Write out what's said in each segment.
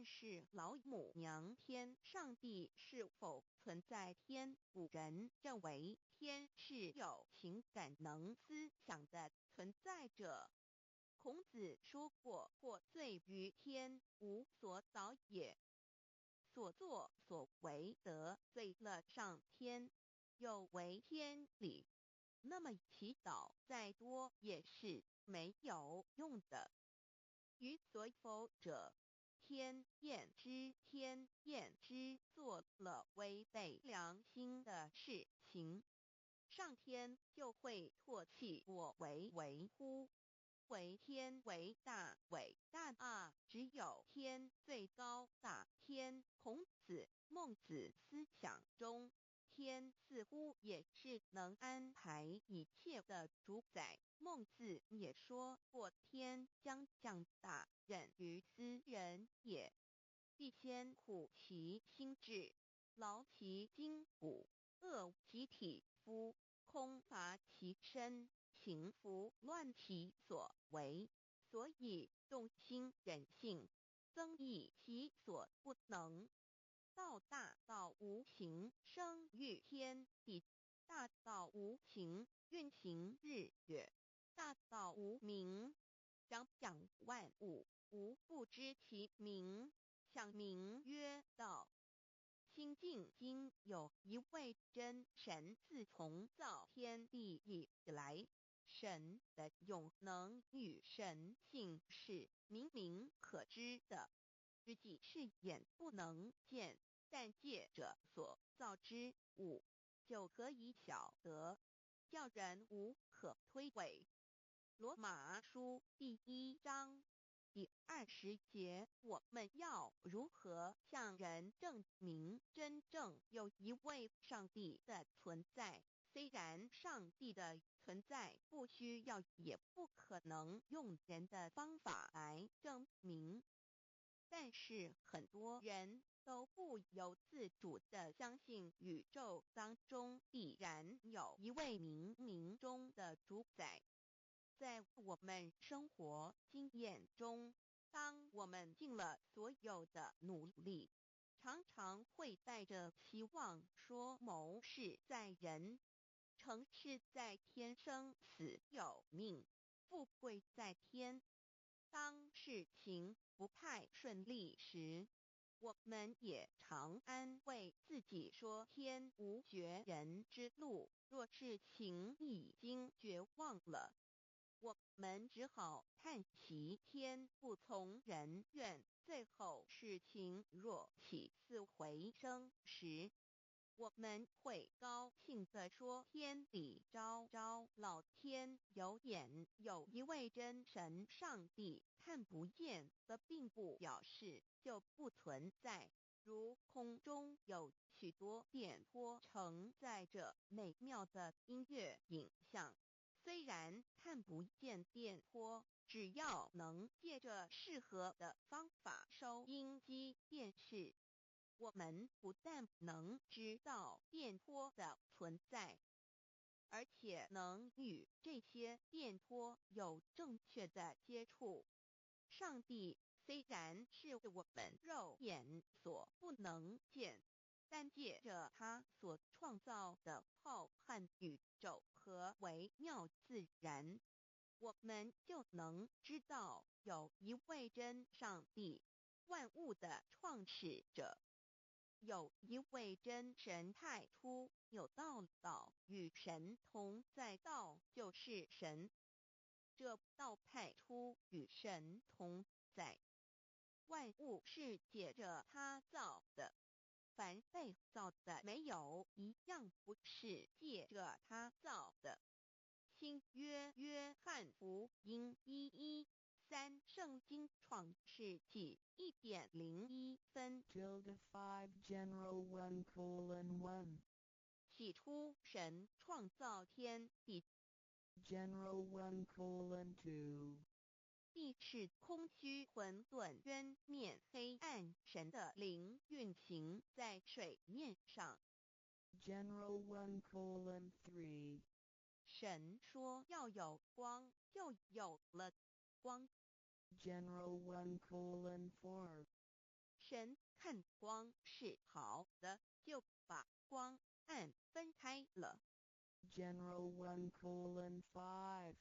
但是老母娘天上帝是否存在天？古人认为天是有情感能思想的存在者。孔子说过：或罪于天，无所导也。所作所为得罪了上天，有违天理，那么祈祷再多也是没有用的。予所否者，天厌之，做了违背良心的事情，上天就会唾弃我为乎？为天为大，伟大啊！只有天最高大天。孔子、孟子思想中，天似乎也是能安排一切的主宰。孟子也说过：天将降大任于斯人也，必先苦其心志，劳其筋骨，饿其体肤，空乏其身，行拂乱其所为，所以动心忍性，增益其所不能。道大道无形，生育天地；大道无形，运行日月；大道无名，掌讲万物。吾不知其名，想名曰道。心经经有一位真神，自从造天地以来，神的永能与神性是明明可知的，实际是眼不能见，但借着所造之物，就可以晓得，叫人无可推诿。罗马书第1章第20节，我们要如何向人证明真正有一位上帝的存在？虽然上帝的存在不需要也不可能用人的方法来证明，但是很多人都不由自主地相信宇宙当中必然有一位冥冥中的主宰。在我们生活经验中，当我们尽了所有的努力，常常会带着期望说谋事在人，成事在天，生死有命，富贵在天。当事情不太顺利时，我们也常安慰自己说天无绝人之路，若事情已经绝望了，我们只好叹息天不从人愿。最后事情若起死回生时，我们会高兴地说天理昭昭，老天有眼，有一位真神上帝，看不见的并不表示就不存在。如空中有许多电波承载着美妙的音乐影像，虽然看不见电波，只要能借着适合的方法收音机电视，我们不但能知道电波的存在，而且能与这些电波有正确的接触。上帝虽然是我们肉眼所不能见，但借着他所创造的浩瀚宇宙和微妙自然，我们就能知道有一位真上帝，万物的创始者，有一位真神太初有道，道与神同在，道就是神，这道太初与神同在。万物是借着他造的，凡被造的没有一样不是借着他造的。新约约翰福音1:13，圣经创世纪1.01分。5 General 1:1 起初神创造天地。General 1:2地是空虚混沌渊面黑暗，神的灵运行在水面上。General 1:3神说要有光，就有了光。General 1:4神看光是好的，就把光暗分开了。General 1:5.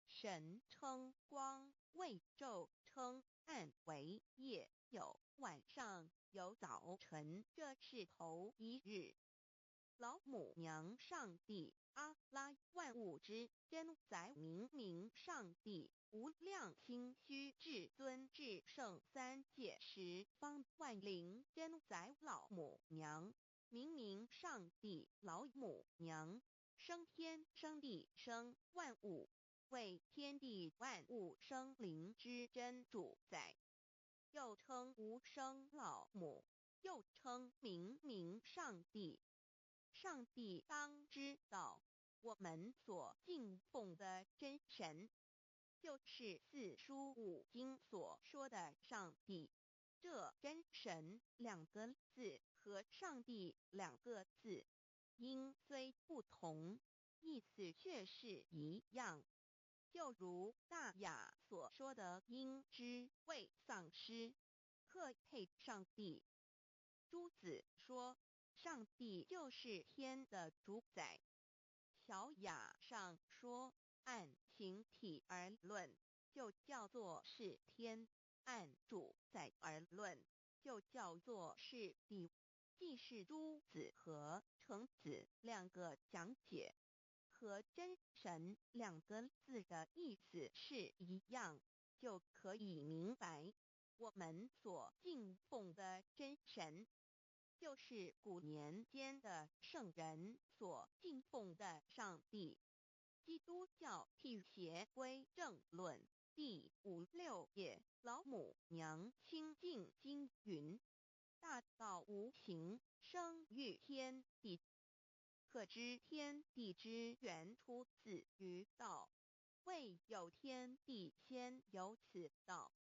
神称光为昼，称暗为夜，有晚上，有早晨，这是头一日。老母娘上帝阿拉，万物之真宰明明上帝，无量清虚至尊至圣三界十方万灵真宰老母娘，明明上帝老母娘，生天生地生万物，为天地万物生灵之真主宰，又称无生老母，又称明明上帝。上帝当知道，我们所敬奉的真神，就是四书五经所说的上帝。这真神两个字和上帝两个字，音虽不同，意思却是一样。就如大雅所说的音之谓丧尸，可配上帝。朱子说，上帝就是天的主宰。小雅上说，按形体而论，就叫做是天；按主宰而论，就叫做是地。既是朱子和程子两个讲解，和真神两个字的意思是一样，就可以明白，我们所敬奉的真神，就是古年间的圣人所敬奉的上帝。基督教辟邪归正论第56页，老母娘清净经云：大道无形，生育天地，可知天地之源出自于道，未有天地，先有此道。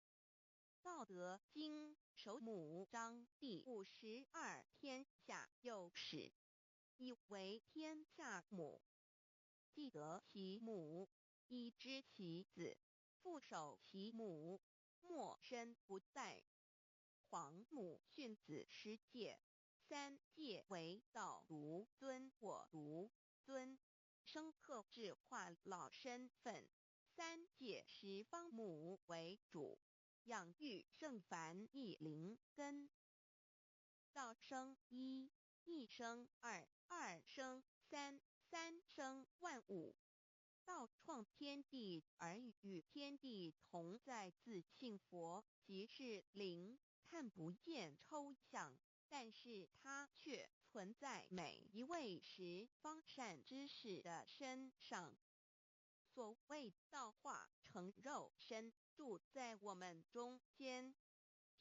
道德经首母章第52，天下有始，以为天下母。既得其母，以知其子，父守其母，莫身不在。皇母训子十戒，三戒为道独尊我独尊，生克制化老身份。三戒十方母为主，养育圣凡一灵根。道生一，一生二，二生三，三生万物。道创天地而与天地同在，自性佛，即是灵，看不见抽象，但是它却存在每一位十方善知识的身上。所谓道化成肉身，住在我们中间。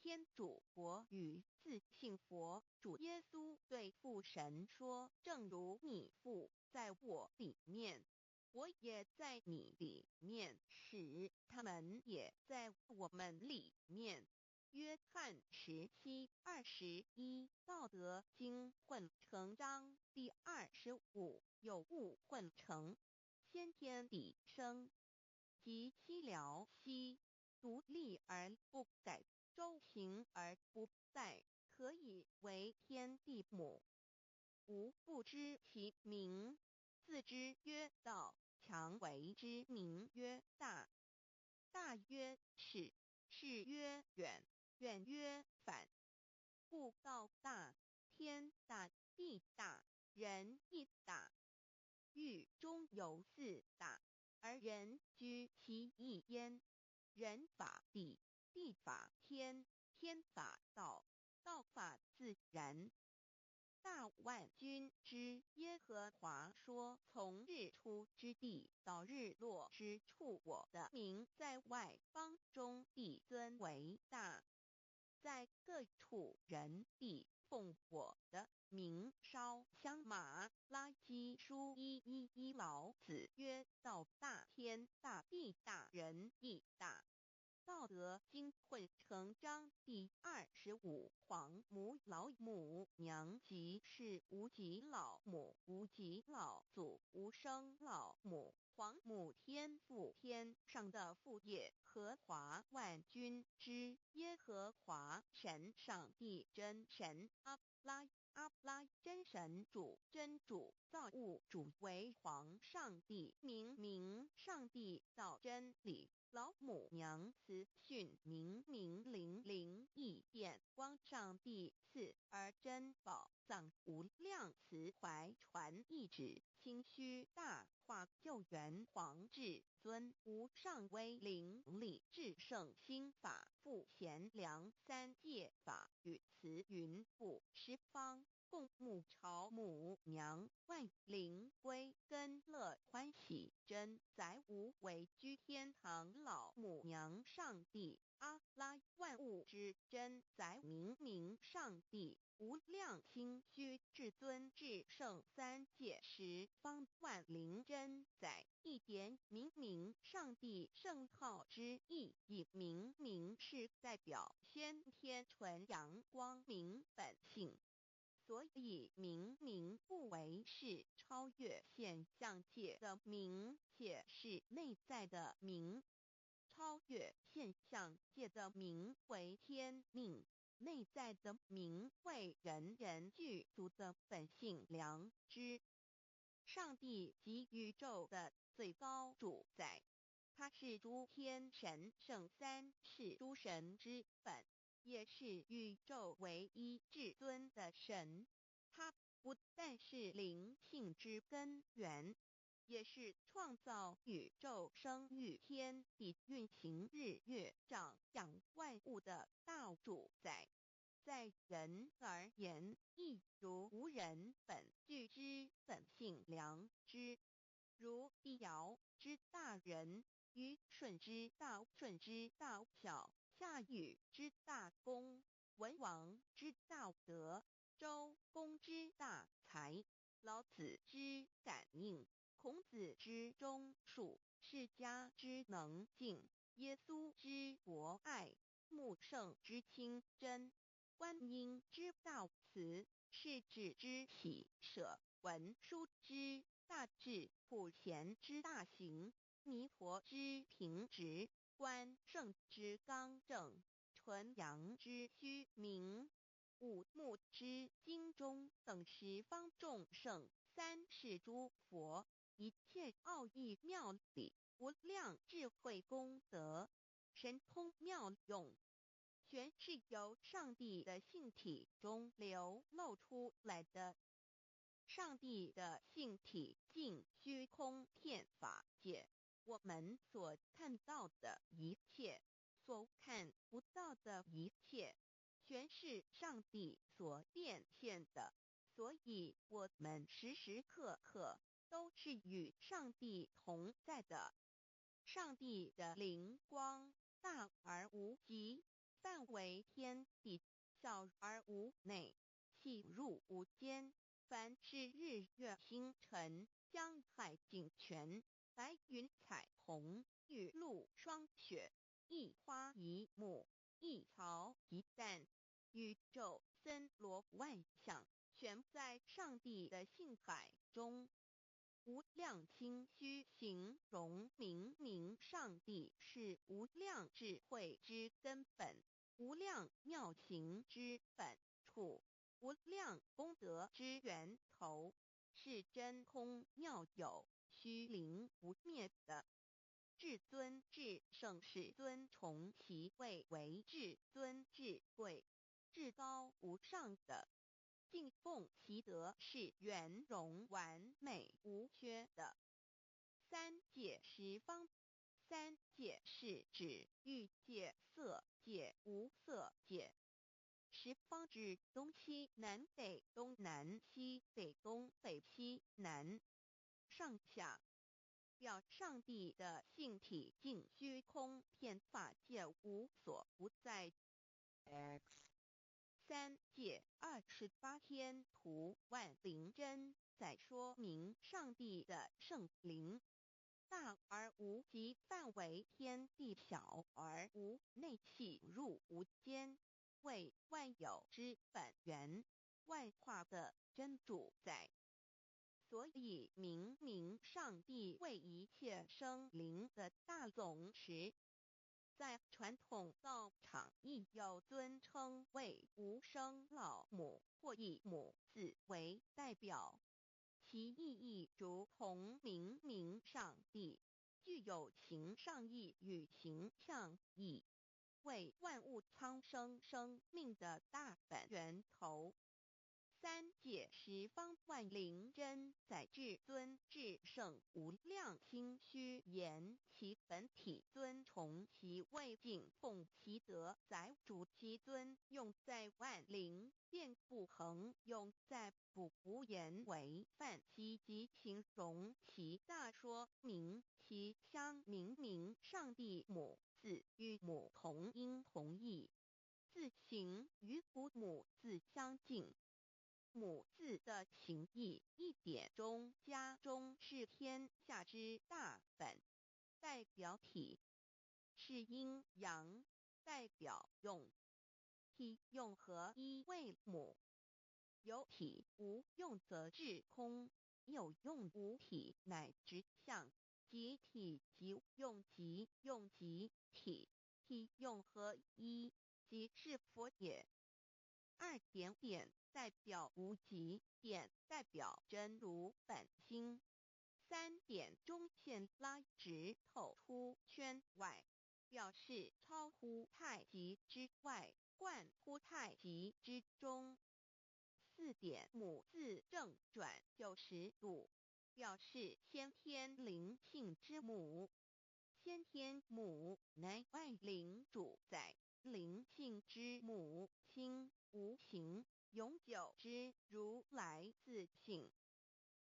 天主佛与自性佛主耶稣对父神说，正如你父在我里面，我也在你里面，使他们也在我们里面。约翰17:21，道德经混成章第25，有物混成，先天地生，即西辽西，独立而不改，周行而不殆，可以为天地母。吾不知其名，自之曰道，强为之名曰大。大曰是，是曰远，远曰反。故道大，天大，地大，人亦大。狱中有四大，而人居其一焉。人法地，地法天，天法道，道法自然。大万军之耶和华说，从日出之地到日落之处，我的名在外邦中必尊为大。在各处人必奉我的名烧香。马拉基书1:11，老子曰：道大，天大，地大，人亦大。道德经混成章第25，黄母老母娘即是无极老母，无极老祖，无生老母。黄母天父，天上的父，耶和华万军之耶和华神，上帝真神，阿拉真神主，真主，造物主，为皇上帝，明上帝造真理。老母娘慈训明灵异变光上帝赐而真宝藏无量慈怀传意旨清虚大化救援皇至尊无上威灵力至圣心法复贤良三界法与慈云布十方共沐朝母娘万灵归根乐欢喜真载无为居天堂老母娘上帝阿拉万物之真载明上帝无量清虚至尊至圣三界十方万灵真载一点明上帝圣号之意以明是代表先天纯阳光明本性。所以明不为是超越现象界的明，且是内在的明。超越现象界的明为天命，内在的明为人具足的本性良知。上帝即宇宙的最高主宰，他是诸天神圣三世诸神之本。也是宇宙唯一至尊的神，他不但是灵性之根源，也是创造宇宙生育天地运行日月长养万物的大主宰。在人而言，亦如无人本具之本性良知，如地尧之大人，虞舜之大小，夏禹之大功，文王之大德，周公之大才，老子之感应，孔子之忠恕，释迦之能静，耶稣之博爱，穆圣之清真，观音之大慈，世子之喜舍，文殊之大智，普贤之大行，弥陀之平直，关圣之刚正，纯阳之虚明，五目之精中等十方众圣，三世诸佛，一切奥义妙理，无量智慧功德，神通妙用，全是由上帝的性体中流露出来的。上帝的性体尽虚空遍法界，我们所看到的一切，所看不到的一切，全是上帝所变现的。所以我们时时刻刻都是与上帝同在的。上帝的灵光大而无极，范围天地，小而无内，细入无间。凡是日月星辰、江海井泉、白云彩虹、雨露霜雪，一花一木，一草一蛋，宇宙森罗万象，全在上帝的性海中。无量清虚形容明上帝是无量智慧之根本，无量妙行之本处，无量功德之源头，是真空妙有，虚灵不灭的。至尊至圣世尊崇其位为至尊至贵，至高无上的。敬奉其德是圆融完美无缺的。三界十方，三界是指欲界、色界、无色界。十方指东西南北东南西北东北西南上下，表上帝的性体尽虚空遍法界无所不在。 X 三界28天图万灵真，在说明上帝的圣灵。大而无极，范围天地小而无内气入无间，为万有之本源，万化的真主宰。所以明明上帝为一切生灵的大总持，在传统道场亦有尊称为无生老母或以母字为代表，其意义如同明明上帝具有形上义与形象义，为万物苍生生命的大本源头。三界十方万灵真载至尊至圣无量心虚言其本体尊崇其位敬奉其德载主其尊用在万灵遍不恒用在不无言为范其及形容其大说明其相明明上帝母字与母同音同义，字形与古母字相近。母字的情义一点中加中是天下之大本，代表体是阴阳，代表用，体用合一为母。有体无用则至空，有用无体乃直相，即体即用即用即体，体用合一即是佛也。二点点代表无极，点代表真如本心。三点中线拉直透出圈外，表示超乎太极之外，贯乎太极之中。四点母字正转90度，表示先天灵性之母。先天母乃万灵主宰，灵性之母亲无形永久之如来自性。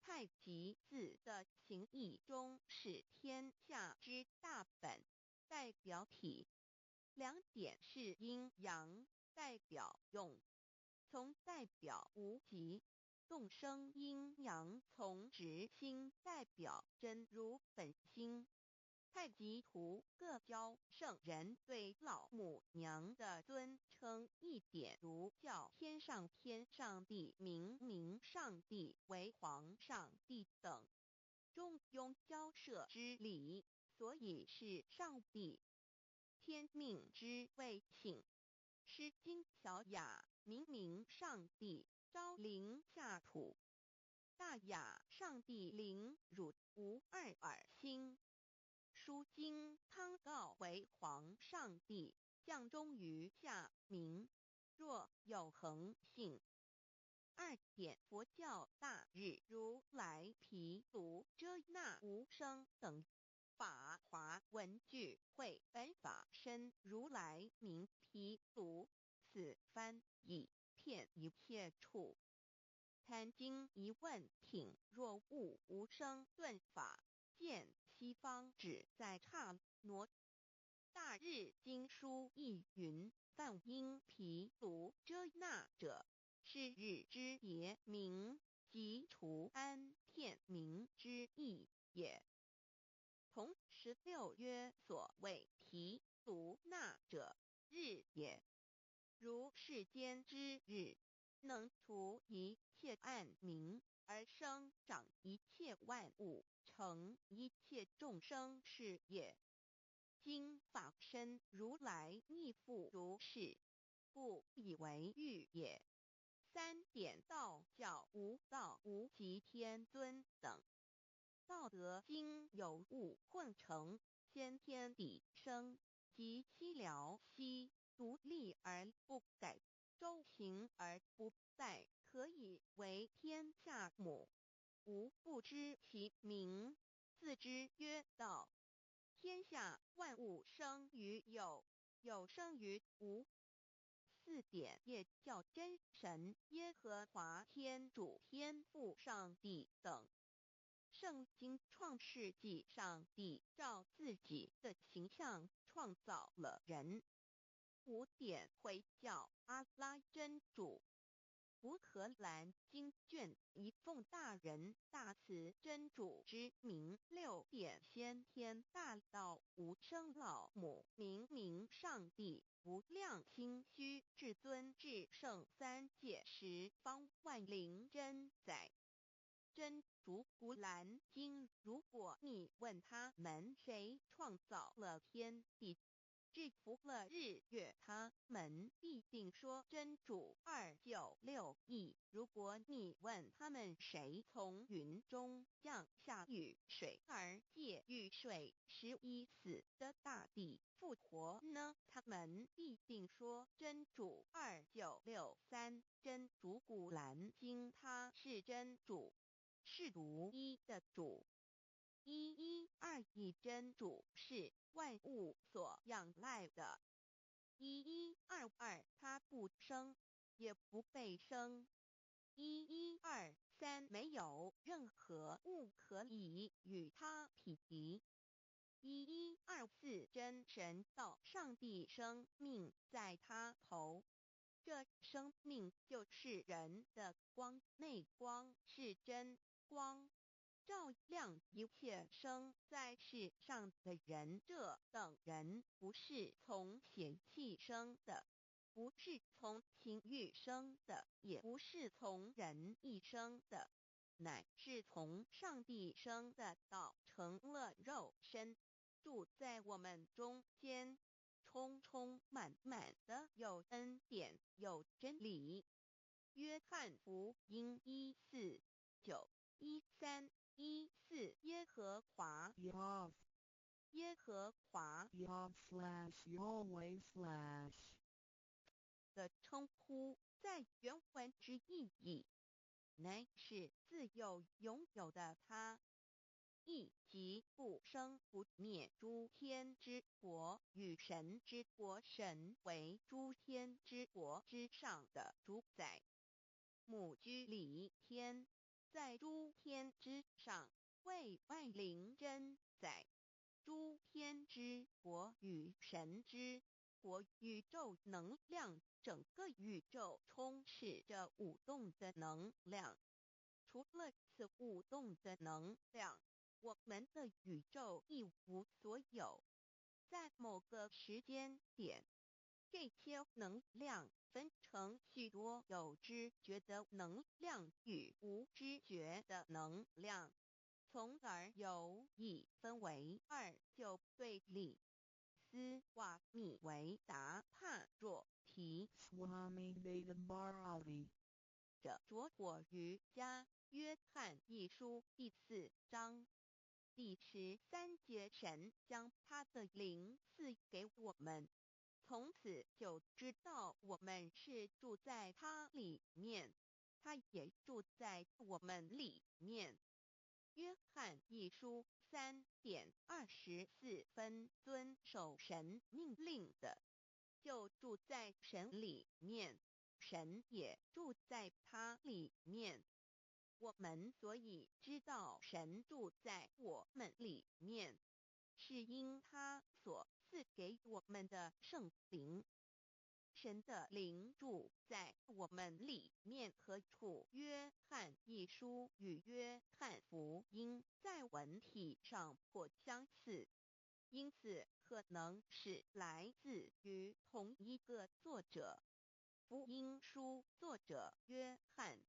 太极字的形义中是天下之大本，代表体。两点是阴阳，代表用，从代表无极。动生阴阳从直心代表真如本心。太极图各教圣人对老母娘的尊称一点如叫天上帝明明上帝为皇上帝等，中庸交涉之理，所以是上帝。天命之谓请，诗经小雅明明上帝昭灵下土，大雅上帝灵汝无二耳心。书经汤告为皇上帝降中于下民，若有恒性。二点佛教大日如来毗卢遮那无生等法华文具会本法身如来名毗卢，此翻以骗一切处。贪经一问挺若悟无生顿法，见西方只在刹那。大日经书亦云，梵音毗卢遮那者，是日之别名，即除安片名之意也。同16曰所谓毗卢那者，日也。如世间之日，能除一切暗明，而生长一切万物，成一切众生是也。今法身如来亦复如是，故以为喻也。三点道教无道无极天尊等。道德经有物混成，先天地生，即七辽息，独立而不改，周行而不殆，可以为天下母。吾不知其名，自之曰道。天下万物生于有，有生于无。四点也叫真神耶和华天主天父上帝等。圣经创世纪上帝照自己的形象创造了人。五点会叫阿拉真主。乌克兰经卷一奉大人大慈真主之名6点先天大道无生老母明明上帝无量心虚至尊至圣三界十方万灵真载。真主古兰经，如果你问他们谁创造了天地，制服了日月，他们必定说真主296亿。如果你问他们谁从云中降下雨水而借雨水使已死的大地复活呢？他们必定说真主2963。真主古兰经，他是真主，是独一的主。112真主是万物所仰赖的。1122他不生，也不被生。1123没有任何物可以与他匹敌。1124真神道上帝生命在他头，这生命就是人的光，内光是真光，照亮一切生在世上的人。这等人不是从血气生的，不是从情欲生的，也不是从人意生的，乃是从上帝生的道成了肉身，住在我们中间，充充满满的有恩典有真理。约翰福音1491314耶和华 Yav 耶和华 Yav/Yahweh/ 的称呼，在原文之意义，乃是自有拥有的他，亦即不生不灭诸天之国与神之国，神为诸天之国之上的主宰。母居里天，在诸天之上，为万灵真载。诸天之国与神之国，宇宙能量，整个宇宙充斥着舞动的能量。除了此舞动的能量，我们的宇宙一无所有。在某个时间点，这些能量分成许多有知觉的能量与无知觉的能量，从而有一分为二，就对立。斯瓦米维达帕若提 Swami Vedabharati 者着火于家约翰一书第4章第13节，神将他的灵赐给我们，从此就知道我们是住在他里面，他也住在我们里面。约翰一书3:24遵守神命令的，就住在神里面，神也住在他里面。我们所以知道神住在我们里面，是因他所赐给我们的圣灵。神的灵住在我们里面，何处？约翰一书与约翰福音在文体上颇相似，因此可能是来自于同一个作者。福音书作者约翰，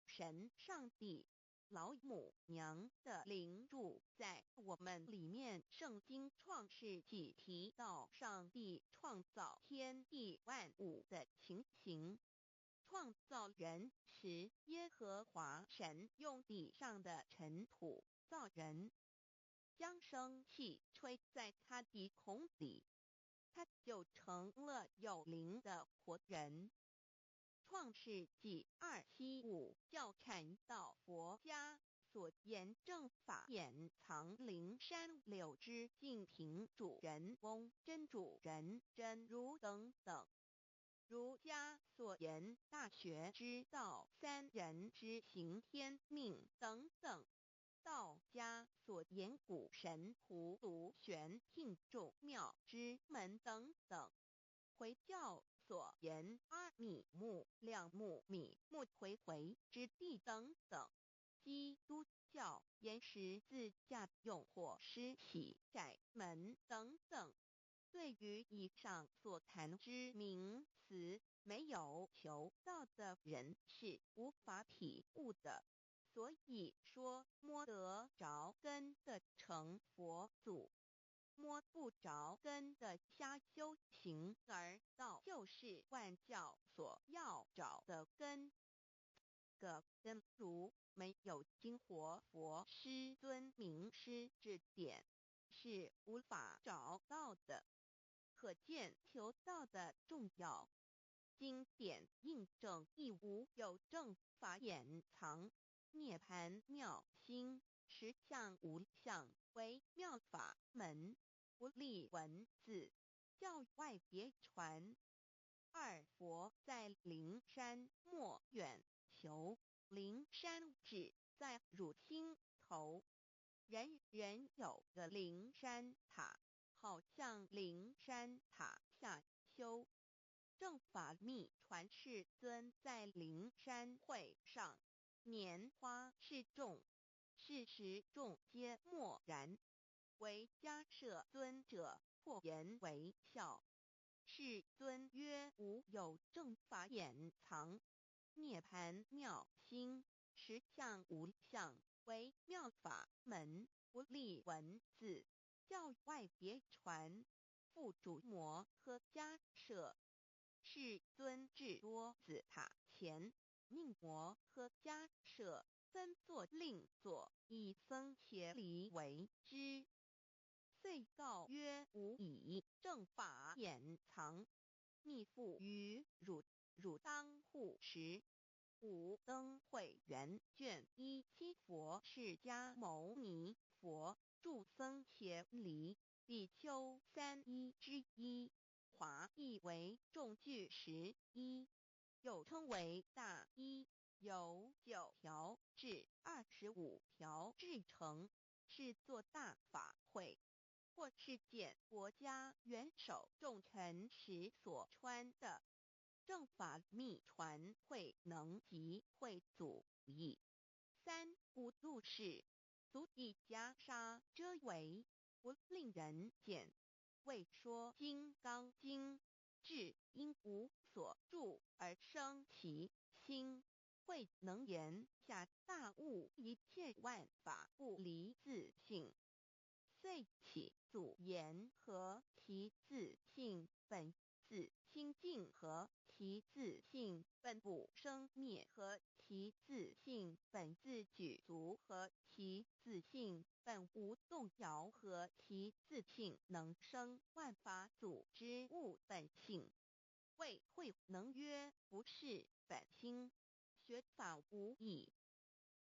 神上帝老母娘的灵住在我们里面。圣经创世纪提到上帝创造天地万物的情形。创造人时，耶和华神用地上的尘土造人，将生气吹在他鼻孔里，他就成了有灵的活人。创世纪275教阐到佛家所言正法掩藏灵山柳之净瓶主人翁真主人真如等等。儒家所言大学之道三人之行天命等等。道家所言古神荼毒玄牝众妙之门等等。回教所言阿弥目、亮目米、木穆回回之地等等。基督教沿十字架用或施洗窄门等等。对于以上所谈之名词，没有求道的人是无法体悟的。所以说摸得着根的成佛祖，摸不着根的瞎修行而道，就是万教所要找的根。个根如没有经活佛师尊名师指点，是无法找到的。可见求道的重要。经典印证亦无有正法掩藏，涅盘妙心，实相无相，为妙法门，不立文字，教外别传。二佛在灵山莫远求，灵山只在汝心头。人人有个灵山塔，好像灵山塔下修。正法密传世尊在灵山会上，拈花示众，是时众皆默然，唯迦摄尊者破颜为笑。世尊曰：无有正法掩藏，涅盘妙心，实相无相，为妙法门，不立文字，教外别传。复主摩诃迦摄。世尊至多子塔前，命摩诃迦摄分作令座，以僧伽梨为之。遂告曰：吾以正法掩藏，密付于汝当护持。五灯会元卷1佛释迦牟尼佛著僧伽梨比丘3之一，华译为众句11，又称为大一，由9条至25条制成，是作大法会，或是见国家元首重臣时所穿的。正法密传会能及会祖义。三无度世，足以袈裟遮围，不令人见。未说金刚经，至因无所住而生其心，慧能言下大悟，一切万法不离自性。遂起祖言和其自性本自清净，和其自性本不生灭，和其自性本自具足，和其自性本无动摇，和其自性能生万法祖之物本性。谓慧能曰：不是本心，学法无益。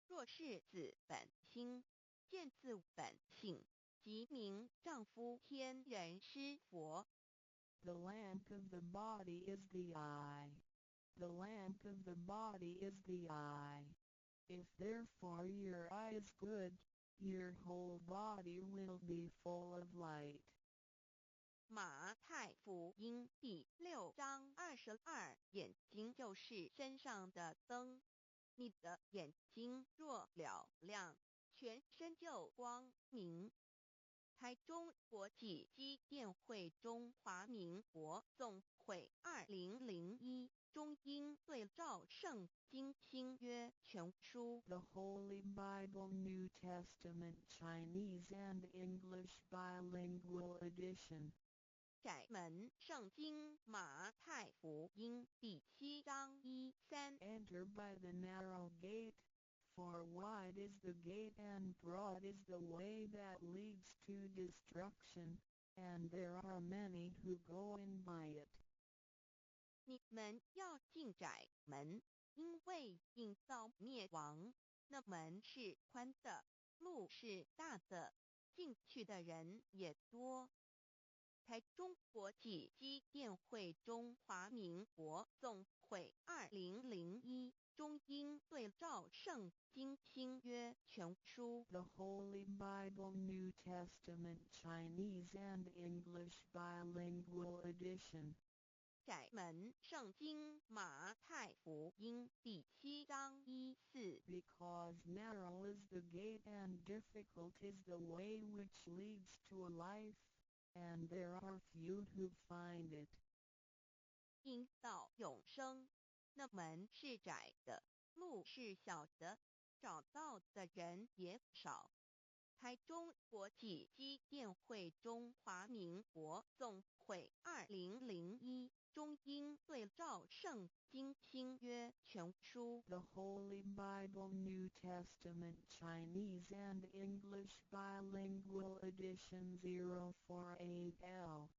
若是自本心，见自本性，即名丈夫天人师佛。The lamp of the body is the eye. The lamp of the body is the eye. If therefore your eye is good, your whole body will be full of light. 马太福音第6章22，眼睛就是身上的灯。你的眼睛若了亮，全身就光明。台中国际机电会中华民国总会2001中英对照圣经新约全书 The Holy Bible New Testament Chinese and English Bilingual Edition. 窄门圣经马太福音第7章1-3。 Enter by the narrow gate, for wide is the gate and broad is the way that leads to destruction, and there are many who go in by it. 你们要进窄门，因为引到灭亡。那门是宽的，路是大的，进去的人也多。台中国际机电会中华民国总会2001中英对照圣经新约全书 The Holy Bible New Testament Chinese and English Bilingual Edition. 窄门圣经马太福音第7章14。 Because narrow is the gate and difficult is the way which leads to life, and there are few who find it. 因到永生，那门是窄的，路是小的，找到的人也少。台中国际机电会中华民国总会2001中英对照圣经新约全书 The Holy Bible New Testament Chinese and English Bilingual Edition 048L.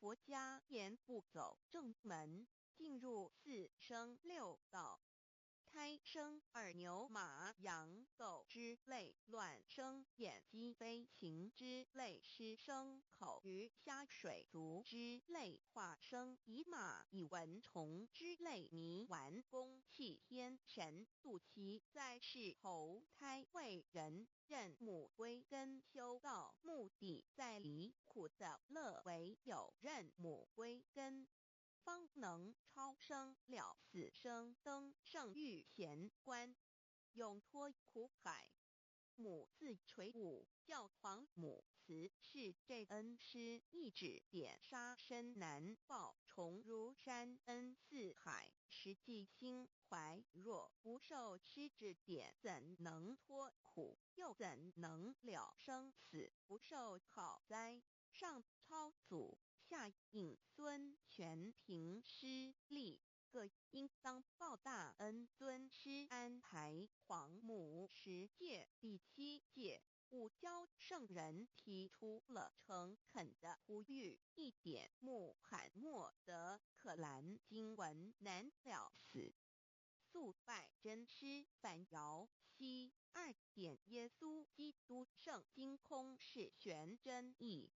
佛家言不走正门，进入4生6道，胎生二牛马羊狗之类，卵生眼鸡飞禽之类，湿生口鱼虾水族之类，化生以马以蚊虫之类，迷顽公气天神度其在世投胎为人，认母归根修道，目的在离苦的乐，唯有认母归根，方能超生了死生，登圣域贤官，永脱苦海。母自垂武，教皇母慈是这恩师，一指点杀身难报，重如山恩似海，实际心怀若不受师指点，怎能脱苦？又怎能了生死？不受好哉！上超祖，下应孙，全凭师力，各应当报大恩。尊师安排皇母10诫，第7诫，五教圣人提出了诚恳的呼吁，一点穆罕默德可兰经文难了死。肃拜真师反摇西2点耶稣基督圣经空是玄真义。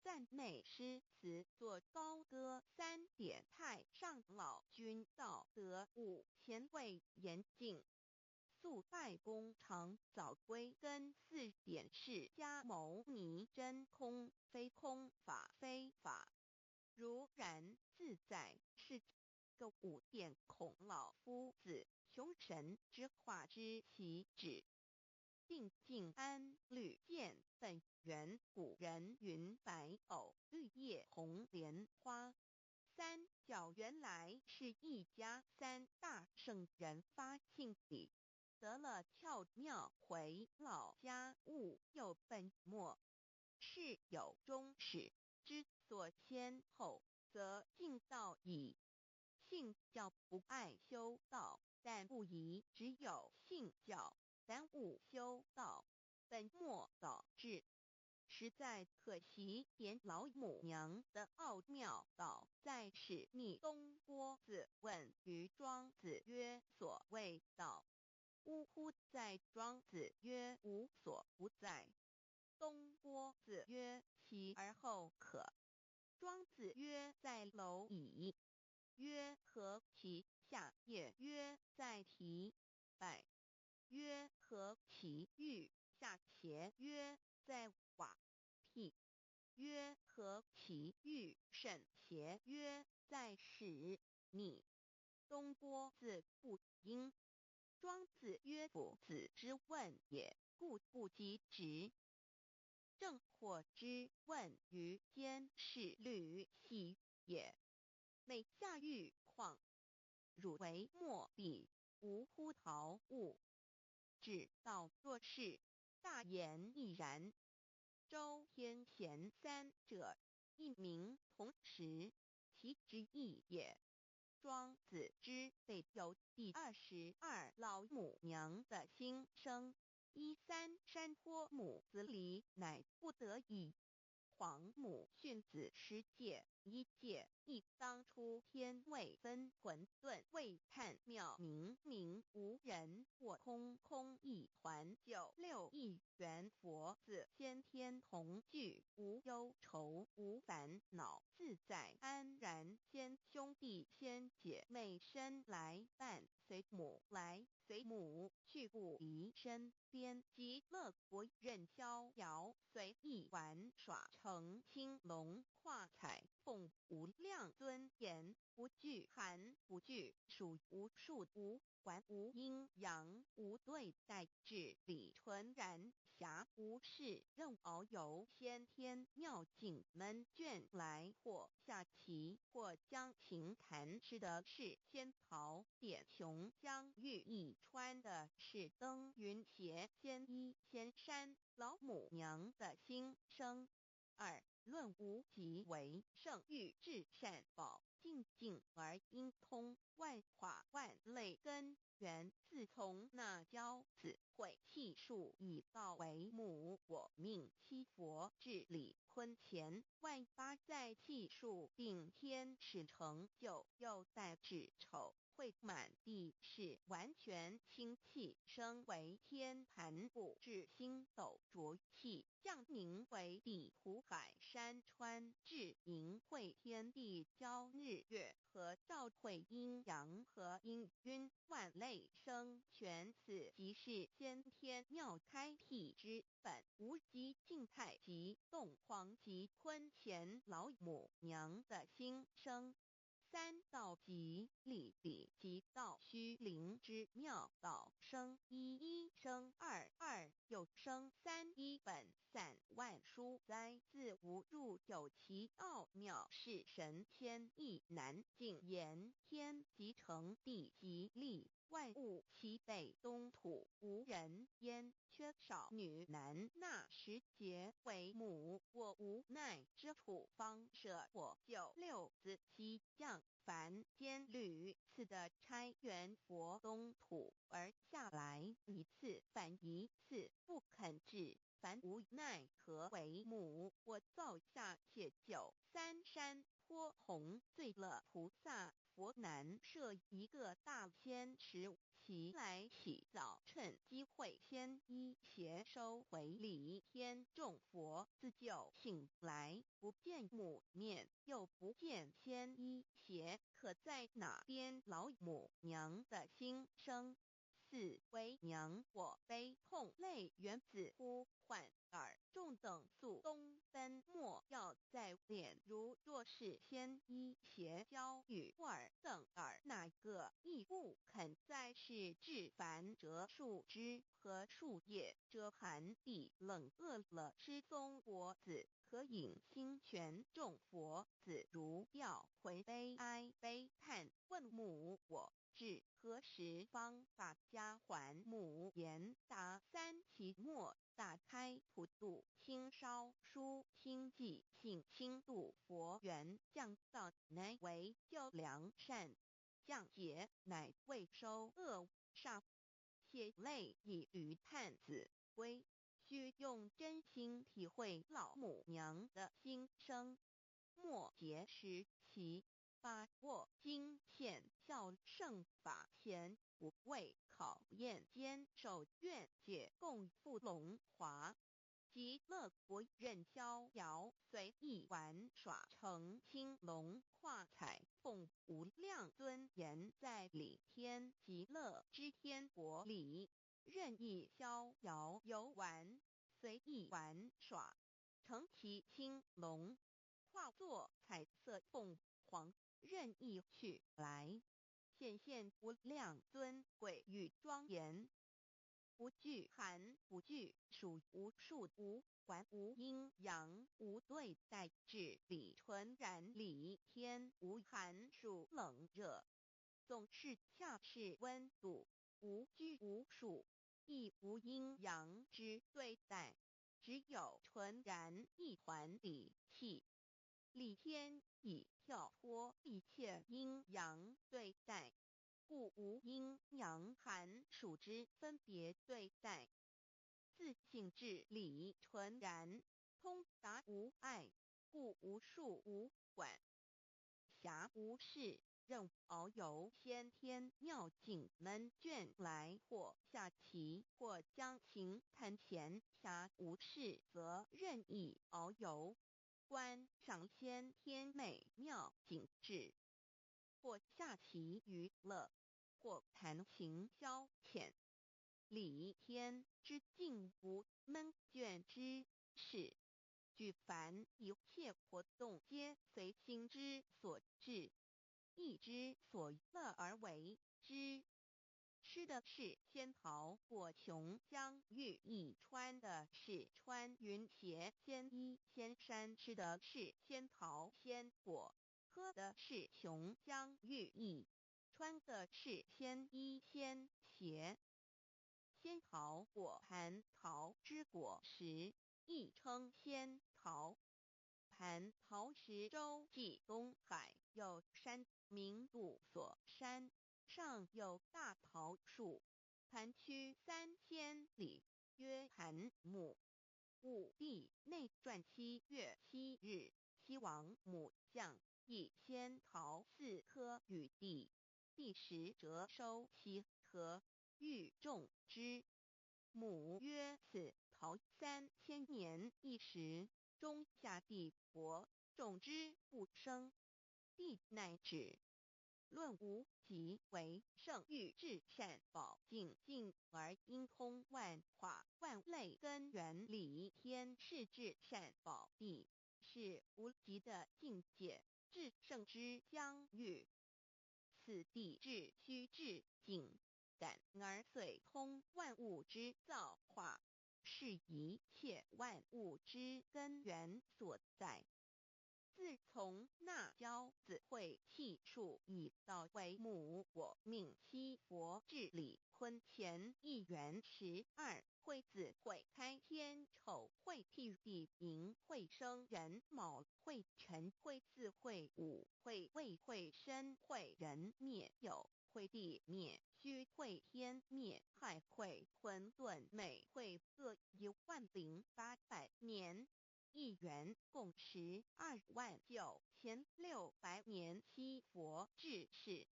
赞美诗词作高歌3点太上老君道德5前卫严谨。肃拜功常早归根4点释迦牟尼真空非空法非法如然自在是个5点孔老夫子雄神之化之其旨。定静安律见本源古人云白藕绿叶红莲花。三角原来是一家3大圣人发庆礼，得了窍妙回老家务有本末，事有终始，之所先后，则敬道矣。信教不爱修道，但不宜只有信教，耽误修道，本末倒置。实在可惜，点老母娘的奥妙道在使逆东郭子问于庄子曰：所谓道，呜呼！在庄子曰：无所不在。东郭子曰：其而后可。庄子曰：在蝼蚁。曰：何其下也？曰：在蹄。百。曰：何其欲？下且？曰：在瓦辟。曰：何其欲？甚且？曰：在始。逆。东郭子不应。庄子曰：夫子之问也，故不及直。正或之问于间，是履兮也。每下欲况，汝为莫必，无乎陶物。指道若是，大言亦然。周天贤3者，一名同时，其之义也。庄子之北有第22老母娘的心声，13山坡母子礼，乃不得已。皇母训子10诫，1诫亦当初天未分混沌，未探妙明明无人，我空空一团，96亿元佛子先天同聚，无忧愁无烦恼，自在安然。先兄弟先姐妹生来伴，随母来随母去，不离身边。极乐国任逍遥，随意玩耍，乘青龙跨彩凤。奉无量尊严，不惧寒，不惧暑，无数无管，无阴阳，无对待，至理纯然，暇无事，任遨游，先天妙境门卷来，或下棋，或将琴弹，吃的是仙桃点琼浆玉一穿的是登云鞋仙衣仙山老母娘的心声。二论无极为圣域至善宝，静静而应通，万法万类根源，自从那骄子会气数以道为母，我命七佛至理坤前，万八在气数定天使成就，又待至丑。会满地是完全清气，升为天盘部，至星斗浊气，降凝为地土海山川，至明会天地交日月和照会阴阳和阴晕万类生全，此即是先天妙开辟之本，无极静态及动黄及坤乾老母娘的心声。三道即理理即道虚灵之妙道生一一生二二又生三一本散万殊哉，自无入有其奥妙，是神天意难尽言，天即成地即立，万物其北东土，无人焉，缺少女男，那时节为母，我无奈之处，方舍我九六子七将凡间屡次的差援佛东土而下来一次反一次不肯至，凡无奈何为母，我造下且九三山颇弘罪乐菩萨佛南设一个大仙池，其来起早，趁机会先一邪收回礼天众佛，自救醒来，不见母面，又不见先一邪，可在哪边老母娘的心声？四为娘，我悲痛泪源自呼唤尔众等速东奔，莫要再敛。如若是先一邪教与尔等尔，哪个亦不肯再是至凡折树枝和树叶，遮寒地冷饿了吃松果子，可饮清泉众佛子如调回悲哀悲叹，问母我至何时方把家还母？言答三期末，打开普度清烧书清寂性清度佛缘，降道乃为救良善，降劫乃为收恶煞，血泪以余叹子归，须用真心体会老母娘的心声。末节时期，把握经现效圣法前，不畏考验，坚守愿解，共赴龙华。极乐国任逍遥，随意玩耍，成青龙化彩，奉无量尊严，在理天极乐之天国里，任意逍遥游玩，随意玩耍，乘其青龙，化作彩色凤凰，任意去来，显现无量尊贵与庄严。不惧寒，不惧暑，无数无管，无阴阳，无对待，至理纯然，理天无寒暑冷热，总是恰是温度，无拘无束，亦无阴阳之对待，只有纯然一团理气。理天已跳脱一切阴阳对待，故无阴阳寒暑之分别对待，自性至理纯然，通达无碍，故无束无管，暇无事，任遨游先天妙境门卷来，或下棋，或将琴弹弦，暇无事则任意遨游，观赏先天美妙景致，或下棋娱乐，或弹琴消遣。理天之境无闷倦之事，举凡一切活动，皆随心之所至，意之所乐而为之。吃的是仙桃果琼浆玉液，穿的是穿云鞋仙衣仙衫，吃的是仙桃仙果，喝的是琼浆玉液，穿的是仙衣仙鞋。仙桃果蟠桃之果实，亦称仙桃。蟠桃实洲际东海有山，名杜所山，上有大桃树。蟠区3000里，曰蟠母。武帝内传7月7日，西王母降，以仙桃4颗与帝。帝时折收其核，欲种之。母曰：此桃3000年一时，中夏地薄，种之不生。帝乃止。论无极为圣域至善宝净尽而应通万化万类根源理天是至善宝地，是无极的境界，至圣之疆域。此地至虚至静感而遂通万物之造化，是一切万物之根源所在。自从那骄子会气数以道为母，我命七佛治理坤乾一元12会子会开天丑会替地寅会生人卯会辰会巳会午会未会申会人灭酉会地灭戌会天灭亥会混沌每会各10800年。一元共129600年。七佛治世，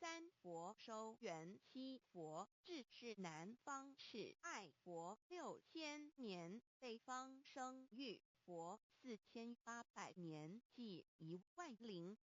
三佛收元，七佛治世南方是爱佛6000年，北方生玉佛4800年，即10800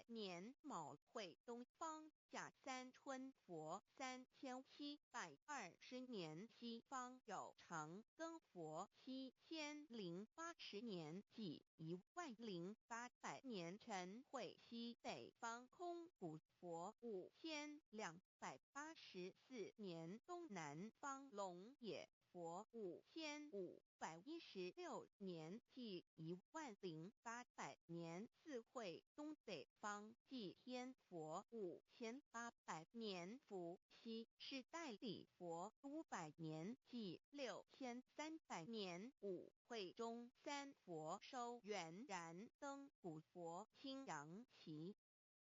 年。卯会东方甲三春佛3720年，西方有长庚佛7080年，即10800年。辰会西北方空谷佛5284年，东南方龙野佛5516年，即10800年。四会东北方祭天佛5800年，伏羲是代理佛500年，即6300年。五会中三佛收元，燃灯古佛青阳旗，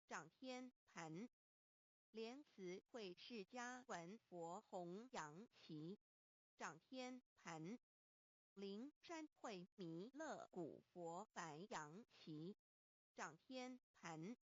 掌天盘。莲慈会释迦文佛红阳旗，掌天盘。灵山会弥勒古佛白阳旗，掌天盘。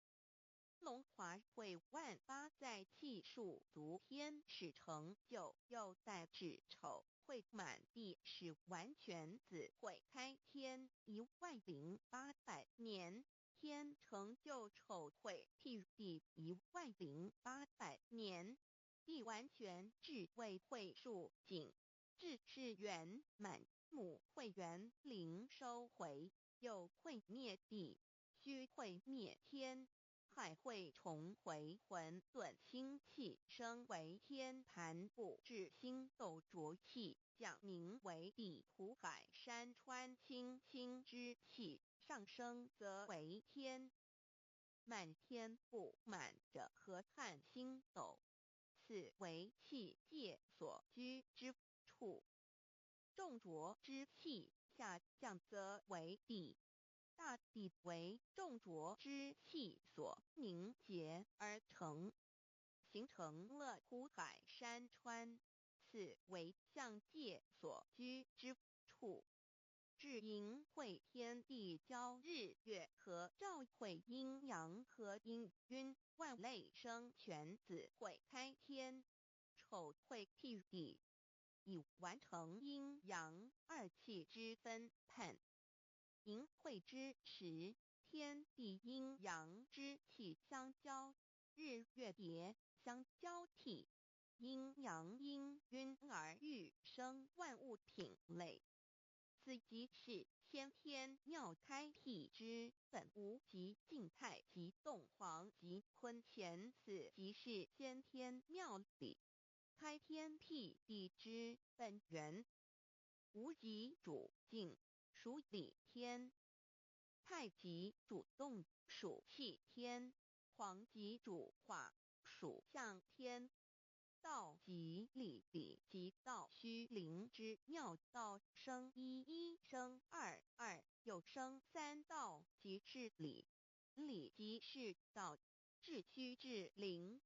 龙华会万八在气数足天使成就，又代指丑会满地是完全子会开天10800年，天成就丑会替地10800年，地完全智慧会数尽，智是圆满。母会元灵收回，又会灭地，戌会灭天，亥会重回混沌清气，生为天盘部，至星斗浊气，降名为地。土海山川清清之气上升，则为天。满天不满者，河汉星斗，此为气界所居之处。重浊之气下降，则为地。大地为重浊之气所凝结而成，形成了土海山川，此为象界所居之处。至阴会天地交日月和，照会阴阳和阴晕，万类生全子会开天。丑会替地，以完成阴阳二气之分判。寅会之时，天地阴阳之气相交，日月叠相交替，阴阳阴晕而欲生万物品类。此即是先天妙开辟之本无极静态及动黄及坤乾，此即是先天妙理开天辟地之本源。无极主静，属理天；太极主动，属气天；黄极主化，属象天。道即理，理即道虚灵之妙。道生一，一生二，二又生三。道即是理，理即是道，至虚至灵，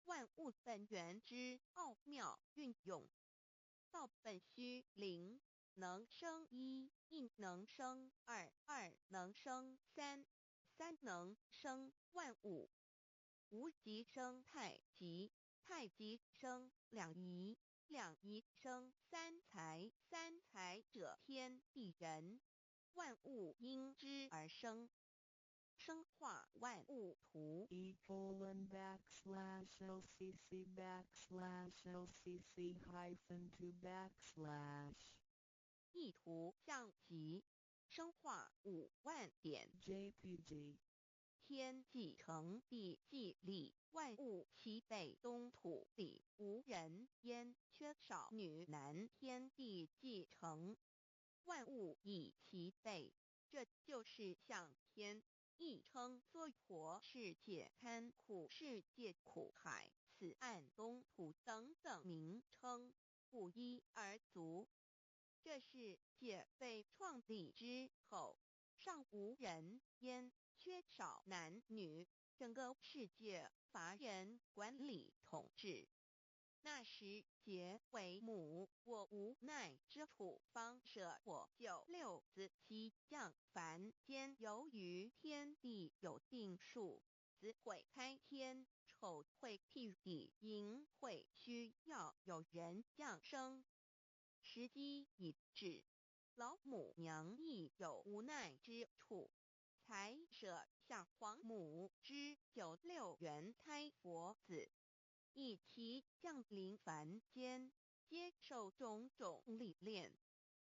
万物本源之奥妙运用。道本虚灵，能生一，一能生二，二能生三，三能生万物。无极生太极，太极生两仪，两仪生三才，三才者天地人，万物因之而生，生化万物图。e://LCC_LCC_2/ 意图象极，生化5万点。JPG 天既成，地既立，万物齐备，东土里无人烟，缺少女男。天地既成，万物已齐备，这就是象天。亦称娑婆世界、堪苦世界、苦海、此岸、东土等等名称，不一而足。这世界被创立之后，尚无人烟，缺少男女，整个世界乏人管理统治。那时桀为母，我无奈之处，方舍我舅六子七将凡间。由于天地有定数，子会开天，丑会辟地，寅会需要有人降生。时机已至，老母娘亦有无奈之处，才舍下皇母之9六元胎佛子，以其降临凡间，接受种种历练，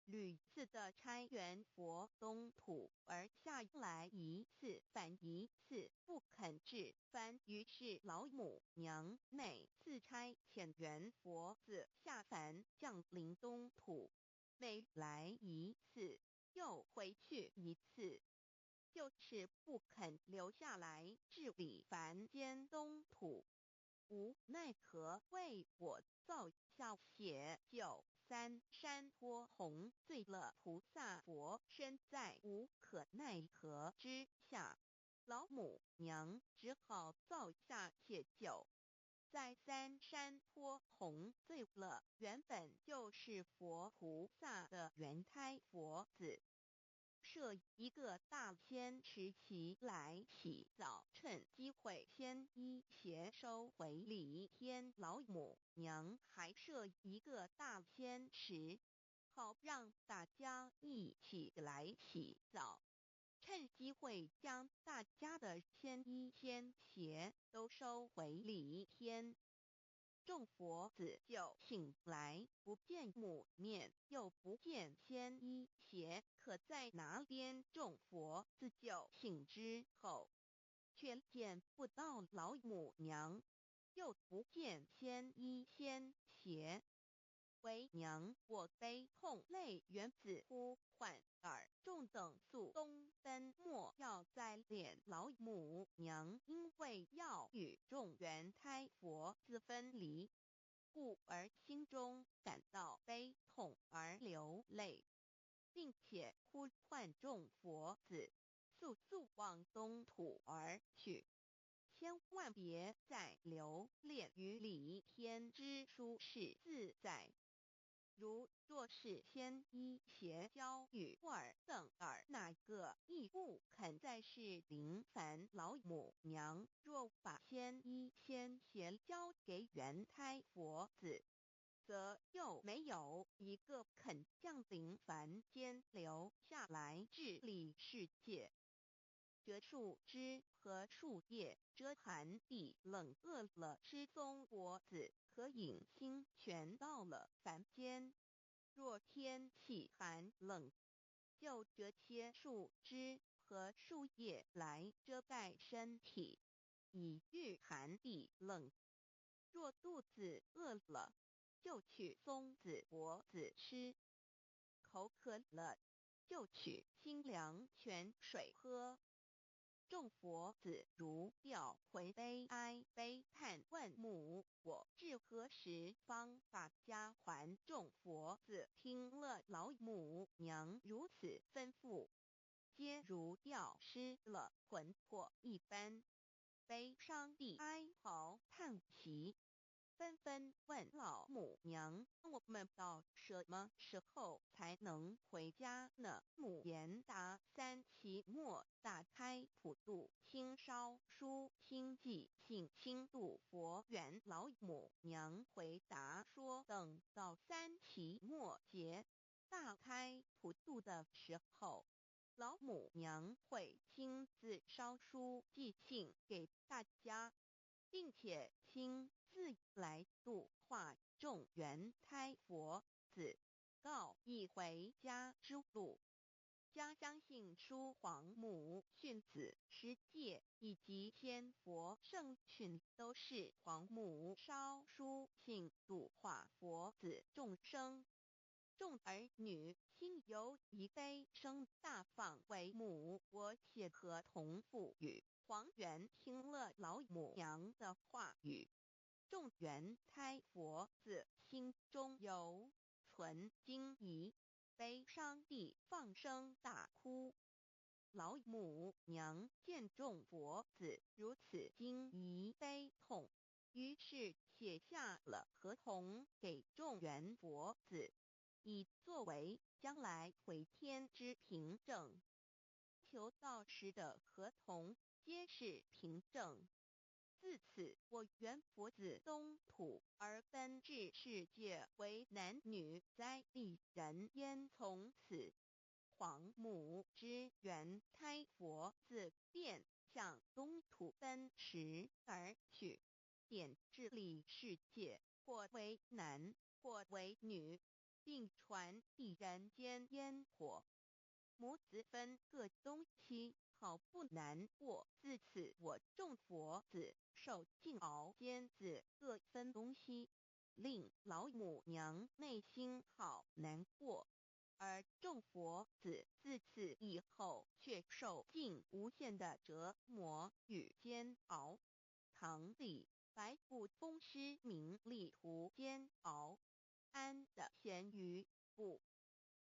屡次的差援佛东土，而下来一次反一次不肯至凡。于是老母娘每次差遣援佛子下凡降临东土，每来一次又回去一次，就是不肯留下来治理凡间东土。无奈何，为我造下血救三山托洪罪了菩萨佛，身在无可奈何之下，老母娘只好造下解救。在三山托洪罪了原本就是佛菩萨的原胎佛子，设一个大仙池其来洗澡，趁机会先一邪收回礼天。老母娘还设一个大仙池，好让大家一起来洗澡，趁机会将大家的仙衣仙鞋都收回礼天。众佛子就醒来，不见母面，又不见仙衣鞋，可在哪边？众佛子就醒之后，却见不到老母娘，又不见仙衣仙鞋。为娘，我悲痛泪源自呼唤耳。众等速东奔，莫要再敛。老母娘因为要与众原胎佛子分离，故而心中感到悲痛而流泪，并且呼唤众佛子速速往东土而去，千万别再留恋于礼天之舒适自在。若是仙衣鞋交与尔等尔，哪个亦不肯再是临凡老母娘。若把仙衣仙鞋交给原胎佛子，则又没有一个肯降临凡间留下来治理世界。这树枝和树叶遮寒地冷，饿了吃松果子，可饮清泉到了凡间。若天气寒冷，就折切树枝和树叶来遮盖身体，以御寒地冷。若肚子饿了，就取松子果子吃；口渴了，就取清凉泉水喝。众佛子如吊回悲哀悲叹问母：我至何时方把家还？众佛子听了老母娘如此吩咐，皆如吊失了魂魄一般，悲伤地哀嚎叹息，纷纷问老母娘：我们到什么时候才能回家呢？母言答：3期末大开普度，清烧书清寂信清度佛缘。老母娘回答说：等到3期末节大开普度的时候，老母娘会亲自烧书寄信给大家，并且亲自来度化众缘胎佛子，告一回家之路。将相信书皇母训子师戒以及千佛圣训都是皇母烧书信度化佛子众生。众儿女心有一悲生大放为母，我且合同赋予。黄元听了老母娘的话语，众缘胎佛子心中有存惊疑，悲伤地放声大哭。老母娘见众佛子如此惊疑悲痛，于是写下了合同给众缘佛子，以作为将来回天之凭证。求道时的合同皆是凭证。自此，我缘佛子东土而奔至世界为男女在地人焉。从此，皇母之缘胎佛子便向东土奔驰而去，点治理世界，或为男，或为女，并传递人间烟火。母子分各东西，好不难过。自此，我众佛子受尽熬煎子各分东西，令老母娘内心好难过。而众佛子自此以后却受尽无限的折磨与煎熬。唐李白骨风师名利图煎熬，安得闲于不？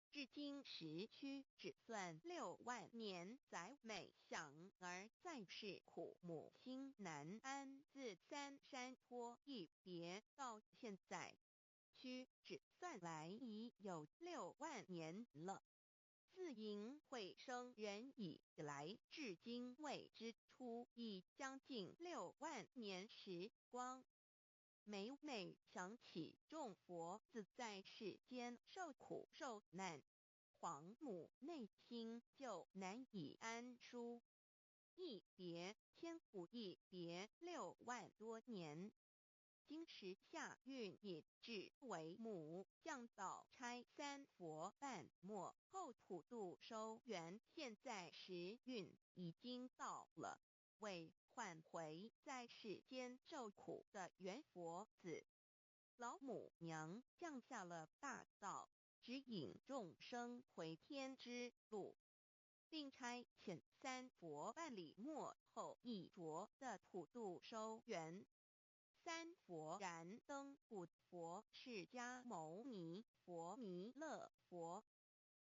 至今时区只算6万年，载美想而在世苦，母心难安。自三山坡一别到现在，区只算来已有6万年了。自寅会生人以来，至今未知出，已将近6万年时光。每每想起众佛子在世间受苦受难，皇母内心就难以安舒。一别千古，一别6万多年。今时夏运也至，为母降道差3佛半末后普度收缘，现在时运已经到了，为唤回在世间受苦的缘佛子，老母娘降下了大道，指引众生回天之路，并差遣3佛办理末后一着的普度收缘。3佛燃灯古佛、释迦牟尼佛、弥勒佛，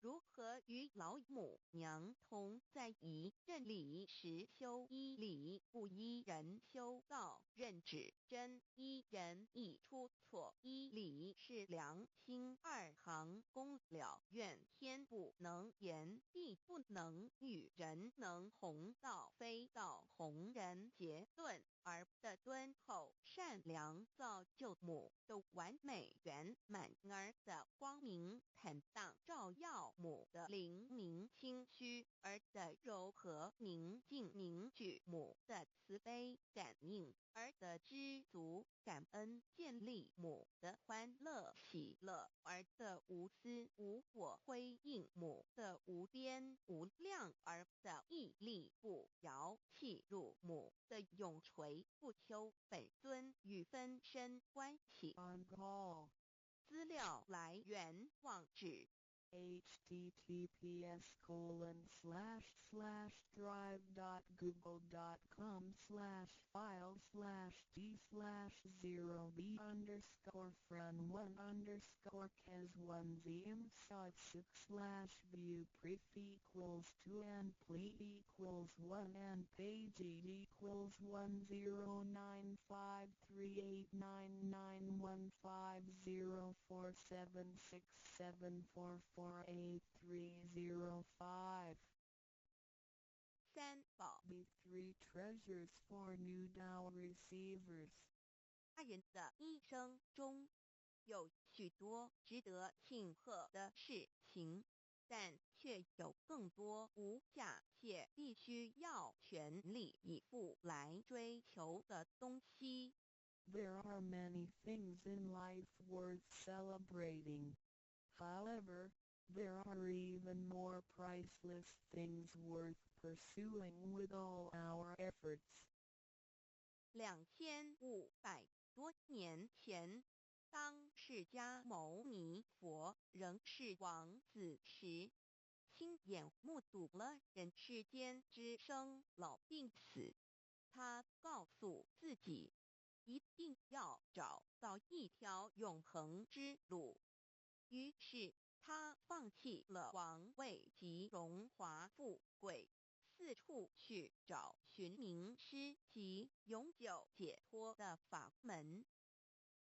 如何与老母娘同在一任理时修一理，不依人修道，任指真一人一出错一理，是良心2行公了，愿天不能言，地不能语，人能弘道，非道弘人。结论而的敦厚善良造就母的完美圆满儿的光明坦荡照耀母的灵明清虚儿的柔和宁静凝聚母的慈悲感应儿的知足感恩建立母的欢乐喜乐儿的无私无我辉映母的无边无量儿的屹立不摇弃入母的永垂不朽本尊与分身关系。 On call. 资料来源网址1:1:1:1:1:1:1:1:1:1:1:1:1:1:1:1:1:1:1:1:1:1:1:1:1:1:1:1:1:1:1:1:1:1:1:1:1:1:1:1:1:1:1:1:1:1:1:1:1:1:1:1:1:1:1:1:1:1:1:1:1:1:1:1:1:1:1:1:1:1:1:1:1:1:1:1:1:1:1:1:1:1:1:1:1:1:1:1:1:1:1:1:1:1:1:1:1:1:1:1:1:1:1:1:1:1:1:1:1:1:1:1:1:1:1:1:1:1:1:1:1:1:1:1:1:1:1:1:1:a:॑ receivers. 大人的一生中有许多值得庆贺的事情，但却有更多无价且必须要全力以赴来追求的东西。 There are many things in life worth celebrating. However, there are even more priceless things worth pursuing with all our efforts. 2500多年前，当释迦牟尼佛仍是王子时，亲眼目睹了人世间之生老病死。他告诉自己，一定要找到一条永恒之路。于是他放弃了王位及荣华富贵，四处去找寻名师及永久解脱的法门。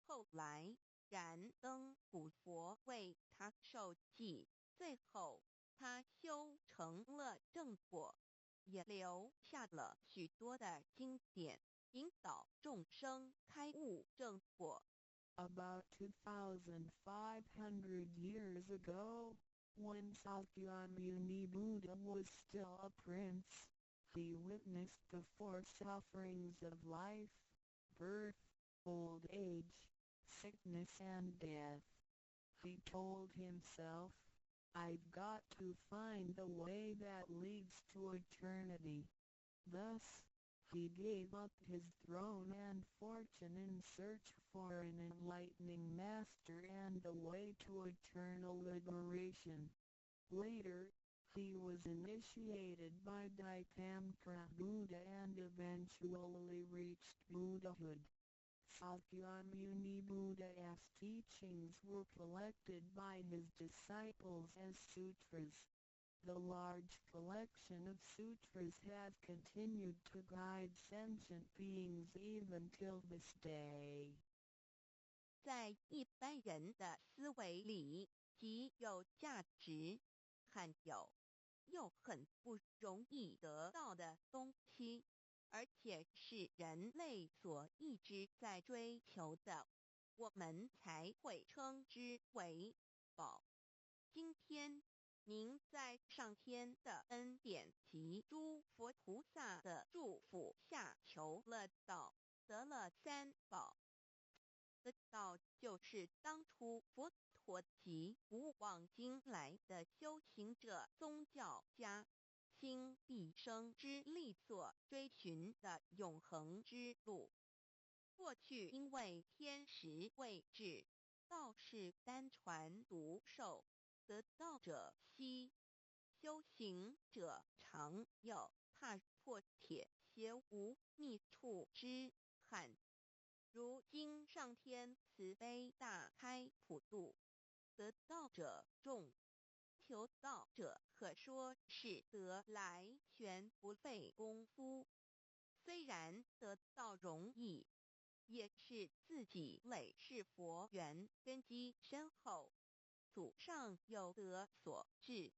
后来燃灯古佛为他受记，最后他修成了正果，也留下了许多的经典，引导众生开悟正果。About 2,500 years ago, when Sakyamuni Buddha was still a prince, he witnessed the four sufferings of life: birth, old age, sickness and death. He told himself, "I've got to find the way that leads to eternity." Thus, he gave up his throne and fortune in search for an enlightening master and a way to eternal liberation. Later, he was initiated by Daitamkara Buddha and eventually reached Buddhahood. Sakyamuni Buddha's teachings were collected by his disciples as sutras. The large collection of sutras have continued to guide sentient beings even till this day. 在一般人的思维里，极有价值、罕有又很不容易得到的东西，而且是人类所一直在追求的，我们才会称之为宝。今天您在上天的恩典及诸佛菩萨的祝福下求了道，得了三宝。的道就是当初佛陀及古往今来的修行者、宗教家倾毕生之力所追寻的永恒之路。过去因为天时未至，道是单传独授，得道者稀，修行者常有，踏破铁鞋无觅处之憾。如今上天慈悲大开普渡，得道者众，求道者可说是得来全不费功夫。虽然得道容易，也是自己累世佛缘根基深厚，祖上有德所致。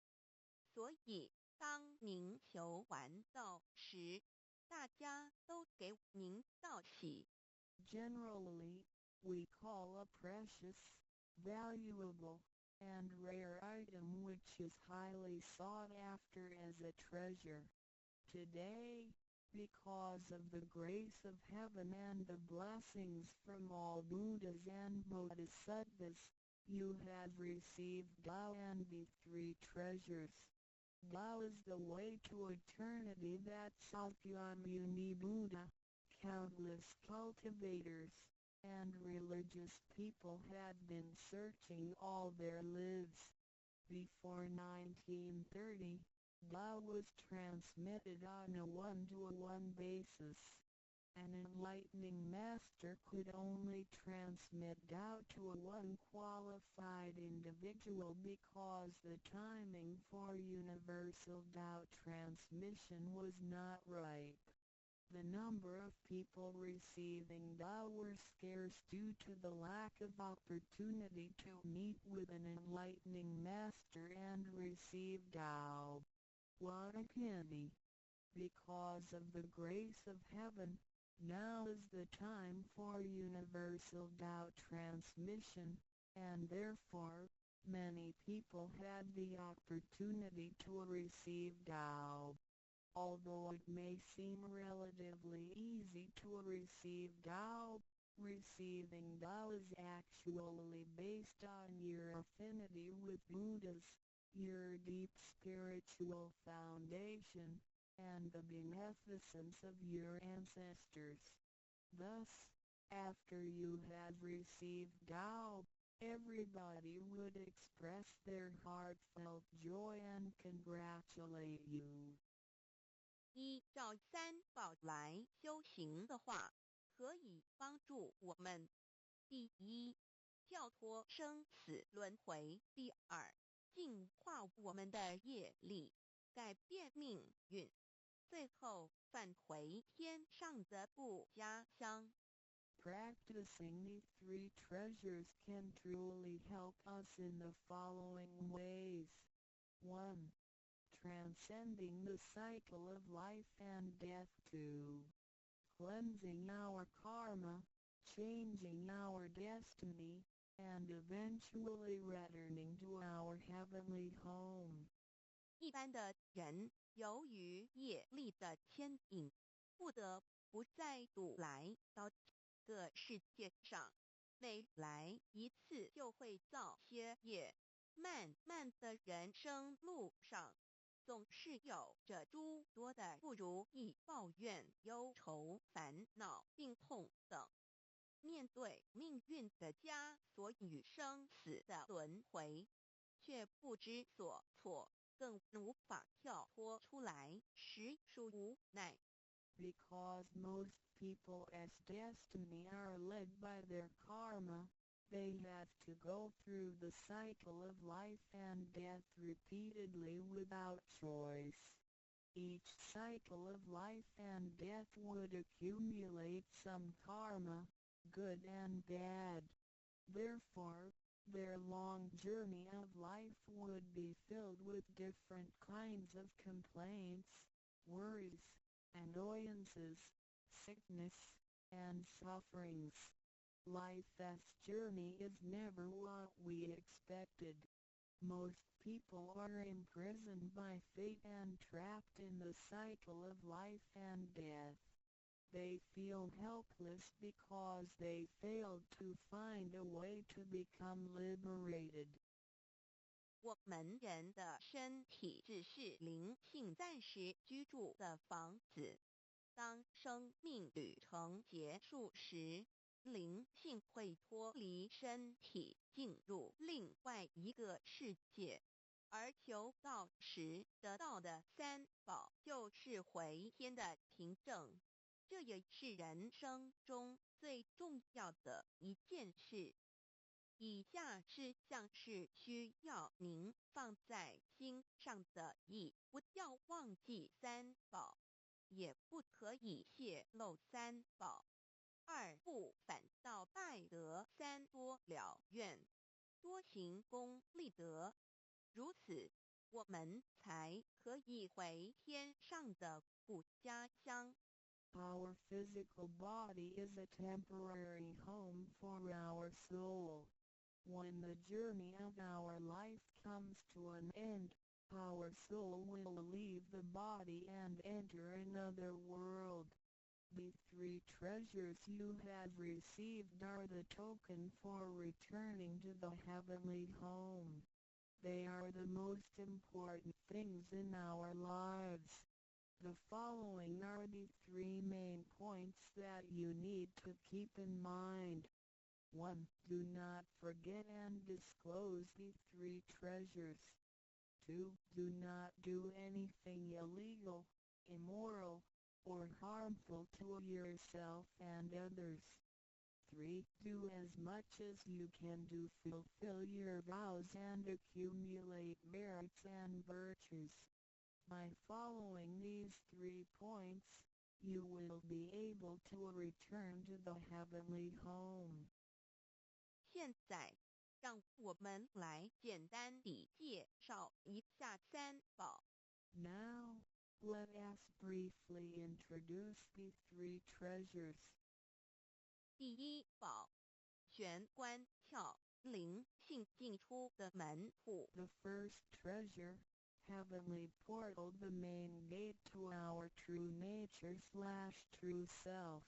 所以当您求完道时，大家都给您道喜。 Generally, we call a precious, valuable, and rare item which is highly sought after as a treasure. Today, because of the grace of heaven and the blessings from all Buddhas and Bodhisattvas, you have received Tao and the three treasures. Tao is the way to eternity that Sakyamuni Buddha, countless cultivators, and religious people had been searching all their lives. Before 1930, Tao was transmitted on a one-to-one basis. An enlightening master could only transmit Tao to a one qualified individual because the timing for universal Tao transmission was not ripe. The number of people receiving Tao were scarce due to the lack of opportunity to meet with an enlightening master and receive Tao. What a pity! Because of the grace of heaven, now is the time for universal Tao transmission, and therefore, many people had the opportunity to receive Tao. Although it may seem relatively easy to receive Tao, receiving Tao is actually based on your affinity with Buddhas, your deep spiritual foundation, and the beneficence of your ancestors. Thus, after you have received Tao, everybody would express their heartfelt joy and congratulate you. 依照三宝来修行的话，可以帮助我们：第一，跳脱生死轮回；第二，净化我们的业力，改变命运；最后返回天上的不家乡。 Practicing these three treasures can truly help us in the following ways. 1. Transcending the cycle of life and death. 2. Cleansing our karma, changing our destiny, and eventually returning to our heavenly home. 一般的人由于业力的牵引，不得不再度来到这个世界上，每来一次就会造些业。漫漫的人生路上，总是有着诸多的不如意、抱怨、忧愁、烦恼、病痛等。面对命运的枷锁与生死的轮回，却不知所措，更无法跳脱出来，实属无奈。Because most people as destiny are led by their karma, they have to go through the cycle of life and death repeatedly without choice. Each cycle of life and death would accumulate some karma, good and bad. Therefore, their long journey of life would be filled with different kinds of complaints, worries, annoyances, sickness, and sufferings. Life's journey is never what we expected. Most people are imprisoned by fate and trapped in the cycle of life and death. They feel helpless because they failed to find a way to become liberated. 我们人的身体只是灵性暂时居住的房子，当生命旅程结束时，灵性会脱离身体，进入另外一个世界。而求道时得到的三宝就是回天的凭证，这也是人生中最重要的一件事。以下是像是需要您放在心上的意，不要忘记三宝，也不可以泄露三宝。二不反倒败德，三多了愿，多行功立德，如此我们才可以回天上的故家乡。Our physical body is a temporary home for our soul. When the journey of our life comes to an end, our soul will leave the body and enter another world. The three treasures you have received are the token for returning to the heavenly home. They are the most important things in our lives. The following are the three main points that you need to keep in mind. 1. Do not forget and disclose the three treasures. 2. Do not do anything illegal, immoral, or harmful to yourself and others. 3. Do as much as you can to fulfill your vows and accumulate merits and virtues. By following these 3 points, you will be able to return to the heavenly home. 现在，让我们来简单地介绍一下三宝。Now, let us briefly introduce the 3 treasures. 第一宝，玄关窍，灵性进出的门户。The first treasure, heavenly portal, the main gate to our true nature/true self.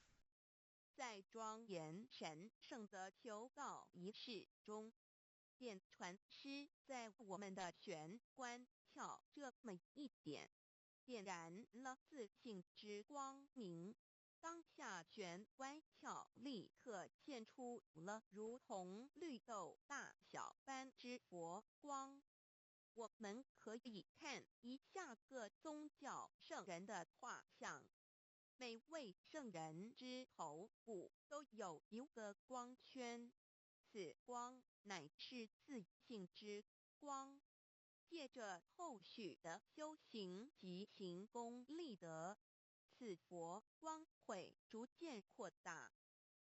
在庄严神圣的求告仪式中，电传师在我们的玄关窍这么一点，点燃了自信之光明。当下玄关窍立刻现出了如同绿豆大小般之佛光。我们可以看一下各宗教圣人的画像，每位圣人之头部都有一个光圈，此光乃是自信之光。借着后续的修行及行功立德，此佛光会逐渐扩大，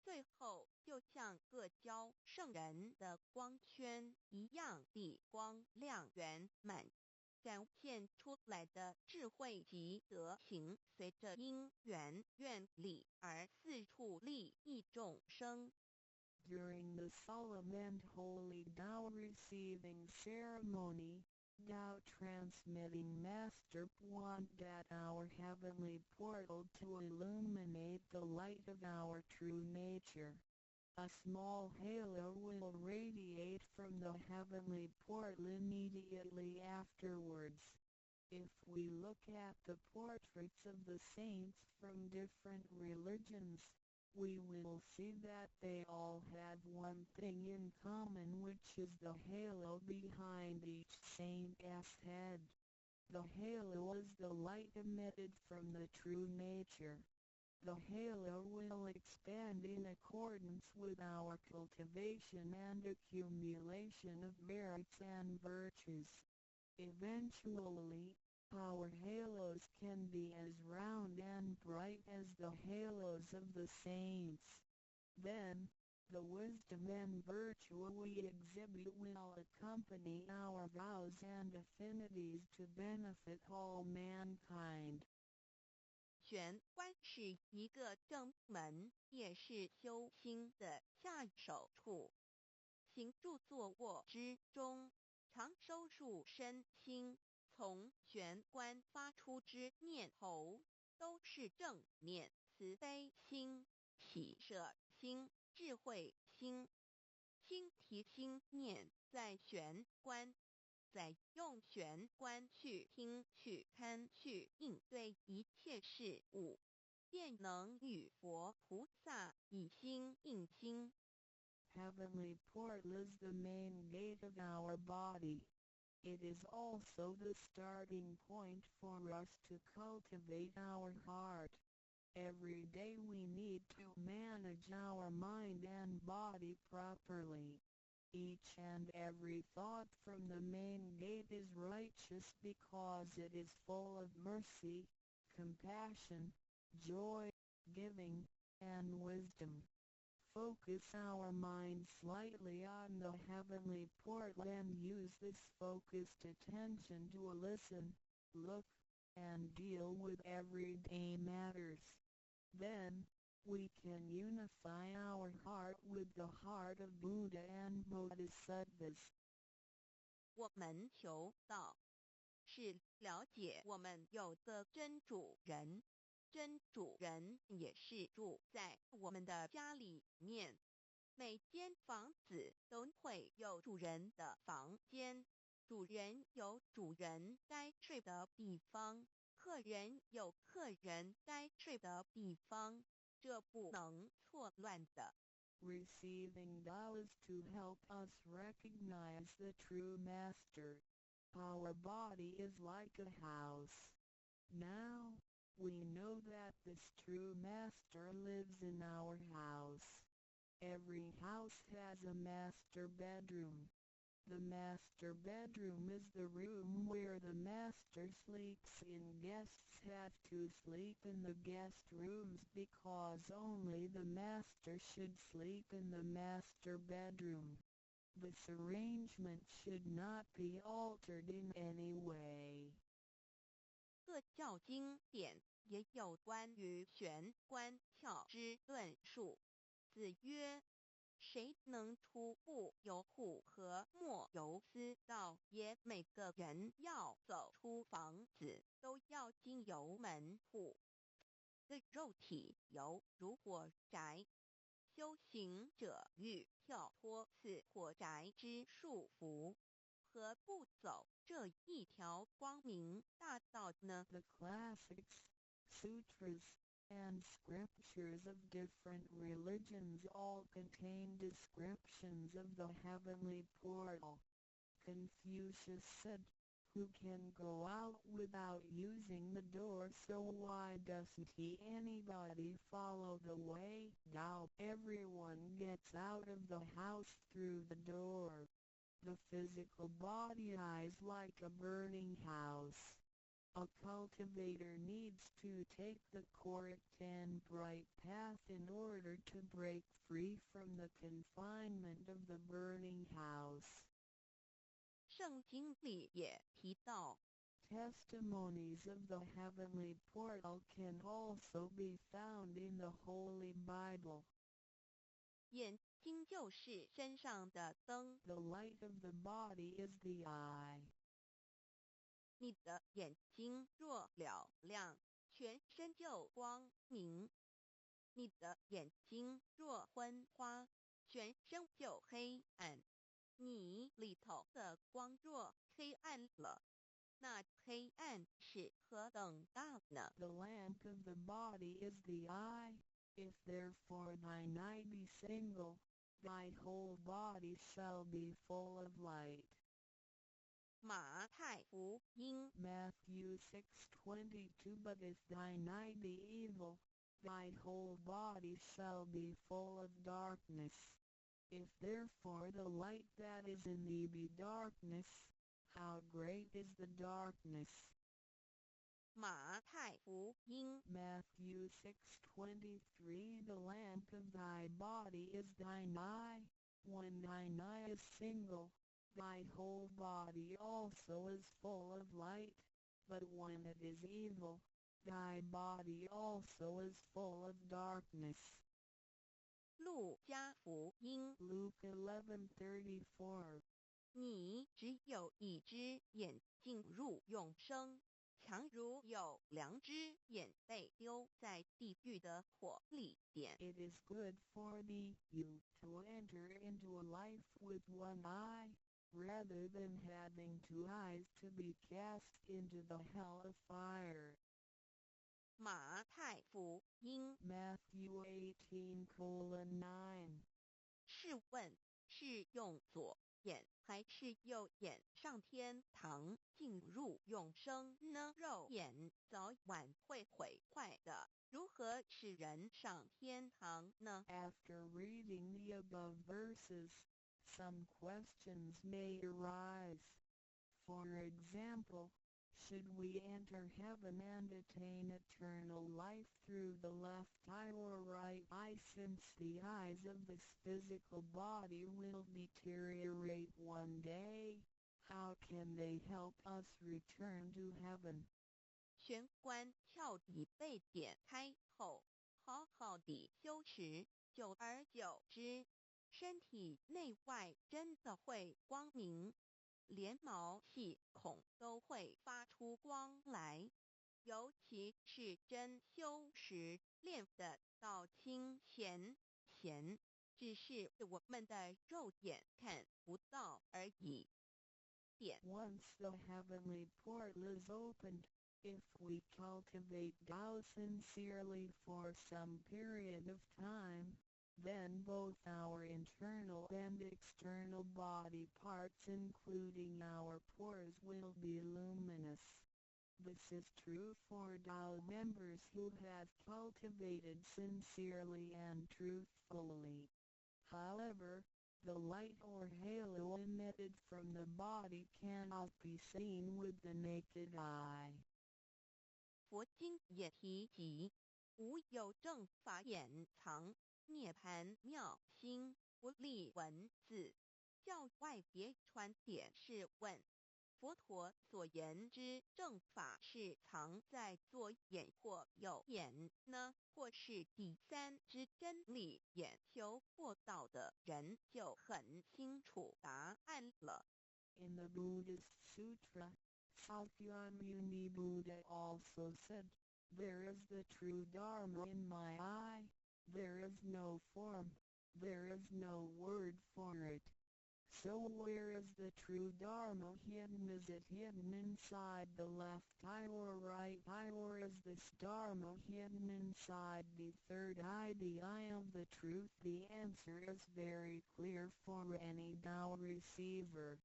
最后就像各教圣人的光圈一样地光亮圆满。展现出来的智慧及德行，随着因缘愿力而四处利益众生。During the solemn and holy Tao receiving ceremony, Tao transmitting Master wanted our heavenly portal to illuminate the light of our true nature. A small halo will radiate from the heavenly portal immediately afterwards. If we look at the portraits of the saints from different religions, we will see that they all have one thing in common, which is the halo behind each saint's head. The halo is the light emitted from the true nature. The halo will expand in accordance with our cultivation and accumulation of merits and virtues. Eventually, our halos can be as round and bright as the halos of the saints. Then, the wisdom and virtue we exhibit will accompany our vows and affinities to benefit all mankind. 玄关是一个正门，也是修心的下手处。行住坐卧之中，常收束身心，从玄关发出之念头，都是正念、慈悲心、喜舍心、智慧心。心提心念在玄关，再用玄关去听、去看、去应对一切事物，便能与佛菩萨以心应心。Heavenly portal is the main gate of our body. It is also the starting point for us to cultivate our heart. Every day we need to manage our mind and body properly. Each and every thought from the main gate is righteous because it is full of mercy, compassion, joy, giving, and wisdom. Focus our mind slightly on the heavenly portal and use this focused attention to listen, look, and deal with everyday matters. Then, we can unify our heart with the heart of Buddha and Bodhisattvas. 我们求道，是了解我们有个真主人，真主人也是住在我们的家里面。每间房子都会有主人的房间，主人有主人该睡的地方，客人有客人该睡的地方，这不能错乱的。Receiving Tao is to help us recognize the true master. Our body is like a house. Now, we know that this true master lives in our house. Every house has a master bedroom. The master bedroom is the room where the master sleeps in. Guests have to sleep in the guest rooms because only the master should sleep in the master bedroom. This arrangement should not be altered in any way. 各教经典也有关于玄关窍之论述。子曰：谁能出不由户和莫由私道也？每个人要走出房子，都要经由门户。的肉体犹如火宅，修行者欲跳脱此火宅之束缚，何不走这一条光明大道呢？ The classics, sutras, and scriptures of different religions all contain descriptions of the heavenly portal. Confucius said, "Who can go out without using the door? So why doesn't anybody follow the way? Now everyone gets out of the house through the door." The physical body is like a burning house. A cultivator needs to take the correct and bright path in order to break free from the confinement of the burning house. 圣经里也提到， Testimonies of the heavenly portal can also be found in the Holy Bible. 眼睛就是身上的灯， The light of the body is the eye. 你的眼睛若了亮，全身就光明；你的眼睛若昏花，全身就黑暗。你里头的光若黑暗了，那黑暗是何等大呢？ The lamp of the body is the eye. If therefore thine eye be single, thy whole body shall be full of light. 马太福音 Matthew 6:22 But if thine eye be evil, thy whole body shall be full of darkness. If therefore the light that is in thee be darkness, how great is the darkness? 马太福音 Matthew 6:23 The lamp of thy body is thine eye. When thine eye is single, thy whole body also is full of light. But when it is evil, thy body also is full of darkness. 路加福音 Luke 11:34你只有一只眼进入永生，强如有两只眼被丢在地狱的火里点。 It is good for thee, you, to enter into life with one eye, rather than having two eyes to be cast into the hell of fire. 马太福音 Matthew 18:9试问，是用左眼还是右眼上天堂进入永生呢？肉眼早晚会毁坏的，如何使人上天堂呢？ After reading the above verses, some questions may arise. For example, should we enter heaven and attain eternal life through the left eye or right eye, since the eyes of this physical body will deteriorate one day? How can they help us return to heaven? 玄关窍已被点开后，好好地修持，久而久之，身体内外真的会光明，连毛细孔都会发出光来。尤其是真修持练得到清闲，只是我们的肉眼看不到而已。Once the heavenly portal is opened, if we cultivate Tao sincerely for some period of time, then both our internal and external body parts including our pores will be luminous. This is true for Tao members who have cultivated sincerely and truthfully. However, the light or halo emitted from the body cannot be seen with the naked eye. 佛经也提及，无有正法掩藏，涅盘妙心不立文字，教外别传点是问。佛陀所言之正法是藏在左眼或右眼呢，或是第三之真理眼求过道的人就很清楚答案了。In the Buddhist Sutra, Sakyamuni Buddha also said, "There is the true Dharma in my eye, there is no form, there is no word for it. So where is the true Dharma hidden? Is it hidden inside the left eye or right eye, or is this Dharma hidden inside the third eye, the eye of the truth?" The answer is very clear for any Tao receiver.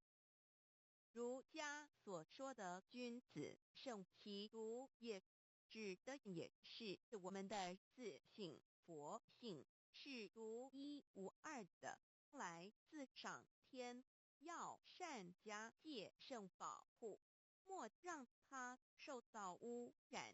儒家所说的君子圣其儒，也指的也是我们的自性佛性，是独一无二的，来自上天，要善加戒慎保护，莫让它受到污染。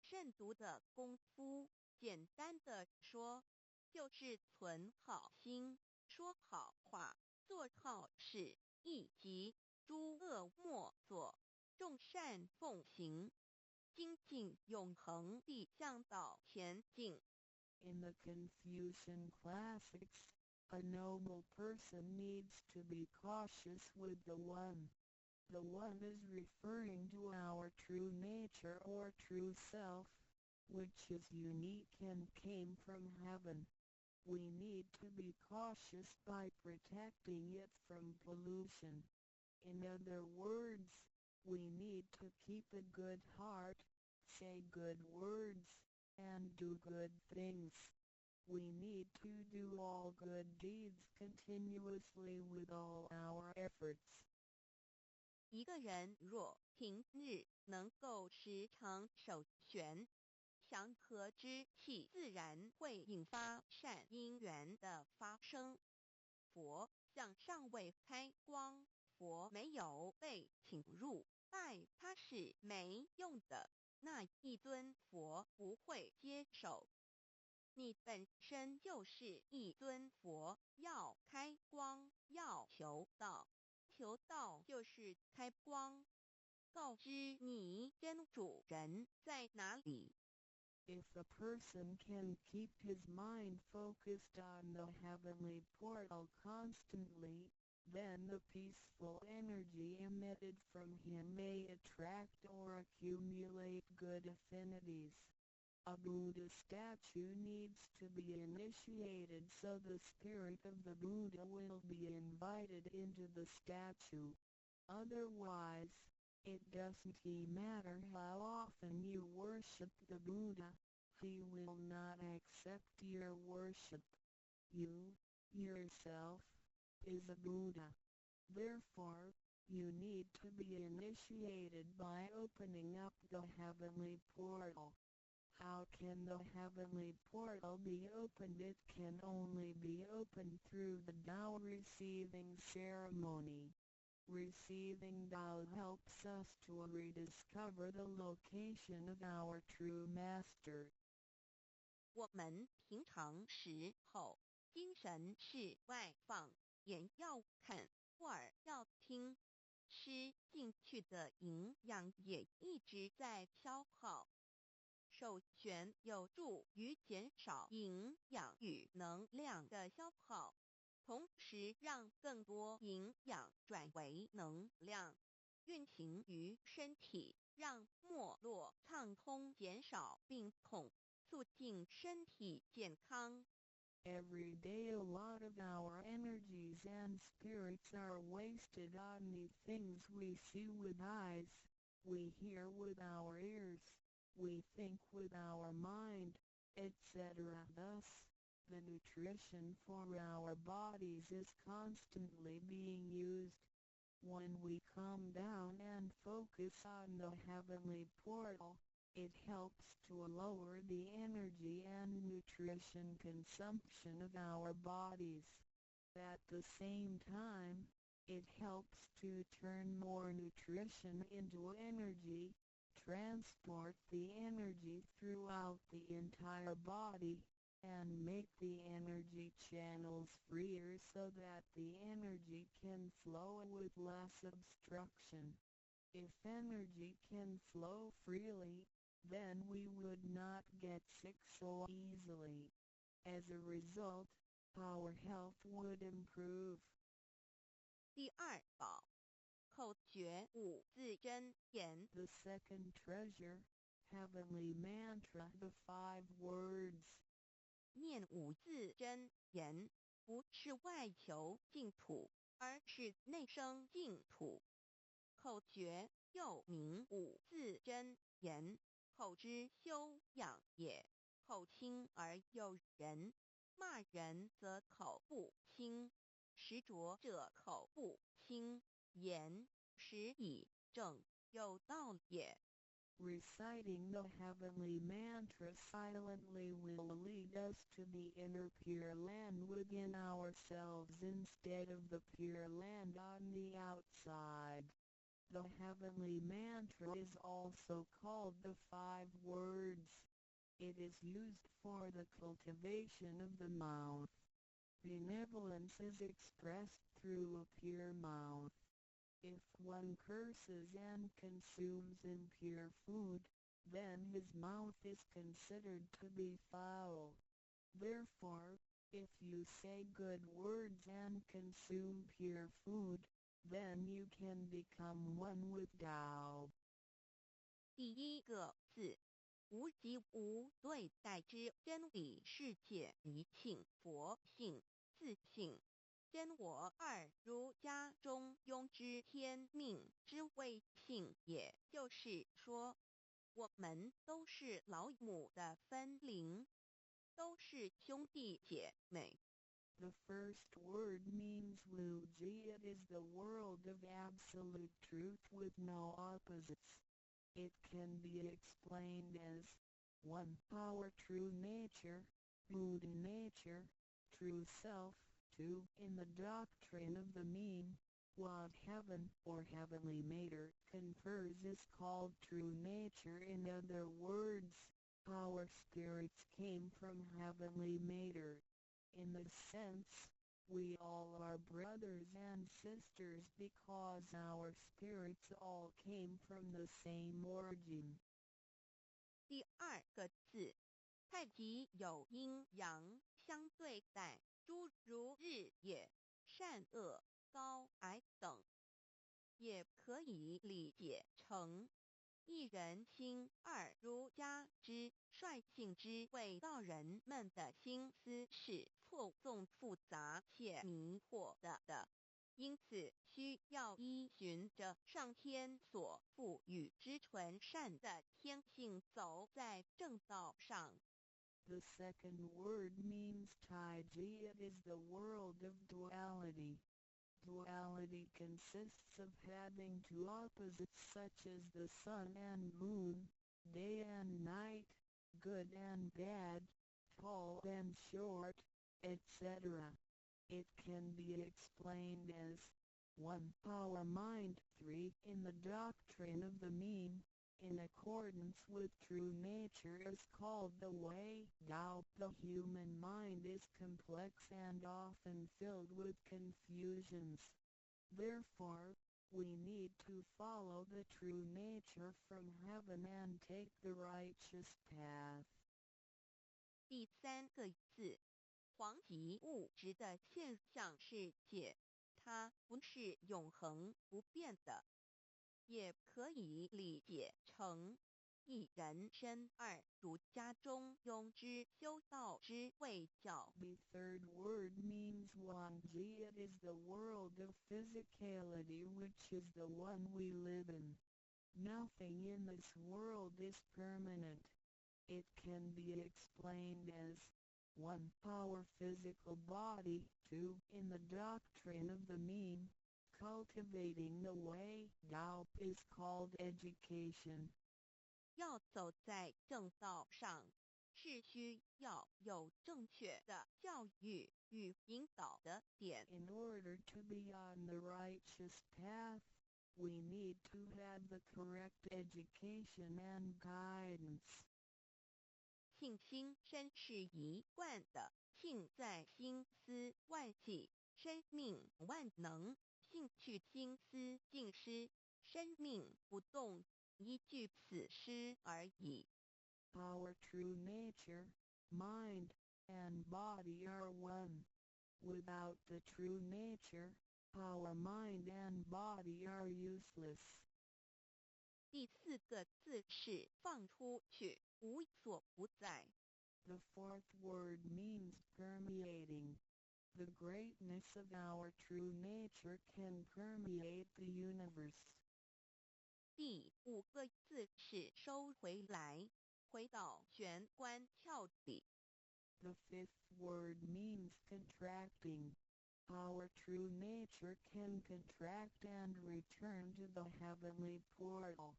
慎独的功夫，简单的说，就是存好心，说好话，做好事，以及诸恶莫作，众善奉行，精进永恒地向导前进。In the Confucian classics, a noble person needs to be cautious with the One. The One is referring to our true nature or true self, which is unique and came from heaven. We need to be cautious by protecting it from pollution. In other words, we need to keep a good heart, say good words, and do good things. We need to do all good deeds continuously with all our efforts. 一个人若平日能够时常守玄，祥和之气自然会引发善因缘的发生。佛向尚未开光，佛没有被请入，拜他是没用的，那一尊佛不会接受。你本身就是一尊佛，要开光，要求道，求道就是开光，告知你真主人在哪里。If a person can keep his mind focused on the heavenly portal constantly, then the peaceful energy emitted from him may attract or accumulate good affinities. A Buddha statue needs to be initiated so the spirit of the Buddha will be invited into the statue. Otherwise, it doesn't matter how often you worship the Buddha, he will not accept your worship. You, yourself, is a Buddha. Therefore, you need to be initiated by opening up the heavenly portal. How can the heavenly portal be opened? It can only be opened through the Tao receiving ceremony. Receiving Tao helps us to rediscover the location of our true master. 我们平常时候，精神是外放，眼要看，耳要听，吃进去的营养也一直在消耗。授权有助于减少营养与能量的消耗，同时让更多营养转为能量，运行于身体，让脉络畅通，减少病痛，促进身体健康。Every day a lot of our energies and spirits are wasted on the things we see with eyes, we hear with our ears, we think with our mind, etc. Thus, the nutrition for our bodies is constantly being used. When we calm down and focus on the heavenly portal, it helps to lower the energy and nutrition consumption of our bodies. At the same time, it helps to turn more nutrition into energy, transport the energy throughout the entire body, and make the energy channels freer so that the energy can flow with less obstruction. If energy can flow freely, then we would not get sick so easily. As a result, our health would improve. 第二宝，口诀五字真言。 The second treasure, heavenly mantra, the 5 words. 念五字真言，不是外求净土，而是内生净土。口诀又名五字真言，口之修养也。口轻而诱人，骂人则口不轻，实着者口不轻，言实以正，有道也。Reciting the heavenly mantra silently will lead us to the inner Pure Land within ourselves instead of the Pure Land on the outside. The heavenly mantra is also called the 5 words. It is used for the cultivation of the mouth. Benevolence is expressed through a pure mouth. If one curses and consumes impure food, then his mouth is considered to be foul. Therefore, if you say good words and consume pure food, then you can become one with Tao. 第一个字，无即无对待之真理世界一性佛性自性。真我二儒家中庸之天命之谓性，也就是说，我们都是老母的分灵，都是兄弟姐妹。The first word means Wuji. It is the world of absolute truth with no opposites. It can be explained as 1. Our true nature, Buddha nature, true self. 2. In the doctrine of the mean, what heaven or heavenly matter confers is called true nature. In other words, our spirits came from heavenly matter. In this sense, we all are brothers and sisters because our spirits all came from the same origin. 第二个字，太极有阴阳相对待，诸如日也，善恶高矮等，也可以理解成一人心二儒家之率性之谓道人们的心思是错综复杂且迷惑的，因此需要依循着上天所赋予之纯善的天性，走在正道上。The second word means Taiji. It is the world of duality. Duality consists of having 2 opposites such as the sun and moon, day and night, good and bad, tall and short, etc. It can be explained as 1. Our mind. 3. In the doctrine of the mean, in accordance with true nature is called the way. Tao. The human mind is complex and often filled with confusions. Therefore, We need to follow the true nature from heaven and take the righteous path. 第三个字，黄极物质的现象世界，它不是永恒不变的，也可以理解成一人生二儒家中庸之修道之谓教。 The third word means Wanji. It is the world of physicality, which is the one we live in. Nothing in this world is permanent. It can be explained as 1. Our physical body, 2. In the doctrine of the mean, cultivating the way, Dao, is called education. 要走在正道上，是需要有正确的教育与引导的点。 In order to be on the righteous path, we need to have the correct education and guidance. 信心身是一贯的，信在心思万系，生命万能；信去心思尽失，生命不动，一具此诗而已。 Our true nature, mind, and body are one. Without the true nature, our mind and body are useless. 第四个字是放出去，无所不在。 The fourth word means permeating. The greatness of our true nature can permeate the universe. 第五个字是收回来，回到玄关窍里。 The fifth word means contracting. Our true nature can contract and return to the heavenly portal.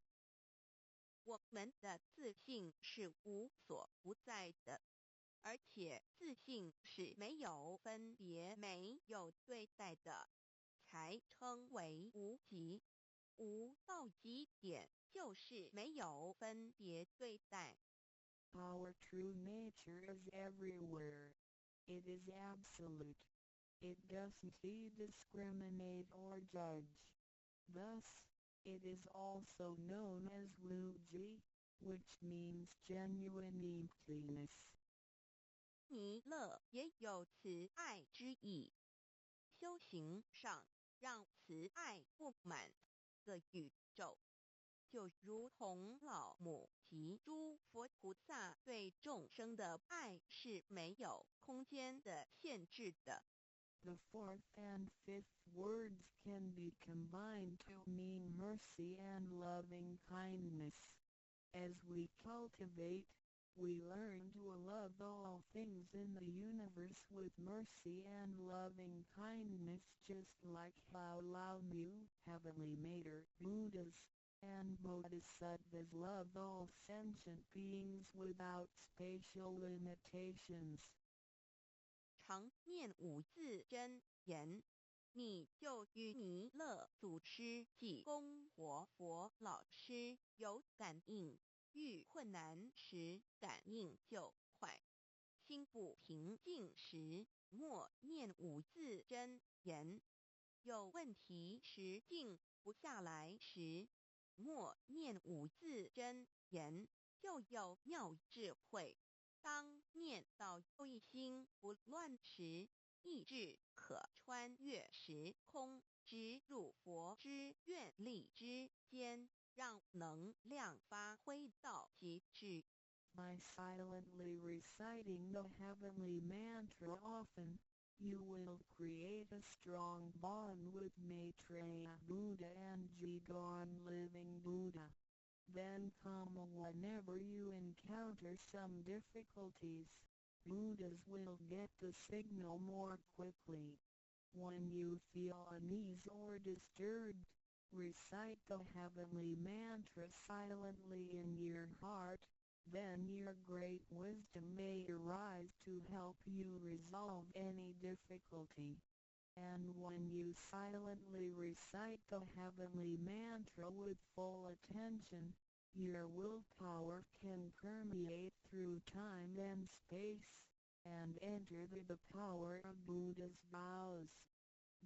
我们的自信是无所不在的，而且自信是没有分别、没有对待的，才称为无极。无到极点，就是没有分别对待。 Our true nature is everywhere. It is absolute. It doesn't discriminate or judge. Thus, it is also known as Wuji, which means genuine emptiness. 弥勒也有慈爱之意，修行上让慈爱布满个宇宙，就如同老母及诸佛菩萨对众生的爱是没有空间的限制的。 The fourth and fifth words can be combined to mean mercy and loving kindness. As we cultivate, we learn to love all things in the universe with mercy and loving kindness, just like how Lao Mu, Heavenly Mater, Buddhas, and Bodhisattvas love all sentient beings without spatial limitations. 常念五字真言，你就与弥勒祖师及供活佛老师有感应，遇困难时感应就快，心不平静时默念五字真言，有问题时静不下来时默念五字真言，就有妙智慧。 当念到一心不乱时，意志可穿越时空，直入佛之愿力之间，让能量发挥到极致。 By silently reciting the heavenly mantra often, you will create a strong bond with Maitreya Buddha and Jigon Living Buddha. Then come whenever you encounter some difficulties, Buddhas will get the signal more quickly. When you feel uneasy or disturbed, recite the heavenly mantra silently in your heart, then your great wisdom may arise to help you resolve any difficulty. And when you silently recite the heavenly mantra with full attention, your willpower can permeate through time and space, and enter the power of Buddha's vows.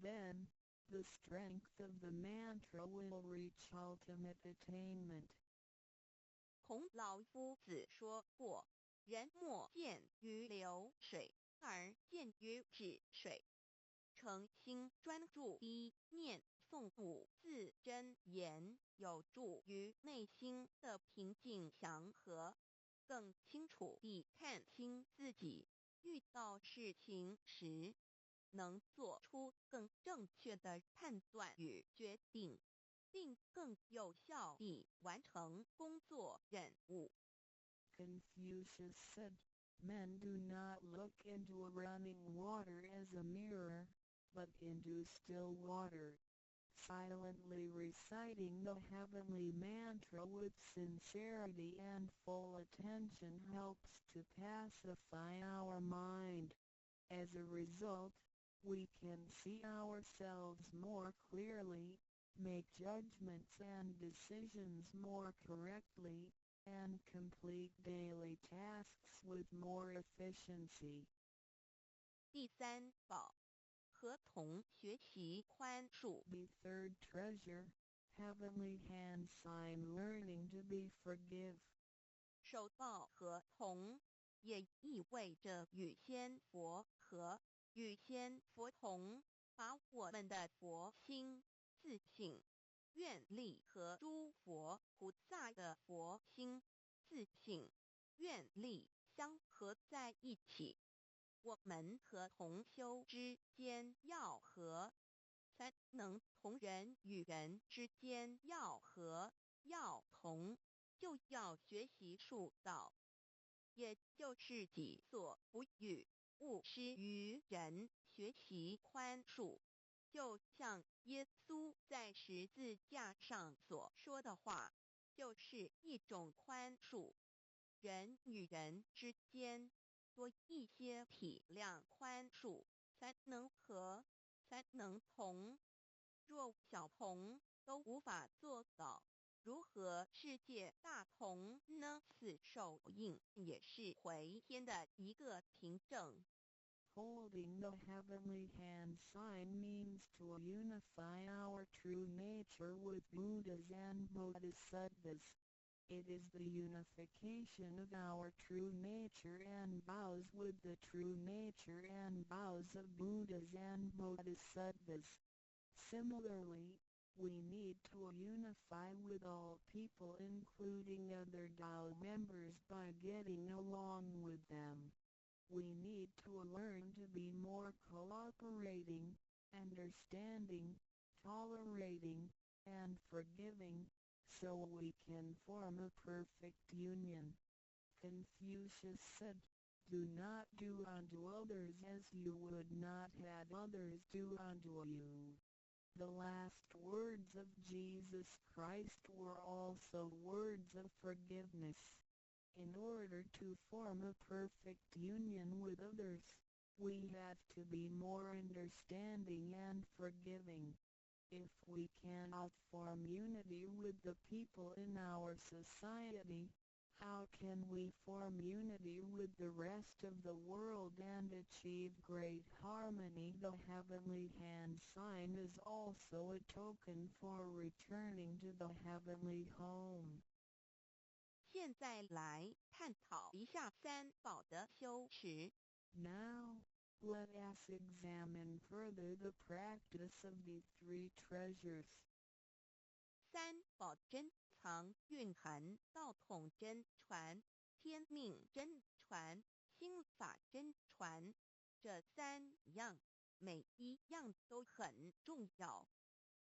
Then, the strength of the mantra will reach ultimate attainment. 孔老夫子说过，人莫见于流水，而见于止水。诚心专注一念诵五字真言，有助于内心的平静祥和，更清楚地看清自己，遇到事情时能做出更正确的判断与决定，并更有效地完成工作任务。Confucius said, "Men do not look into running water as a mirror, but into still water." Silently reciting the heavenly mantra with sincerity and full attention helps to pacify our mind. As a result, we can see ourselves more clearly, make judgments and decisions more correctly, and complete daily tasks with more efficiency. 第三宝，合同学习宽恕。 The third treasure, heavenly hand sign learning to be forgive. 手抱合同也意味着与仙佛合，与仙佛同，把我们的佛心、自信、愿力和诸佛菩萨的佛心、自信、愿力相合在一起。我们和同修之间要和，才能同人与人之间要和要同，就要学习术道，也就是己所不欲，勿施于人，学习宽恕。就像耶稣在十字架上所说的话，就是一种宽恕。人与人之间多一些体谅宽恕，才能和，才能同。若小同都无法做到，如何世界大同呢？此手印也是回天的一个凭证。Holding the heavenly hand sign means to unify our true nature with Buddhas and Bodhisattvas. It is the unification of our true nature and vows with the true nature and vows of Buddhas and Bodhisattvas. Similarly, we need to unify with all people including other Tao members by getting along with them. We need to learn to be more cooperating, understanding, tolerating, and forgiving, so we can form a perfect union. Confucius said, "Do not do unto others as you would not have others do unto you." The last words of Jesus Christ were also words of forgiveness. In order to form a perfect union with others, we have to be more understanding and forgiving. If we cannot form unity with the people in our society, how can we form unity with the rest of the world and achieve great harmony? The heavenly hand sign is also a token for returning to the heavenly home. 现在来探讨一下三宝的修持。 Now, let us examine further the practice of the three treasures. 三宝真藏蕴含，道统真传，天命真传，心法真传，这三样，每一样都很重要。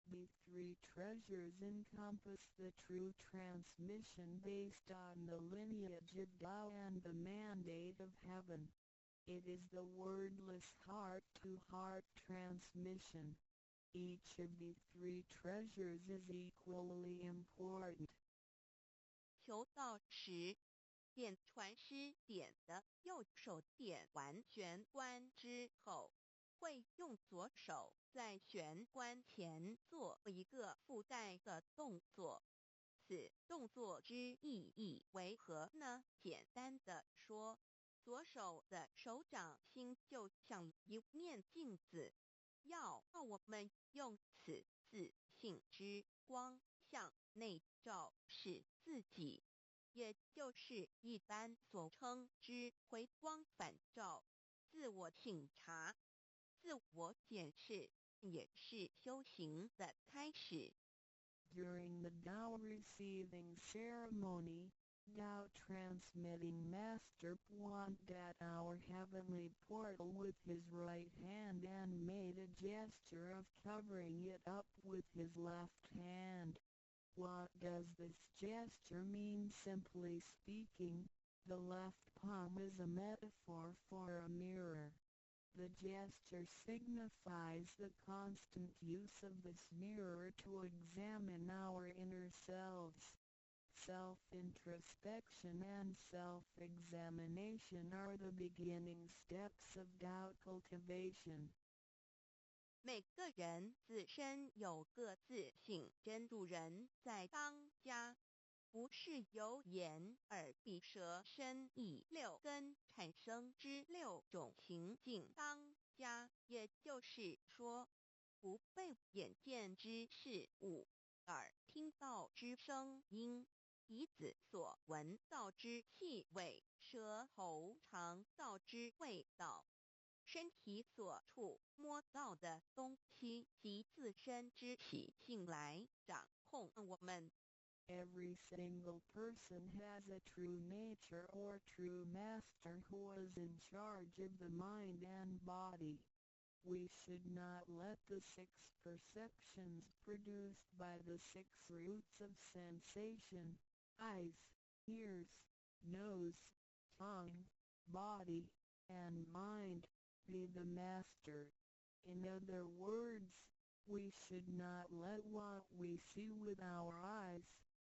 The three treasures encompass the true transmission based on the lineage of Tao and the mandate of heaven. It is the wordless heart-to-heart transmission. Each of the three treasures is equally important. 求道时，点传师点的右手点完玄关之后，会用左手在玄关前做一个附带的动作。此动作之意义为何呢？简单的说，左手的手掌心就像一面镜子，要我们用此自信之光向内照视自己，也就是一般所称之回光返照、自我省察、自我检视，也是修行的开始。During the Tao receiving ceremony, Tao transmitting Master pointed at our heavenly portal with his right hand and made a gesture of covering it up with his left hand. What does this gesture mean? Simply speaking, the left palm is a metaphor for a mirror. The gesture signifies the constant use of this mirror to examine our inner selves. Self-introspection and self-examination are the beginning steps of Tao cultivation. 每个人自身有各自性真如人在当家，不是由眼、耳、鼻、舌、身、意六根产生之六种情境当家，也就是说，不被眼见之事物、耳听到之声音、鼻子所闻到之气味、舌头尝到之味道、身体所触摸到的东西及自身之习性来掌控我们。Every single person has a true nature or true master who is in charge of the mind and body. We should not let the 6 perceptions produced by the 6 roots of sensation, eyes, ears, nose, tongue, body, and mind, be the master. In other words, we should not let what we see with our eyes,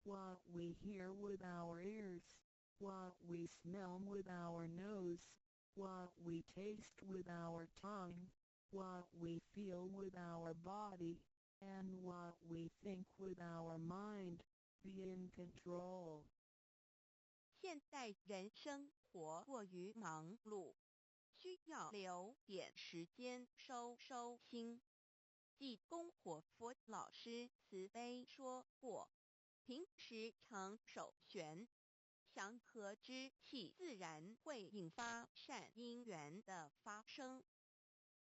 what we hear with our ears, what we smell with our nose, what we taste with our tongue, what we feel with our body, and what we think with our mind, be in control. 现代人生活过于忙碌，需要留点时间收心。济公活佛老师慈悲说过，平时常手悬，祥和之气自然会引发善因缘的发生。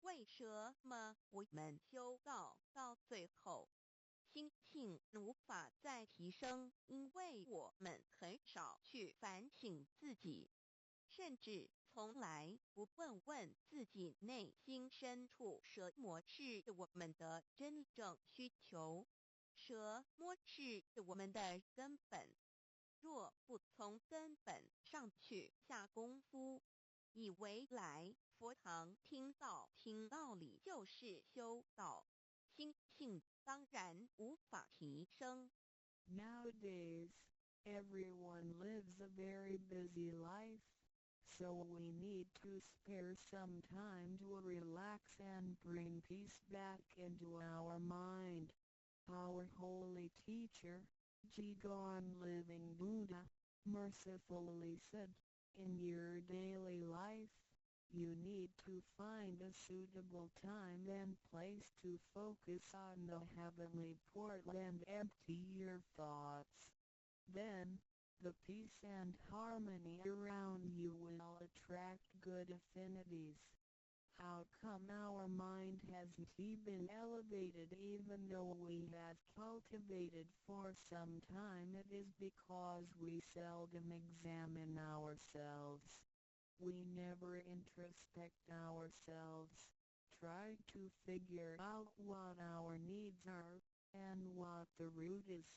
为什么我们修道到最后，心性无法再提升？因为我们很少去反省自己，甚至从来不问自己内心深处什么是我们的真正需求，什么是我们的根本。若不从根本上去下功夫，以为来佛堂听道理就是修道，心性当然无法提升。Nowadays, everyone lives a very busy life, so we need to spare some time to relax and bring peace back into our mind. Our holy teacher, Jigon Living Buddha, mercifully said, in your daily life, you need to find a suitable time and place to focus on the heavenly portal and empty your thoughts. Then, the peace and harmony around you will attract good affinities. How come our mind hasn't been elevated even though we have cultivated for some time? It is because we seldom examine ourselves. We never introspect ourselves, try to figure out what our needs are, and what the root is.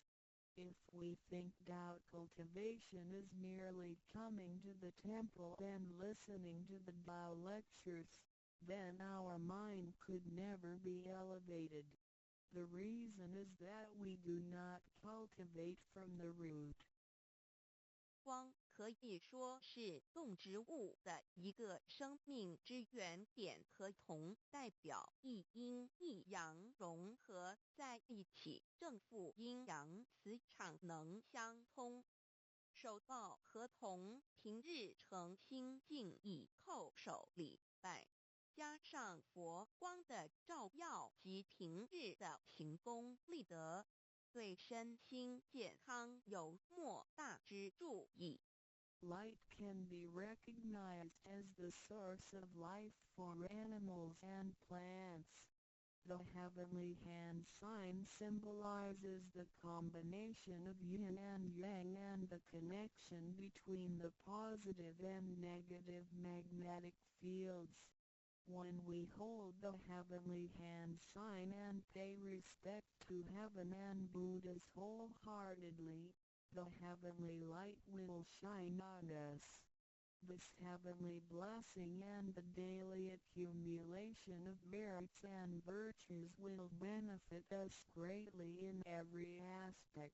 If we think Tao cultivation is merely coming to the temple and listening to the Tao lectures, then our mind could never be elevated. The reason is that we do not cultivate from the root. 光可以说是动植物的一个生命之原点和铜，代表一阴一阳融合在一起，正负阴阳磁场能相通。手抱和铜，平日诚心敬意叩首礼拜，加上佛光的照耀及平日的勤功立德，对身心健康有莫大之助益。Light can be recognized as the source of life for animals and plants. The heavenly hand sign symbolizes the combination of yin and yang and the connection between the positive and negative magnetic fields. When we hold the heavenly hand sign and pay respect to heaven and Buddhas wholeheartedly, the heavenly light will shine on us. This heavenly blessing and the daily accumulation of merits and virtues will benefit us greatly in every aspect.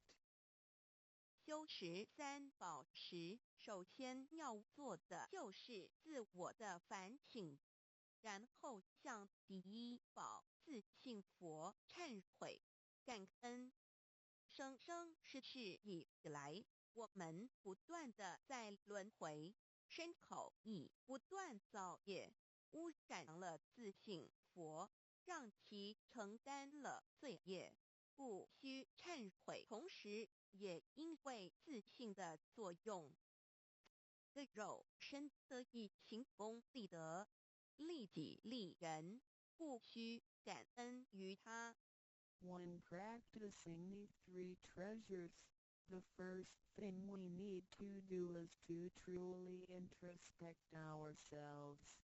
修持三宝时，首先要做的就是自我的反省，然后向第一宝自信佛忏悔感恩。生生世世以来，我们不断的在轮回，身口意不断造业，污染了自信佛，让其承担了罪业，故需忏悔。同时也因为自信的作用，的肉身得以勤功立德，利己利人，故需感恩于他。When practicing these three treasures, the first thing we need to do is to truly introspect ourselves.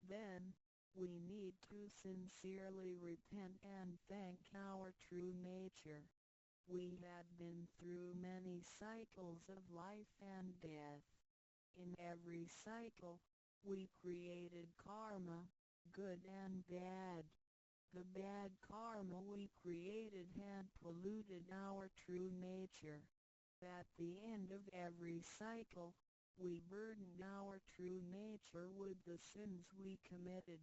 Then, we need to sincerely repent and thank our true nature. We had been through many cycles of life and death. In every cycle, we created karma, good and bad. The bad karma we created had polluted our true nature. At the end of every cycle, we burdened our true nature with the sins we committed.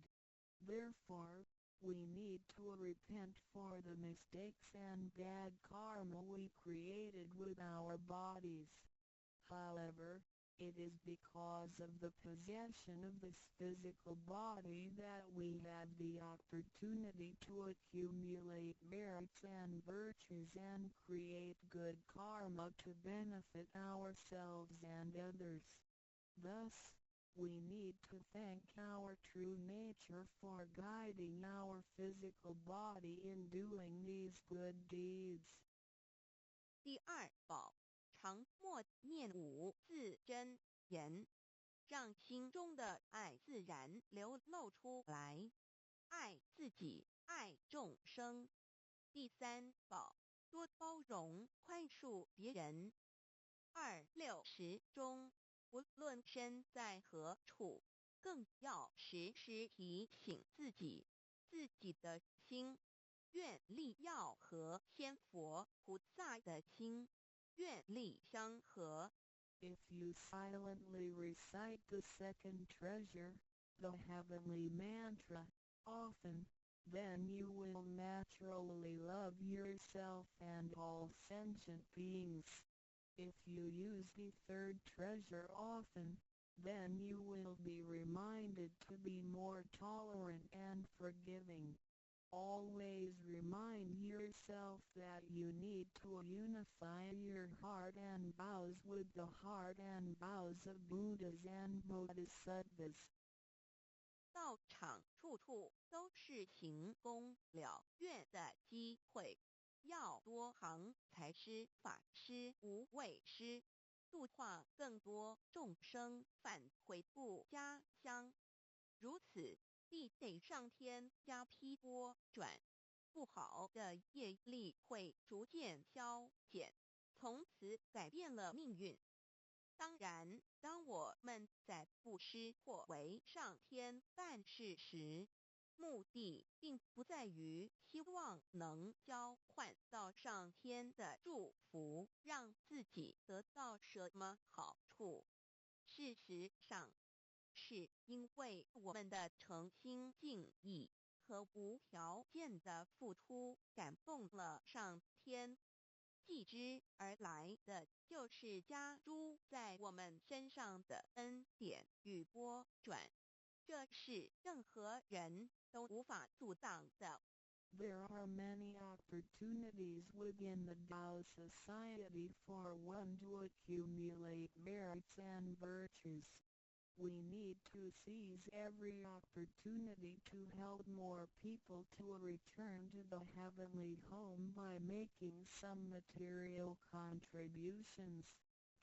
Therefore, we need to repent for the mistakes and bad karma we created with our bodies. However, it is because of the possession of this physical body that we had the opportunity to accumulate merits and virtues and create good karma to benefit ourselves and others. Thus, we need to thank our true nature for guiding our physical body in doing these good deeds. 第二宝，常默念五字真言，让心中的爱自然流露出来，爱自己，爱众生。第三宝，多包容宽恕别人。260中，无论身在何处，更要时时提醒自己的心，愿力要和天佛菩萨的心，愿力相合。If you silently recite the second treasure, the heavenly mantra, often, then you will naturally love yourself and all sentient beings. If you use the third treasure often, then you will be reminded to be more tolerant and forgiving. Always remind yourself that you need to unify your heart and vows with the heart and vows of Buddhas and Bodhisattvas. 道场处处都是行功了愿的机会，要多行财施、法施、无畏施，度化更多众生返回故家乡。如此，必得上天加披波转，不好的业力会逐渐消减，从此改变了命运。当然，当我们在布施或为上天办事时，目的并不在于希望能交换到上天的祝福，让自己得到什么好处。事实上，是因为我们的诚心敬意和无条件的付出感动了上天，继之而来的就是加诸在我们身上的恩典与波转。这是任何人都无法阻挡的。There are many opportunities within the Tao society for one to accumulate merits and virtues. We need to seize every opportunity to help more people to return to the heavenly home by making some material contributions,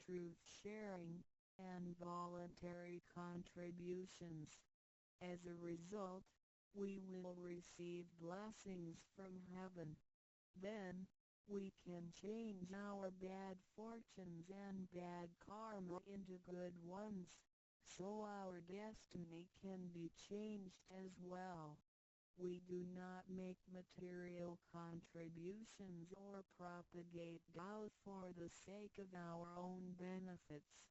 truth sharing, and voluntary contributions. As a result, we will receive blessings from heaven. Then, we can change our bad fortunes and bad karma into good ones, so our destiny can be changed as well. We do not make material contributions or propagate Tao for the sake of our own benefits.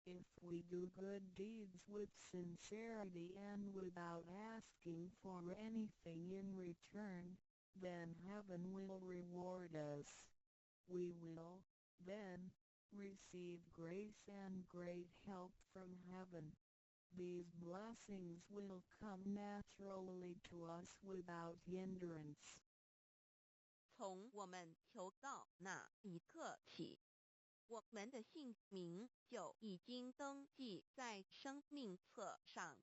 If we do good deeds with sincerity and without asking for anything in return, then heaven will reward us. We will, then, receive grace and great help from heaven. These blessings will come naturally to us without hindrance. 从我们求道那一刻起，我们的姓名就已经登记在生命册上，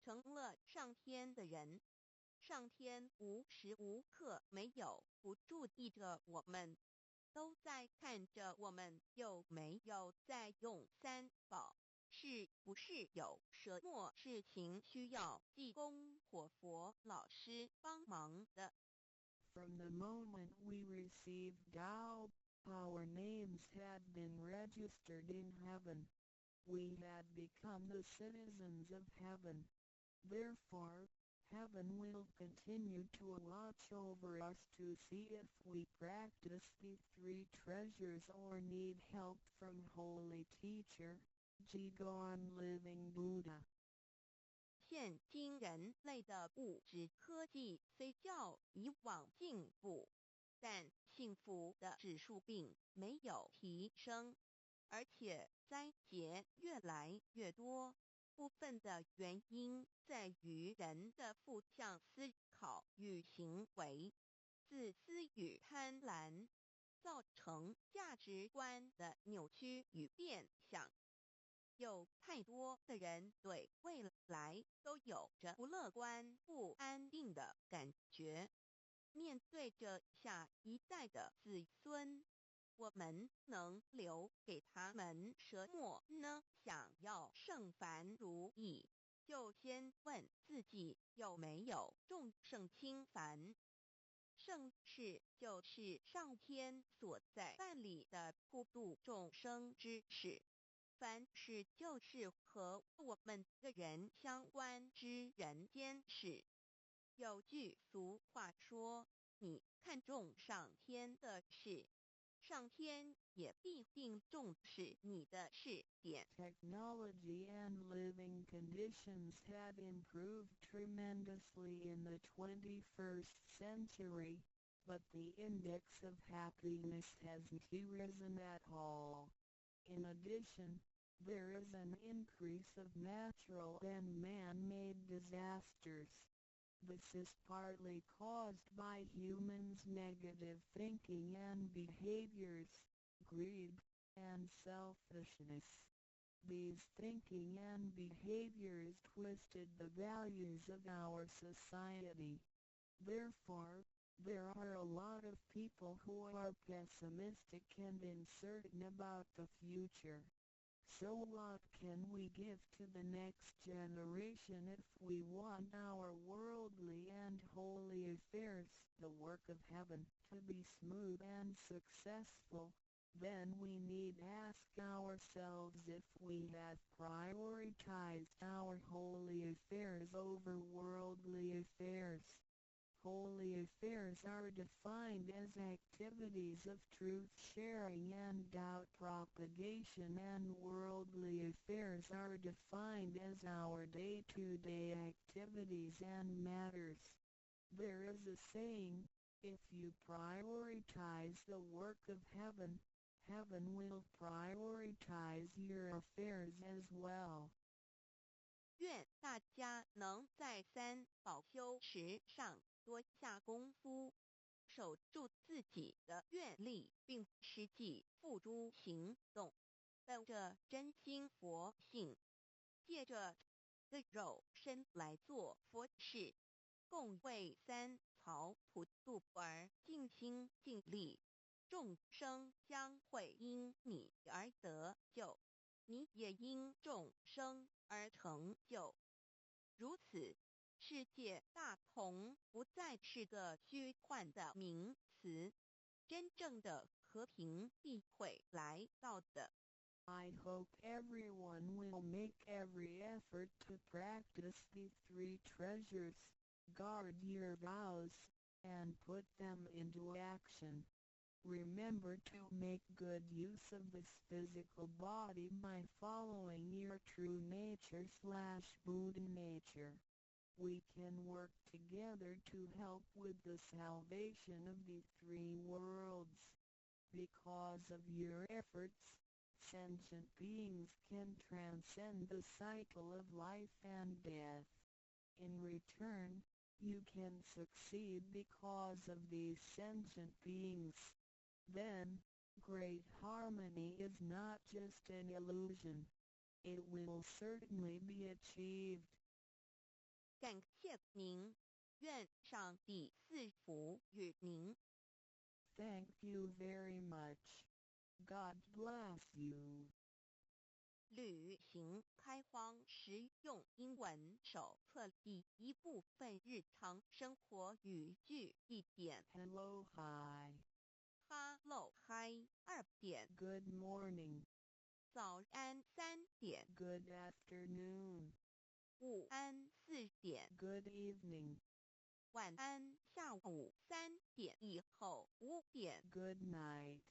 成了上天的人。上天无时无刻没有不注意着我们，都在看着我们有没有在用三宝，是不是有什么事情需要济公活佛老师帮忙的。From the moment we received Tao, our names had been registered in heaven. We had become the citizens of heaven. Therefore, heaven will continue to watch over us to see if we practice the three treasures or need help from Holy Teacher, Jigon Living Buddha. 现今人类的物质科技虽较以往进步，但幸福的指数并没有提升，而且灾劫越来越多。部分的原因在于人的负向思考与行为、自私与贪婪，造成价值观的扭曲与变相。有太多的人对未来都有着不乐观、不安定的感觉。面对着下一代的子孙，我们能留给他们什么呢？想要圣凡如意，就先问自己有没有众圣轻凡。圣事就是上天所在办理的普度众生之事。凡事就是和我们个人相关之人间事。有句俗话说，你看重上天的事，上天也必定重视你的事点。Technology and living conditions have improved tremendously in the 21st century, but the index of happiness hasn't risen at all. In addition, there is an increase of natural and man-made disasters. This is partly caused by humans' negative thinking and behaviors, greed, and selfishness. These thinking and behaviors twisted the values of our society. Therefore, there are a lot of people who are pessimistic and uncertain about the future. So what can we give to the next generation if we want our worldly and holy affairs, the work of heaven, to be smooth and successful? Then we need ask ourselves if we have prioritized our holy affairs over worldly affairs. Holy affairs are defined as activities of truth sharing and doubt propagation, and worldly affairs are defined as our day-to-day activities and matters. There is a saying, if you prioritize the work of heaven, heaven will prioritize your affairs as well. 愿大家能在3宝修持上多下功夫，守住自己的愿力，并实际付诸行动，本着真心佛性，借着的肉身来做佛事，共为3曹普渡而尽心尽力，众生将会因你而得救，你也因众生而成就。如此，世界大同不再是个虚幻的名词，真正的和平必会来到的。I hope everyone will make every effort to practice the 3 treasures, guard your vows, and put them into action. Remember to make good use of this physical body by following your true nature/Buddha nature. We can work together to help with the salvation of the 3 worlds. Because of your efforts, sentient beings can transcend the cycle of life and death. In return, you can succeed because of these sentient beings. Then, great harmony is not just an illusion. It will certainly be achieved. 感谢您，愿上帝赐福与您。Thank you very much. God bless you. 旅行开荒实用英文手册第1部分日常生活语句1点 Hello, hi. Hello Hi 2点 Good morning. 早安3点 Good afternoon. 午安4点 Good evening. 晚安下午3点以后5点 Good night.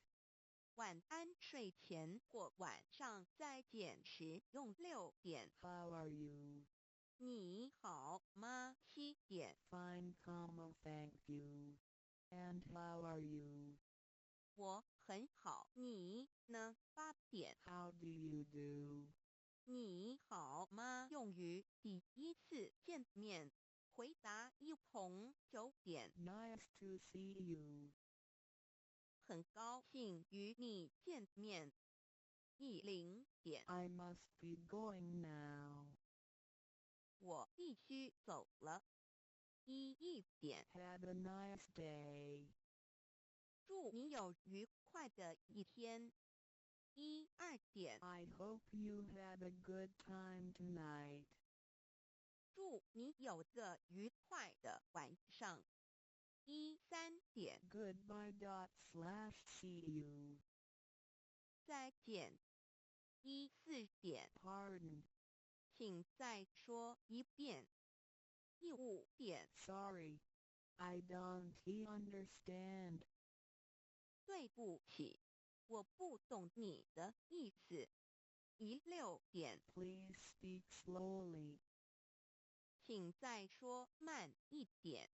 晚安睡前或晚上再见时用6点 How are you? 你好吗7点 Fine, thank you. And how are you? 我很好你呢8点 How do you do? 你好吗用于第1次见面回答一同9点 Nice to see you. 很高兴与你见面10点 I must be going now. 我必须走了1点 Have a nice day. 祝你有愉快的一天2点 I hope you had a good time tonight. 祝你有个愉快的晚上3点 Goodbye./See you. 再见4点 Pardon. 请再说一遍5点 Sorry. I don't understand. 对不起，我不懂你的意思6点 Please speak slowly. 请再说慢一点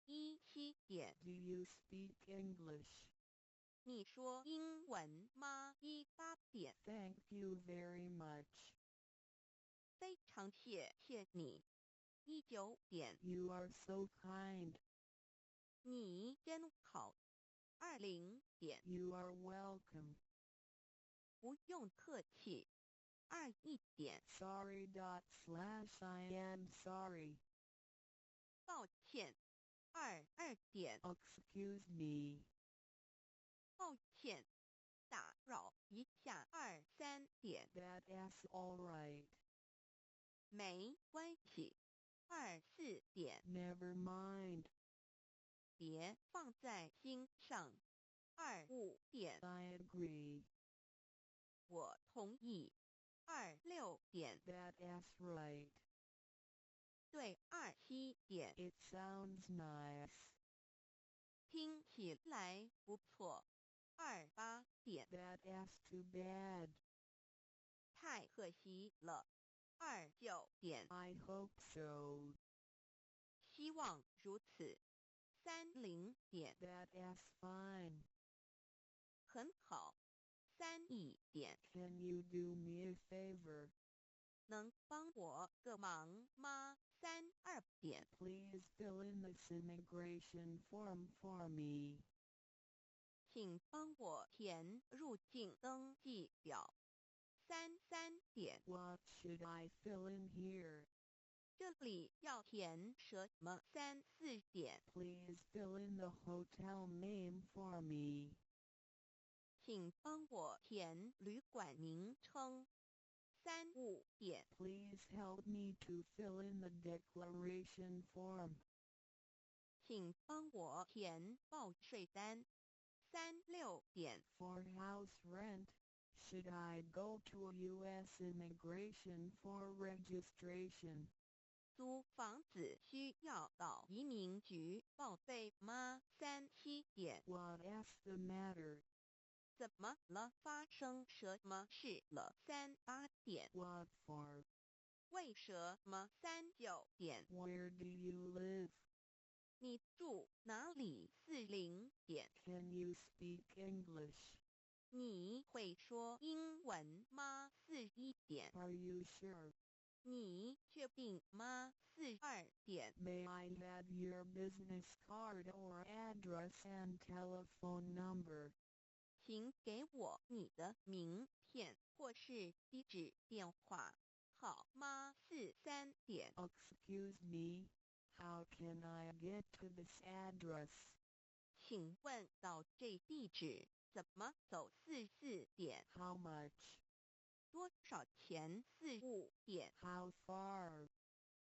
7点 Do you speak English? 你说英文吗8点 Thank you very much. 非常谢谢你9点 You are so kind. 你真好20点 You are welcome. 不用客气21点 Sorry./I am sorry. 抱歉2点 Excuse me. 抱歉打扰一下3点 That's all right. 没关系4点 Never mind. 别放在心上5点 I agree. 我同意6点 That's right. 对7点 It sounds nice. 听起来不错8点 That's too bad. 太可惜了9点 I hope so. 希望如此30点 That's fine. 很好3点 Can you do me a favor? 能帮我个忙吗？32点 Please fill in this immigration form for me. 请帮我填入境登记表。33点 What should I fill in here? 这里要填什么？34点 Please fill in the hotel name for me. 请帮我填旅馆名称。35点 Please help me to fill in the declaration form. 请帮我填报税单。36点 For house rent, should I go to a U.S. immigration for registration? 租房子需要到移民局报备吗？37点 What's the matter? 怎么了？发生什么事了？38点 What for? 为什么？39点 Where do you live? 你住哪里？40点 Can you speak English? 你会说英文吗？41点 Are you sure? 你确定吗？42点 May I have your business card or address and telephone number? 请给我你的名片或是地址电话好吗？43点 Excuse me, how can I get to this address? 请问到这地址怎么走？44点 How much? 多少钱？45点 How far?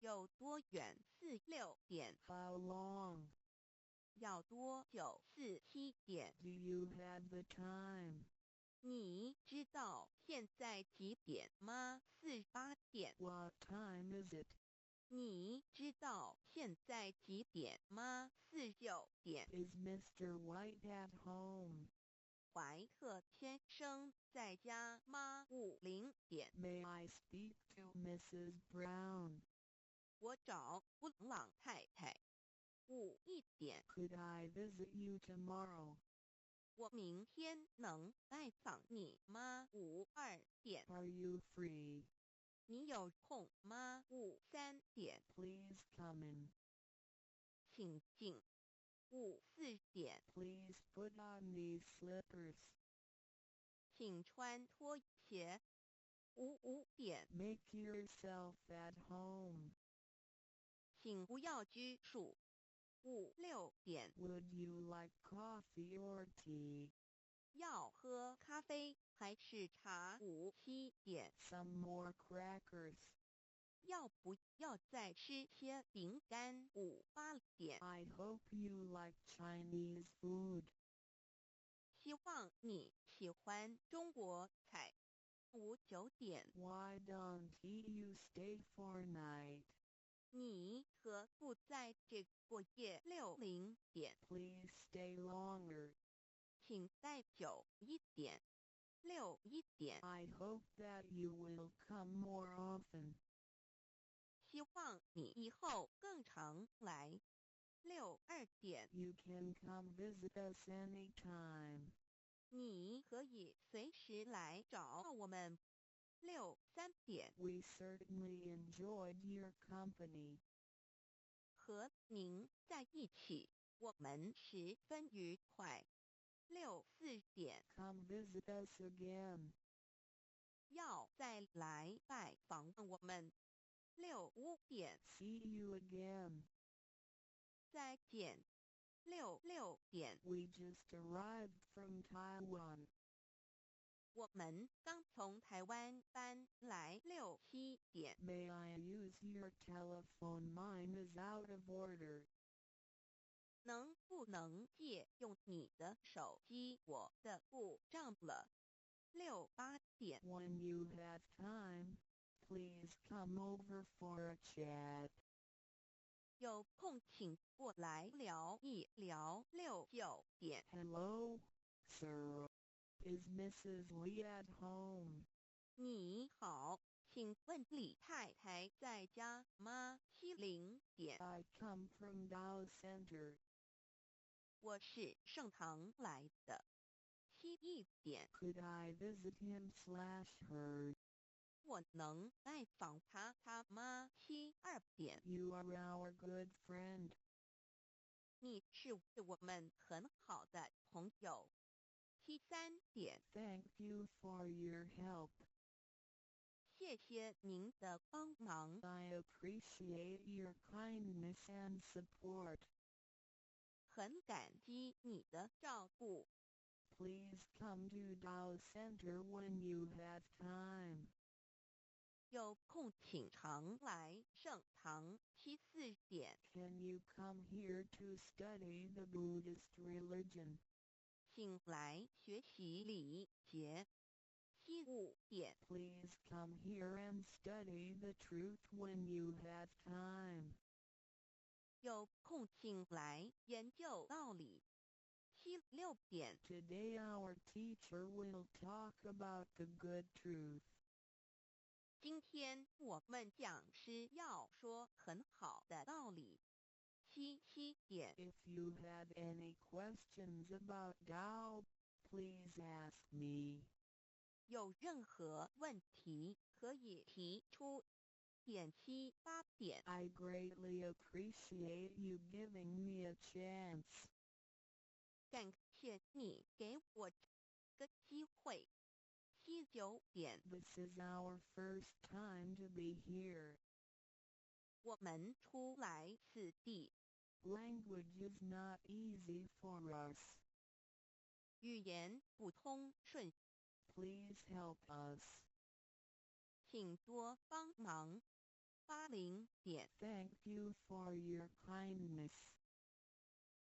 有多远？46点 How long? 要多久？47点 Do you have the time? 你知道现在几点吗？48点 What time is it? 你知道现在几点吗？49点 Is Mr. White at home? 怀特先生在家吗？50点 May I speak to Mrs. Brown? 我找布朗太太。51点 Could I visit you tomorrow? 我明天能拜访你吗？52点 Are you free? 你有空吗？53点 Please come in. 请进。54点 Please put on these slippers. 请穿拖鞋。55点 Make yourself at home. 请不要拘束。56点 Would you like coffee or tea? 要喝咖啡还是茶？57点 Some more crackers. 要不要再吃些饼干？58点 I hope you like Chinese food. 希望你喜欢中国菜。59点 Why don't you stay for night? 你何不在这过夜？60点 Please stay longer. 请待久一点。61点 I hope that you will come more often. 希望你以后更常来。62点 You can come visit us anytime. 你可以随时来找我们。63点 We certainly enjoyed your company. 和您在一起，我们十分愉快。64点 Come visit us again. 要再来拜访我们。65点 See you again. 再见。66点 We just arrived from Taiwan. 我们刚从台湾搬来。67点 May I use your telephone? Mine is out of order. 能不能借用你的手机？我的故障了。68点 When you have time, please come over for a chat. 有空请过来聊一聊。69点 Hello, sir. Is Mrs. Lee at home? 你好，请问李太太在家吗？70点 I come from Dow Center. 我是盛唐来的。71点 Could I visit him/her? 我能拜访他吗？72点， You are our good friend. 你是我们很好的朋友。73点， Thank you for your help. 谢谢您的帮忙， I appreciate your kindness and support. 很感激你的照顾。 Please come to Tao Center when you have time. 有空请常来圣堂。74点， Can you come here to study the Buddhist religion? 请来学习礼节。75点， Please come here and study the truth when you have time. 有空请来研究道理。76点， Today our teacher will talk about the good truth. 今天我们讲师要说很好的道理。77点， If you have any questions about Tao, please ask me. 有任何问题可以提出。78点， I greatly appreciate you giving me a chance. 感谢你给我个机会。79点， This is our first time to be here. 我们初来此地， Language is not easy for us. 语言不通顺， Please help us. 请多帮忙。80点， Thank you for your kindness.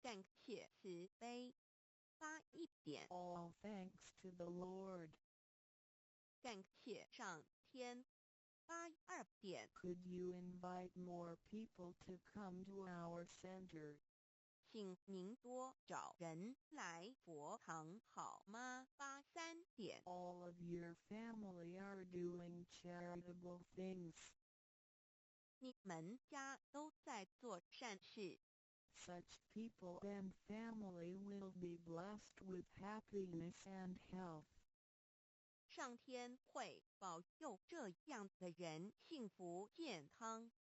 感谢慈悲。81点， All thanks to the Lord. 感谢上天。82点， Could you invite more people to come to our center? 请您多找人来佛堂好吗？83点， All of your family are doing charitable things. 你们家都在做善事， Such people and family will be blessed with happiness and health. 上天会保佑这样的人幸福健康。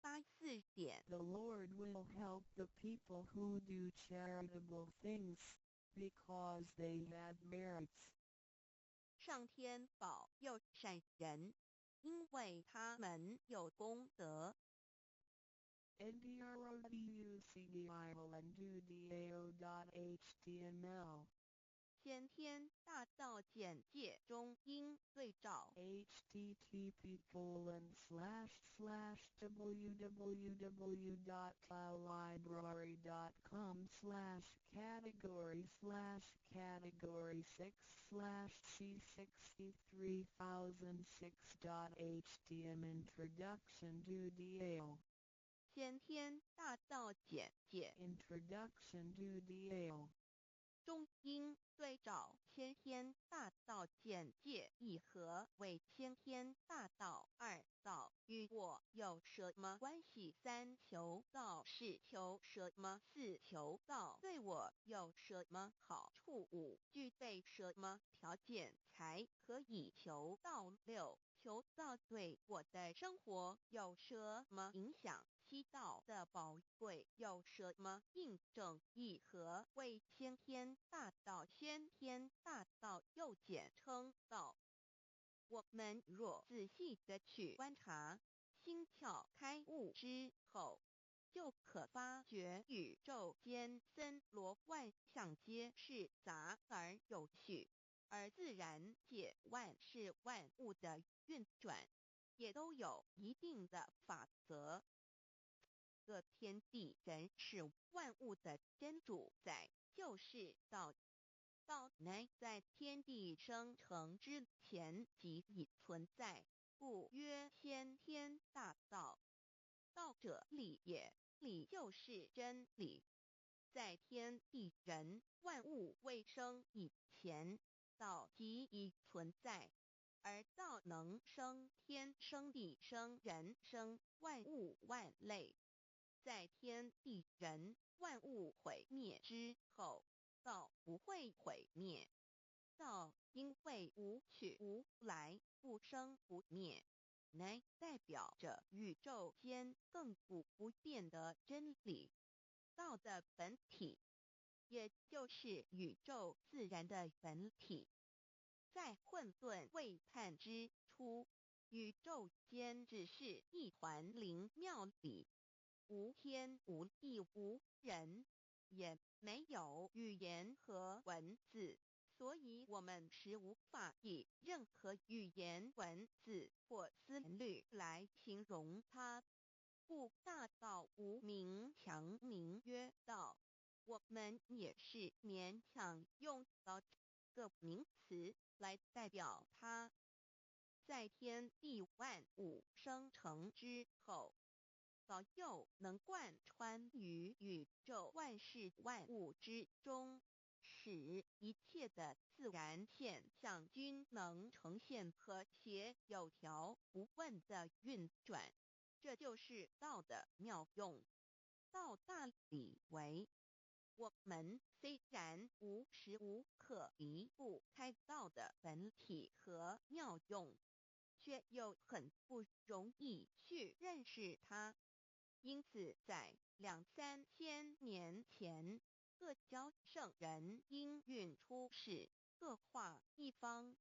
84点， The Lord will help the people who do charitable things, because they have merits. 上天保佑善人，因为他们有功德。ndroducdao.html 先天大道简介中应对照 http://www.library.com/category/category6/c63006.htm Introduction to DAO. 先天大道简介 Introduction to DAO. 中应对照先天大道简介一和为先天大道二道与我有什么关系？3求道是求什么？4求道对我有什么好处？5具备什么条件才可以求道？6求道对我的生活有什么影响？7道的宝贵有什么印证？一和为先天大道，先天大道又简称道。我们若仔细地去观察，心窍开悟之后，就可发觉宇宙间森罗万象皆是杂而有序，而自然界万事万物的运转，也都有一定的法则。各天地人是万物的真主宰，就是道。道乃在天地生成之前即已存在，故曰先天大道。道者理也，理就是真理。在天地人万物未生以前，道即已存在，而道能生天、生地、生人、生万物万类。在天地人万物毁灭之后，道不会毁灭。道因为无去无来，不生不灭，乃代表着宇宙间亘古不变的真理。道的本体，也就是宇宙自然的本体。在混沌未判之初，宇宙间只是一团灵妙理，无天无地无人，也没有语言和文字，所以我们实无法以任何语言文字或思虑来形容它。故大道无名强名曰道，我们也是勉强用到这个名词来代表它。在天地万物生成之后，早就能贯穿于宇宙万事万物之中，使一切的自然现象均能呈现和谐有条不紊的运转。这就是道的妙用。道大理为，我们虽然无时无刻离不开道的本体和妙用，却又很不容易去认识它。因此在2、3千年前，各教圣人应运出世，各化一方，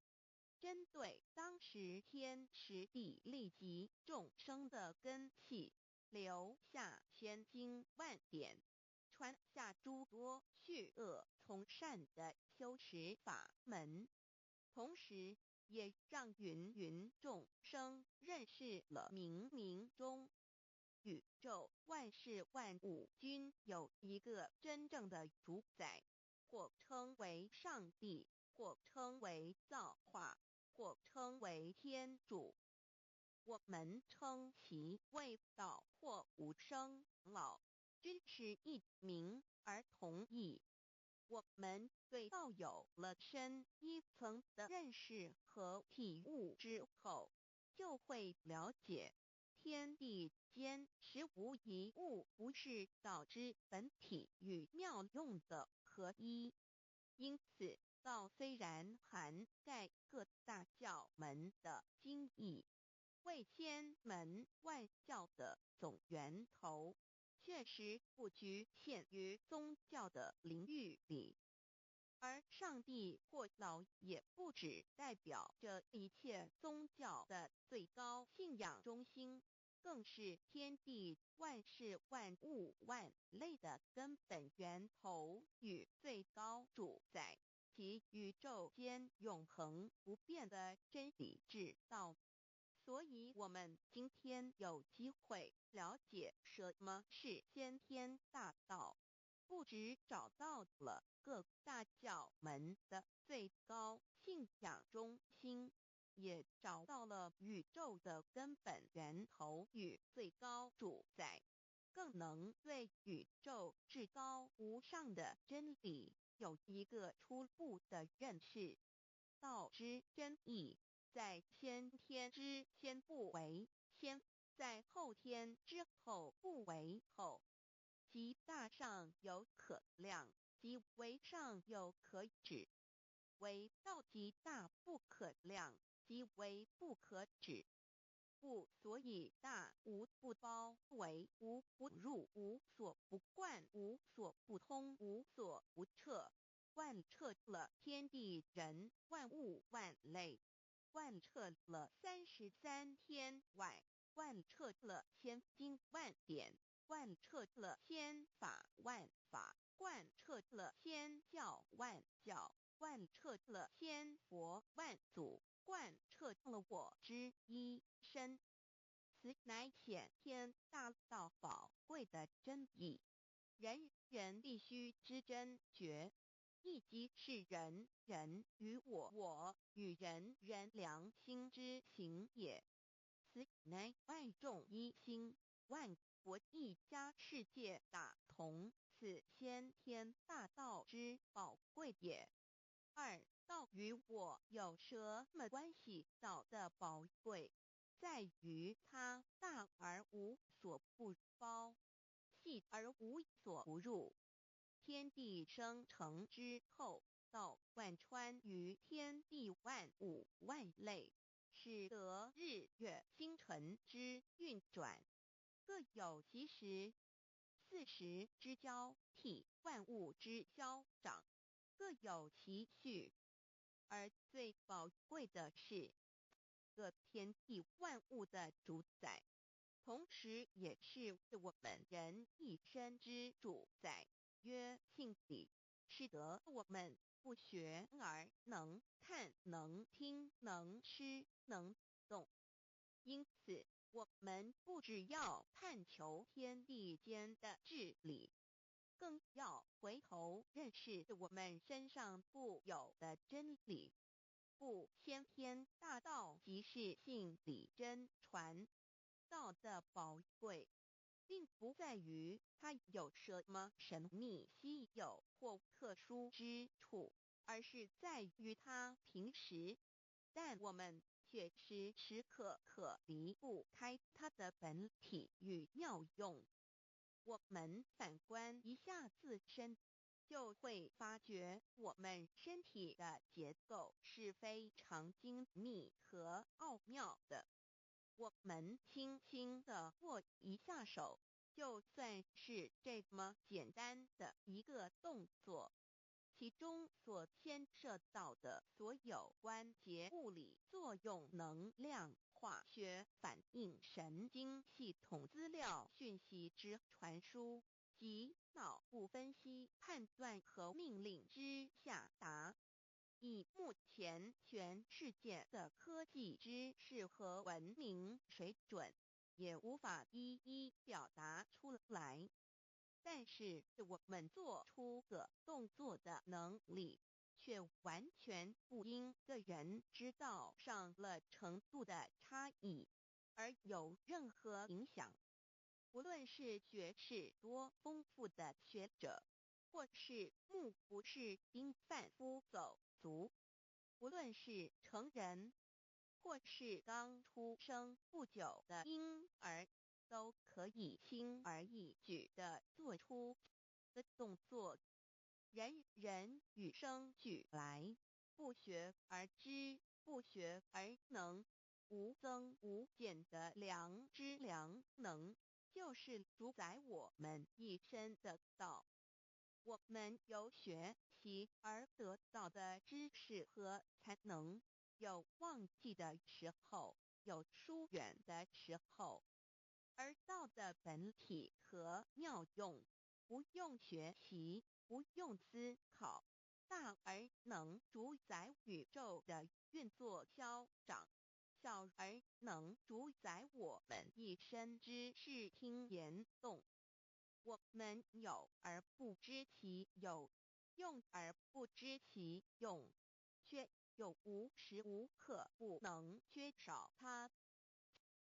针对当时天时地利及众生的根器，留下千经万典，传下诸多去恶从善的修持法门，同时也让芸芸众生认识了冥冥中宇宙万事万物均有一个真正的主宰，或称为上帝，或称为造化，或称为天主。我们称其为道或无生老，均是一名而同义。我们对道有了深一层的认识和体悟之后，就会了解天地间实无一物不是道之本体与妙用的合一。因此，道虽然涵盖各大教门的经义，为千门万教的总源头，确实不局限于宗教的领域里。而上帝或老也不只代表着一切宗教的最高信仰中心，更是天地万事万物万类的根本源头与最高主宰，及宇宙间永恒不变的真理之道。所以我们今天有机会了解什么是先天大道，不只找到了各大教门的最高信仰中心，也找到了宇宙的根本源头与最高主宰，更能对宇宙至高无上的真理有一个初步的认识。道之真义，在先天之先不为先，在后天之后不为后，其大上有可量，即为上有可止；为道极大不可量，即为不可止。故所以大无不包，为无不入，无所不贯，无所不通，无所不彻，贯彻了天地人万物万类，贯彻了33天外，贯彻了千经万典，贯彻了千法万法，贯彻了千教万教，贯彻了千佛万祖，贯彻了我之一身。此乃显天大道宝贵的真义，人人必须知真觉，亦即是人人与我与人人良心之行也。此乃万众一心，万国一家世界大同，此先天大道之宝贵也。二，道与我有什么关系？道的宝贵在于它大而无所不包，细而无所不入。天地生成之后，道贯穿于天地万物万类，使得日月星辰之运转各有其时，四时之交替，万物之消长各有其序。而最宝贵的是，各天地万物的主宰，同时也是我们人一生之主宰，曰性理，使得我们不学而能看、能听、能吃、能动。因此，我们不只要探求天地间的治理，更要回头认识我们身上固有的真理。故先天大道即是性理真传。道的宝贵，并不在于它有什么神秘、稀有或特殊之处，而是在于它平时，但我们却时时刻刻离不开它的本体与妙用。我们反观一下自身，就会发觉我们身体的结构是非常精密和奥妙的。我们轻轻地握一下手，就算是这么简单的一个动作，其中所牵涉到的所有关节物理作用、能量、化学反应、神经系统资料讯息之传输及脑部分析、判断和命令之下达，以目前全世界的科技知识和文明水准，也无法一一表达出来。但是我们做出个动作的能力，却完全不因个人知道上了程度的差异而有任何影响。无论是学识多丰富的学者，或是目不识丁贩夫走卒，无论是成人，或是刚出生不久的婴儿，都可以轻而易举地做出的动作。人人与生俱来，不学而知，不学而能，无增无减的良知良能，就是主宰我们一生的道。我们有学习而得到的知识和才能，有忘记的时候，有疏远的时候，而道的本体和妙用，不用学习，不用思考，大而能主宰宇宙的运作消长，小而能主宰我们一生之视听言动。我们有而不知其有，用而不知其用，却又无时无刻不能缺少它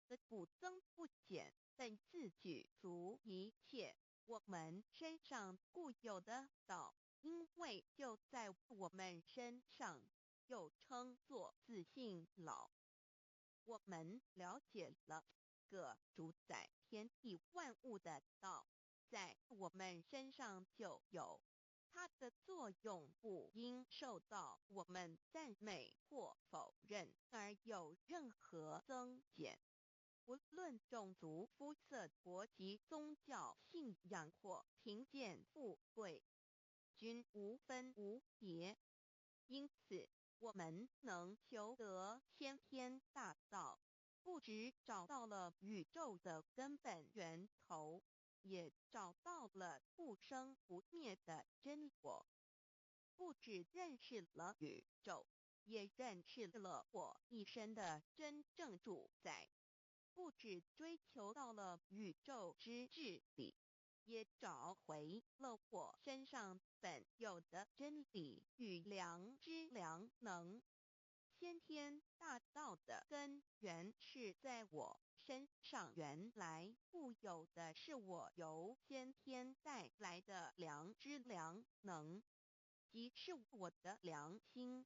的不增不减，但自具足一切。我们身上固有的道，因为就在我们身上，又称作自性老。我们了解了个主宰天地万物的道，在我们身上就有，它的作用不应受到我们赞美或否认而有任何增减。无论种族、肤色、国籍、宗教、信仰或贫贱富贵，均无分无别。因此，我们能求得先天大道，不只找到了宇宙的根本源头，也找到了不生不灭的真我。不只认识了宇宙，也认识了我一生的真正主宰。不只追求到了宇宙之治理，也找回了我身上本有的真理与良知良能。先天大道的根源是在我身上，原来固有的是我由先天带来的良知良能，即是我的良心。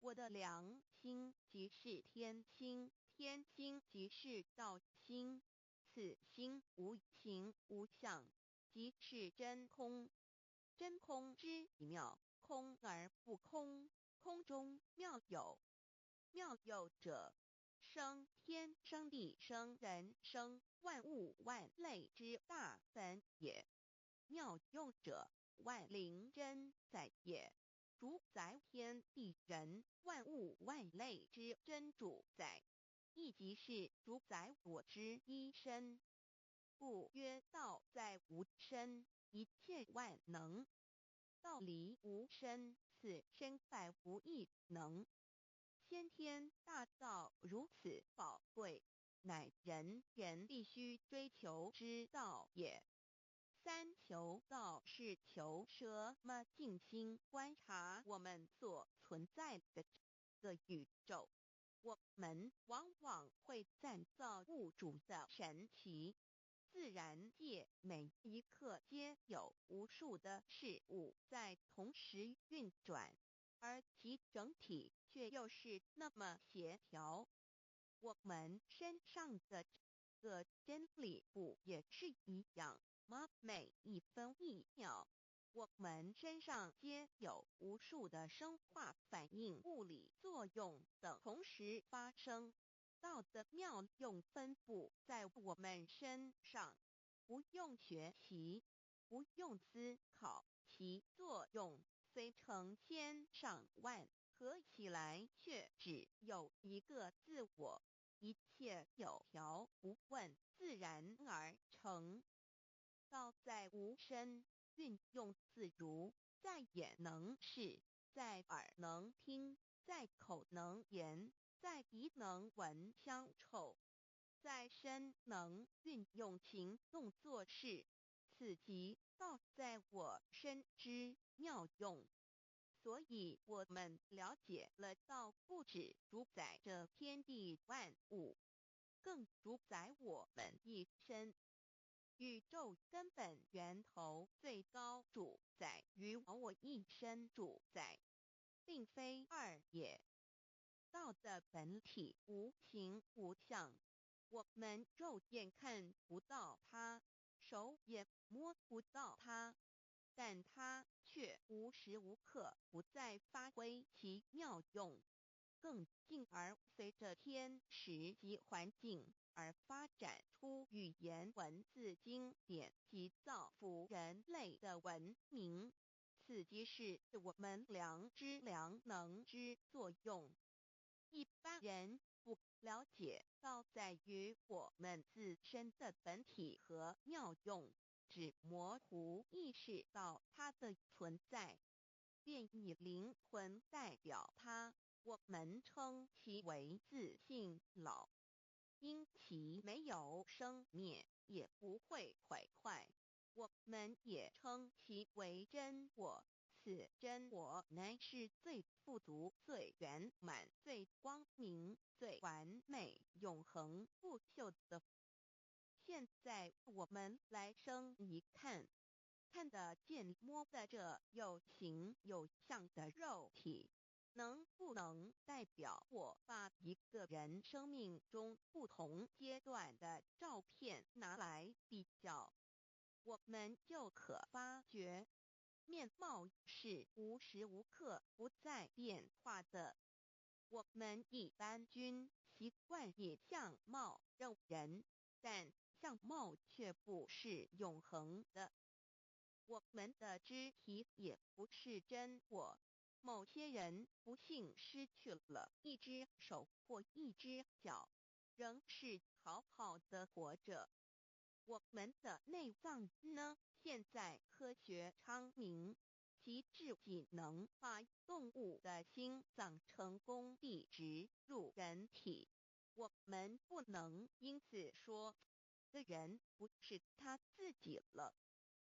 我的良心即是天心，天心即是道心，此心无形无相，即是真空。真空之妙，空而不空，空中妙有。妙有者，生天生地生人生万物万类之大本也。妙用者，万灵真在也，主宰天地人万物万类之真主宰，亦即是主宰我之一身。故曰道在无身，一切万能。道离无身，此身在无一能。先天大道如此宝贵，乃人必须追求之道也。三求道是求什么？静心观察我们所存在的这个宇宙，我们往往会赞造物主的神奇。自然界每一刻皆有无数的事物在同时运转，而其整体却又是那么协调。我们身上的这个真理不也是一样吗？每一分一秒，我们身上皆有无数的生化反应、物理作用等同时发生。道的妙用分布在我们身上，不用学习，不用思考，其作用虽成千上万，合起来却只有一个自我。一切有条不紊，自然而成。道在无身，运用自如，在眼能视，在耳能听，在口能言，在鼻能闻香臭，在身能运用行动做事，此即道在我身之妙用。所以我们了解了道不只主宰着天地万物，更主宰我们一身。宇宙根本源头最高主宰与我一身主宰，并非二也。道的本体无形无相，我们肉眼看不到它，手也摸不到它，但它却无时无刻不在发挥其妙用，更进而随着天时及环境而发展出语言文字经典及造福人类的文明。此即是我们良知良能之作用。一般人不了解道在于我们自身的本体和妙用，只模糊意识到它的存在，便以灵魂代表它。我们称其为自性老，因其没有生灭，也不会毁坏。我们也称其为真我，此真我乃是最富足、最圆满、最光明、最完美、永恒不朽的。现在我们来生一看，看得见摸得着有形有相的肉体，能不能代表我把一个人生命中不同阶段的照片拿来比较，我们就可发觉，面貌是无时无刻不在变化的。我们一般均习惯以相貌认人，但相貌却不是永恒的。我们的肢体也不是真我，某些人不幸失去了一只手或一只脚，仍是好好的活着。我们的内脏呢？现在科学昌明，其自己能把动物的心脏成功地植入人体。我们不能因此说，这人不是他自己了。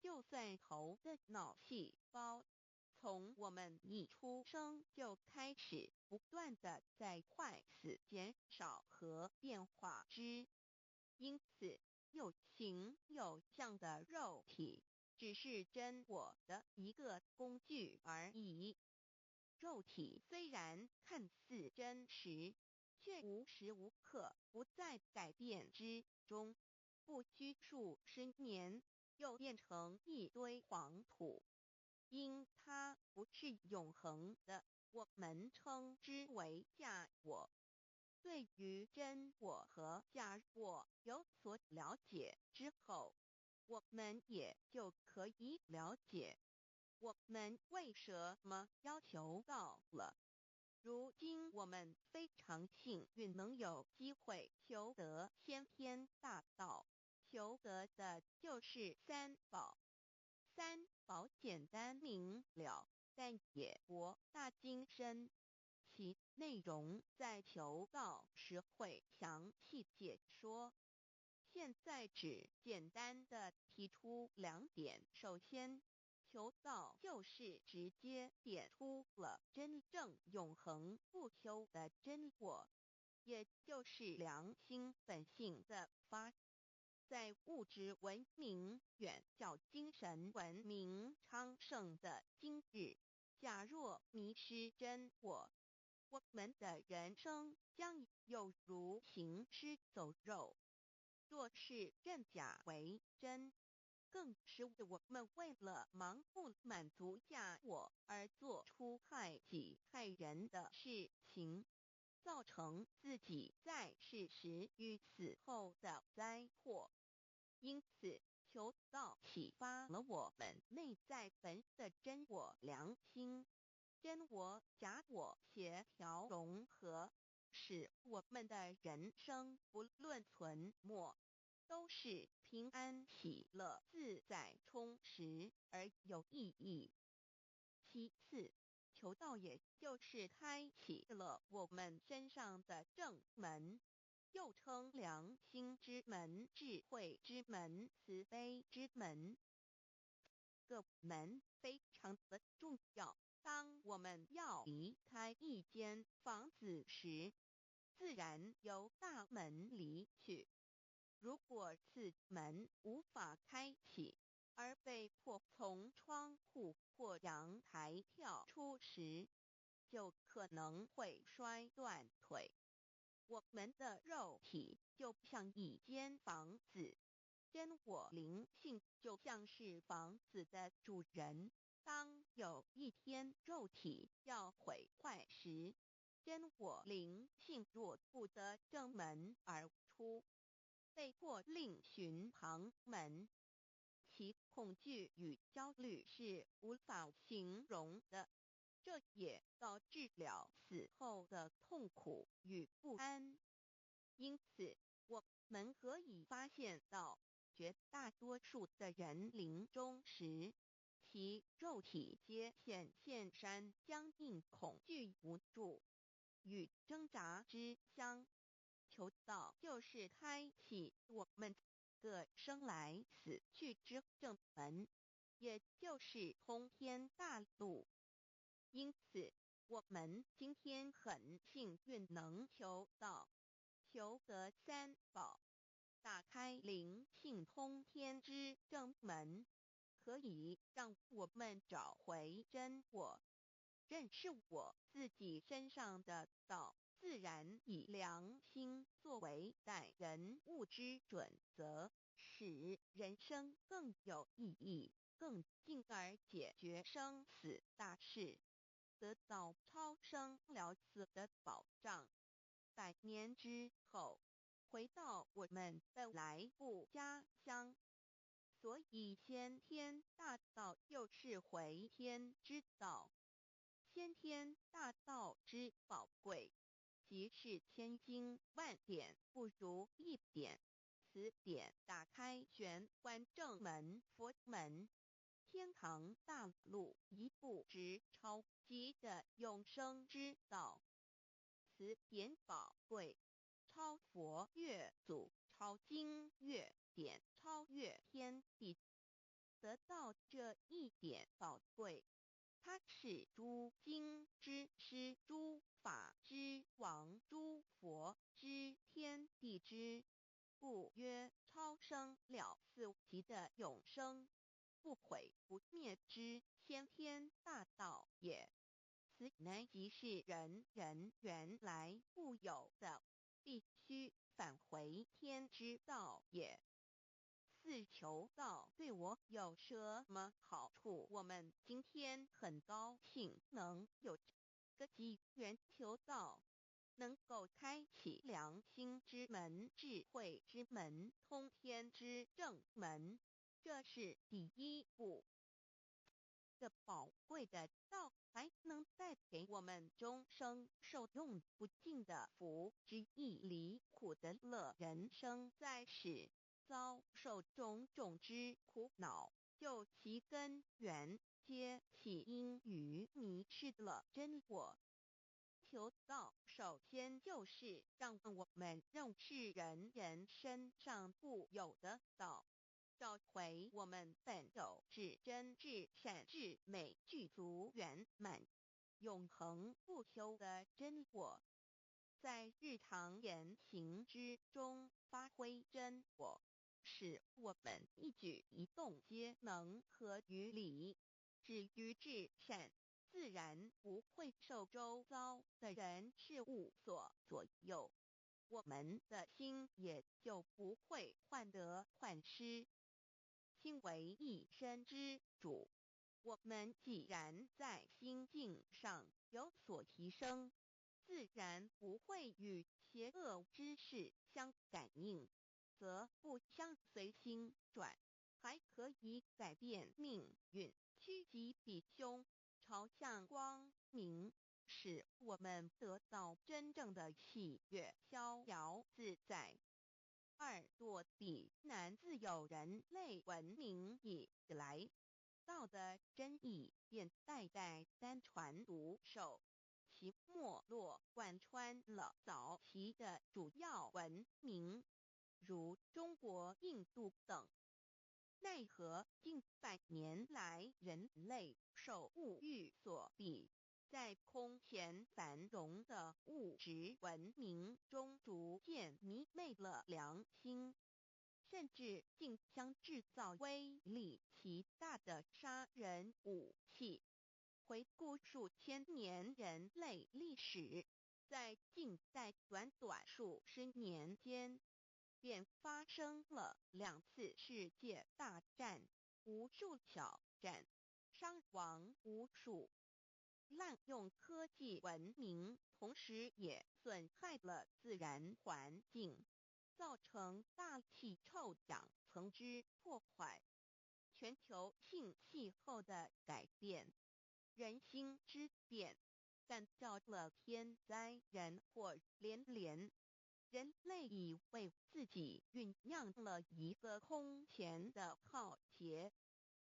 就算头的脑细胞，从我们一出生就开始不断的在坏死、减少和变化之，因此有形有相的肉体只是真我的一个工具而已。肉体虽然看似真实，却无时无刻不在改变之中，不需数十年又变成一堆黄土。因它不是永恒的，我们称之为假我。对于真我和假我有所了解之后，我们也就可以了解我们为什么要求到了。如今我们非常幸运能有机会求得先天大道，求得的就是三宝。三宝简单明了，但也博大精深，其内容在求道时会详细解说。现在只简单的提出2点。首先，求道就是直接点出了真正永恒不朽的真我，也就是良心本性的发。在物质文明远较精神文明昌盛的今日，假若迷失真我，我们的人生将有如行尸走肉。若是认假为真，更是我们为了盲目满足假我而做出害己害人的事情，造成自己在世时与死后的灾祸。因此，求道启发了我们内在本的真我良心，真我假我协调融合，使我们的人生不论存没，都是平安喜乐自在充实而有意义。其次，求道也就是开启了我们身上的正门，又称良心之门、智慧之门、慈悲之门。个门非常的重要。当我们要离开一间房子时，自然由大门离去。如果此门无法开启，而被迫从窗户或阳台跳出时，就可能会摔断腿。我们的肉体就像一间房子，真我灵性就像是房子的主人。当有一天肉体要毁坏时，真我灵性若不得正门而出，被迫另寻旁门，其恐惧与焦虑是无法形容的。这也导致了死后的痛苦与不安。因此，我们可以发现到，绝大多数的人临终时，其肉体皆显现山僵硬、恐惧、无助与挣扎之相。求道就是开启我们个生来死去之正门，也就是通天大路。因此，我们今天很幸运能求道，求得三宝，打开灵性通天之正门，可以让我们找回真我，认识我自己身上的道，自然以良心作为待人物之准则，使人生更有意义，更进而解决生死大事，得到超生了死的保障。100年之后，回到我们的来故家乡。所以先天大道就是回天之道。先天大道之宝贵，即是千经万典不如一点。此典打开玄关正门佛门，天堂大路一步直超级的永生之道。此典宝贵，超佛越祖，超经越典，超越天地。得到这一点宝贵，它是诸经之师、诸法之王、诸佛之天地之，故曰超生了死级的永生，不毁不灭之先天大道也。此乃即是人人原来固有的，必须返回天之道也。自求道对我有什么好处？我们今天很高兴能有这个机缘求道，能够开启良心之门、智慧之门、通天之正门，这是第一步。这宝贵的道还能带给我们终生受用不尽的福之益，离苦得乐。人生在世，遭受种种之苦恼，就其根源皆起因于迷失了真我。求道首先就是让我们认识人身上固有的道，找回我们本有至真至善至美具足圆满永恒不朽的真我，在日常言行之中发挥真我，使我们一举一动皆能合于理，止于至善，自然不会受周遭的人事物所左右，我们的心也就不会患得患失，心为一身之主。我们既然在心境上有所提升，自然不会与邪恶之事相感应，则不相随心转，还可以改变命运，趋吉避凶，朝向光明，使我们得到真正的喜悦、逍遥自在。二堕地难，自有人类文明以来，道的真意便代代单传独授，其没落贯穿了早期的主要文明，如中国、印度等。奈何近百年来，人类受物欲所逼，在空前繁荣的物质文明中逐渐迷昧了良心，甚至竟将制造威力极大的杀人武器。回顾数千年人类历史，在近代短短数十年间，便发生了2次世界大战，无数小战，伤亡无数。滥用科技文明，同时也损害了自然环境，造成大气臭氧层之破坏，全球性气候的改变，人心之变，干造了天灾人祸连连。人类以为自己酝酿了一个空前的浩劫，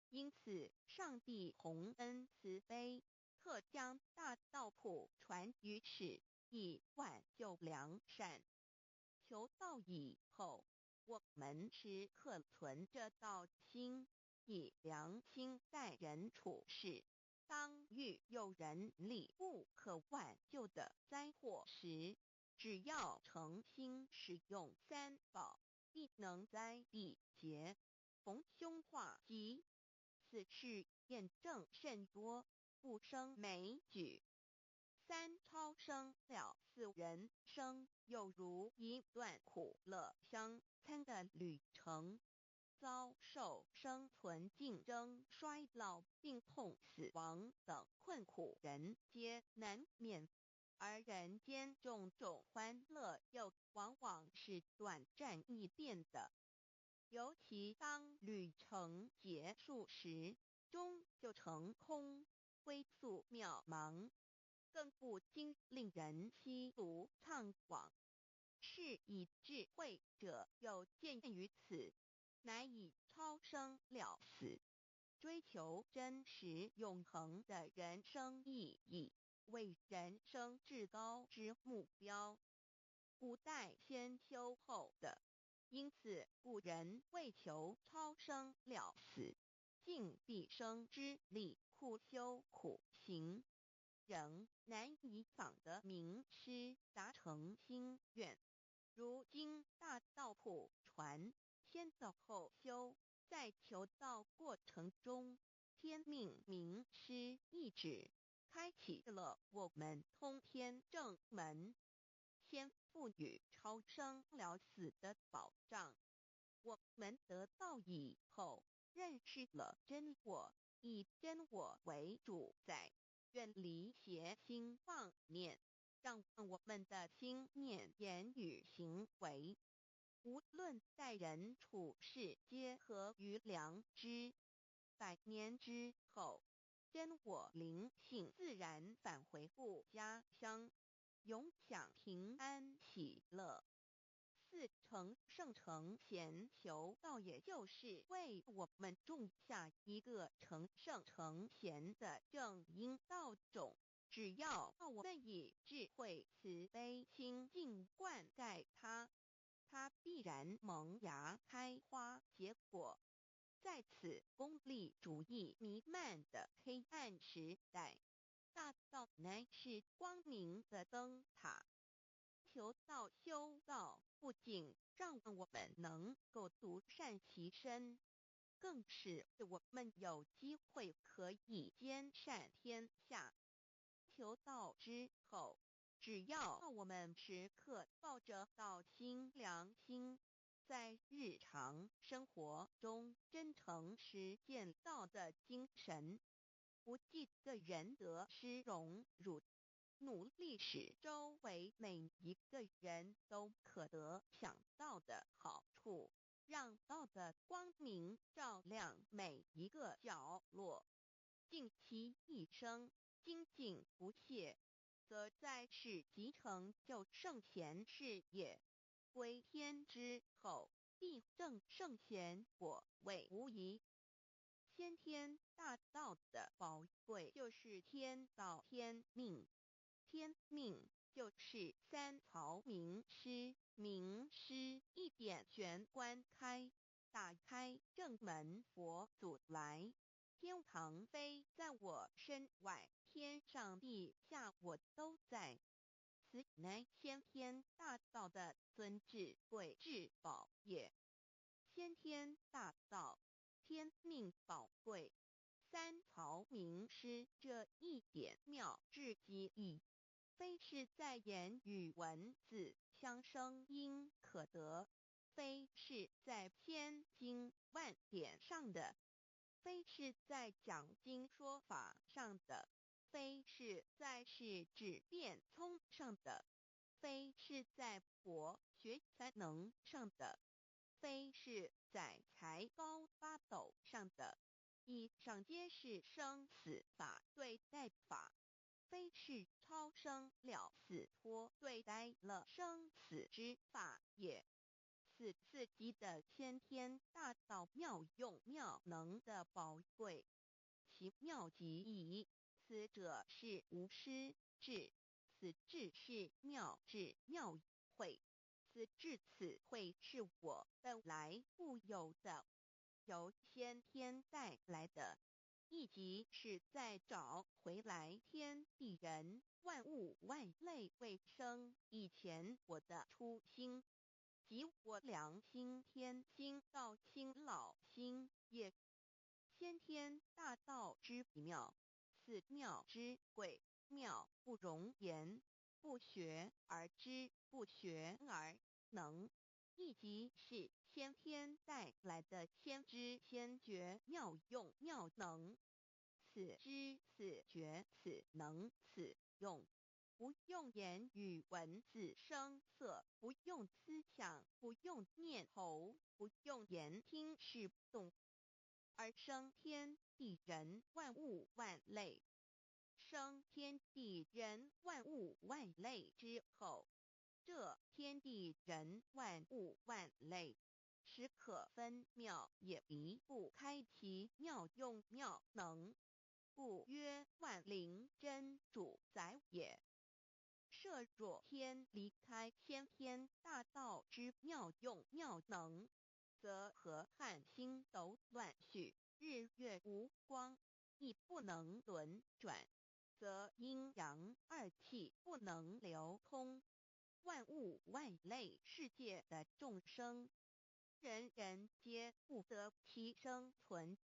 因此上帝洪恩慈悲，特将大道谱传于世，以挽救良善。求道以后，我们时刻存着道心，以良心待人处事。当遇有人力不可挽救的灾祸时，只要诚心使用三宝，必能灾必劫，逢凶化吉。此事验证甚多，不胜枚举。三超生了4人生，有如一段苦乐相参的旅程，遭受生存竞争、衰老、病痛、死亡等困苦，人皆难免。而人间种种欢乐，又往往是短暂易变的。尤其当旅程结束时，终究成空，归宿渺茫，更不禁令人凄毒怅惘。是以智慧者有见于此，乃以超生了死，追求真实永恒的人生意义，为人生至高之目标。古代先修后的，因此古人为求超生了死，尽毕生之力苦修苦行，仍难以访得名师达成心愿。如今大道谱传，先道后修，在求道过程中，天命名师一指，开启了我们通天正门，先赋予超生了死的保障，我们得道以后，认识了真我，以真我为主宰，远离邪心妄念，让我们的心念、言语、行为，无论待人处事，皆合于良知。百年之后，真我灵性自然返回故家乡，永享平安喜乐。四成圣成贤求道，也就是为我们种下一个成圣成贤的正因道种。只要我们以智慧、慈悲心境灌溉它，它必然萌芽、开花、结果。在此功利主义弥漫的黑暗时代，大道乃是光明的灯塔。求道修道，不仅让我们能够独善其身，更使我们有机会可以兼善天下。求道之后，只要我们时刻抱着道心、良心，在日常生活中真诚实践道的精神，不计个人得失荣辱，努力使周围每一个人都可得享道的好处，让道的光明照亮每一个角落，尽其一生精进不懈，则在世即成就圣贤事业。归天之后，必证圣贤果位无疑。先天大道的宝贵就是天道天命，天命就是三曹名师，名师一点玄关开，打开正门，佛祖来。天堂非在我身外，天上地下我都在。此乃先天大道的尊至贵至宝也。先天大道，天命宝贵，三曹名师这一点妙至极意，非是在言语文字相生音可得，非是在千经万典上的，非是在讲经说法上的，非是在世智辩聪上的，非是在博学才能上的，非是在才高八斗上的，以上皆是生死法对待法，非是超生了死脱对待了生死之法也。此次级的先天大道妙用妙能的宝贵，其妙极矣。此者是无师智，此智是妙智妙慧，此智此慧是我本来固有的，由先天带来的，亦即是在找回来天地人万物万类为生以前我的初心，即我良心天心道心老心也。先天大道之妙，此妙之贵，妙不容言，不学而知，不学而能，亦即是先天带来的先知先觉妙用妙能。此知此觉此能此用，不用言语文字声色，不用思想，不用念头，不用言听是动，而生天地人万物万类。生天地人万物万类之后，这天地人万物万类，实可分妙，也离不开其妙用妙能，故曰万灵真主宰也。设若天离开先天大道之妙用妙能，则河汉星斗乱序，日月无光，亦不能轮转，则阴阳二气不能流通，万物万类世界的众生，人人皆不得其生存。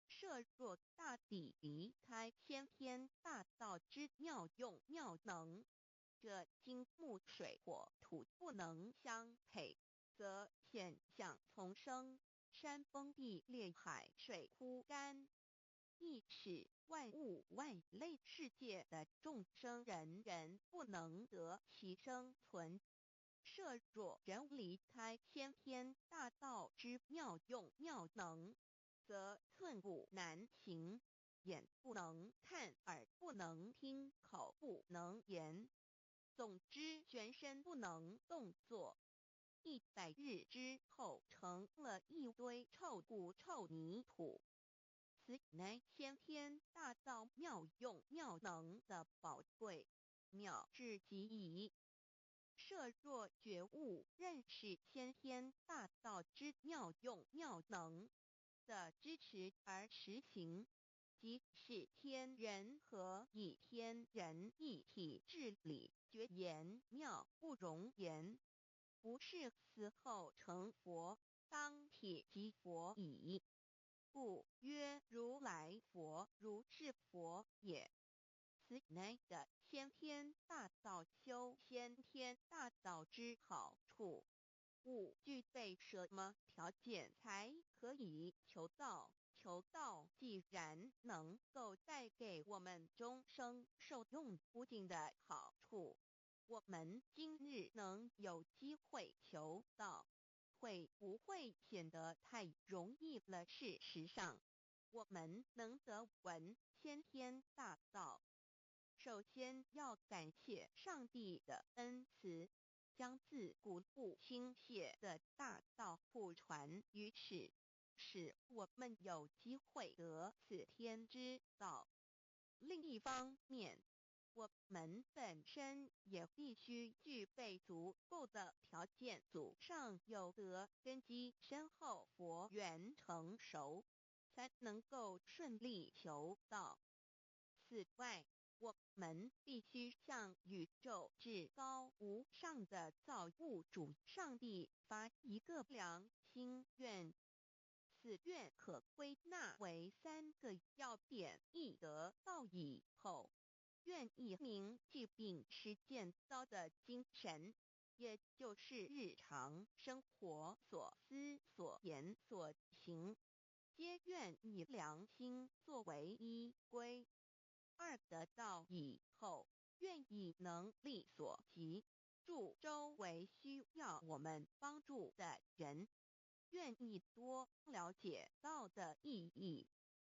设若大地离开先天大道之妙用妙能，这金木水火土不能相配，则现象丛生，山崩地裂，海水枯干，亦使万物万类世界的众生人人不能得其生存。设若人离开先天大道之妙用妙能，则寸步难行，眼不能看，耳不能听，口不能言，总之全身不能动作。100日之后，成了一堆臭骨臭泥土。此乃先天大道妙用妙能的宝贵妙至极矣。设若觉悟认识先天大道之妙用妙能的支持而实行，即是天人合一，天人一体治理，绝言妙不容言，不是死后成佛，当体即佛矣。故曰如来佛，如是佛也。此乃的先天大道修先天大道之好处。勿具备什么条件才可以求道？求道既然能够带给我们终生受用不尽的好处，我们今日能有机会求道，会不会显得太容易了？事实上，我们能得闻先天大道，首先要感谢上帝的恩慈，将自古不倾泻的大道普传于世，使我们有机会得此天之道。另一方面，我们本身也必须具备足够的条件，祖上有德，根基深厚，佛缘成熟，才能够顺利求道。此外，我们必须向宇宙至高无上的造物主上帝发一个良心愿。此愿可归纳为3个要点：一得道以后，愿以明记并实践道的精神，也就是日常生活所思所言所行，皆愿以良心作为依归。2得道以后，愿以能力所及，助周围需要我们帮助的人，愿意多了解道的意义，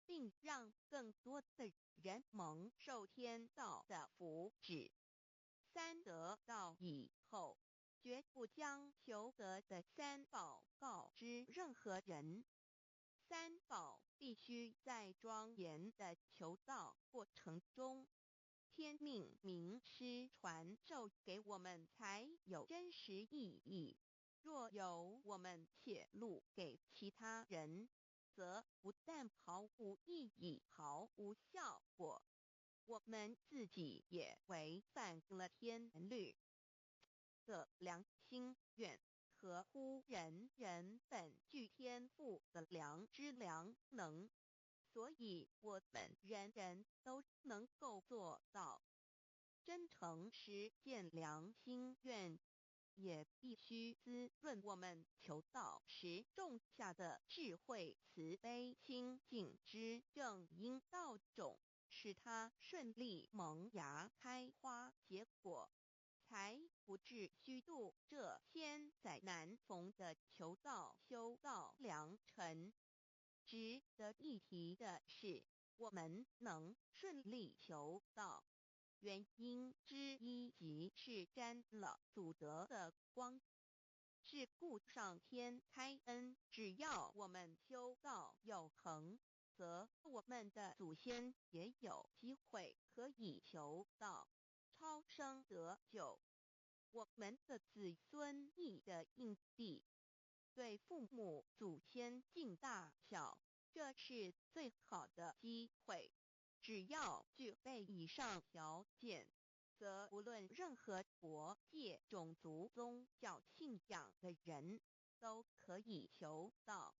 并让更多的人蒙受天道的福祉。3得道以后，绝不将求得的3宝告知任何人。3宝必须在庄严的求道过程中，天命名师传授给我们，才有真实意义。若由我们泄露给其他人，则不但毫无意义，毫无效果，我们自己也违反了天律。的良心愿合乎人人本具天赋的良知良能，所以我们人人都能够做到。真诚实践良心愿，也必须滋润我们求道时种下的智慧、慈悲、清净之正因道种，使它顺利萌芽、开花结果，才不致虚度这千载难逢的求道修道良辰。值得一提的是，我们能顺利求道，原因之一即是沾了祖德的光。是故上天开恩，只要我们修道有恒，则我们的祖先也有机会可以求道超生得救。我们的子孙亦的印地，对父母祖先尽大孝，这是最好的机会。只要具备以上条件，则无论任何国界、种族、宗教信仰的人，都可以求道。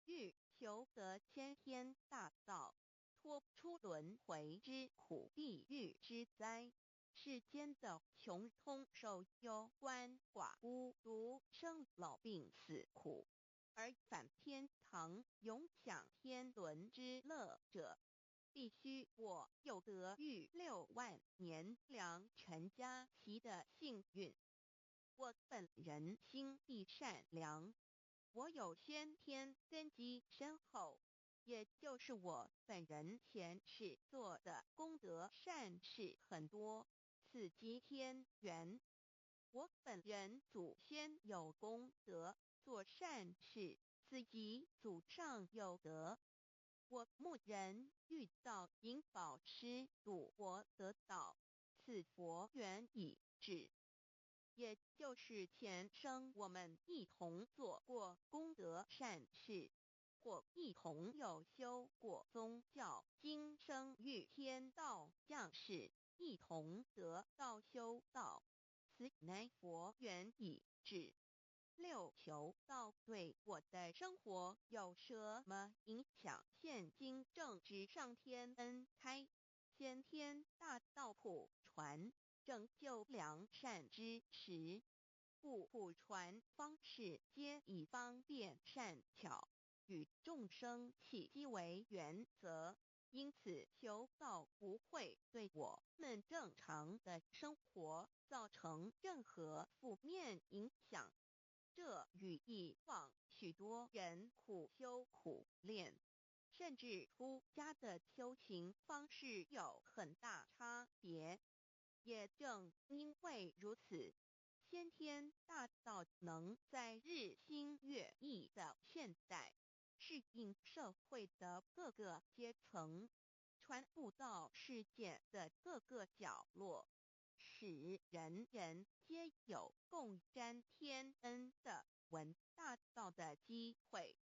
欲求得先天大道，脱出轮回之苦、地狱之灾，世间的穷通受忧鳏寡孤独生老病死苦，而返天堂永享天伦之乐者，必须我有得遇6万年良辰佳期的幸运。我本人心地善良，我有先天根基深厚，也就是我本人前世做的功德善事很多，此即天缘。我本人祖先有功德，做善事，此即祖上有德。我牧人遇到引导师度我得道，此佛缘已至。也就是前生我们一同做过功德善事，或一同有修过宗教，今生遇天道降世，一同得道修道，此乃佛缘已至。六求道对我的生活有什么影响？现今正值上天恩开，先天大道普传，拯救良善之时，故普传方式皆以方便善巧，与众生契机为原则。因此，求道不会对我们正常的生活造成任何负面影响。这与以往许多人苦修苦练，甚至出家的修行方式有很大差别。也正因为如此，先天大道能在日新月异的现代，适应社会的各个阶层，传布到世界的各个角落，使人人皆有共沾天恩的闻大道的机会。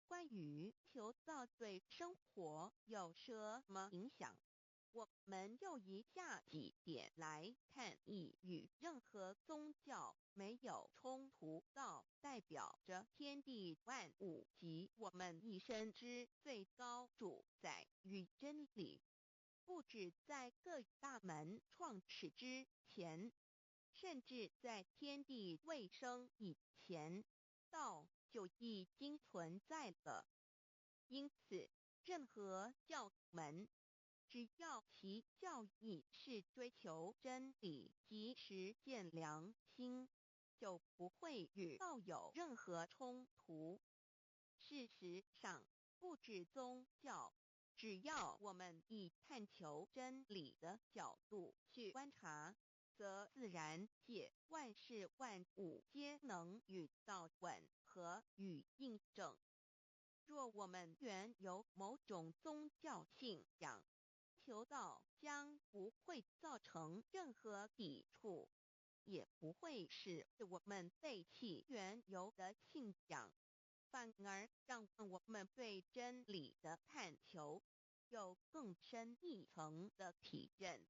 关于求道对生活有什么影响，我们就以下几点来看：一、与任何宗教没有冲突，道代表着天地万物及我们一生之最高主宰与真理。不止在各大门创始之前，甚至在天地未生以前，道就已经存在了。因此，任何教门，只要其教义是追求真理及实践良心，就不会与道有任何冲突。事实上，不止宗教，只要我们以探求真理的角度去观察，则自然界万事万物皆能与道吻合与印证。若我们原有某种宗教信仰，求道将不会造成任何抵触，也不会使我们背弃原有的信仰，反而让我们对真理的探求有更深一层的体认。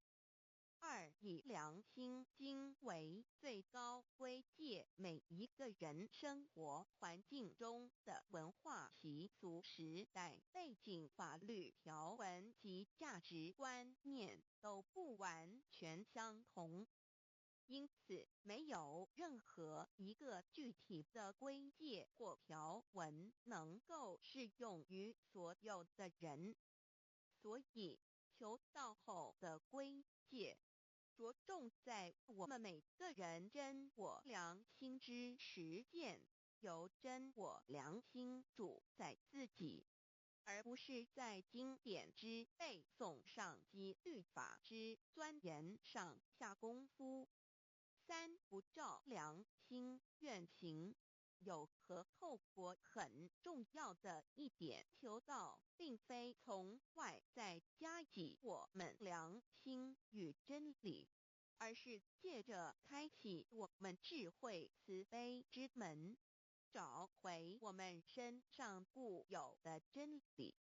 二、以良心经为最高规戒每一个人生活环境中的文化习俗、时代背景、法律条文及价值观念都不完全相同。因此，没有任何一个具体的规戒或条文能够适用于所有的人。所以，求道后的规戒着重在我们每个人真我良心之实践，由真我良心主宰自己，而不是在经典之背诵上及律法之钻研上下功夫。三、不照良心愿行。有何后果很重要的一点，求道并非从外在加给我们良心与真理，而是借着开启我们智慧慈悲之门，找回我们身上固有的真理，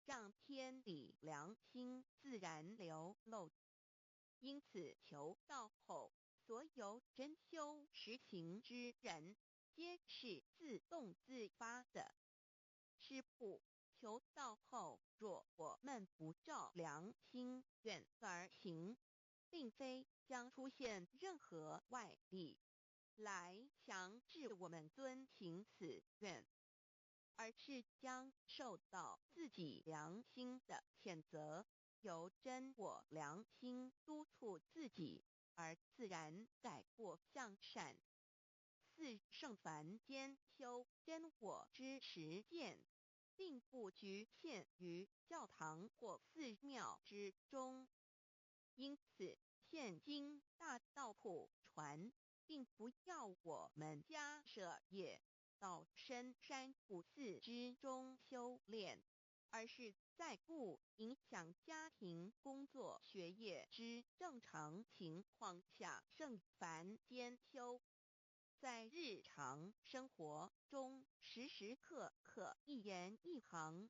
让天理良心自然流露。因此，求道后，所有真修实行之人，皆是自动自发的。是不，求道后，若我们不照良心愿而行，并非将出现任何外力来强制我们遵行此愿，而是将受到自己良心的谴责，由真我良心督促自己，而自然改过向善。四圣凡间修真我之实践，并不局限于教堂或寺庙之中。因此，现今大道普传，并不要我们加舍业到深山古寺之中修炼，而是在不影响家庭、工作、学业之正常情况下圣凡间修。在日常生活中，时时刻刻一言一行，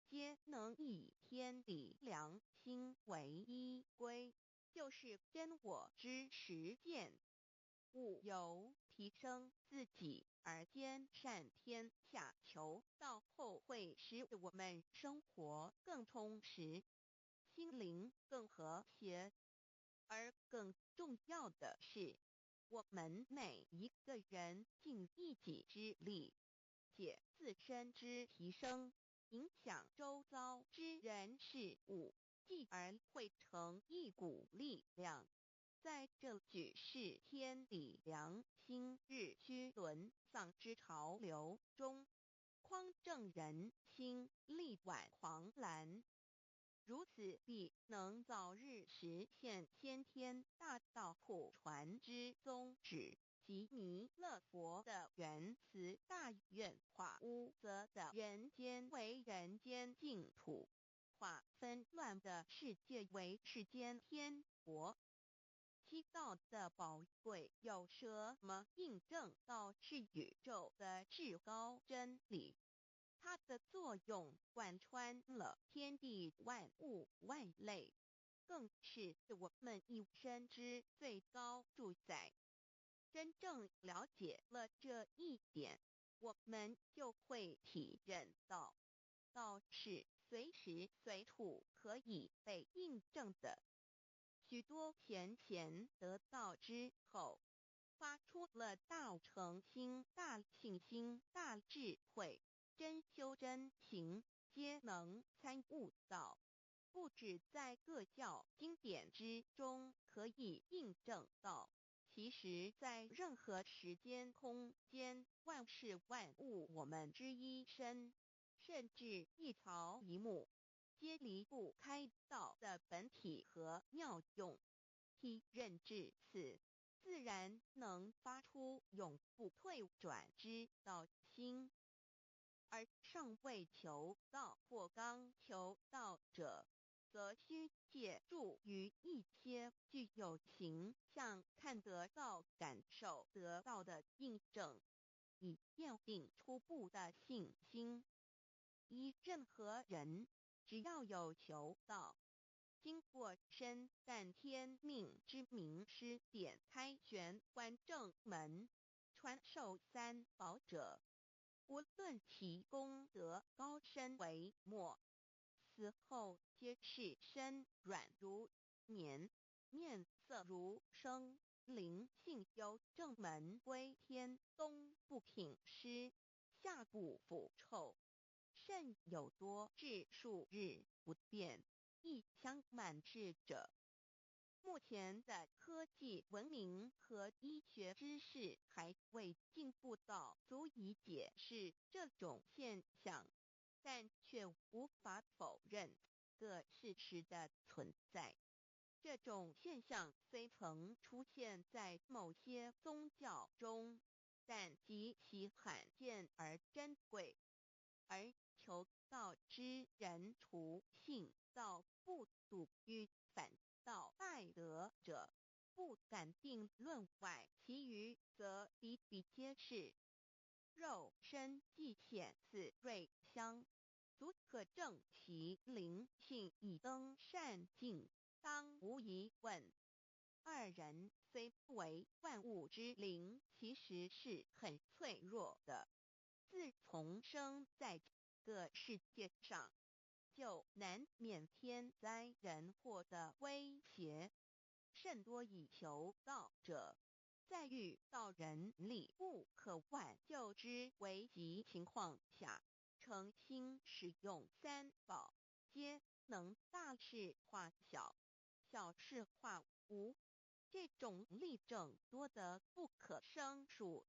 皆能以天理良心为依归，就是真我之实践。务由提升自己而兼善天下，求到后会使我们生活更充实，心灵更和谐。而更重要的是，我们每一个人尽一己之力，借自身之提升，影响周遭之人事物，继而汇成一股力量，在这举世天理良心日趋沦丧之潮流中，匡正人心，力挽狂澜。如此必能早日实现先天大道普传之宗旨及弥勒佛的原慈大愿，化污浊的人间为人间净土，化纷乱的世界为世间天国。七道的宝贵有什么印证到是宇宙的至高真理？它的作用贯穿了天地万物万类，更是我们一生之最高主宰。真正了解了这一点，我们就会体认到，道是随时随处可以被印证的。许多贤贤得道之后，发出了大诚心、大信心、大智慧，真修真行，皆能参悟到，不止在各教经典之中可以印证到，其实在任何时间空间、万事万物我们之一身，甚至一草一木，皆离不开道的本体和妙用。体认至此，自然能发出永不退转之道心。而尚未求道或刚求道者，则需借助于一些具有形象、看得到、感受得到的印证，以奠定初步的信心。依任何人，只要有求道，经过身但天命之名师点开玄关正门，传授三宝者，无论其功德高深为末，死后皆是身软如棉，面色如生，灵性由正门归天，东不品湿，下不腐臭，甚有多至数日不变，一腔满志者。目前的科技文明和医学知识还未进步到足以解释这种现象，但却无法否认个事实的存在。这种现象虽曾出现在某些宗教中，但极其罕见而珍贵，而求道之人除信道不笃于反道拜德者，不敢定论外，其余则比比皆是。肉身既显似瑞香，足可证其灵性已登善境，当无疑问。二人虽不为万物之灵，其实是很脆弱的。自从生在个世界上，就难免天灾人祸的威胁。甚多以求道者，在遇到人力不可挽救之危急情况下，诚心使用三宝，皆能大事化小，小事化无。这种例证多得不可胜数，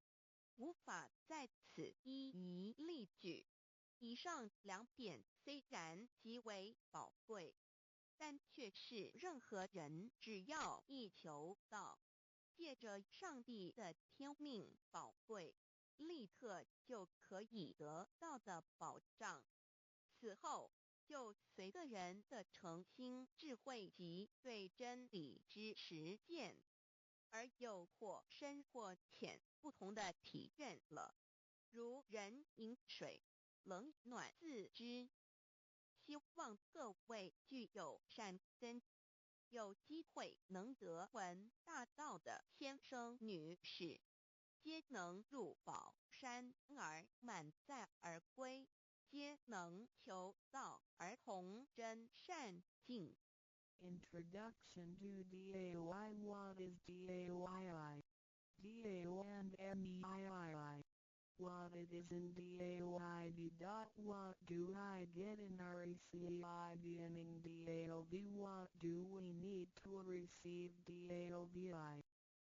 无法在此一一例举。以上两点虽然极为宝贵，但却是任何人只要一求道，借着上帝的天命宝贵，立刻就可以得到的保障。此后就随个人的诚心、智慧及对真理之实践，而有或深或浅不同的体认了。如人饮水，冷暖自知。希望各位具有善根，有机会能得闻大道的先生女士，皆能入宝山而满载而归，皆能求道而同真善境。Introduction to DAY. What is DAYI? DAO and MEII. What it is in DAOID. What do I get in RECI beginning DAOB? What do we need to receive DAOBI?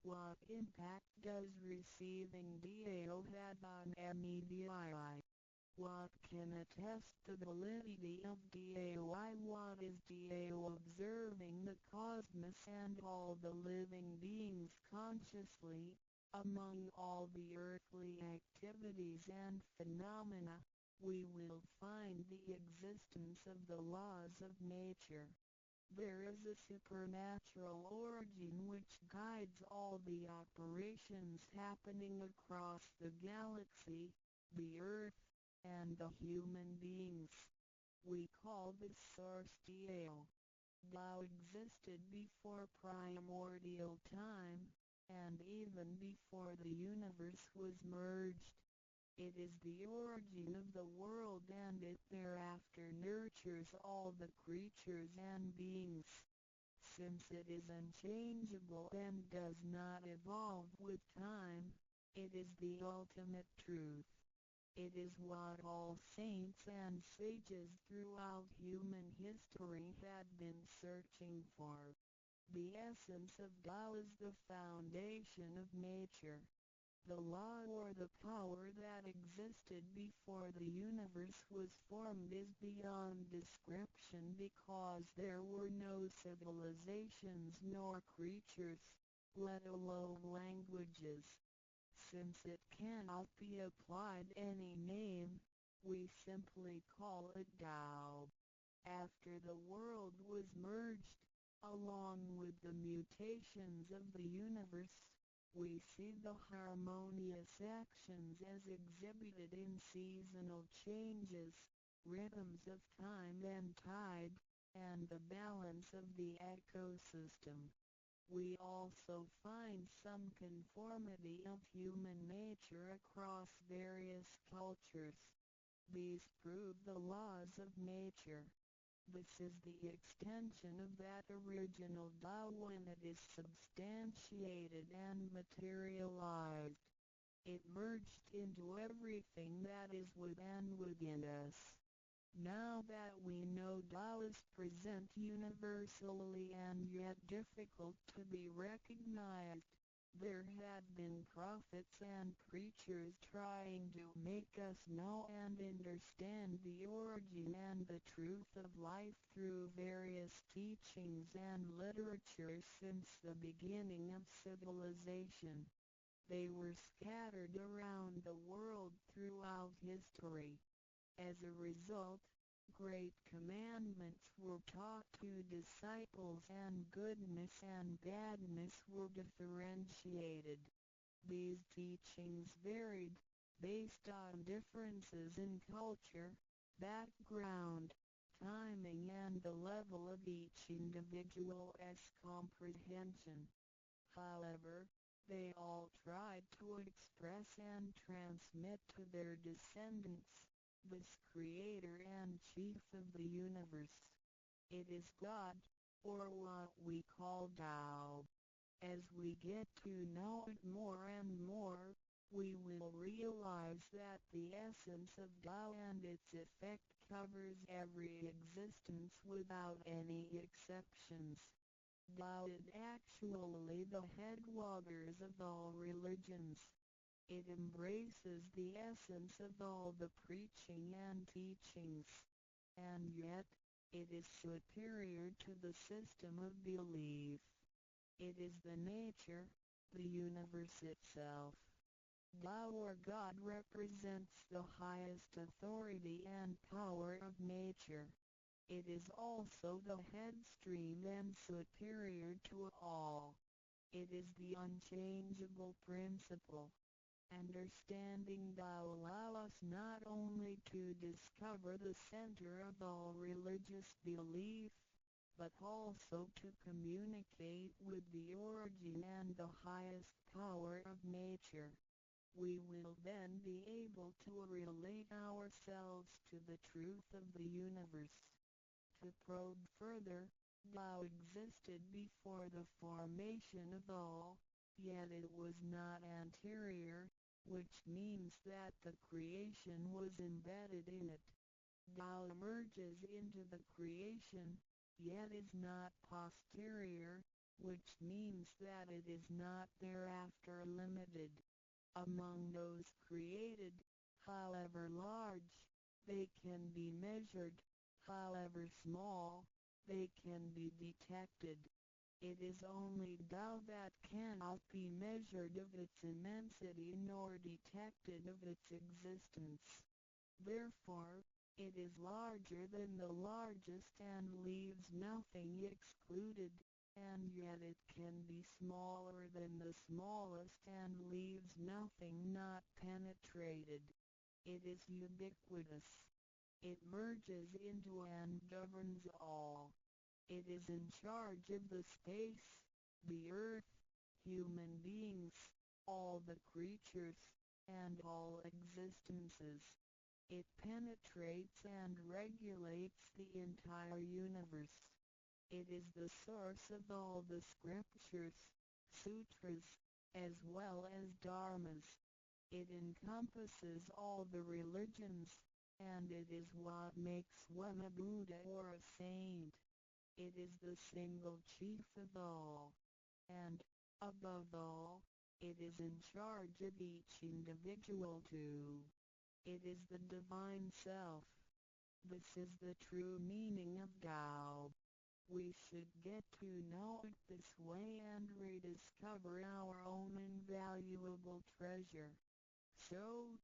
What impact does receiving DAO have on MEDII? What can attest the validity of DAOI? What is DAO? Observing the cosmos and all the living beings consciously, among all the earthly activities and phenomena, we will find the existence of the laws of nature. There is a supernatural origin which guides all the operations happening across the galaxy, the earth, and the human beings. We call this source Dao. Tao existed before primordial time, and even before the universe was merged. It is the origin of the world, and it thereafter nurtures all the creatures and beings. Since it is unchangeable and does not evolve with time, it is the ultimate truth. It is what all saints and sages throughout human history had been searching for. The essence of Tao is the foundation of nature. The law or the power that existed before the universe was formed is beyond description, because there were no civilizations nor creatures, let alone languages. Since it cannot be applied any name, we simply call it Tao. After the world was merged, along with the mutations of the universe, we see the harmonious actions as exhibited in seasonal changes, rhythms of time and tide, and the balance of the ecosystem. We also find some conformity of human nature across various cultures. These prove the laws of nature. This is the extension of that original Tao when it is substantiated and materialized. It merged into everything that is within us. Now that we know Tao is present universally and yet difficult to be recognized, there have been prophets and preachers trying to make us know and understand the origin and the truth of life through various teachings and literature since the beginning of civilization. They were scattered around the world throughout history. As a result, great commandments were taught to disciples and goodness and badness were differentiated. These teachings varied, based on differences in culture, background, timing and the level of each individual's comprehension. However, they all tried to express and transmit to their descendants this creator and chief of the universe. It is God, or what we call Tao. As we get to know it more and more, we will realize that the essence of Tao and its effect covers every existence without any exceptions. Tao is actually the headwaters of all religions. It embraces the essence of all the preaching and teachings. And yet, it is superior to the system of belief. It is the nature, the universe itself. Tao or God represents the highest authority and power of nature. It is also the headstream and superior to all. It is the unchangeable principle. Understanding Tao allows us not only to discover the center of all religious belief, but also to communicate with the origin and the highest power of nature. We will then be able to relate ourselves to the truth of the universe. To probe further, Tao existed before the formation of all, yet it was not anterior, which means that the creation was embedded in it. Tao emerges into the creation, yet is not posterior, which means that it is not thereafter limited. Among those created, however large, they can be measured, however small, they can be detected. It is only Tao that cannot be measured of its immensity nor detected of its existence. Therefore, it is larger than the largest and leaves nothing excluded, and yet it can be smaller than the smallest and leaves nothing not penetrated. It is ubiquitous. It merges into and governs all. It is in charge of the space, the earth, human beings, all the creatures, and all existences. It penetrates and regulates the entire universe. It is the source of all the scriptures, sutras, as well as dharmas. It encompasses all the religions, and it is what makes one a Buddha or a saint. It is the single chief of all. And, above all, it is in charge of each individual too. It is the divine self. This is the true meaning of Tao. We should get to know it this way and rediscover our own invaluable treasure. So,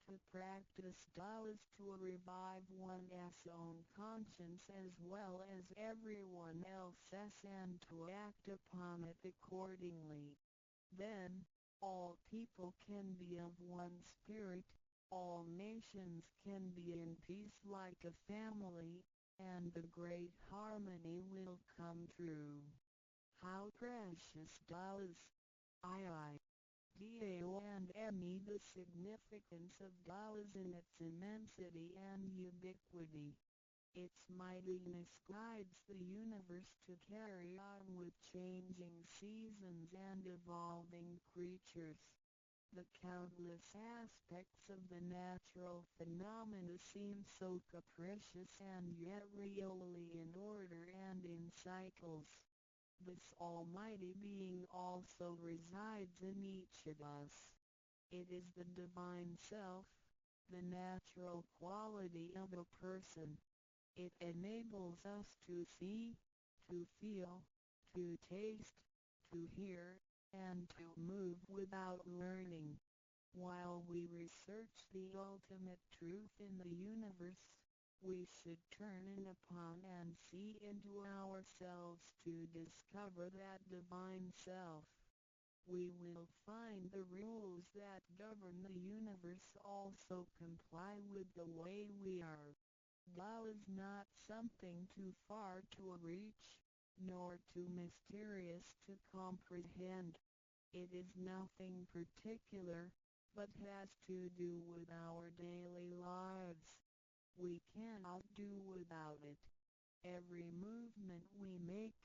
to practice Tao is to revive one's own conscience as well as everyone else's and to act upon it accordingly. Then, all people can be of one spirit, all nations can be in peace like a family, and the great harmony will come true. How precious Tao is! Dao and Me. The significance of Tao is in its immensity and ubiquity. Its mightiness guides the universe to carry on with changing seasons and evolving creatures. The countless aspects of the natural phenomena seem so capricious and yet really in order and in cycles. This almighty being also resides in each of us. It is the divine self, the natural quality of a person. It enables us to see, to feel, to taste, to hear, and to move without learning. While we research the ultimate truth in the universe, we should turn in upon and see into ourselves to discover that divine self. We will find the rules that govern the universe also comply with the way we are. Tao is not something too far to reach, nor too mysterious to comprehend. It is nothing particular, but has to do with our daily lives. We cannot do without it. Every movement we make,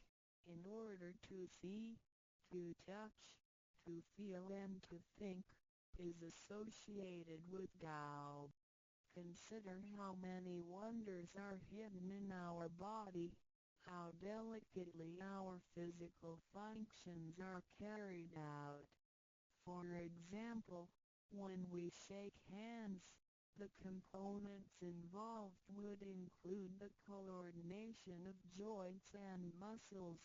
in order to see, to touch, to feel and to think, is associated with Tao. Consider how many wonders are hidden in our body, how delicately our physical functions are carried out. For example, when we shake hands, the components involved would include the coordination of joints and muscles,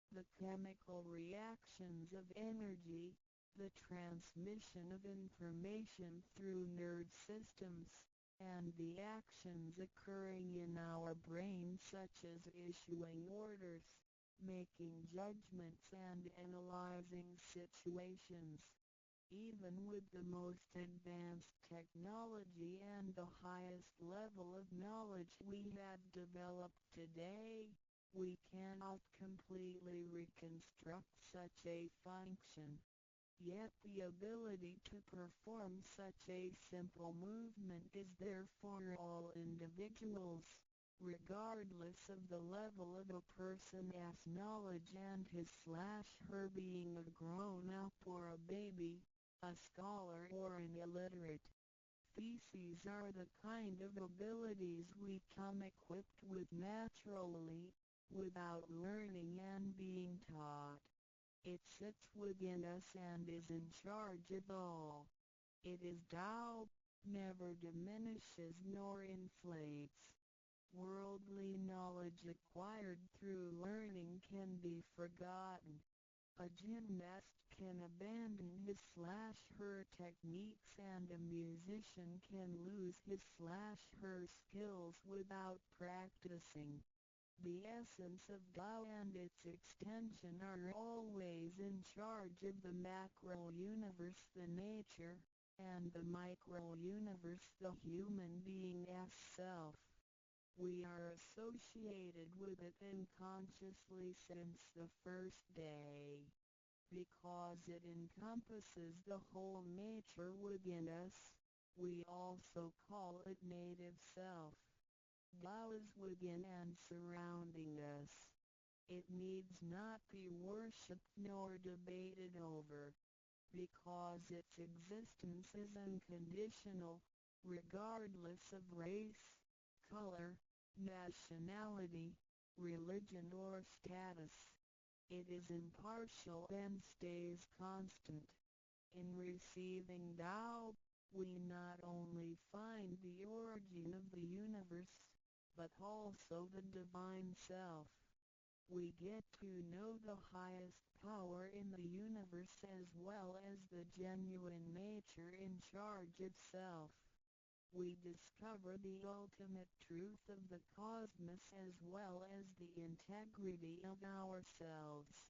the chemical reactions of energy, the transmission of information through nerve systems, and the actions occurring in our brain such as issuing orders, making judgments and analyzing situations. Even with the most advanced technology and the highest level of knowledge we have developed today, we cannot completely reconstruct such a function. Yet the ability to perform such a simple movement is there for all individuals, regardless of the level of a person's knowledge and his/her being a grown-up or a baby, a scholar or an illiterate. These are the kind of abilities we come equipped with naturally, without learning and being taught. It sits within us and is in charge of all. It is Tao, never diminishes nor inflates. Worldly knowledge acquired through learning can be forgotten. A gymnast can abandon his/her techniques and a musician can lose his/her skills without practicing. The essence of Tao and its extension are always in charge of the macro-universe, the nature, and the micro-universe, the human being as self. We are associated with it unconsciously since the first day. Because it encompasses the whole nature within us, we also call it native self. Tao is within and surrounding us. It needs not be worshipped nor debated over, because its existence is unconditional, regardless of race, color, nationality, religion or status. It is impartial and stays constant. In receiving Tao, we not only find the origin of the universe, but also the divine self. We get to know the highest power in the universe as well as the genuine nature in charge of self. We discover the ultimate truth of the cosmos as well as the integrity of ourselves.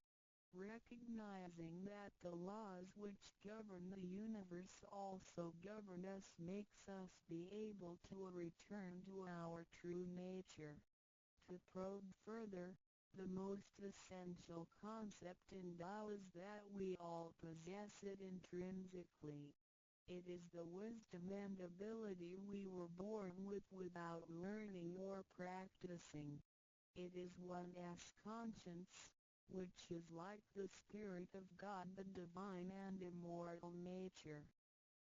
Recognizing that the laws which govern the universe also govern us makes us be able to return to our true nature. To probe further, the most essential concept in Tao is that we all possess it intrinsically. It is the wisdom and ability we were born with without learning or practicing. It is one's conscience, which is like the Spirit of God, the divine and immortal nature.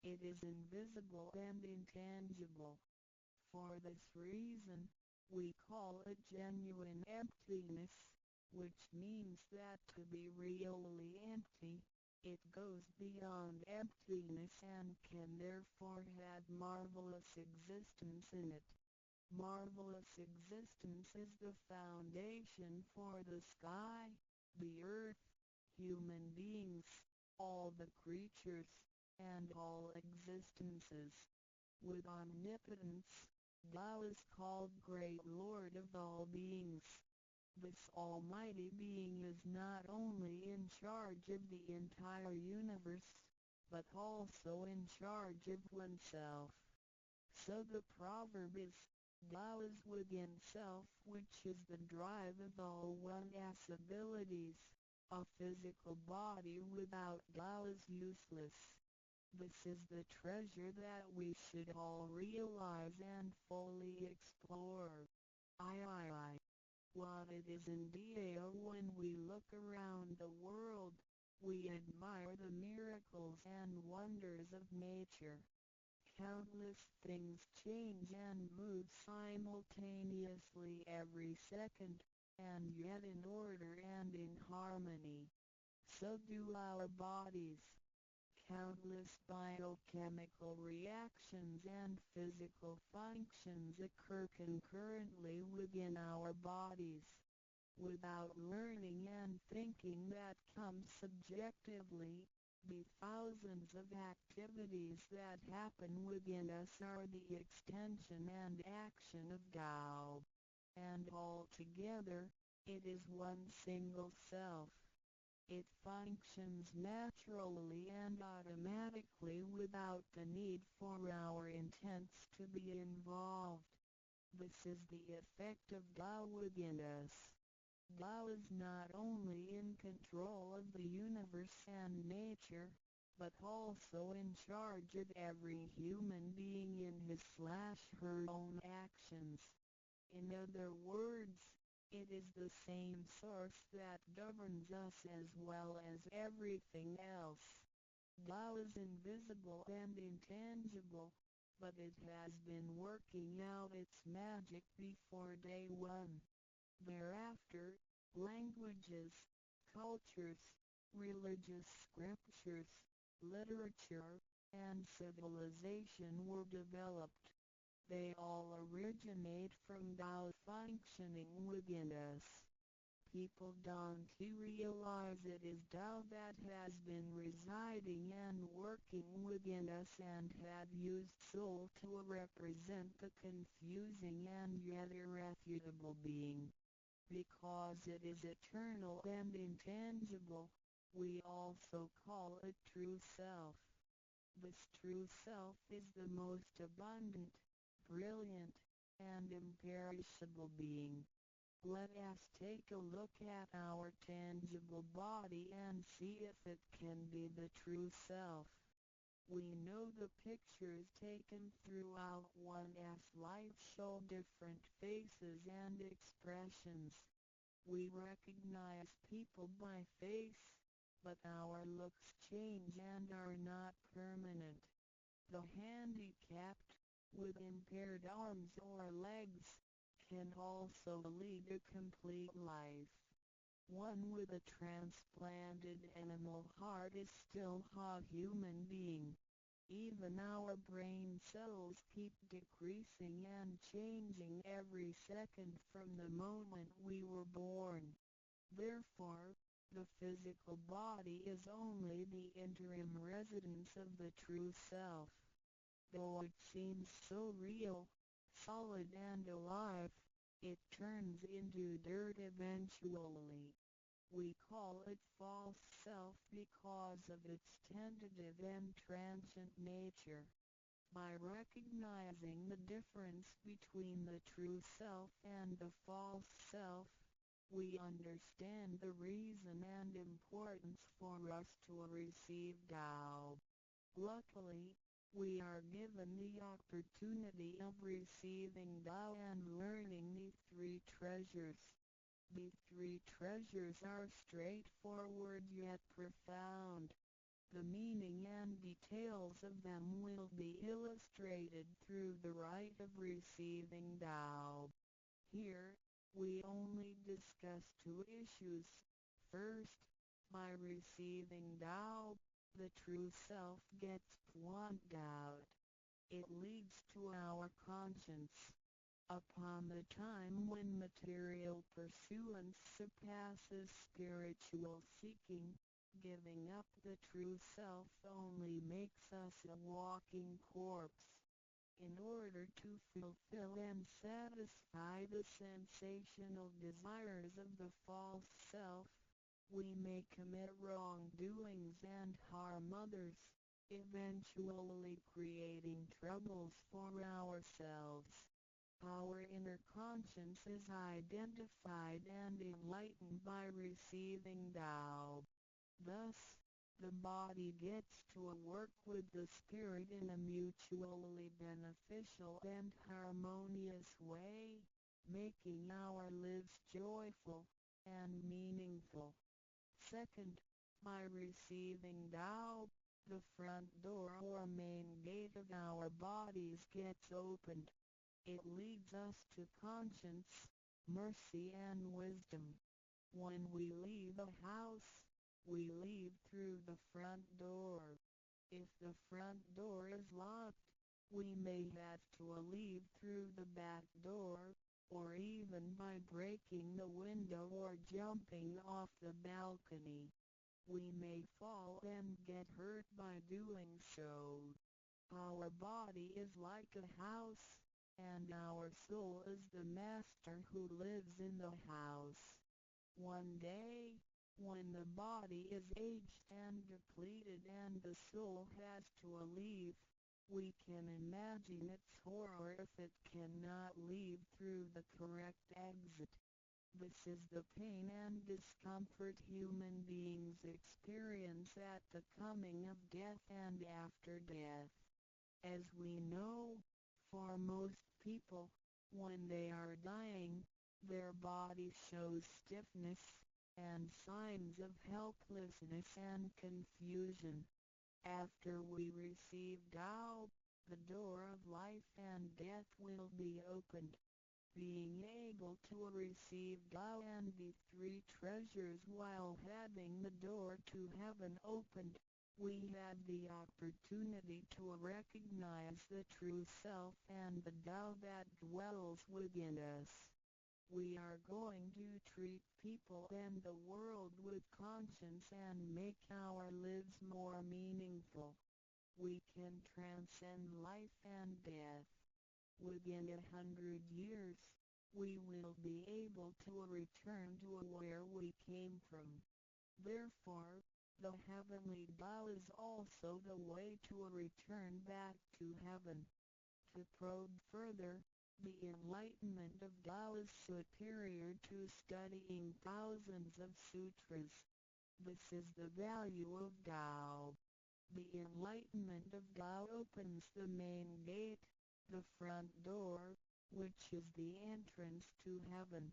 It is invisible and intangible. For this reason, we call it genuine emptiness, which means that to be really empty, it goes beyond emptiness and can therefore have marvelous existence in it. Marvelous existence is the foundation for the sky, the earth, human beings, all the creatures, and all existences. With omnipotence, Tao is called Great Lord of all beings. This almighty being is not only in charge of the entire universe, but also in charge of oneself. So the proverb is, Tao is within self, which is the drive of all one's abilities. A physical body without Tao is useless. This is the treasure that we should all realize and fully explore. I. what it is in detail. When we look around the world, we admire the miracles and wonders of nature. Countless things change and move simultaneously every second, and yet in order and in harmony. So do our bodies. Countless biochemical reactions and physical functions occur concurrently within our bodies. Without learning and thinking that comes subjectively, the thousands of activities that happen within us are the extension and action of Tao. And altogether, it is one single self. It functions naturally and automatically without the need for our intents to be involved. This is the effect of Tao within us. Tao is not only in control of the universe and nature, but also in charge of every human being in his/her own actions. In other words, it is the same source that governs us as well as everything else. Tao is invisible and intangible, but it has been working out its magic before day one. Thereafter, languages, cultures, religious scriptures, literature, and civilization were developed. They all originate from Tao functioning within us. People don't realize it is Tao that has been residing and working within us and have used soul to represent the confusing and yet irrefutable being. Because it is eternal and intangible, we also call it true self. This true self is the most abundant, brilliant, and imperishable being. Let us take a look at our tangible body and see if it can be the true self. We know the pictures taken throughout one's life show different faces and expressions. We recognize people by face, but our looks change and are not permanent. The handicapped, with impaired arms or legs, can also lead a complete life. One with a transplanted animal heart is still a human being. Even our brain cells keep decreasing and changing every second from the moment we were born. Therefore, the physical body is only the interim residence of the true self. Though it seems so real, solid and alive, it turns into dirt eventually. We call it false self because of its tentative and transient nature. By recognizing the difference between the true self and the false self, we understand the reason and importance for us to receive Tao. Luckily, we are given the opportunity of receiving Tao and learning the three treasures. The three treasures are straightforward yet profound. The meaning and details of them will be illustrated through the rite of receiving Tao. Here, we only discuss two issues. First, by receiving Tao, the true self gets plucked out. It leads to our conscience. Upon the time when material pursuance surpasses spiritual seeking, giving up the true self only makes us a walking corpse. In order to fulfill and satisfy the sensational desires of the false self, we may commit wrongdoings and harm others, eventually creating troubles for ourselves. Our inner conscience is identified and enlightened by receiving Tao. Thus, the body gets to work with the spirit in a mutually beneficial and harmonious way. making our lives joyful and meaningful. Second, by receiving Tao, the front door or main gate of our bodies gets opened. It leads us to conscience, mercy and wisdom. When we leave a house, we leave through the front door. If the front door is locked, we may have to leave through the back door, or even by breaking the window or jumping off the balcony. We may fall and get hurt by doing so. Our body is like a house, and our soul is the master who lives in the house. One day, when the body is aged and depleted and the soul has to leave, we can imagine its horror if it cannot leave through the correct exit. This is the pain and discomfort human beings experience at the coming of death and after death. As we know, for most people, when they are dying, their body shows stiffness and signs of helplessness and confusion. After we receive Tao, the door of life and death will be opened. Being able to receive Tao and the three treasures while having the door to heaven opened, we have the opportunity to recognize the true self and the Tao that dwells within us. We are going to treat people and the world with conscience and make our lives more meaningful. We can transcend life and death. Within 100 years, we will be able to return to where we came from. Therefore, the heavenly Tao is also the way to return back to heaven. To probe further, the enlightenment of Tao is superior to studying thousands of sutras. This is the value of Tao. The enlightenment of Tao opens the main gate, the front door, which is the entrance to heaven.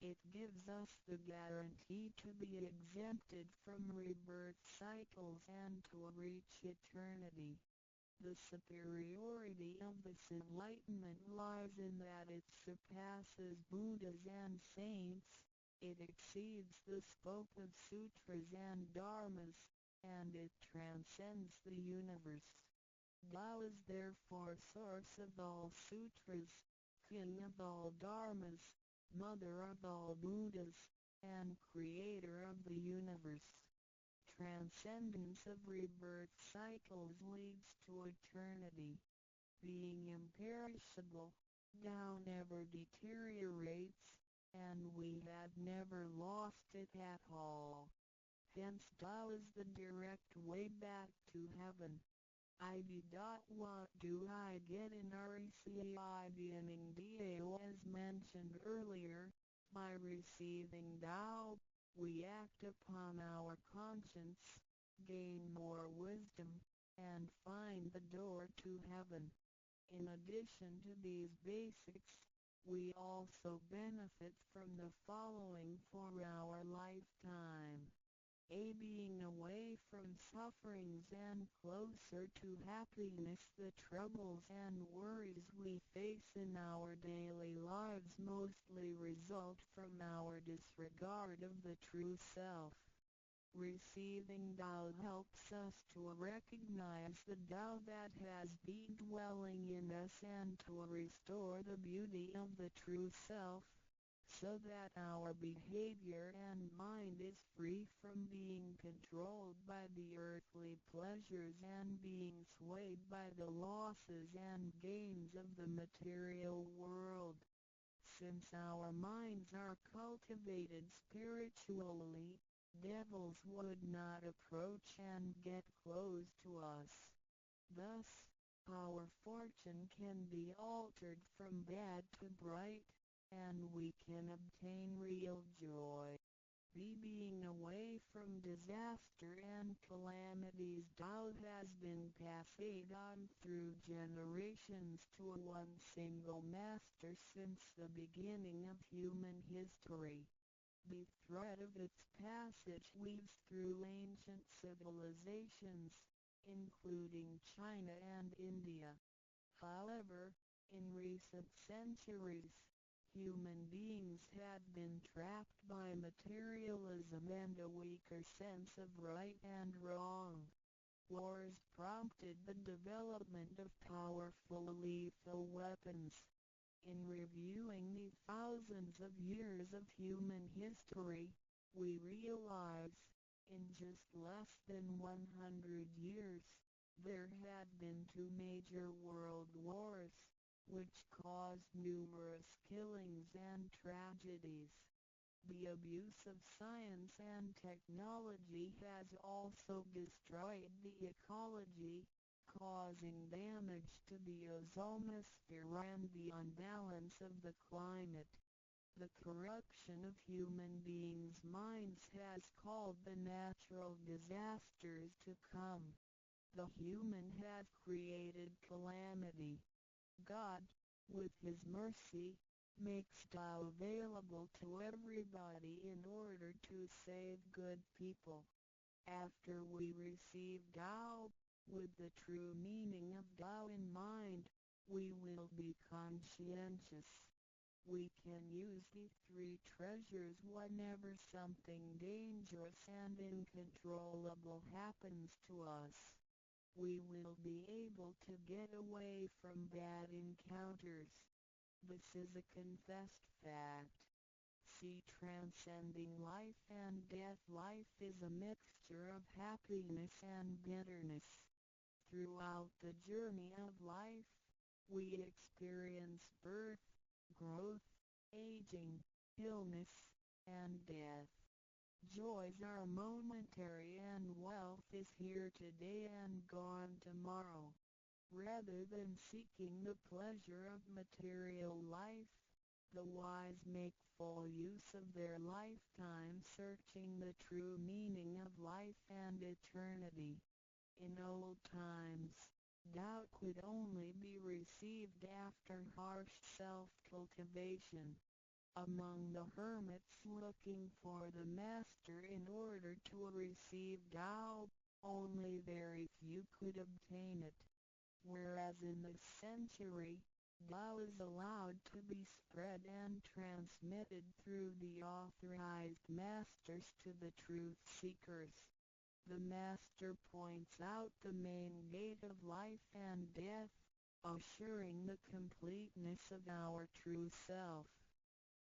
It gives us the guarantee to be exempted from rebirth cycles and to reach eternity. The superiority of this enlightenment lies in that it surpasses Buddhas and saints, it exceeds the scope of sutras and dharmas, and it transcends the universe. Tao is therefore source of all sutras, king of all dharmas, mother of all Buddhas, and creator of the universe. Transcendence of rebirth cycles leads to eternity. Being imperishable, Tao never deteriorates, and we have never lost it at all. Hence Tao is the direct way back to heaven. What do I get in RECI beginning DAO as mentioned earlier? By receiving Tao, we act upon our conscience, gain more wisdom, and find the door to heaven. In addition to these basics, we also benefit from the following for our lifetime. Being away from sufferings and closer to happiness. The troubles and worries we face in our daily lives mostly result from our disregard of the true self. Receiving Tao helps us to recognize the Tao that has been dwelling in us and to restore the beauty of the true self, so that our behavior and mind is free from being controlled by the earthly pleasures and being swayed by the losses and gains of the material world. Since our minds are cultivated spiritually, devils would not approach and get close to us. Thus, our fortune can be altered from bad to bright, and we can obtain real joy. Being away from disaster and calamities. Tao has been passed on through generations to one single master since the beginning of human history. The thread of its passage weaves through ancient civilizations, including China and India. However, in recent centuries, human beings have been trapped by materialism and a weaker sense of right and wrong. Wars prompted the development of powerful lethal weapons. In reviewing the thousands of years of human history, we realize, in just less than 100 years, there had been two major world wars, which caused numerous killings and tragedies. The abuse of science and technology has also destroyed the ecology, causing damage to the ozonosphere and the unbalance of the climate. The corruption of human beings' minds has called the natural disasters to come. The human has created calamity. God, with His mercy, makes Tao available to everybody in order to save good people. After we receive Tao, with the true meaning of Tao in mind, we will be conscientious. We can use the three treasures whenever something dangerous and uncontrollable happens to us. We will be able to get away from bad encounters. This is a confessed fact. See, transcending life and death. Life is a mixture of happiness and bitterness. Throughout the journey of life, we experience birth, growth, aging, illness, and death. Joys are momentary and wealth is here today and gone tomorrow. Rather than seeking the pleasure of material life, the wise make full use of their lifetime searching the true meaning of life and eternity. In old times, Tao could only be received after harsh self-cultivation. Among the hermits looking for the master in order to receive Tao, only very few could obtain it. Whereas in this century, Tao is allowed to be spread and transmitted through the authorized masters to the truth seekers. The master points out the main gate of life and death, assuring the completeness of our true self.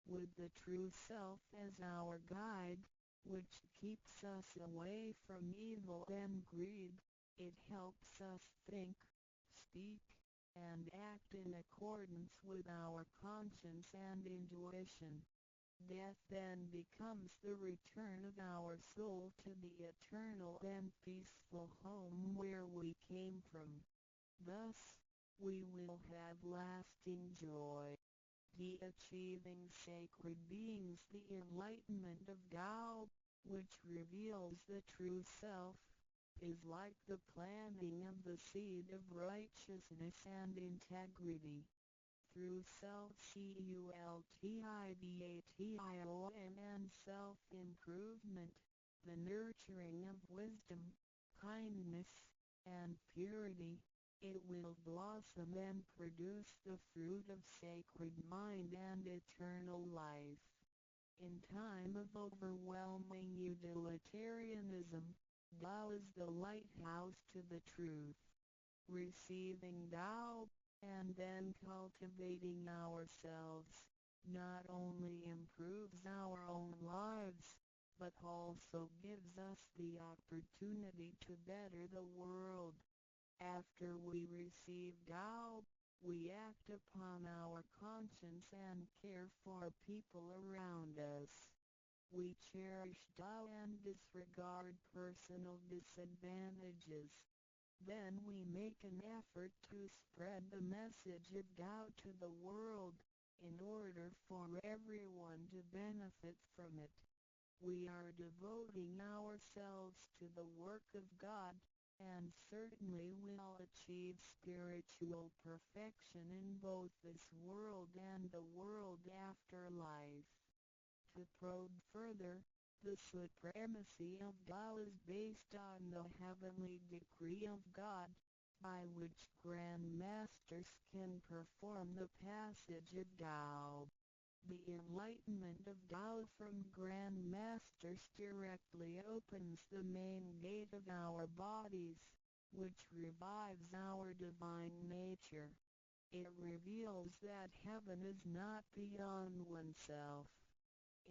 With the true self as our guide, which keeps us away from evil and greed, it helps us think, speak, and act in accordance with our conscience and intuition. Death then becomes the return of our soul to the eternal and peaceful home where we came from. Thus, we will have lasting joy. The achieving sacred beings, the enlightenment of Tao, which reveals the true self, is like the planting of the seed of righteousness and integrity. Through self-cultivation and self-improvement, the nurturing of wisdom, kindness, and purity, it will blossom and produce the fruit of sacred mind and eternal life. In time of overwhelming utilitarianism, Tao is the lighthouse to the truth. Receiving Tao, and then cultivating ourselves, not only improves our own lives, but also gives us the opportunity to better the world. After we receive Tao, we act upon our conscience and care for people around us. We cherish Tao and disregard personal disadvantages. Then we make an effort to spread the message of Tao to the world, in order for everyone to benefit from it. We are devoting ourselves to the work of God, and certainly will achieve spiritual perfection in both this world and the world after life. To probe further, the supremacy of Tao is based on the heavenly decree of God, by which Grand Masters can perform the passage of Tao. The enlightenment of Tao from Grand Masters directly opens the main gate of our bodies, which revives our divine nature. It reveals that heaven is not beyond oneself.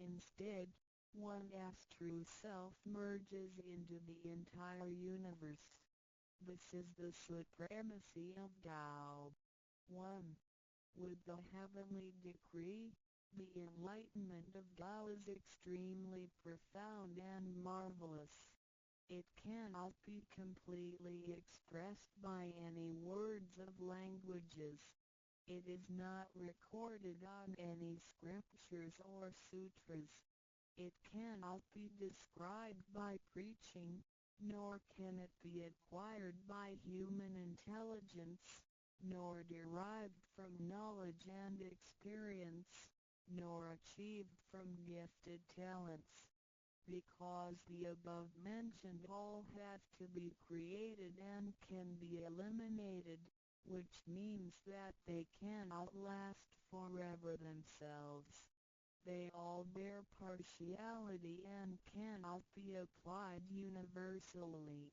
Instead, one's true self merges into the entire universe. This is the supremacy of Tao. 1. With the heavenly decree, the enlightenment of Tao is extremely profound and marvelous. It cannot be completely expressed by any words of languages. It is not recorded on any scriptures or sutras. It cannot be described by preaching, nor can it be acquired by human intelligence, nor derived from knowledge and experience, nor achieved from gifted talents. Because the above-mentioned all have to be created and can be eliminated, which means that they cannot last forever themselves. They all bear partiality and cannot be applied universally.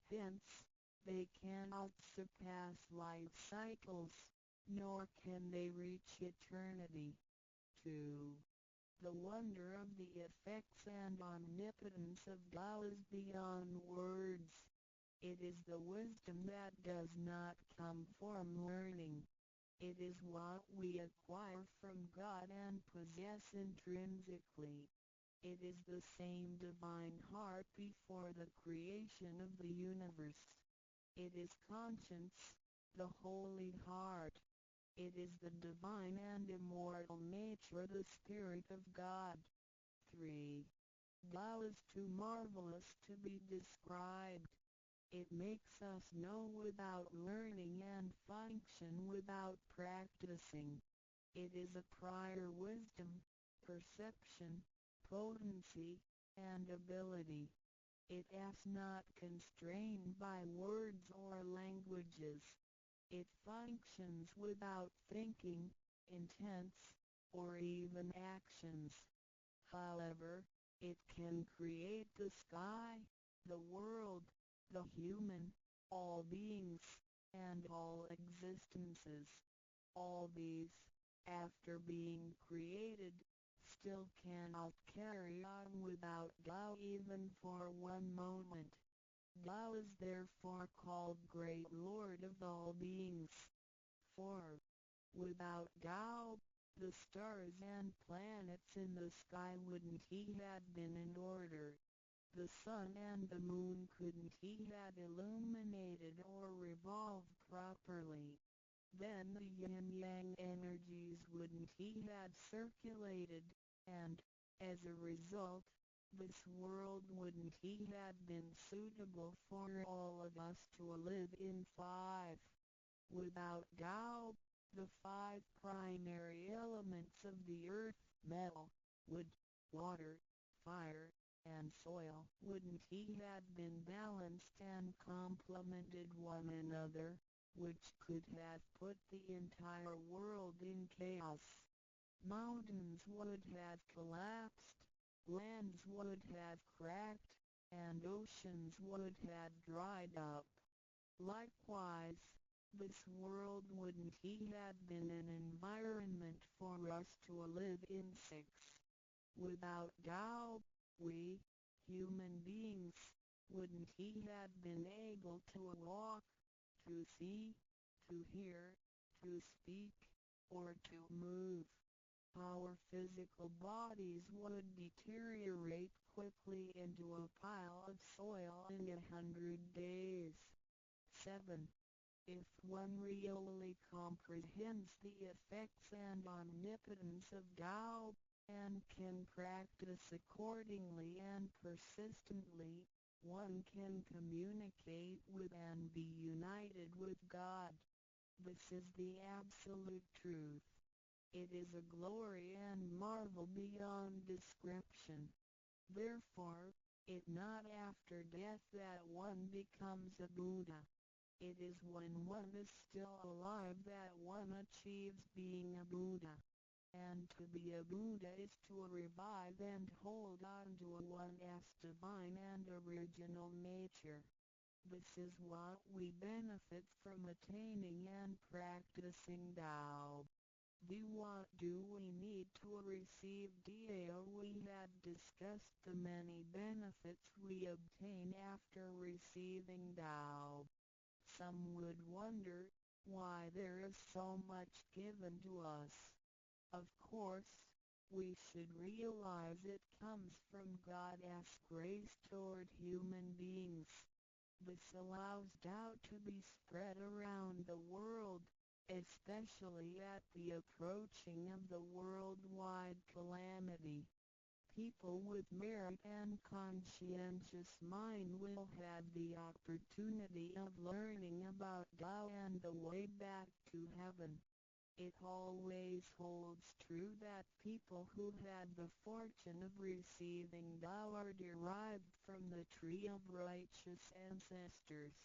Hence, they cannot surpass life cycles, nor can they reach eternity. 2. The wonder of the effects and omnipotence of Tao is beyond words. It is the wisdom that does not come from learning. It is what we acquire from God and possess intrinsically. It is the same divine heart before the creation of the universe. It is conscience, the holy heart. It is the divine and immortal nature, the Spirit of God. 3. Tao is too marvelous to be described. It makes us know without learning and function without practicing. It is a prior wisdom, perception, potency, and ability. It is not constrained by words or languages. It functions without thinking, intents, or even actions. However, it can create the sky, the world, the human, all beings, and all existences. All these, after being created, still cannot carry on without Tao even for one moment. Tao is therefore called Great Lord of all beings. 4. Without Tao, the stars and planets in the sky wouldn't he had been in order. The sun and the moon couldn't he had illuminated or revolved properly. Then the yin-yang energies wouldn't he had circulated, and, as a result, this world wouldn't he had been suitable for all of us to live in. 5. Without Tao, the 5 primary elements of the earth, metal, wood, water, fire, and soil, wouldn't he had been balanced and complemented one another, which could have put the entire world in chaos. Mountains would have collapsed, lands would have cracked, and oceans would have dried up. Likewise, this world wouldn't he have been an environment for us to live in. 6. Without Tao, we, human beings, wouldn't he have been able to walk, to see, to hear, to speak, or to move. Our physical bodies would deteriorate quickly into a pile of soil in 100 days. 7. If one really comprehends the effects and omnipotence of Tao, and can practice accordingly and persistently, one can communicate with and be united with God. This is the absolute truth. It is a glory and marvel beyond description. Therefore, it not after death that one becomes a Buddha. It is when one is still alive that one achieves being a Buddha. And to be a Buddha is to revive and hold on to one's divine and original nature. This is what we benefit from attaining and practicing Tao. What do we need to receive Tao? We have discussed the many benefits we obtain after receiving Tao. Some would wonder why there is so much given to us. Of course, we should realize it comes from God's grace toward human beings. This allows Tao to be spread around the world, especially at the approaching of the worldwide calamity. People with merit and conscientious mind will have the opportunity of learning about Tao and the way back to heaven. It always holds true that people who had the fortune of receiving Tao are derived from the tree of righteous ancestors.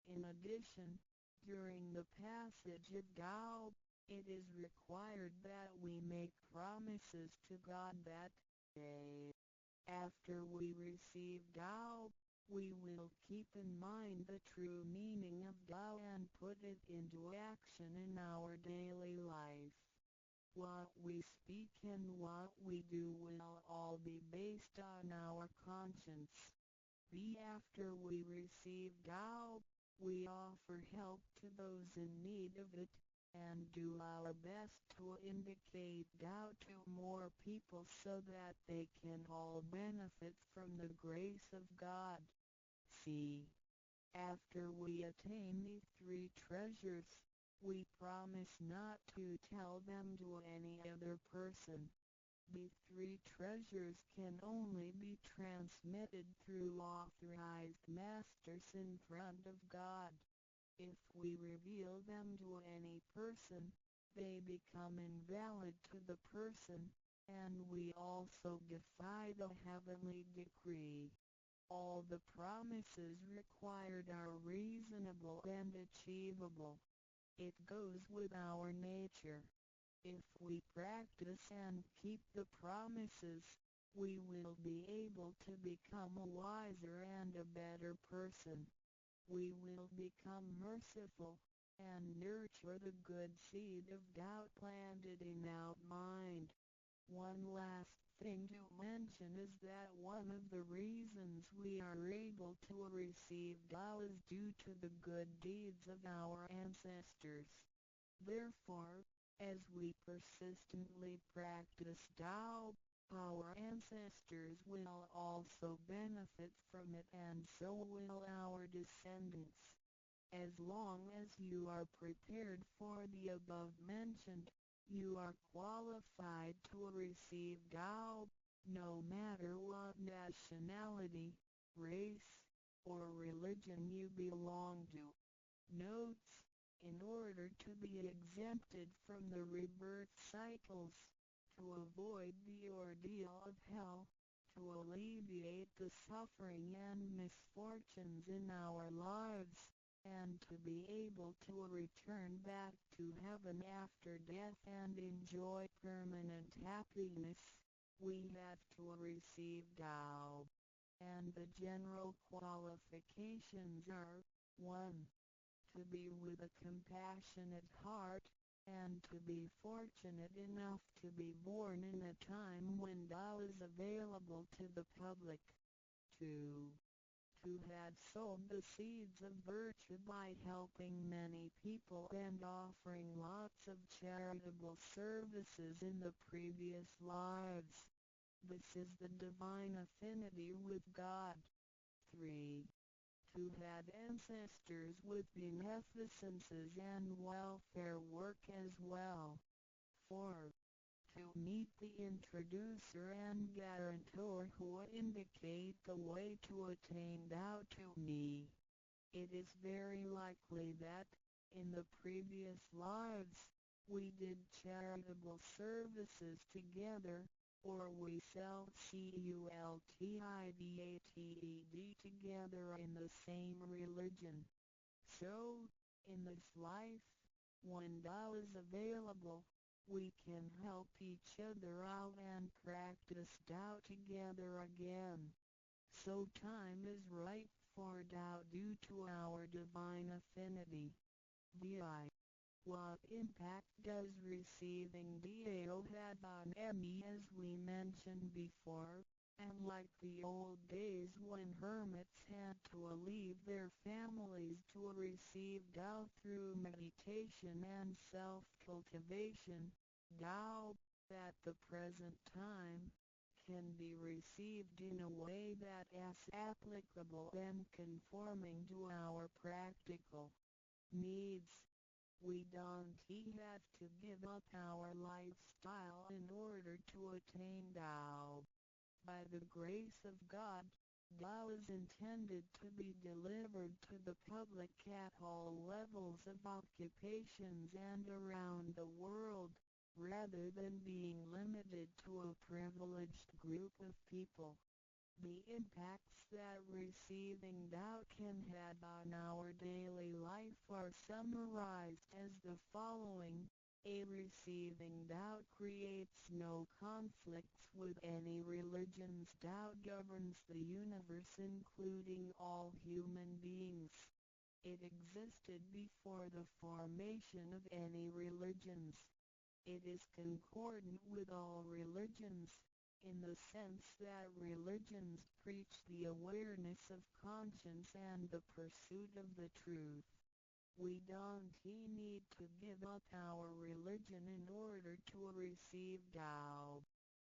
In addition, during the passage of Tao, it is required that we make promises to God that, after we receive Tao, we will keep in mind the true meaning of Tao and put it into action in our daily life. What we speak and what we do will all be based on our conscience. After we receive Tao, we offer help to those in need of it, and do our best to indicate Tao to more people so that they can all benefit from the grace of God. After we attain these three treasures, we promise not to tell them to any other person. These three treasures can only be transmitted through authorized masters in front of God. If we reveal them to any person, they become invalid to the person, and we also defy the heavenly decree. All the promises required are reasonable and achievable. It goes with our nature. If we practice and keep the promises, we will be able to become a wiser and a better person. We will become merciful, and nurture the good seed of Tao planted in our mind. One last thing to mention is that one of the reasons we are able to receive Tao is due to the good deeds of our ancestors. Therefore, as we persistently practice Tao, our ancestors will also benefit from it, and so will our descendants. As long as you are prepared for the above mentioned, you are qualified to receive Tao, no matter what nationality, race, or religion you belong to. Notes: in order to be exempted from the rebirth cycles, to avoid the ordeal of hell, to alleviate the suffering and misfortunes in our lives, and to be able to return back to heaven after death and enjoy permanent happiness, we have to receive Tao. And the general qualifications are: 1. To be with a compassionate heart, and to be fortunate enough to be born in a time when Tao is available to the public. 2. To have sown the seeds of virtue by helping many people and offering lots of charitable services in the previous lives. This is the divine affinity with God. 3. To have ancestors with beneficences and welfare work as well. 4. to meet the introducer and guarantor who indicate the way to attain Tao to me. It is very likely that, in the previous lives, we did charitable services together, or we cultivated together in the same religion. So, in this life, when Tao is available, we can help each other out and practice Tao together again. So time is right for Tao due to our divine affinity. VI. What impact does receiving Tao have on me? As we mentioned before, and like the old days when hermits had to leave their families to receive Tao through meditation and self-cultivation, Tao, at the present time, can be received in a way that is applicable and conforming to our practical needs. We don't have to give up our lifestyle in order to attain Tao. By the grace of God, Tao is intended to be delivered to the public at all levels of occupations and around the world, rather than being limited to a privileged group of people. The impacts that receiving Tao can have on our daily life are summarized as the following. A receiving Tao creates no conflicts with any religions. Tao governs the universe including all human beings. It existed before the formation of any religions. It is concordant with all religions, in the sense that religions preach the awareness of conscience and the pursuit of the truth. We don't need to give up our religion in order to receive Tao.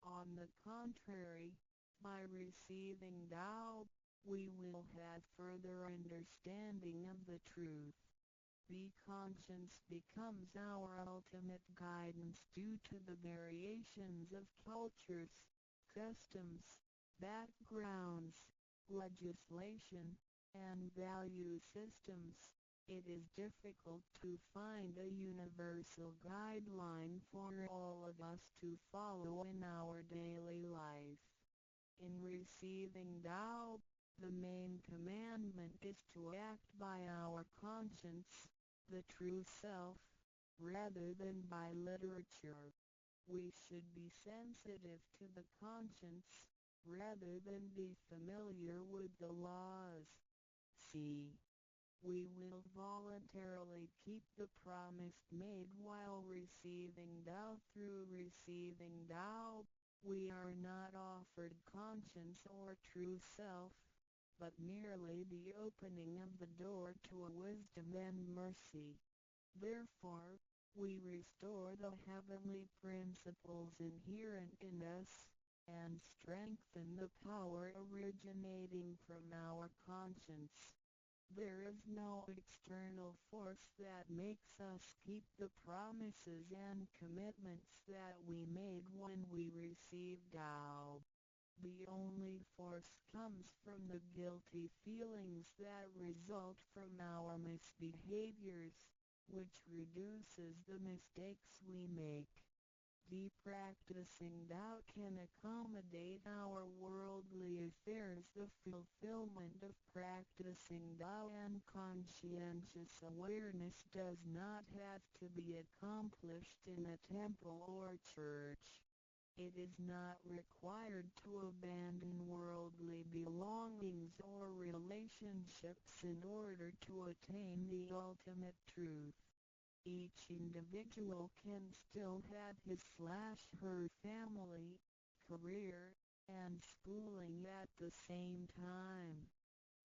On the contrary, by receiving Tao, we will have further understanding of the truth. The conscience becomes our ultimate guidance due to the variations of cultures, customs, backgrounds, legislation, and value systems. It is difficult to find a universal guideline for all of us to follow in our daily life. In receiving Tao, the main commandment is to act by our conscience, the true self, rather than by literature. We should be sensitive to the conscience, rather than be familiar with the laws. C. We will voluntarily keep the promise made while receiving Tao. Through receiving Tao, we are not offered conscience or true self, but merely the opening of the door to a wisdom and mercy. Therefore, we restore the heavenly principles inherent in us, and strengthen the power originating from our conscience. There is no external force that makes us keep the promises and commitments that we made when we received Tao. The only force comes from the guilty feelings that result from our misbehaviors, which reduces the mistakes we make. The practicing Tao can accommodate our worldly affairs. The fulfillment of practicing Tao and conscientious awareness does not have to be accomplished in a temple or church. It is not required to abandon worldly belongings or relationships in order to attain the ultimate truth. Each individual can still have his/her family, career, and schooling at the same time.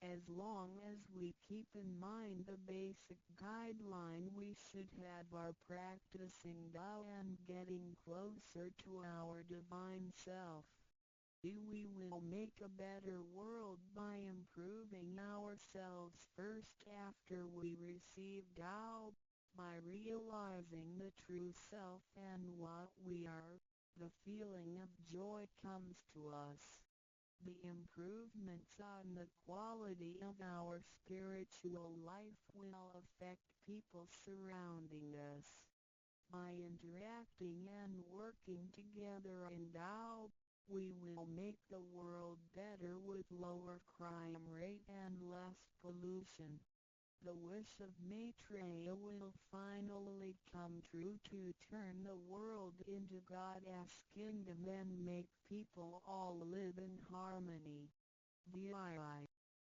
As long as we keep in mind the basic guideline, we should have our practicing Tao and getting closer to our divine self. We will make a better world by improving ourselves first after we receive Tao, by realizing the true self and what we are, the feeling of joy comes to us. The improvements on the quality of our spiritual life will affect people surrounding us. By interacting and working together in Tao, we will make the world better with lower crime rate and less pollution. The wish of Maitreya will finally come true to turn the world into God's kingdom and make people all live in harmony. VII.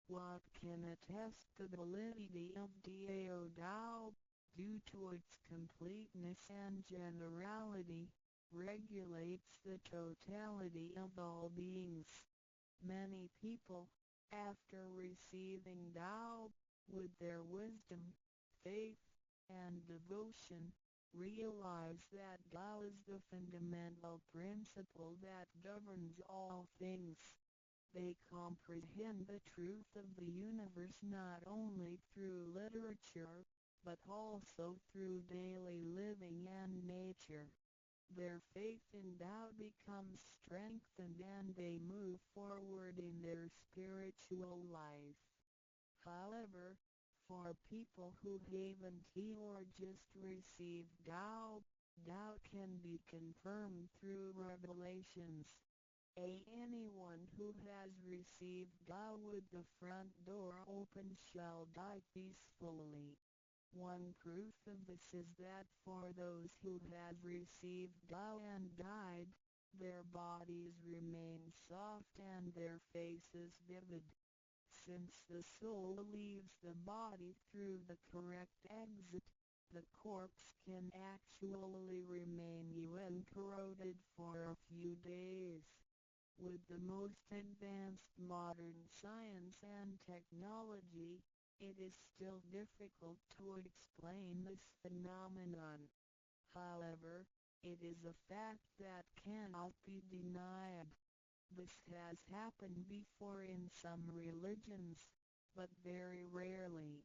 What can attest the validity of Dao Dao, due to its completeness and generality, regulates the totality of all beings. Many people, after receiving Tao, with their wisdom, faith, and devotion, realize that Tao is the fundamental principle that governs all things. They comprehend the truth of the universe not only through literature, but also through daily living and nature. Their faith in Tao becomes strengthened and they move forward in their spiritual life. However, for people who haven't or just received Tao, Tao can be confirmed through revelations. Anyone who has received Tao with the front door open shall die peacefully. One proof of this is that for those who have received Tao and died, their bodies remain soft and their faces vivid. Since the soul leaves the body through the correct exit, the corpse can actually remain uncorroded for a few days. With the most advanced modern science and technology, it is still difficult to explain this phenomenon. However, it is a fact that cannot be denied. This has happened before in some religions, but very rarely.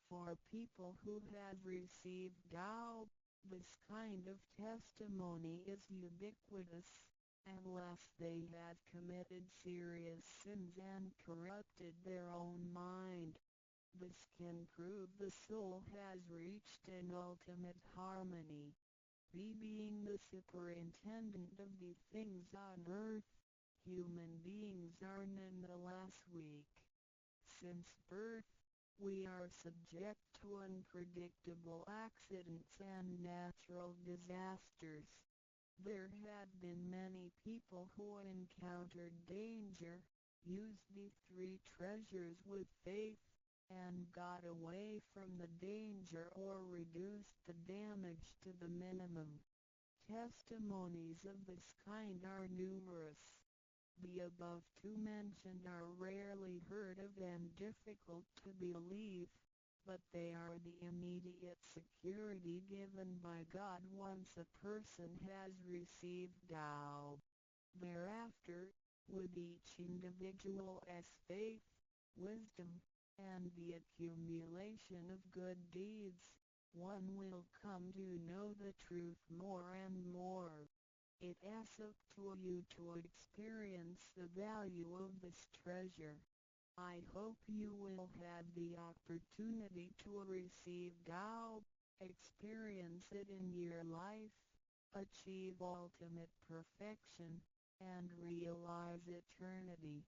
For people who have received Tao, this kind of testimony is ubiquitous, unless they have committed serious sins and corrupted their own mind. This can prove the soul has reached an ultimate harmony. Being the superintendent of the things on earth, human beings are nonetheless weak. Since birth, we are subject to unpredictable accidents and natural disasters. There have been many people who encountered danger, used the three treasures with faith, and got away from the danger or reduced the damage to the minimum. Testimonies of this kind are numerous. The above two mentioned are rarely heard of and difficult to believe, but they are the immediate security given by God once a person has received Tao. Thereafter, with each individual's faith, wisdom, and the accumulation of good deeds, one will come to know the truth more and more. It is up to you to experience the value of this treasure. I hope you will have the opportunity to receive Tao, experience it in your life, achieve ultimate perfection, and realize eternity.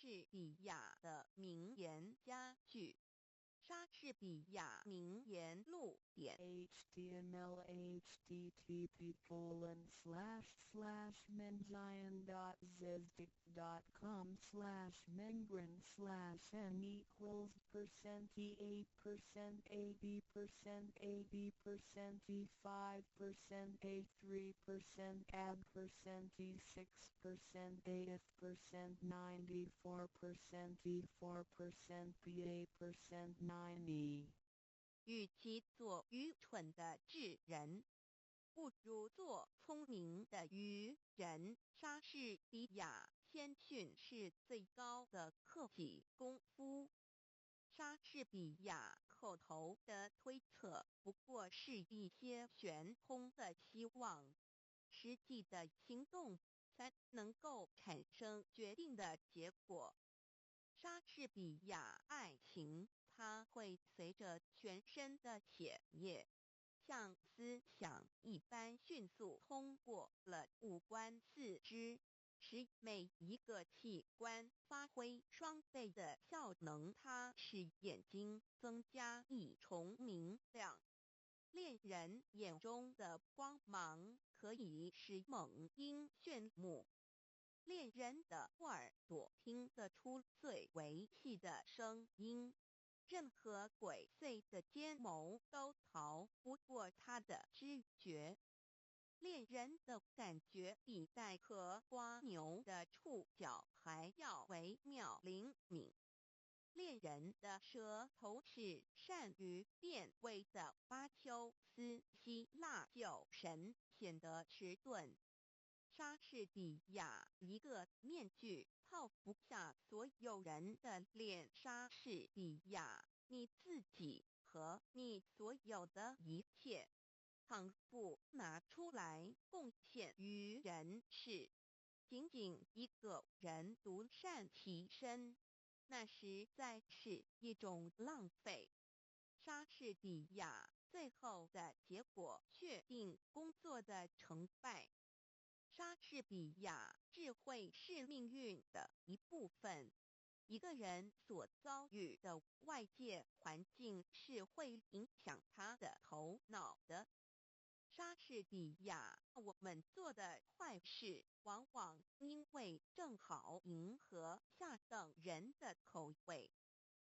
士比亚的名言佳句。莎士比亚名言录点 http://menzion.zstic.com/mengram/e-4% A% 与其做愚蠢的智人，不如做聪明的愚人。莎士比亚谦逊是最高的客气功夫。莎士比亚口头的推测不过是一些悬空的希望，实际的行动才能够产生决定的结果。莎士比亚爱情，它会随着全身的血液，像思想一般迅速通过了五官四肢，使每一个器官发挥双倍的效能。它使眼睛增加一重明亮。恋人眼中的光芒可以使猛鹰炫目。恋人的耳朵听得出最为细的声音，任何鬼祟的奸谋都逃不过他的知觉。恋人的感觉比带壳瓜牛的触角还要微妙灵敏。恋人的舌头是善于辨味的。巴丘斯希腊酒神显得迟钝。莎士比亚一个面具套不下所有人的脸。莎士比亚，你自己和你所有的一切，倘不拿出来贡献于人世，仅仅一个人独善其身，那实在是一种浪费。莎士比亚最后的结果确定工作的成败。莎士比亚智慧是命运的一部分。一个人所遭遇的外界环境是会影响他的头脑的。莎士比亚，我们做的坏事，往往因为正好迎合下等人的口味，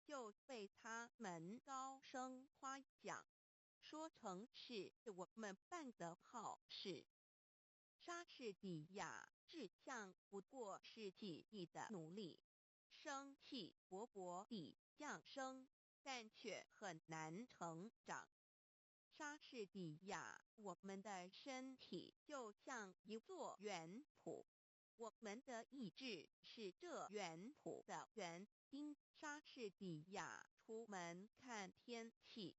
就被他们高声夸奖，说成是我们办的好事。莎士比亚志向不过是记忆的努力，生气勃勃地降生，但却很难成长。莎士比亚，我们的身体就像一座园圃，我们的意志是这园圃的园丁。莎士比亚出门看天气，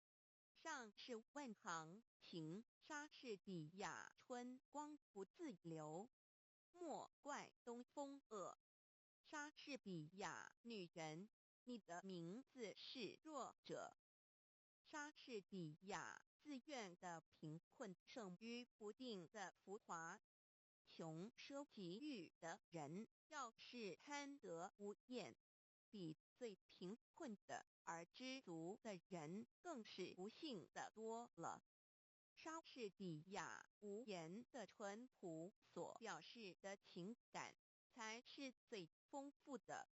上是问行情。莎士比亚春光不自流，莫怪东风恶。莎士比亚女人，你的名字是弱者。莎士比亚自愿的贫困胜于不定的浮华。穷奢极欲的人要是贪得无厌，比最贫困的而知足的人更是不幸的多了。莎士比亚无言的淳朴所表示的情感才是最丰富的。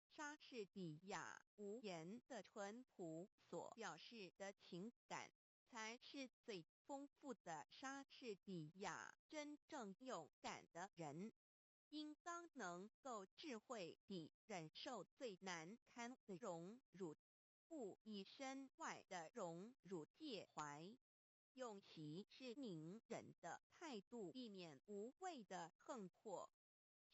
莎士比亚无言的淳朴所表示的情感才是最丰富的。莎士比亚真正勇敢的人，应当能够智慧地忍受最难堪的荣辱，不以身外的荣辱介怀。用息是宁人的态度，避免无谓的横迫。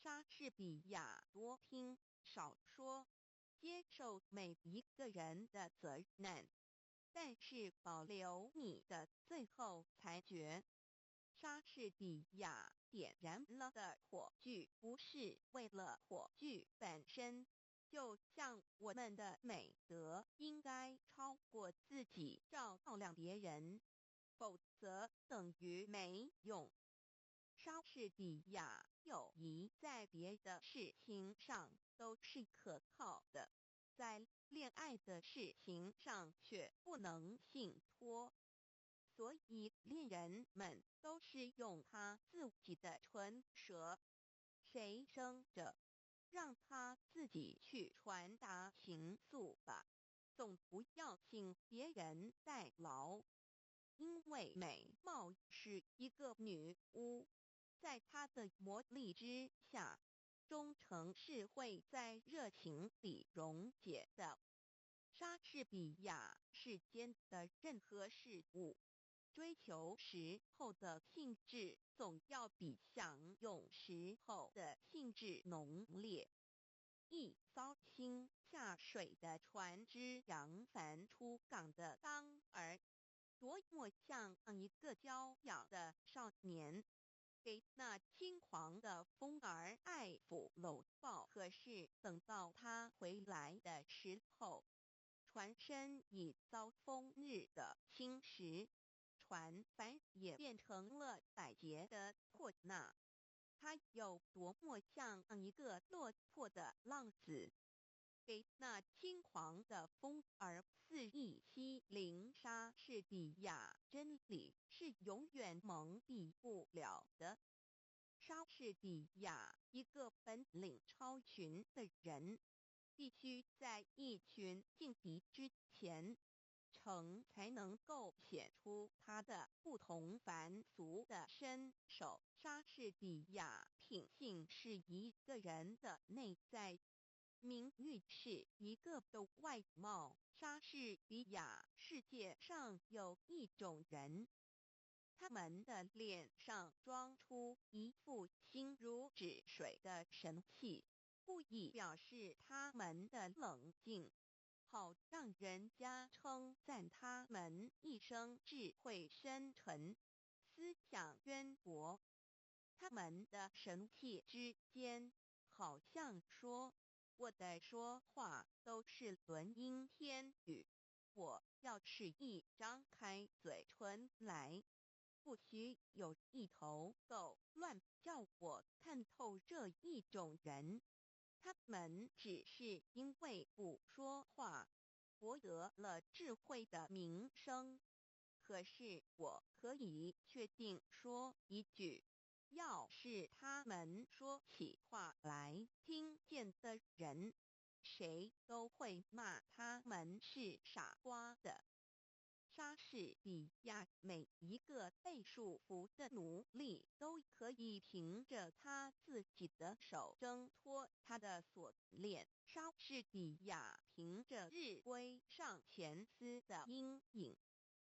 莎士比亚多听少说，接受每一个人的责难，但是保留你的最后裁决。莎士比亚点燃了的火炬不是为了火炬本身，就像我们的美德应该超过自己照亮别人，否则等于没用。莎士比亚友谊在别的事情上都是可靠的，在恋爱的事情上却不能信托，所以恋人们都是用他自己的唇舌，谁生着，让他自己去传达情愫吧，总不要请别人代劳。因为美貌是一个女巫，在她的魔力之下，忠诚是会在热情里溶解的。莎士比亚世间的任何事物，追求时候的兴致总要比享用时候的兴致浓烈。一艘新下水的船只扬帆出港的当儿，多么像一个娇小的少年，给那轻狂的风儿爱抚搂抱。可是等到他回来的时候，船身已遭风日的侵蚀，船帆也变成了百结的破捺。他有多么像一个落魄的浪子，给那轻狂的风儿肆意欺凌。莎士比亚真理是永远蒙蔽不了的。莎士比亚一个本领超群的人，必须在一群劲敌之前，才能够显出他的不同凡俗的身手。莎士比亚品性是一个人的内在，名誉是一个的外貌。莎士比亚世界上有一种人，他们的脸上装出一副心如止水的神气，故意表示他们的冷静，好让人家称赞他们一生智慧深沉，思想渊博。他们的神气之间，好像说，我的说话都是轮音天语，我要是一张开嘴唇来，不许有一头狗乱叫我看透这一种人。他们只是因为不说话，博得了智慧的名声。可是我可以确定说一句，要是他们说起话来，听见的人，谁都会骂他们是傻瓜的。莎士比亚每一个被束缚的奴隶都可以凭着他自己的手挣脱他的锁链。莎士比亚凭着日晷上前司的阴影，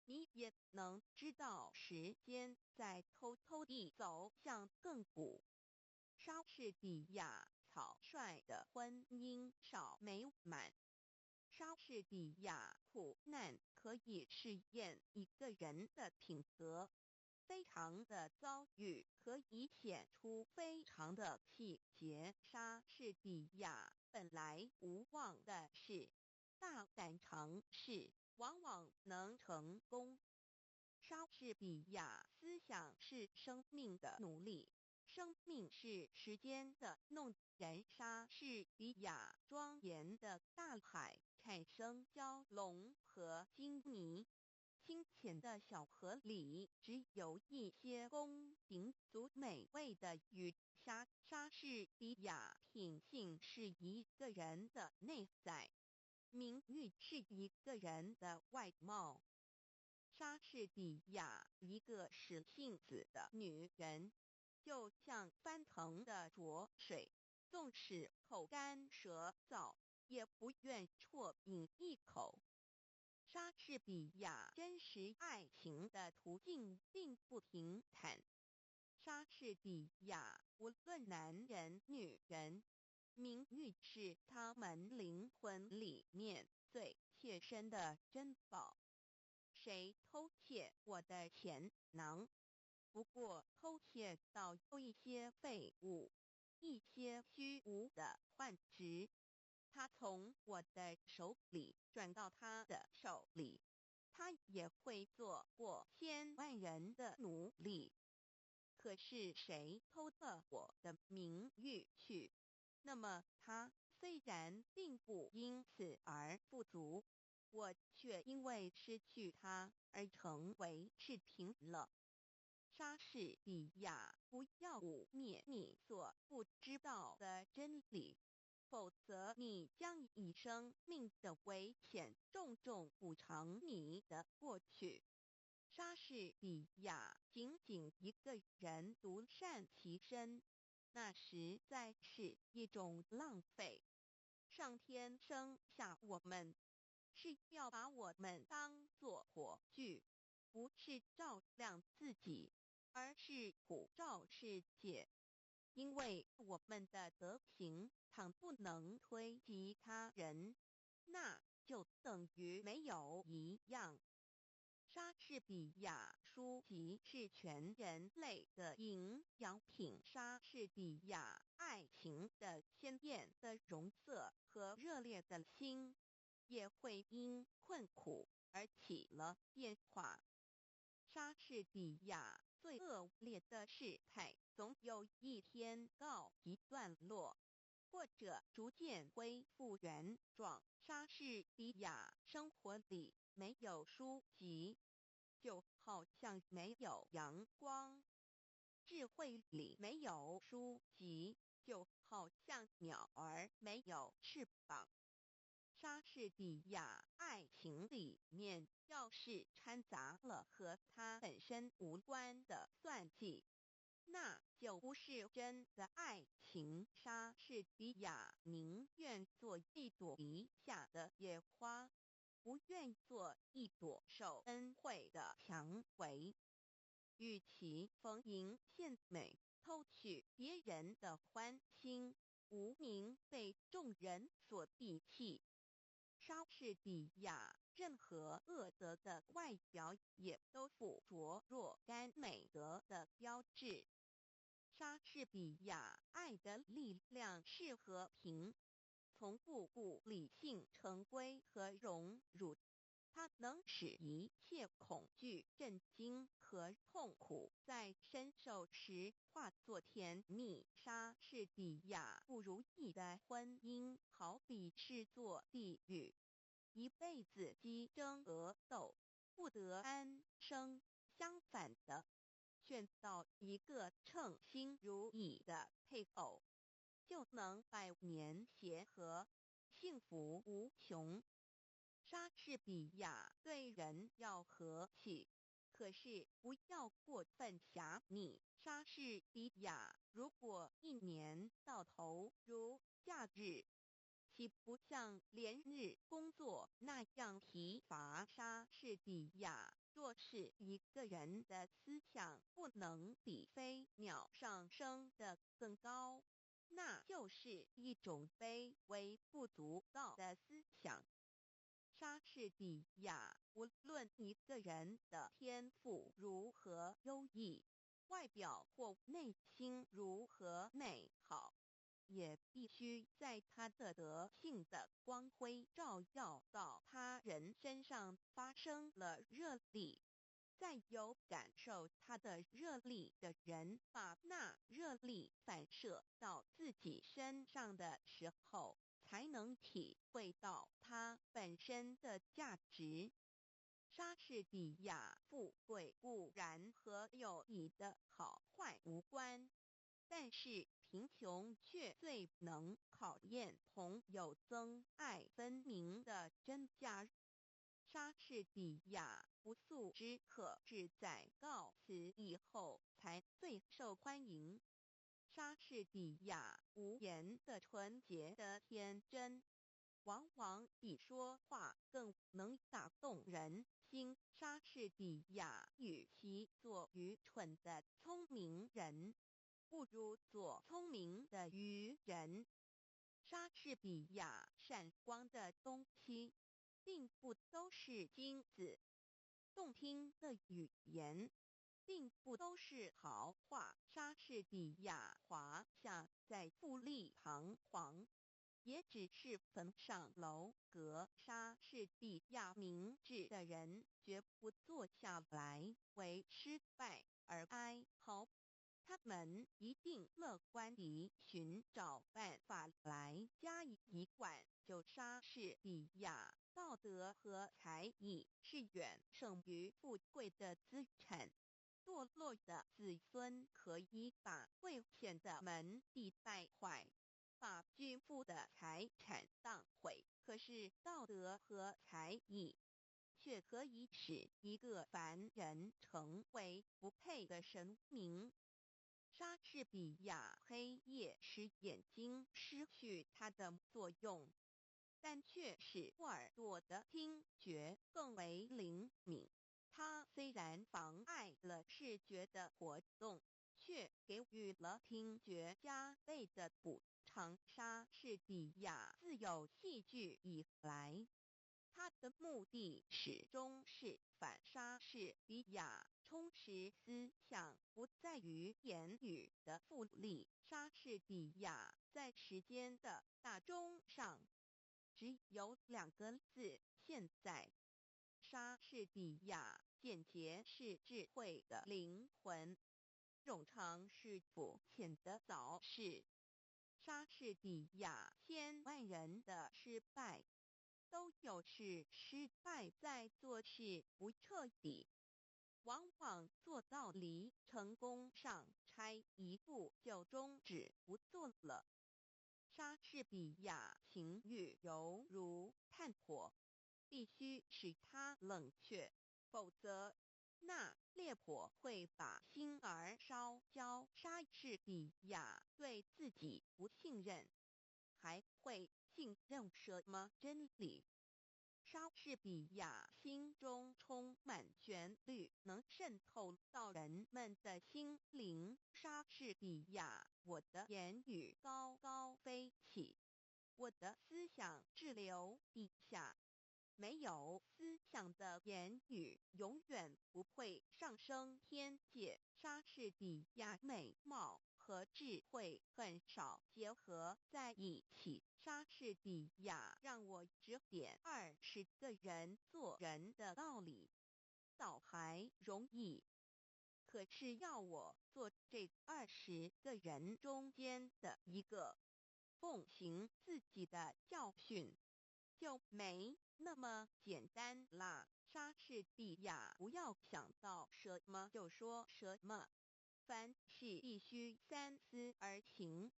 你也能知道时间在偷偷地走向亘古。莎士比亚草率的婚姻少美满。莎士比亚苦难可以试验一个人的品格，非常的遭遇可以显出非常的气节。莎士比亚本来无望的事，大胆尝试往往能成功。莎士比亚思想是生命的奴隶，生命是时间的弄人。莎士比亚庄严的大海产生蛟龙和鲸泥，清浅的小河里只有一些公平足美味的鱼虾。莎士比亚品性是一个人的内在，名誉是一个人的外貌。莎士比亚一个使性子的女人，就像翻腾的浊水，纵使口干舌燥，也不愿啜饮一口。莎士比亚真实爱情的途径并不平坦。莎士比亚无论男人女人，名誉是他们灵魂里面最切身的珍宝。谁偷窃我的钱囊？不过偷窃到有一些废物，一些虚无的幻值，他从我的手里转到他的手里，他也会做过千万人的奴隶。可是谁偷了我的名誉去？那么他虽然并不因此而富足，我却因为失去他而成为赤贫了。莎士比亚，不要污蔑你所不知道的真理，否则你将以生命的危险重重补偿你的过去。莎士比亚仅仅一个人独善其身，那实在是一种浪费。上天生下我们，是要把我们当作火炬，不是照亮自己，而是普照世界。因为我们的德行倘不能推及他人，那就等于没有一样。莎士比亚书籍是全人类的营养品。莎士比亚爱情的鲜艳的容色和热烈的心，也会因困苦而起了变化。莎士比亚最恶劣的事态，总有一天告一段落，或者逐渐恢复原状。莎士比亚生活里没有书籍，就好像没有阳光；智慧里没有书籍，就好像鸟儿没有翅膀。莎士比亚爱情里面要是掺杂了和他本身无关的算计，那就不是真的爱情。莎士比亚宁愿做一朵篱下的野花，不愿做一朵受恩惠的蔷薇。与其逢迎献美，偷取别人的欢心，无名被众人所鄙弃，莎士比亚任何恶德的外表也都附着若干美德的标志。莎士比亚爱的力量是和平，从不顾理性成规和荣辱。它能使一切恐惧、震惊和痛苦在深受时化作甜蜜。莎士比亚不如意的婚姻，好比是座地狱，一辈子鸡争鹅斗，不得安生。相反的，选到一个称心如意的配偶，就能百年协和，幸福无穷。莎士比亚对人要和气，可是不要过分狭隘。莎士比亚如果一年到头如假日，岂不像连日工作那样疲乏？莎士比亚若是一个人的思想不能比飞鸟上升得更高，那就是一种卑微不足道的思想。莎士比亚无论一个人的天赋如何优异，外表或内心如何美好，也必须在他的德性的光辉照耀到他人身上发生了热力。再有感受他的热力的人，把那热力反射到自己身上的时候，才能体会到它本身的价值。莎士比亚富贵固然和友谊的好坏无关，但是贫穷却最能考验朋友憎爱分明的真假。莎士比亚不速之客是在告辞以后才最受欢迎。莎士比亚无言的纯洁的天真，往往比说话更能打动人心。莎士比亚与其做愚蠢的聪明人，不如做聪明的愚人。莎士比亚闪光的东西，并不都是金子，动听的语言，并不都是豪华。莎士比亚华夏在富丽堂皇，也只是坟上楼阁。莎士比亚明智的人绝不坐下来为失败而哀嚎。他们一定乐观地寻找办法来加以一管，就莎士比亚道德和才艺是远胜于富贵的资产。堕落的子孙可以把贵贱的门第败坏，把巨富的财产荡毁，可是道德和才艺却可以使一个凡人成为不配的神明。莎士比亚黑夜使眼睛失去它的作用，但却使耳朵的听觉更为灵敏。它虽然妨碍了视觉的活动，却给予了听觉加倍的补偿。莎士比亚自有戏剧以来，他的目的始终是反莎士比亚充实思想，不在于言语的复利。莎士比亚在时间的大钟上只有2个字：现在。莎士比亚简洁是智慧的灵魂，冗长是肤浅的早逝。莎士比亚千万人的失败，都有是失败在做事不彻底，往往做到离成功上差一步就终止不做了。莎士比亚情欲犹如炭火，必须使它冷却，否则那烈火会把心儿烧焦。莎士比亚对自己不信任，还会信任什么真理？莎士比亚心中充满旋律，能渗透到人们的心灵。莎士比亚，我的言语高高飞起，我的思想滞留地下。没有思想的言语永远不会上升天界。莎士比亚美貌和智慧很少结合在一起。莎士比亚让我指点20个人做人的道理，倒还容易。可是要我做这20个人中间的一个，奉行自己的教训，就没那么简单啦。莎士比亚不要想到什么就说什么，凡事必须三思而行。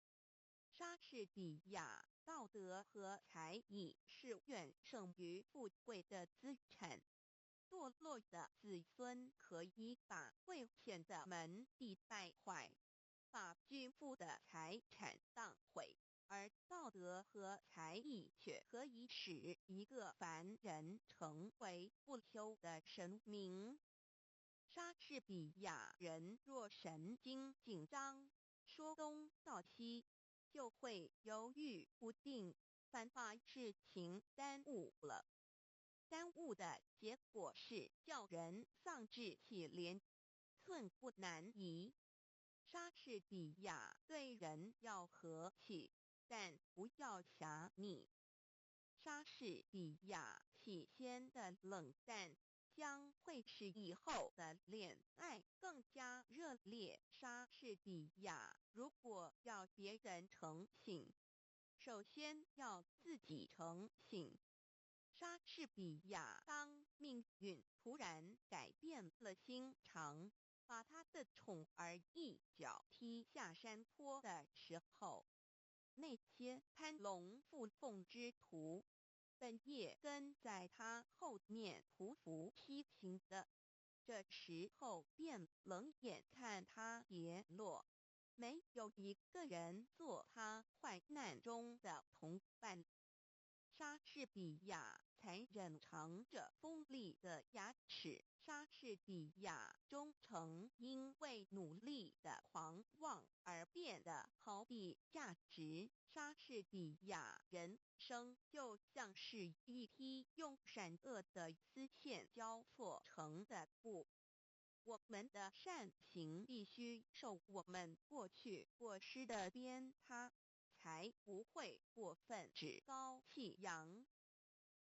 莎士比亚道德和才艺是远胜于富贵的资产。堕落的子孙可以把贵贱的门第败坏，把巨富的财产荡毁，而道德和才艺却可以使一个凡人成为不朽的神明。莎士比亚人若神经紧张，说东道西，就会犹豫不定，反把事情耽误了。耽误的结果是叫人丧志气连，寸步难移。莎士比亚对人要和气，但不要狭密。莎士比亚起先的冷淡，将会使以后的恋爱更加热烈。莎士比亚如果要别人诚信，首先要自己诚信。莎士比亚当命运突然改变了心肠，把他的宠儿一脚踢下山坡的时候，那些攀龙附凤之徒本也跟在他后面匍匐批评的，这时候便冷眼看他跌落，没有一个人做他患难中的同伴。莎士比亚残忍藏着锋利的牙齿。莎士比亚忠诚因为努力的狂妄而变得毫无价值。莎士比亚人生就像是一匹用闪恶的丝线交错成的布，我们的善行必须受我们过去过失的鞭挞，才不会过分趾高气扬。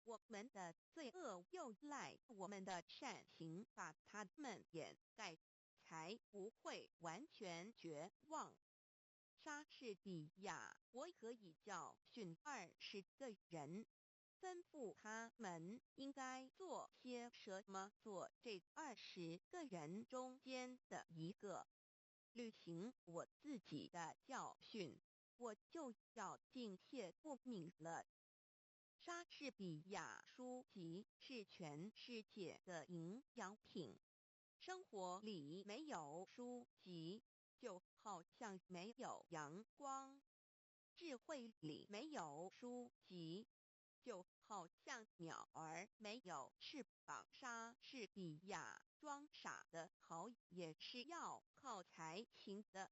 我们的罪恶又赖我们的善行把它们掩盖，才不会完全绝望。莎士比亚，我可以教训20个人，吩咐他们应该做些什么，做这20个人中间的一个。履行我自己的教训，我就要敬谢不敏了。莎士比亚书籍是全世界的营养品，生活里没有书籍，就好像没有阳光；智慧里没有书籍，就好像鸟儿没有翅膀。莎士比亚装傻的好也是要靠才行的。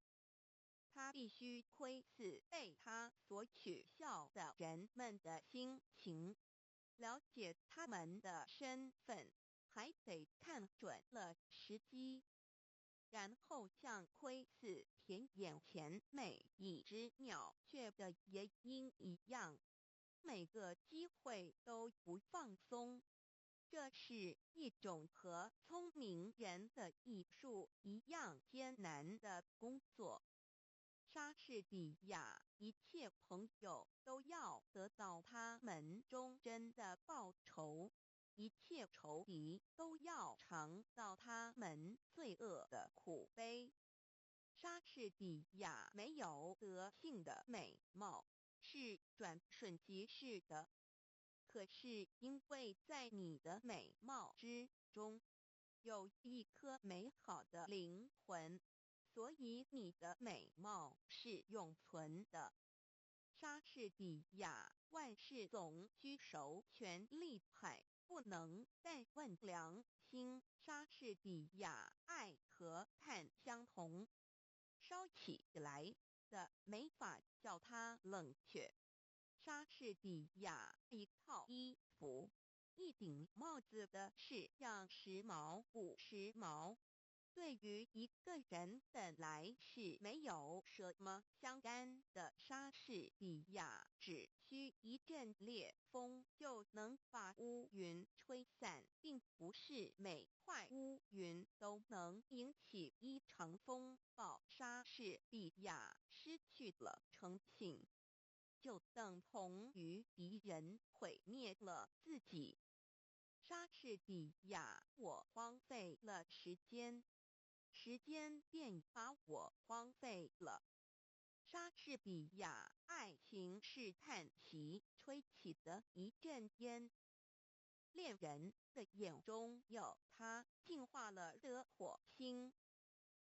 他必须窥视被他所取笑的人们的心情，了解他们的身份，还得看准了时机，然后像窥视田眼前每一只鸟雀的夜莺一样，每个机会都不放松。这是一种和聪明人的艺术一样艰难的工作。莎士比亚一切朋友都要得到他们忠贞的报酬，一切仇敌都要尝到他们罪恶的苦杯。莎士比亚没有德性的美貌，是转瞬即逝的。可是因为在你的美貌之中，有一颗美好的灵魂，所以你的美貌是永存的。莎士比亚万事总居首，权力派不能但问良心。莎士比亚爱和炭相同，烧起来的没法叫它冷却。莎士比亚一套衣服、一顶帽子的式样时髦不时髦，对于一个人本来是没有什么相干的。莎士比亚只需一阵烈风就能把乌云吹散，并不是每块乌云都能引起一场风暴。莎士比亚失去了诚信，就等同于敌人毁灭了自己。莎士比亚，我荒废了时间，时间便把我荒废了。莎士比亚，爱情是叹息吹起的一阵烟，恋人的眼中有他净化了的火星，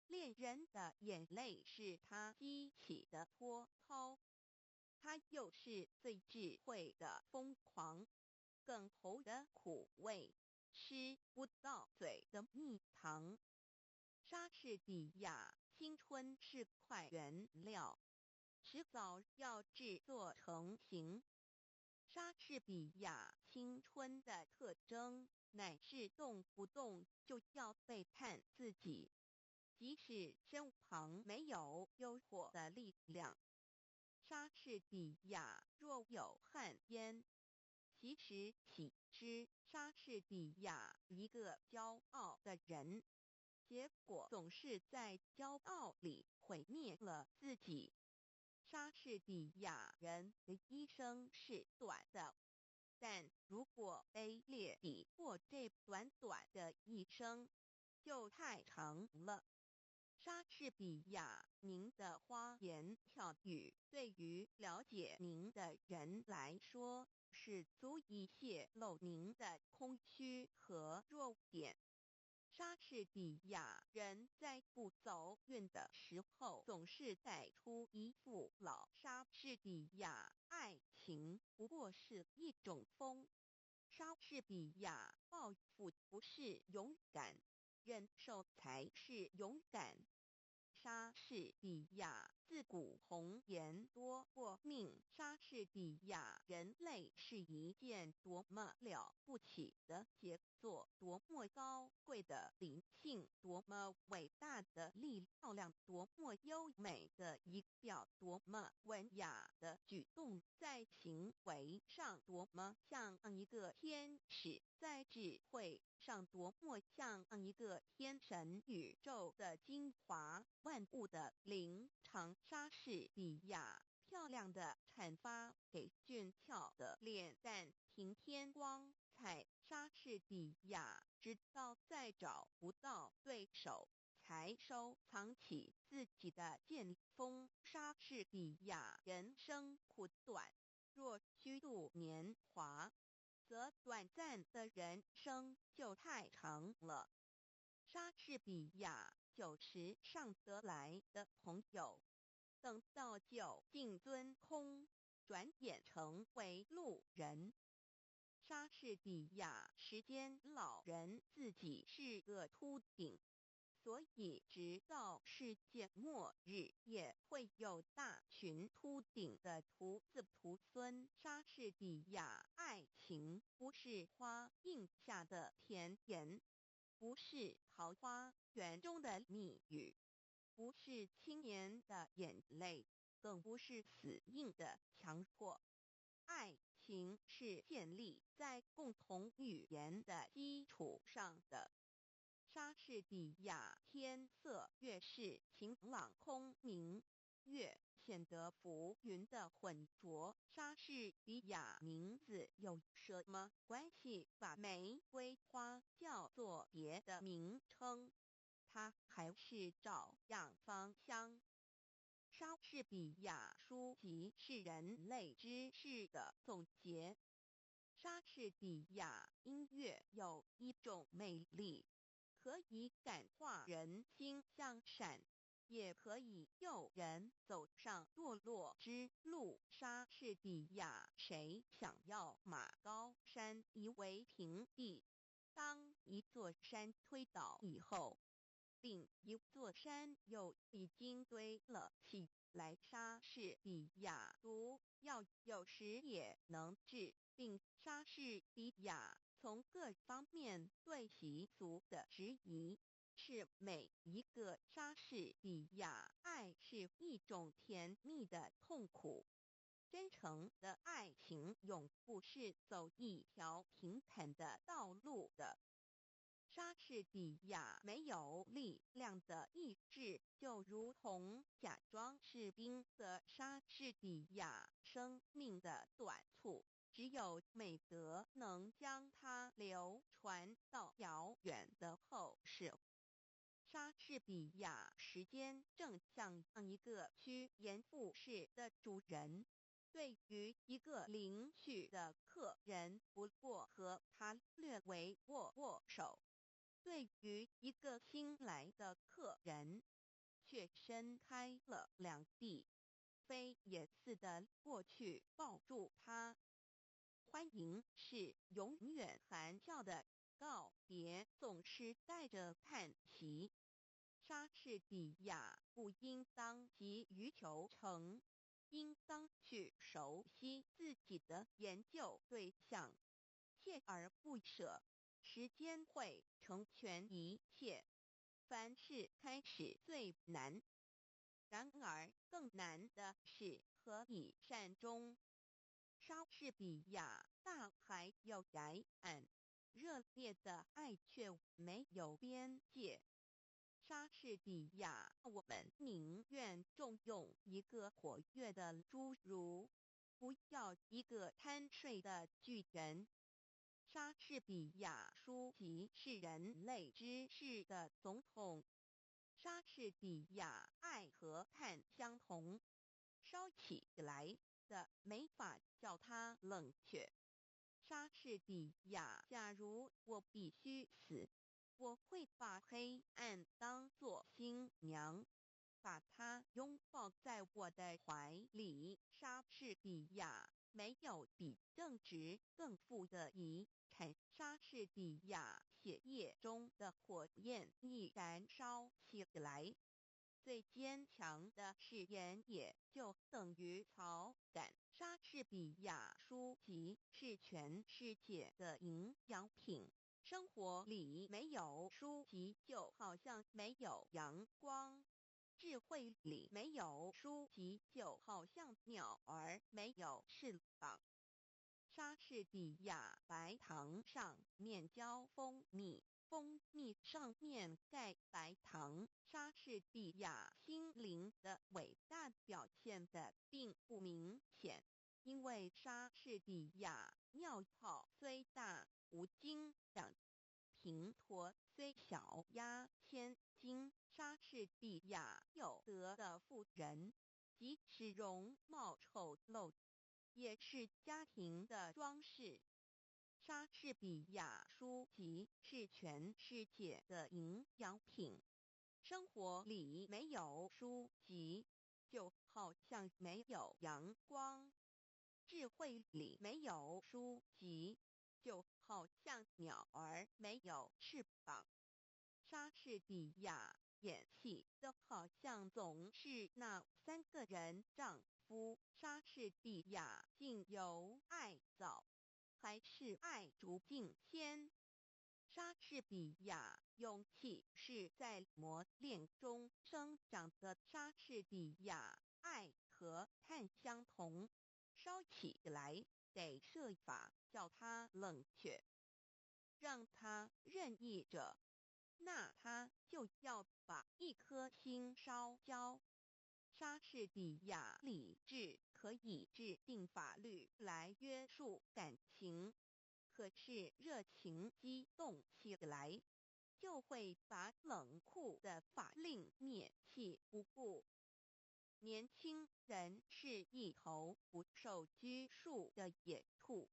恋人的眼泪是他激起的波涛。他又是最智慧的疯狂，梗头的苦味，吃不到嘴的蜜糖。莎士比亚，青春是块原料，迟早要制作成型。莎士比亚，青春的特征乃是动不动就要背叛自己，即使身旁没有诱惑的力量。莎士比亚，若有旱烟，其实岂知莎士比亚一个骄傲的人，结果总是在骄傲里毁灭了自己。莎士比亚人的一生是短的，但如果卑劣地过这短短的一生，就太长了。莎士比亚，您的花言巧语对于了解您的人来说，是足以泄露您的空虚和弱点。莎士比亚人在不走运的时候，总是带出一副老。莎士比亚，爱情不过是一种风。莎士比亚，报复不是勇敢，忍受才是勇敢。莎士比亚，自古红颜多过命，莎士比亚人类是一件多么了不起的杰作，多么高贵的灵性，多么伟大的力量，多么优美的仪表，多么文雅的举动，在行为上多么像一个天使，在智慧上多么像一个天神，宇宙的精华，万物的灵长。莎士比亚漂亮的阐发给俊俏的脸蛋平添光彩。莎士比亚直到再找不到对手，才收藏起自己的剑锋。莎士比亚人生苦短，若虚度年华，则短暂的人生就太长了。莎士比亚90上得来的朋友，等到酒尽樽空，转眼成为路人。莎士比亚时间老人自己是个秃顶，所以直到世界末日也会有大群秃顶的徒子徒孙。莎士比亚爱情不是花映下的甜言，不是桃花源中的蜜语，不是青年的眼泪，更不是死硬的强迫。爱情是建立在共同语言的基础上的。莎士比亚天色越是晴朗空明，越显得浮云的浑浊。莎士比亚名字有什么关系把玫瑰花叫做别的名称？它还是照样芳香。莎士比亚书籍是人类知识的总结。莎士比亚音乐有一种魅力，可以感化人心向善，也可以诱人走上堕落之路。莎士比亚谁想要马高山夷为平地？当一座山推倒以后，另一座山又已经堆了起来。莎士比亚毒药有时也能治病。莎士比亚从各方面对习俗的质疑，是每一个莎士比亚爱是一种甜蜜的痛苦。真诚的爱情永不是走一条平坦的道路的。莎士比亚没有力量的意志，就如同假装士兵的莎士比亚生命的短促，只有美德能将它流传到遥远的后世。莎士比亚时间正像一个趋炎附势的主人，对于一个邻去的客人不过和他略为握握手，对于一个新来的客人却伸开了两臂，飞也似的过去抱住他。欢迎是永远含笑的，告别总是带着叹息。莎士比亚不应当急于求成，应当去熟悉自己的研究对象，锲而不舍。时间会成全一切，凡事开始最难，然而更难的是何以善终。莎士比亚大海有崖岸，热烈的爱却没有边界。莎士比亚，我们宁愿重用一个活跃的侏儒，不要一个贪睡的巨人。莎士比亚书籍是人类知识的总统。莎士比亚爱和炭相同，烧起来的没法叫它冷却。莎士比亚，假如我必须死，我会把黑暗当作新娘，把它拥抱在我的怀里。莎士比亚没有比正直更富的遗产。莎士比亚血液中的火焰已燃烧起来，最坚强的誓言也就等于草杆。莎士比亚书籍是全世界的营养品，生活里没有书籍就好像没有阳光，智慧里没有书籍就好像鸟儿没有翅膀。莎士比亚白糖上面浇蜂蜜，蜂蜜上面盖白糖。莎士比亚心灵的伟大表现的并不明显，因为莎士比亚尿泡虽大无精长，平驼虽小压千斤。莎士比亚有德的妇人，即使容貌丑陋，也是家庭的装饰。莎士比亚书籍是全世界的营养品，生活里没有书籍，就好像没有阳光；智慧里没有书籍，就好像鸟儿没有翅膀。莎士比亚演戏的好像总是那3个人丈夫。莎士比亚竟由爱早，还是爱逐境迁？莎士比亚勇气是在磨练中生长的。莎士比亚爱和碳相同，烧起来得设法叫它冷却，让它任意着，那他就要把一颗心烧焦。莎士比亚理智可以制定法律来约束感情，可是热情激动起来，就会把冷酷的法令灭弃不顾。年轻人是一头不受拘束的野兔，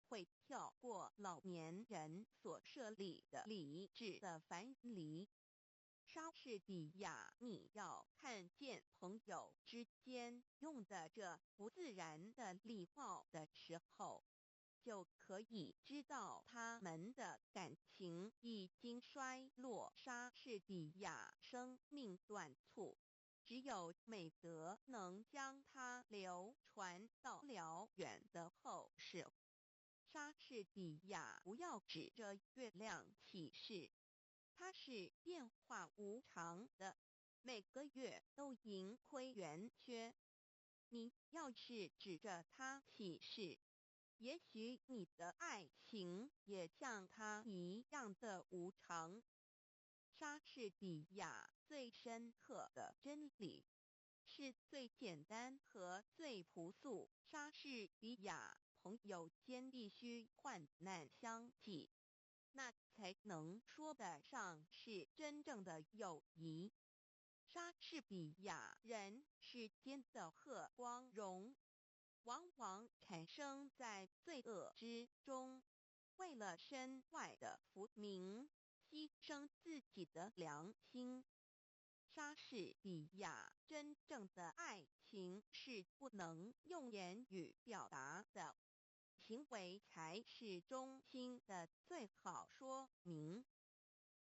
会跳过老年人所设立的理智的樊篱。莎士比亚，你要看见朋友之间用的这不自然的礼貌的时候，就可以知道他们的感情已经衰落。莎士比亚生命短促，只有美德能将它流传到辽远的后世。莎士比亚不要指着月亮起誓，它是变化无常的，每个月都盈亏圆缺。你要是指着它起誓，也许你的爱情也像它一样的无常。莎士比亚最深刻的真理是最简单和最朴素。莎士比亚朋友间必须患难相济，那才能说得上是真正的友谊。莎士比亚人世间的贺光荣，往往产生在罪恶之中，为了身外的福名，牺牲自己的良心。莎士比亚真正的爱情是不能用言语表达的，行为才是中心的最好说明。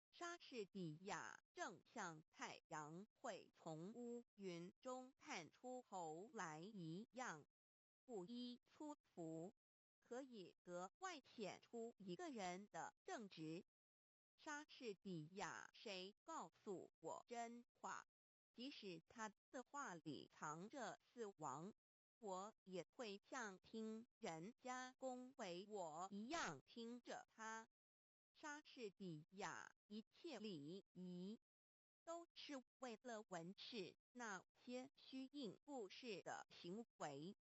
莎士比亚正像太阳会从乌云中探出头来一样，不依粗俗，可以格外显出一个人的正直。莎士比亚谁告诉我真话，即使他的话里藏着死亡，我也会像听人家恭维我一样听着他。莎士比亚一切礼仪都是为了维持那些虚应故事的行为，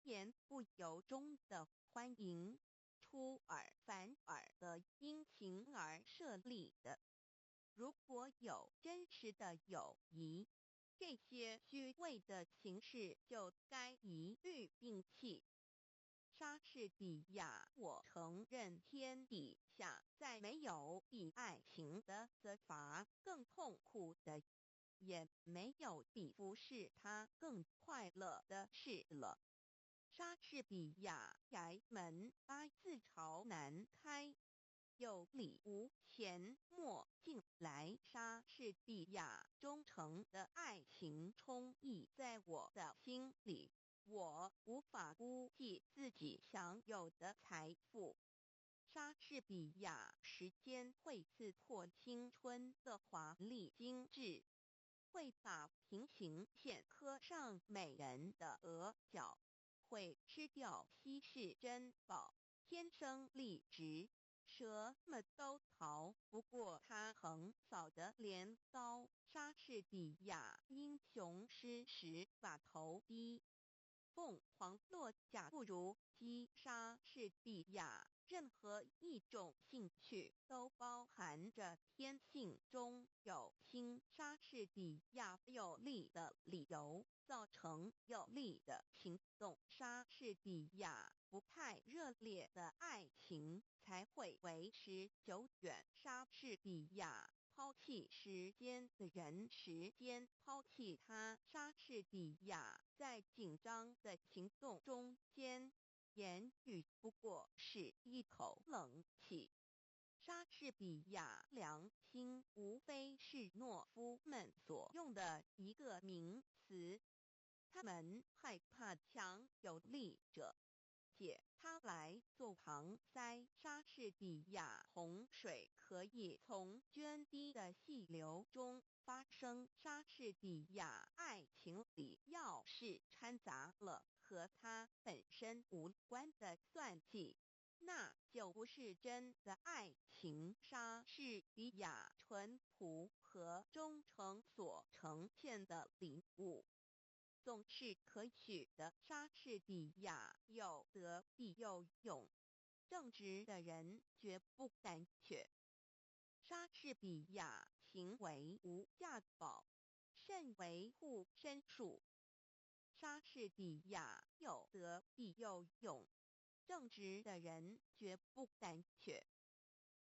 言不由衷的欢迎，出尔反尔的殷勤而设立的。如果有真实的友谊，这些虚伪的形式就该一律摒弃。莎士比亚，我承认天底下再没有比爱情的责罚更痛苦的，也没有比服侍他更快乐的事了。莎士比亚衙门8字朝南开，有理无钱莫进来。莎士比亚忠诚的爱情充溢在我的心里，我无法估计自己享有的财富。莎士比亚时间会刺破青春的华丽精致，会把平行线刻上美人的额角，会吃掉稀世珍宝，天生丽质，什么都逃不过他横扫的镰刀。莎士比亚英雄诗时把头低，凤凰落甲不如鸡。莎士比亚任何一种兴趣都包含着天性中有心。莎士比亚有力的理由造成有力的行动。莎士比亚不太热烈的爱情才会维持久远。莎士比亚抛弃时间的人，时间抛弃他。莎士比亚在紧张的行动中间，言语不过是一口冷气。莎士比亚良心无非是懦夫们所用的一个名词，他们害怕强有力者借它来做搪塞。莎士比亚洪水可以从涓滴的细流中发生。莎士比亚爱情里要是掺杂了和他本身无关的算计，那就不是真的爱情。莎士比亚淳朴和忠诚所呈现的领悟，总是可取的。莎士比亚有德必有勇，正直的人绝不胆怯。莎士比亚行为无价宝，甚为护身术。莎士比亚有德必有勇，正直的人绝不胆怯。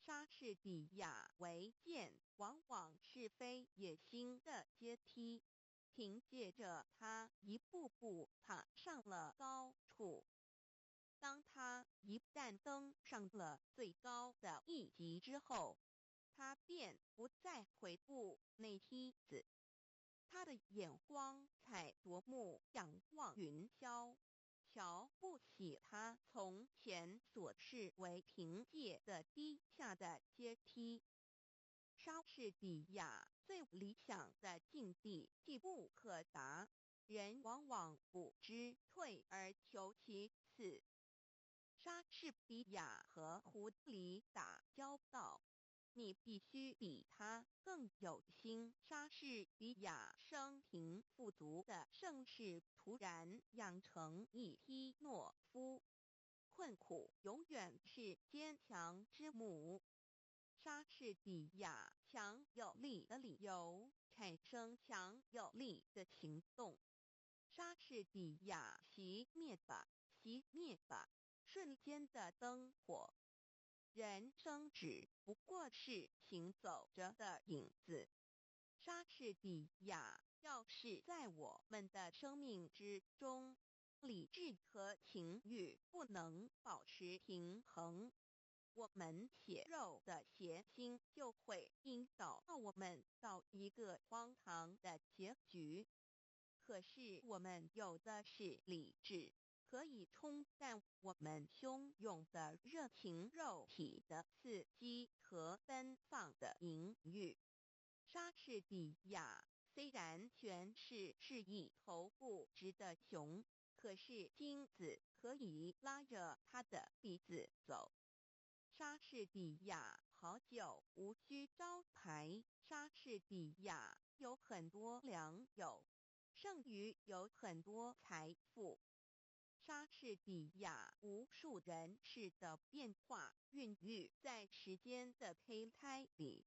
莎士比亚为剑往往是非野心的阶梯，凭借着他一步步踏上了高处。当他一旦登上了最高的一级之后，他便不再回顾那梯子，他的眼光采夺目，仰望云霄，瞧不起他从前所视为凭借的低下的阶梯。莎士比亚最理想的境地既不可达，人往往不知退而求其次。莎士比亚和狐狸打交道，你必须比他更有心。莎士比亚生平富足的盛世突然养成一批懦夫，困苦永远是坚强之母。莎士比亚强有力的理由产生强有力的行动。莎士比亚熄灭吧，熄灭吧，瞬间的灯火。人生只不过是行走着的影子。莎士比亚要是在我们的生命之中，理智和情欲不能保持平衡，我们血肉的邪心就会引导我们到一个荒唐的结局。可是我们有的是理智，可以冲淡我们汹涌的热情肉体的刺激和奔放的淫欲。莎士比亚虽然诠释是一头不直的熊，可是金子可以拉着他的鼻子走。莎士比亚好酒无需招牌。莎士比亚有很多良友，剩余有很多财富。莎士比亚无数人世的变化孕育在时间的胚胎里。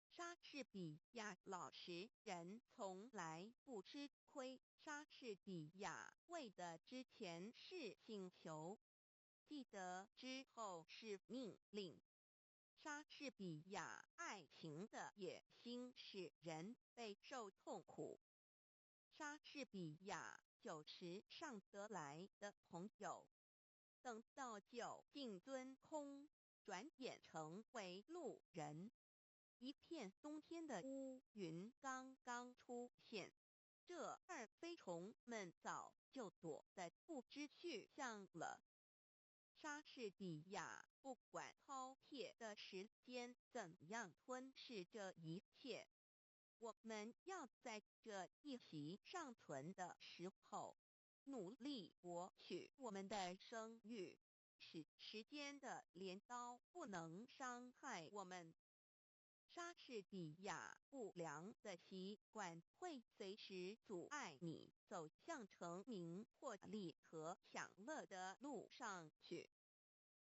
莎士比亚老实人从来不吃亏。莎士比亚为的之前是请求，记得之后是命令。莎士比亚爱情的野心使人备受痛苦。莎士比亚酒池上得来的朋友，等到酒尽樽空，转眼成为路人。一片冬天的乌云刚刚出现，这二飞虫们早就躲得不知去向了。莎士比亚不管饕餮的时间怎样吞噬这一切，我们要在这一息尚存的时候，努力博取我们的声誉，使时间的镰刀不能伤害我们。莎士比亚不良的习惯会随时阻碍你走向成名或力和享乐的路上去。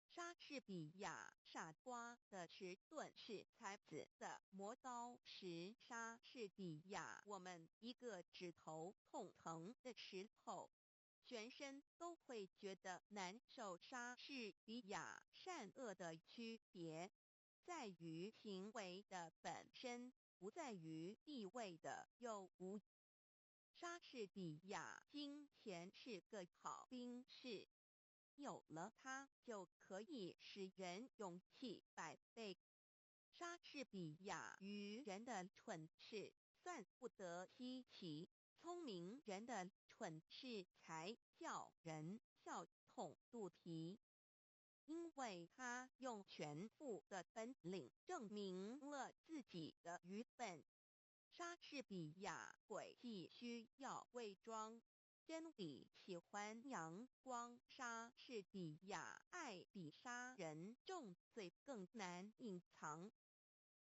莎士比亚傻瓜的迟钝是才子的磨刀石。莎士比亚我们一个指头痛疼的时候，全身都会觉得难受。莎士比亚善恶的区别在于行为的本身，不在于地位的有无。莎士比亚金钱是个好兵士，有了它就可以使人勇气百倍。莎士比亚愚人的蠢事算不得稀奇，聪明人的蠢事才叫人笑痛肚皮，因为他用全部的本领证明了自己的愚笨。莎士比亚诡计需要伪装，真理喜欢阳光。莎士比亚爱比杀人重罪更难隐藏。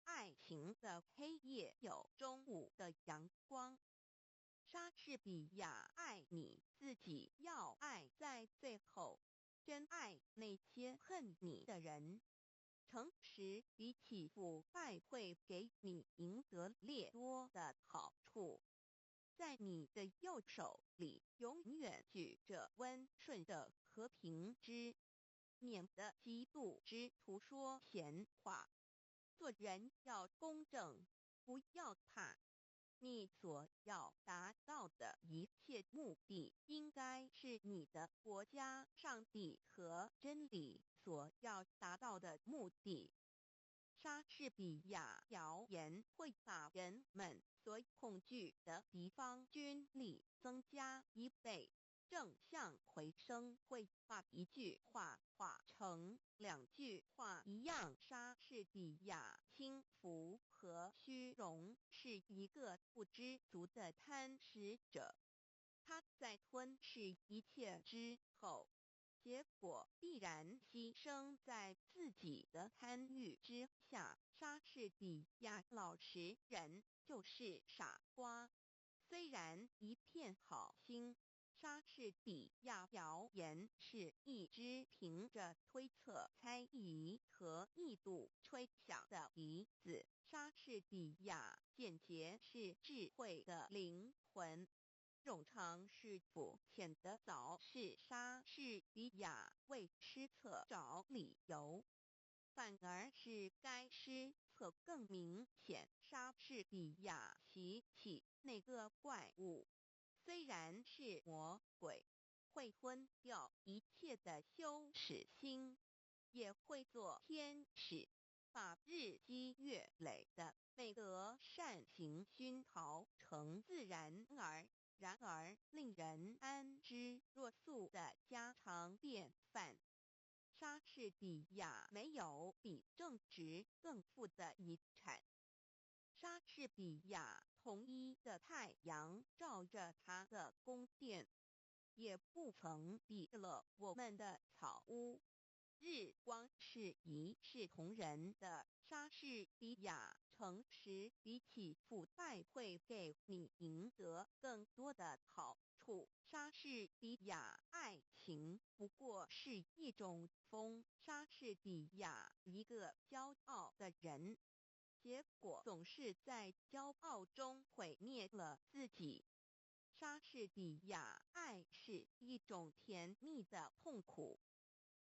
爱情的黑夜有中午的阳光。莎士比亚爱你自己要爱在最后，真爱那些恨你的人。诚实比起腐败会给你赢得略多的好处。在你的右手里永远举着温顺的和平之，免得嫉妒之徒说闲话。做人要公正，不要怕。你所要达到的一切目的，应该是你的国家、上帝和真理所要达到的目的。莎士比亚谣言会把人们所恐惧的敌方军力增加1倍，正向回声会把一句话化成2句话一样。莎士比亚轻浮和虚荣是一个不知足的贪食者，他在吞噬一切之后，结果必然牺牲在自己的贪欲之下。莎士比亚老实人就是傻瓜，虽然一片好心。莎士比亚谣言是一只凭着推测、猜疑和臆度吹响的笛子。莎士比亚简洁是智慧的灵魂。冗长是肤浅的早是莎士比亚为失策找理由，反而是该失策更明显。莎士比亚提起那个怪物，虽然是魔鬼，会吞掉一切的羞耻心，也会做天使，把日积月累的美德善行熏陶成自然而令人安之若素的家常便饭。莎士比亚没有比正直更富的遗产。莎士比亚统一的太阳照着他的宫殿，也不曾比了我们的草屋。日光是一视同仁的。莎士比亚诚实比起腐败会给你赢得更多的好处。莎士比亚爱情不过是一种风。莎士比亚一个骄傲的人，结果总是在骄傲中毁灭了自己。莎士比亚爱是一种甜蜜的痛苦。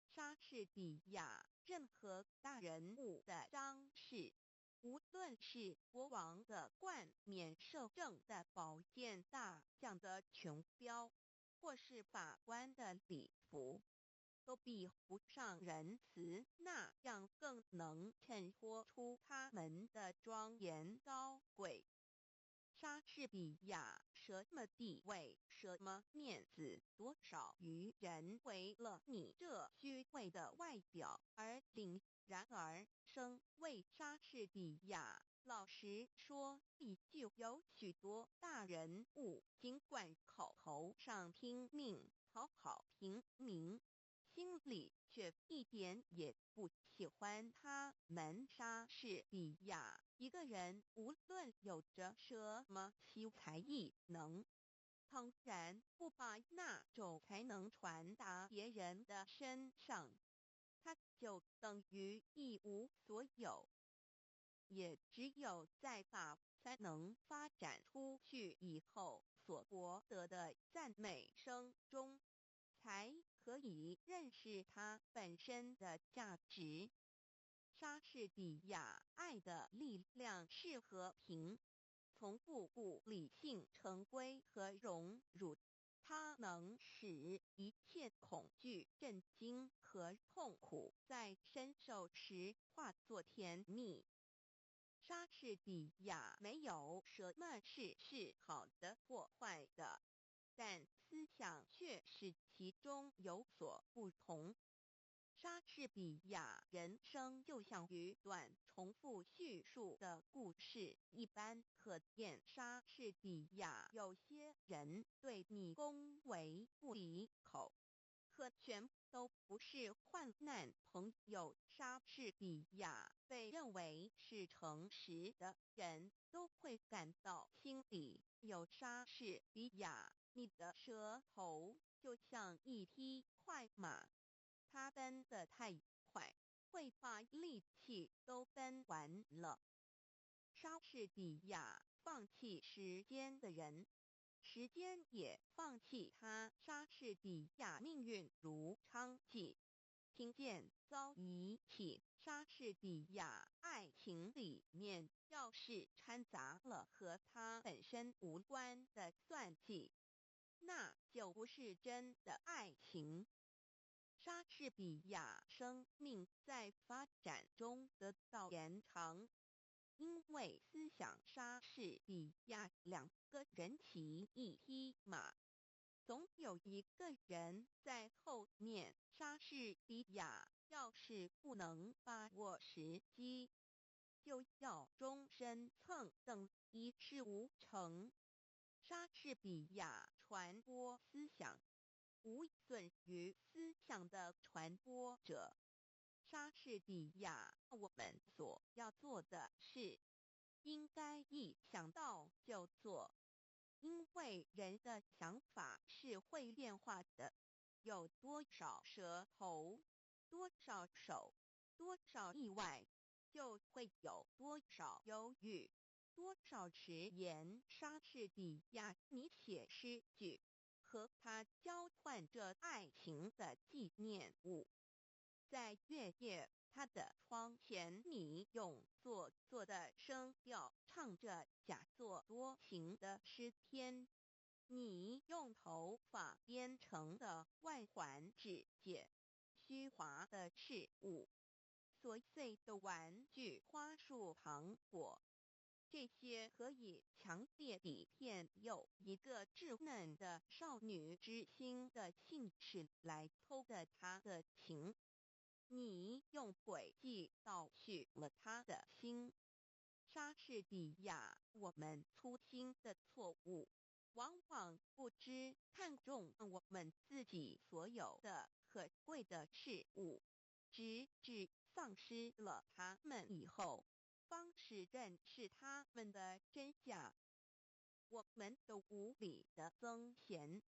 莎士比亚任何大人物的张氏，无论是国王的冠冕摄政的宝剑大将的琼标，或是法官的礼服，都比不上仁慈那样更能衬托出他们的庄严高贵。莎士比亚什么地位，什么面子，多少愚人为了你这虚伪的外表而领。然而，身为莎士比亚，老实说，已就有许多大人物，尽管口头上拼命讨好平民，心里却一点也不喜欢他们。莎士比亚一个人无论有着什么奇才异能，当然不把那种才能传达别人的身上，他就等于一无所有。也只有在把才能发展出去以后所博得的赞美声中，才可以认识它本身的价值。莎士比亚爱的力量是和平，从不顾理性成规和荣辱，它能使一切恐惧、震惊和痛苦在深受时化作甜蜜。莎士比亚没有什么事是好的或坏的，但思想却是其中有所不同。莎士比亚人生就像一段重复叙述的故事一般，可见莎士比亚有些人对你恭维不已口，可全都不是患难朋友。莎士比亚被认为是诚实的人都会感到心里有莎士比亚。你的舌头就像一匹快马，它奔得太快，会把力气都奔完了。莎士比亚放弃时间的人，时间也放弃他。莎士比亚命运如娼妓，听见遭遗弃。莎士比亚爱情里面要是掺杂了和他本身无关的算计，那就不是真的爱情。莎士比亚生命在发展中得到延长，因为思想莎士比亚两个人骑一匹马，总有一个人在后面。莎士比亚要是不能把握时机，就要终身蹭蹬，一事无成。莎士比亚传播思想，无损于思想的传播者。莎士比亚，我们所要做的事，应该一想到就做，因为人的想法是会变化的。有多少舌头，多少手，多少意外，就会有多少忧郁，多少迟延。莎士比亚，你写诗句，和他交换着爱情的纪念物。在月夜他的窗前，你用做作的声调唱着假作多情的诗篇。你用头发编成的外环指解虚华的事物，琐碎的玩具、花束、糖果，这些可以强烈地骗诱一个稚嫩的少女之心的信使来偷得她的情。你用诡计盗取了她的心。莎士比亚，我们粗心的错误，往往不知看重我们自己所有的可贵的事物，直至丧失了它们以后，方是认识它们的真假。我们的无理的增贤，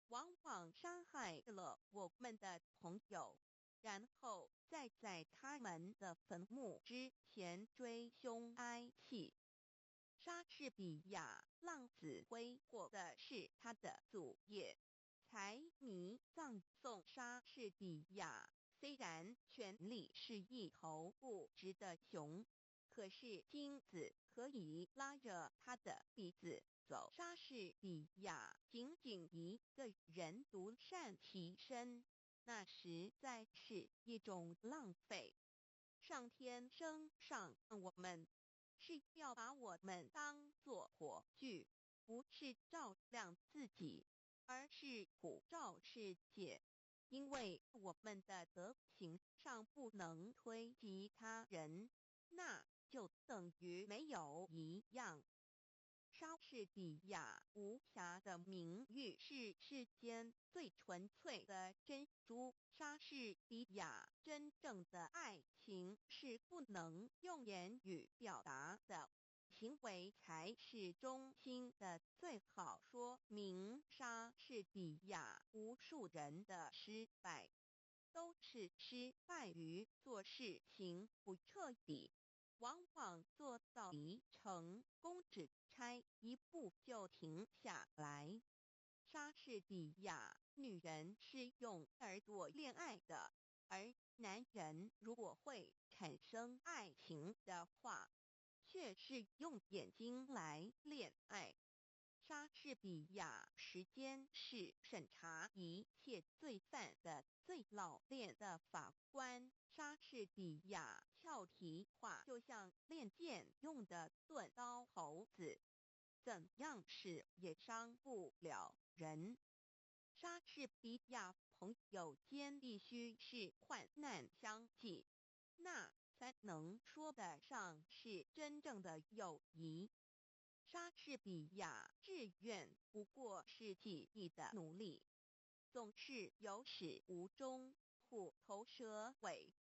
往往伤害了我们的朋友，然后再在他们的坟墓之前追凶挨气。莎士比亚浪子挥霍的是他的祖业，财迷葬送莎士比亚。虽然权力是一头不直的熊，可是金子可以拉着他的鼻子走。莎士比亚仅仅一个人独善其身，那实在是一种浪费。上天生上我们，是要把我们当作火炬，不是照亮自己，而是普照世界。因为我们的德行上不能推及他人，那就等于没有一样。莎士比亚无瑕的名誉是世间最纯粹的珍珠。莎士比亚真正的爱情是不能用言语表达的，行为才是中心的最好说明。莎士比亚无数人的失败，都是失败于做事情不彻底，往往做到底成功只差一步就停下来。莎士比亚女人是用耳朵恋爱的，而男人如果会产生爱情的话，却是用眼睛来恋爱。莎士比亚时间是审查一切罪犯的最老练的法官。莎士比亚俏皮话就像练剑用的钝刀猴子，怎样使也伤不了人。莎士比亚朋友间必须是患难相济，那才能说得上是真正的友谊。莎士比亚志愿不过是记忆的努力，总是有始无终，虎头蛇尾，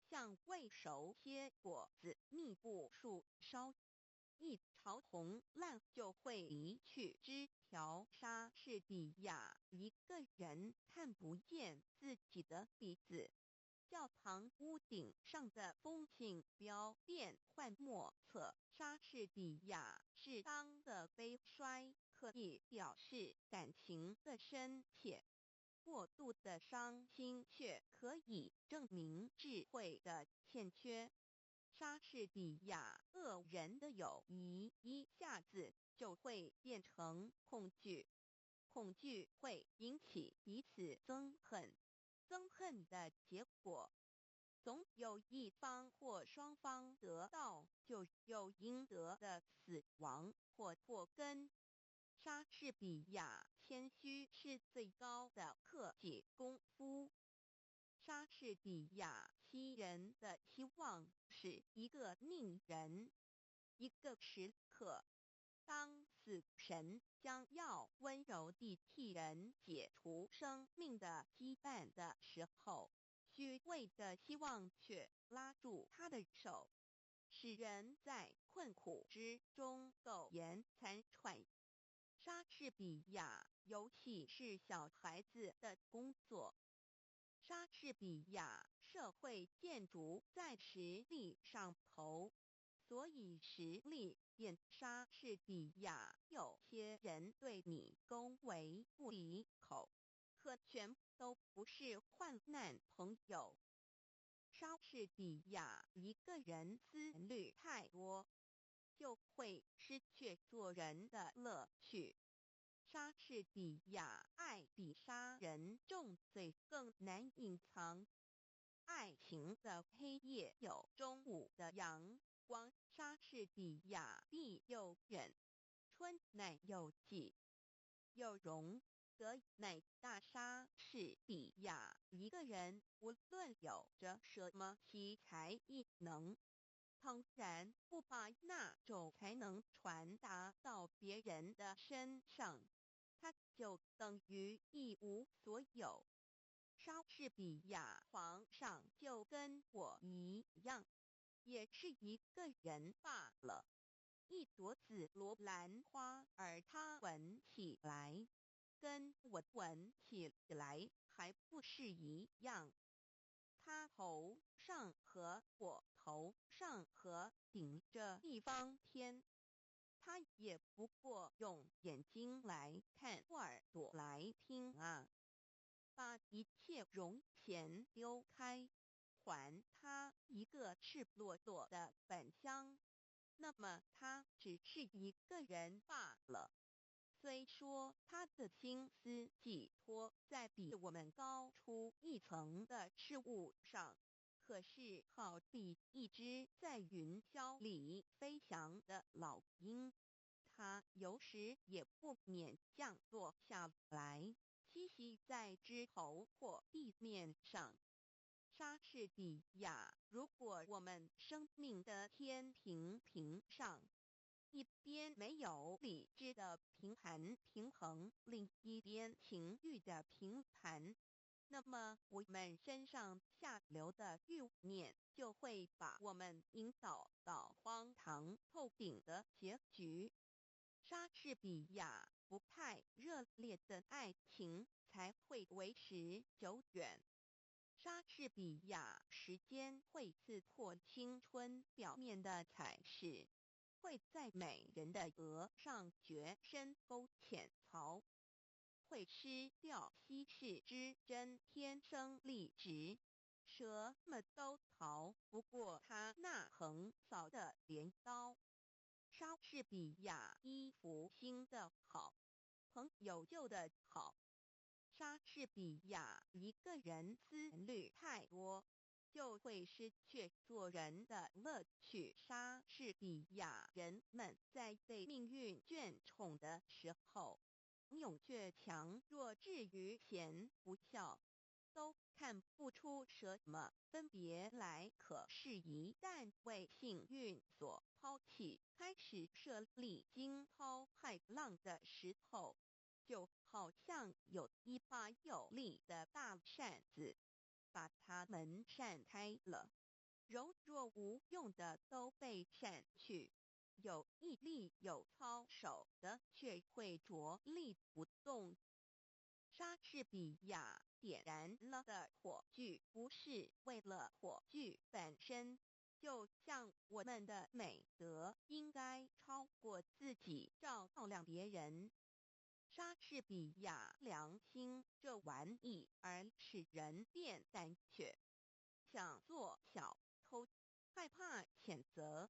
像未熟切果子密布树梢，一朝红烂就会离去枝条。莎士比亚一个人看不见自己的鼻子，教堂屋顶上的风信标变幻莫测。莎士比亚适当的悲衰可以表示感情的深切，过度的伤心却可以证明智慧的欠缺。莎士比亚恶人的友谊一下子就会变成恐惧，恐惧会引起彼此憎恨，憎恨的结果，总有一方或双方得到就有应得的死亡或祸根。莎士比亚谦虚是最高的克己功夫。莎士比亚欺人的希望是一个宁人。一个时刻，当死神将要温柔地替人解除生命的羁绊的时候，虚伪的希望却拉住他的手，使人在困苦之中苟延残喘。莎士比亚游戏是小孩子的工作。莎士比亚社会建筑在实力上头，所以实力变。莎士比亚有些人对你恭维不离口，可全都不是患难朋友。莎士比亚一个人思虑太多，就会失去做人的乐趣。莎士比亚爱比杀人重罪更难隐藏。爱情的黑夜有中午的阳光。莎士比亚必有忍，春乃有季，有容则乃大。莎士比亚一个人无论有着什么奇才异能，倘然不把那种才能传达到别人的身上，他就等于一无所有。莎士比亚皇上就跟我一样，也是一个人罢了。一朵紫罗兰花，而他闻起来，跟我闻起来还不是一样。他头上和我头上和顶着一方天，他也不过用眼睛来看，耳朵来听啊。把一切容钱丢开，还他一个赤裸裸的本乡，那么他只是一个人罢了。虽说他的心思寄托活在比我们高出一层的事物上。可是好比一只在云霄里飞翔的老鹰，它有时也不免降落下来，栖息在枝头或地面上。莎士比亚，如果我们生命的天平上，一边没有理智的平衡，另一边情欲的平盘，那么我们身上下流的欲念就会把我们引导到荒唐透顶的结局。莎士比亚不太热烈的爱情才会维持久远。莎士比亚时间会刺破青春表面的彩饰，会在美人的额上掘深沟浅槽，会失掉稀世之珍天生丽质，什么都逃不过他那横扫的镰刀。莎士比亚衣服新的好，朋友旧的好。莎士比亚一个人思虑太多，就会失去做人的乐趣。莎士比亚人们在被命运眷宠的时候，勇却强，弱至于贤不孝，都看不出什么分别来。可是，一旦为幸运所抛弃，开始设立惊涛骇浪的石头，就好像有一把有力的大扇子，把它们扇开了，柔弱无用的都被扇去，有毅力有操守的却会着力不动。莎士比亚点燃了的火炬不是为了火炬本身，就像我们的美德应该超过自己照亮别人。莎士比亚良心这玩意儿使人变胆怯，想做小偷，害怕谴责；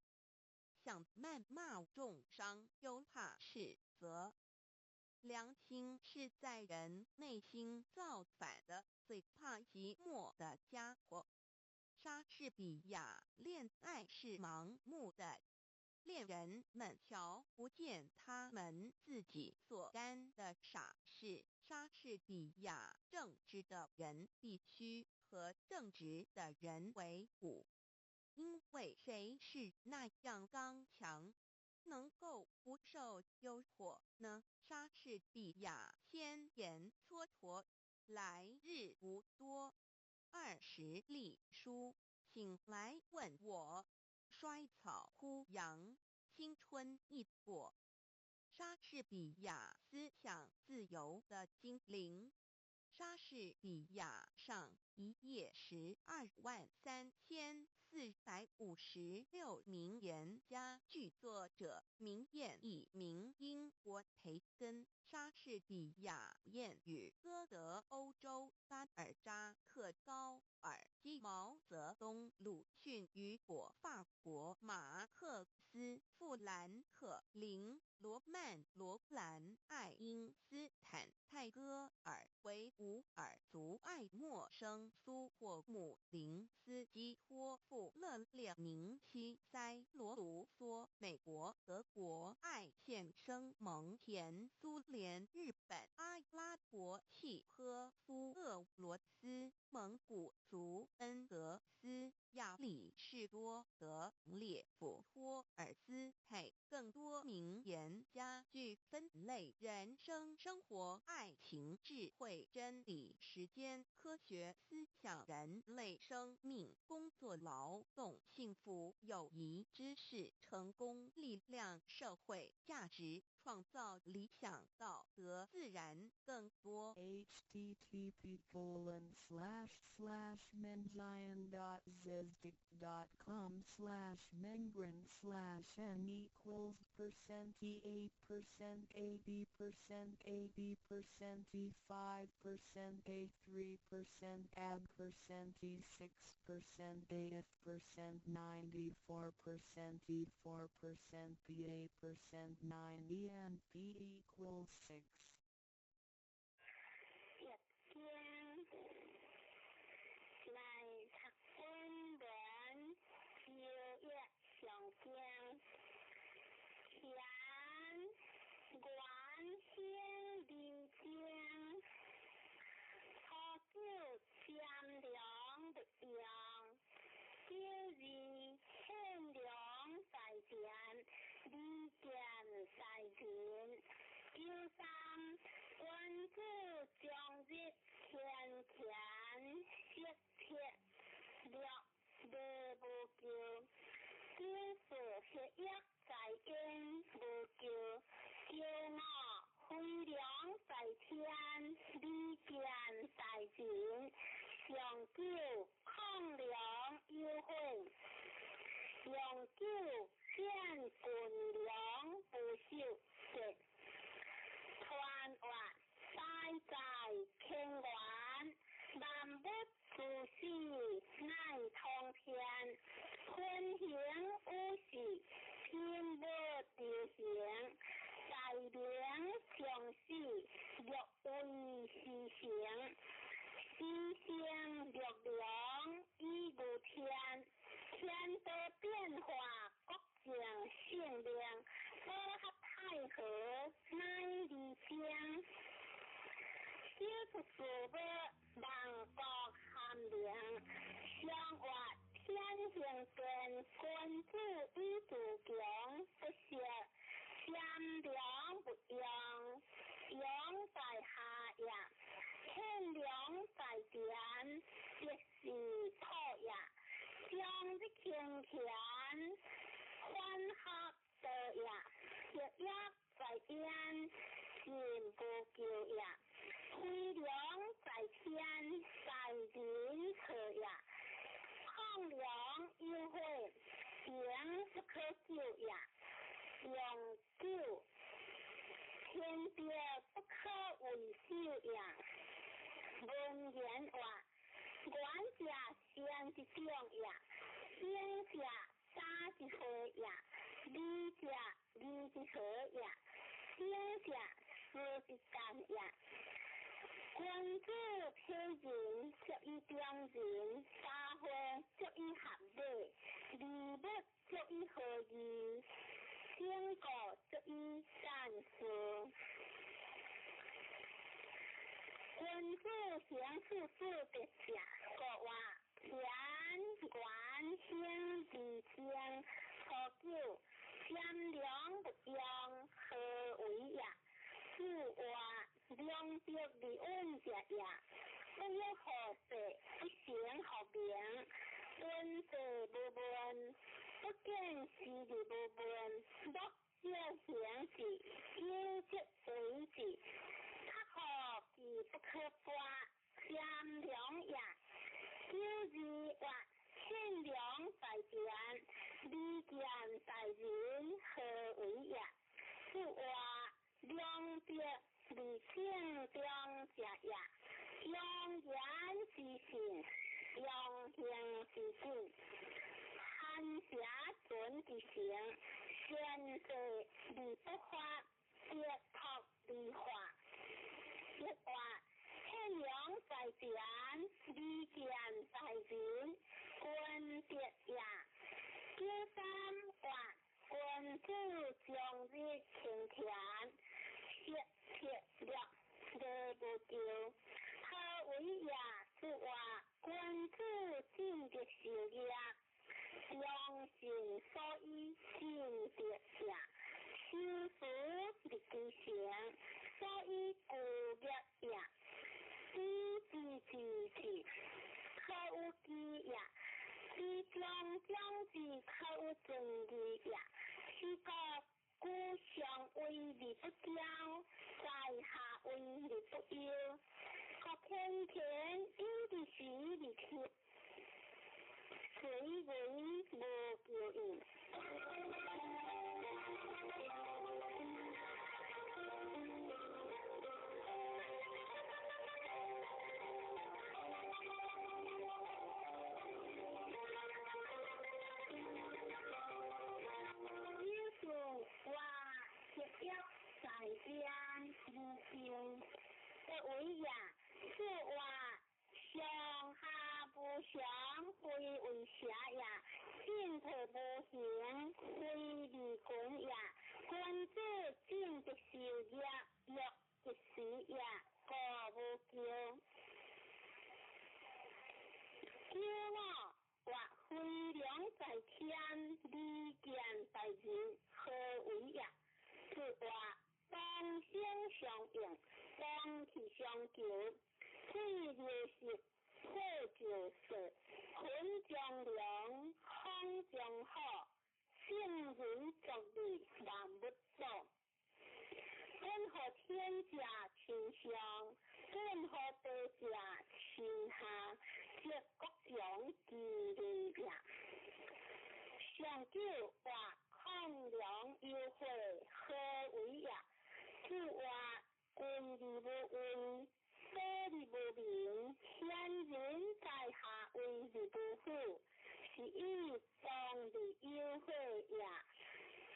想谩骂重伤，又怕斥责。良心是在人内心造反的最怕寂寞的家伙。莎士比亚恋爱是盲目的，恋人们瞧不见他们自己所干的傻事。莎士比亚正直的人必须和正直的人为伍，因为谁是那样刚强，能够不受诱惑呢？莎士比亚先言蹉跎，来日无多，20隶书，请来问我。衰草枯杨，青春易过。莎士比亚思想自由的精灵。莎士比亚上一页123456名言佳句作者名彦一名英国培根。莎士比亚谚语歌德欧洲巴尔扎克高尔基毛泽东鲁迅雨果法国马克思富兰克林罗曼罗兰爱因斯坦泰戈尔维吾尔族爱默生苏霍姆林斯基托夫勒列宁西塞罗卢梭美国德国艾现生蒙田苏联日本阿拉伯契诃夫俄罗斯蒙古族恩格斯亚里士多德列夫托尔斯泰。更多名言佳句分类人生、生活、爱情、智慧、真理、时间、科学、思想、人类生命、工作、劳动、幸福、友谊、知识、成功、力量、社会价值、创造、理想、道德、自然。更多http://menzion.zizdik.com/mengrand/e8%, A%, B%, 90%, 4%, A, 9, E, and P equals 6. 上经，田原兴离经，初九占良不用，九二欠良在田，离间在田。九三君子将日天田，色铁六无无救。九四血液在因无救，九五飞良在天，离间在人。上九抗良有悔，上九见群良不守节。传话再在天元，万物自是乃通天。天行有时，天无地行。在灵上士，若为时行。时行若良，以如天。天道变化，国境性命。保合太和，乃离经。小出事物，万国含灵。相话天行变，君子以自强。不识善良不用，用在下也。欠良在田，即是土也。将之轻钱，欢合得也。血液在焉，人不救也。飞良在天，在人可也。抗良有悔，行不可救也。用救，天别不可为守也。文言话，管家先一种也，先家三一回也，理家二一合也，先家四一干也。君子批人，足以中人；家会足以合理；礼物足以合宜；经过足以善事。君子行处处别正，国话田原兴离经。初九善良不用，何为也？是话良德离恩者也。不有何事，不行何名？问事不问，不见事理不问，莫借行事，有则为之。可其不可发，善良也。九二话欠良在田，离间在人，何为也？是话良德离经中者也。用言之信，用行之信。hand下准之行，先世离不发，结托离化。一话欠良在田，离间在人，君别也。九三话君子将日轻田，色铁略无不救。何为也？是话君子尽的事业，良心所以尽的下。修书立之行，所以故业也。知之，可有知也。知将之，可有正义也。是个故上为理不交，在下为理不忧。各天天有的是理去，谁为无救应？在边无情，不为也。是话上下不相，非为邪也。水流食，火就食，昆将良，风将好，圣人作礼万物作。任何天下倾向，任何地下倾下，皆各种其利也。上九话抗良优惠，何为也？就话贵利无为，多利无名，贤人在下为利不富，是以当利优惠也。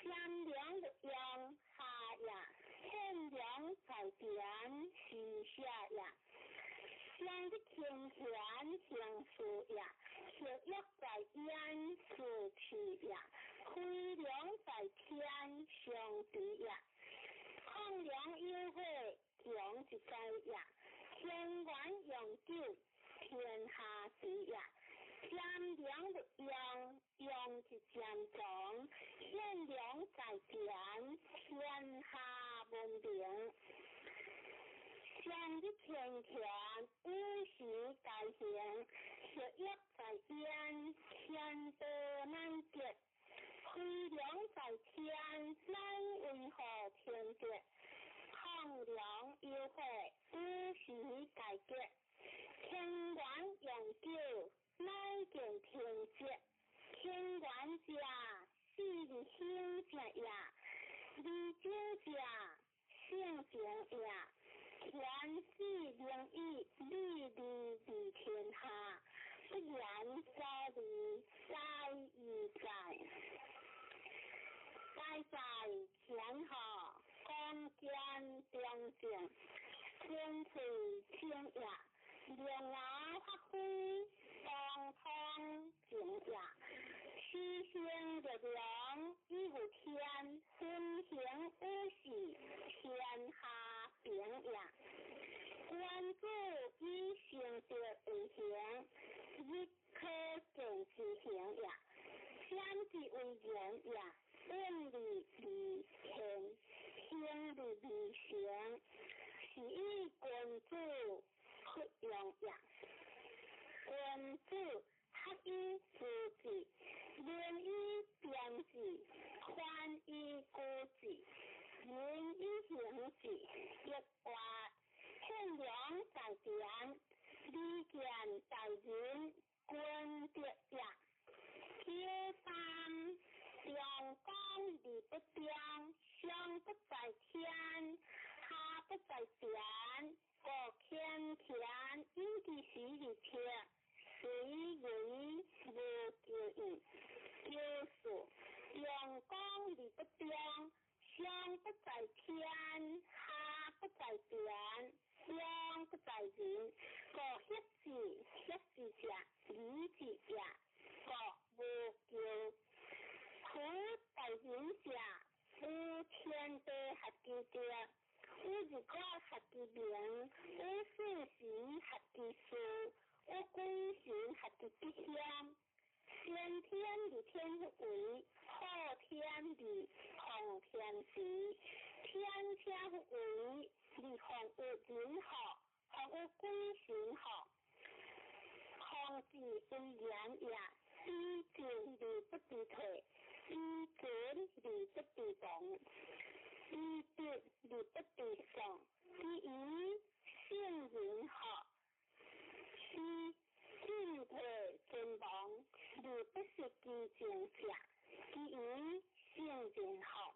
善良的用下也，善良在点是下也。相的天权相属也，是约在焉是去也，亏良在天相比也。抗良优惠强一在也，天管永久天下事也。善良的用是善长，善良在点天下文明。善的天权无时改行，是约在焉天德难结。亏良在天，难为何天结？抗良优惠无时改结，天管永久难见天结。天管家是理兴家呀，理经家性情呀。天是良义，利利天下，不然在理，在义在。在在天下，光见良正，天垂清雅，良雅发挥，当通静雅。虚心的良，亦无天，分行无喜，天下平雅。关注以行德为行，亦可见之行雅。相之为言雅，问理理天，行理理行，是以关注不用雅。关注合以自治，廉以编制，宽以固制，仁以行制，亦话善良在点，利见在人，官德也。贴三良光理不彰，相不在天，他不在点，各天田，因地时理天。谁为无救应？救赎阳光理不彰，相不在天，他不在点，相不在人。各协之下，理之下，各无救。苦在人下，无天地合之德，无日光合之明，无事时合之事。无归行合之不相，先天理天为，后天理后天时，天天为，理后有人好，后有归行好，后之为言也，以进理不必退，以准理不必动，以必理不必送，以性人好。进退尊王，理不是基境下，基于性情好。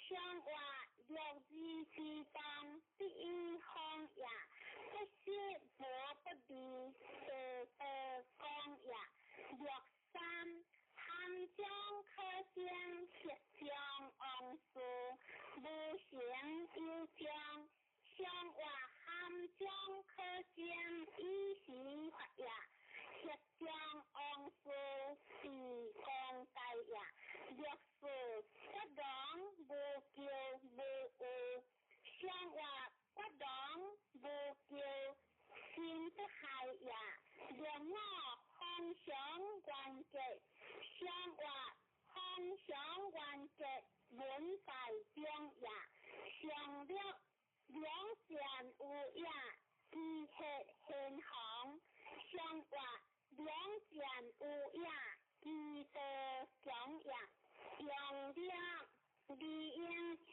上话6字之中第一行也，不是我不离讲也。63含章可见实将昂数，无形有将。上话含章可见以时法也，实将昂数是讲大也。64不当无叫无有，上话不当无叫心不害也。65方向关节，上话方向关节文在中也。上六两线有也，机械现行。上话两线有也，机械讲也。用量理应性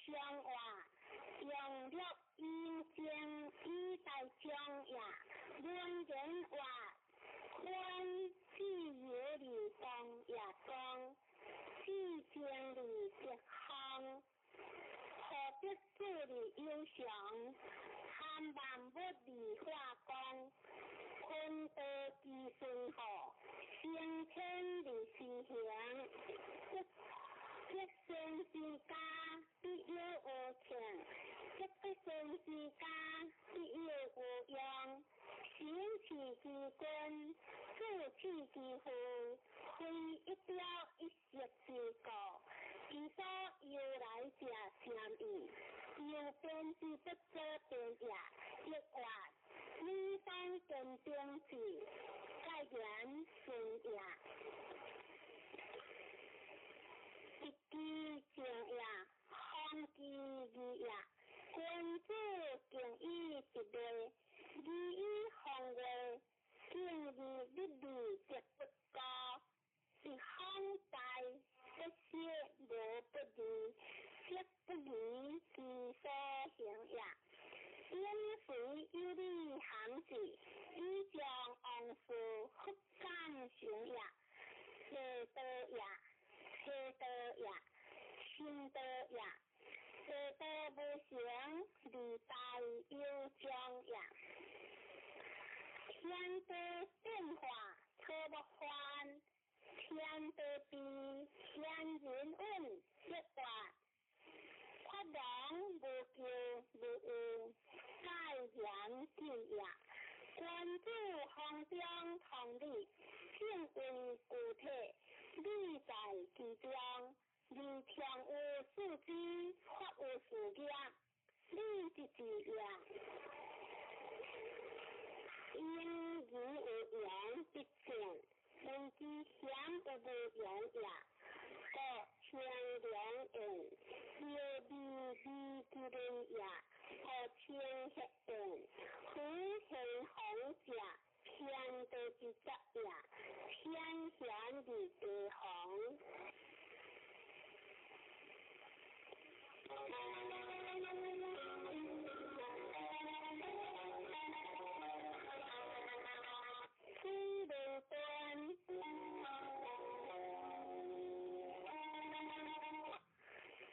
上话，用力应性以在中也。论人话，宽自由理动也中，自经理直行。何必自理优雄，含万不离化工，坤德之顺和，先天理事行，一生之家必有无情，一生之家必有无用，行其之君，助其之父，非一雕一石之果。其所由来者相异，有变之不可变也。亦话理当根定之，盖言顺也。一机正也，空机义也。君子敬以一类，义以行为，敬义不离则不高。是空在不歇无不离，则不离之所行也。因随有理行事，以将昂数复感行也。邪道也，邪道也，心道也。邪道不行，理大有将也。天道变化，错不还。天道地，天人运，一话。发动无叫无有，盖言之也。君子行中同理，性为具体，理在其中。理天有事之，法有事业，理之之也。因义有言必见，问之险有无言也。各千两人，有利之人也。何千黑人，夫行好者，偏得之责也。偏贤之地行。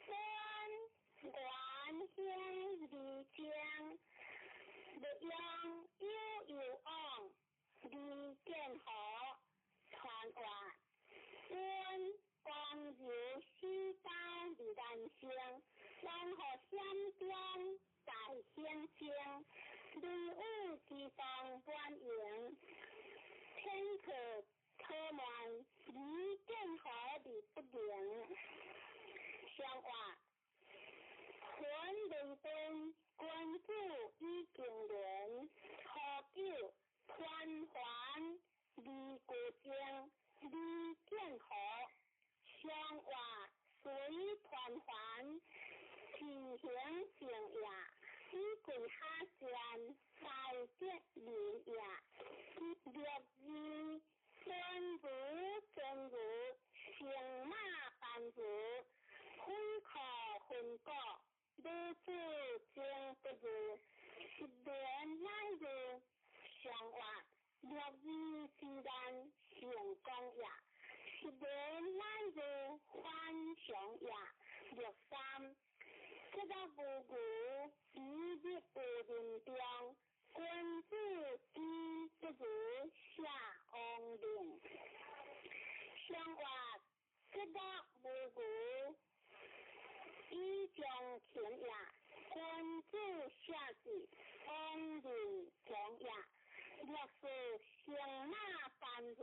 虽不端，观天理将，不用有昂，理见和，传话。观光有西方的人性，然后相将在先将，理物之中观营，天可科满，理见和理不灵。相话。권理本，君子以敬人，何久宽还，理固正，理见和。相话随团还，其行行也。以贵下善，在节礼也。六字真如真如，行马般如，分可分果。如此经不如，10年乃如。相话6字自然成功也，10年乃如欢雄也。63前也，君子下旨，安人从也。若是相马凡如，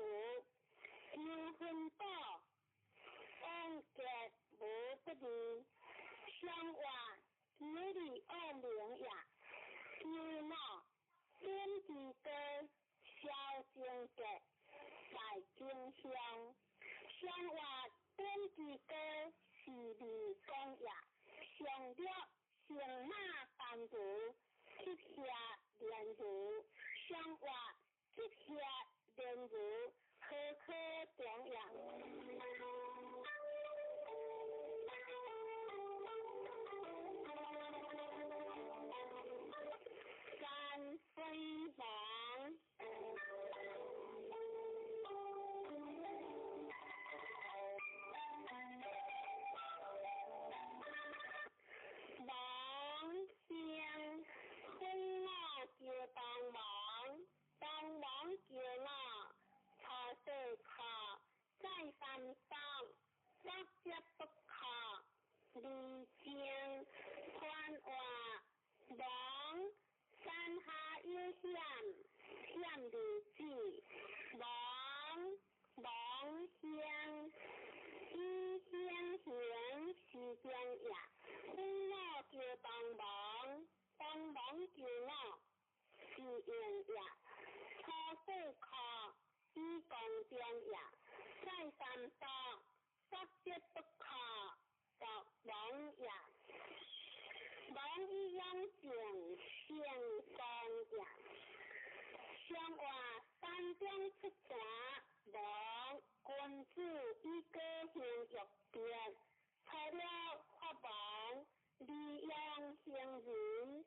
有分道，安结无不利。相话有理恶名也，有闹天地歌，小正节，大经香。相话天地歌是理讲也，上了相马凡如，接下连如。相话接下连如，科科中也。三分王，王将分闹就当王，当王就闹，他对考再三当，不接不考，离经传话王。山下有险，险离子，王乡，一乡行是将也，分闹就当王，当王就闹是应也，初四考一公将也，再三当，不接不考，作王也。王一样景相双也，相话三将出战，王君子一个行欲变，除了法王，利用行人，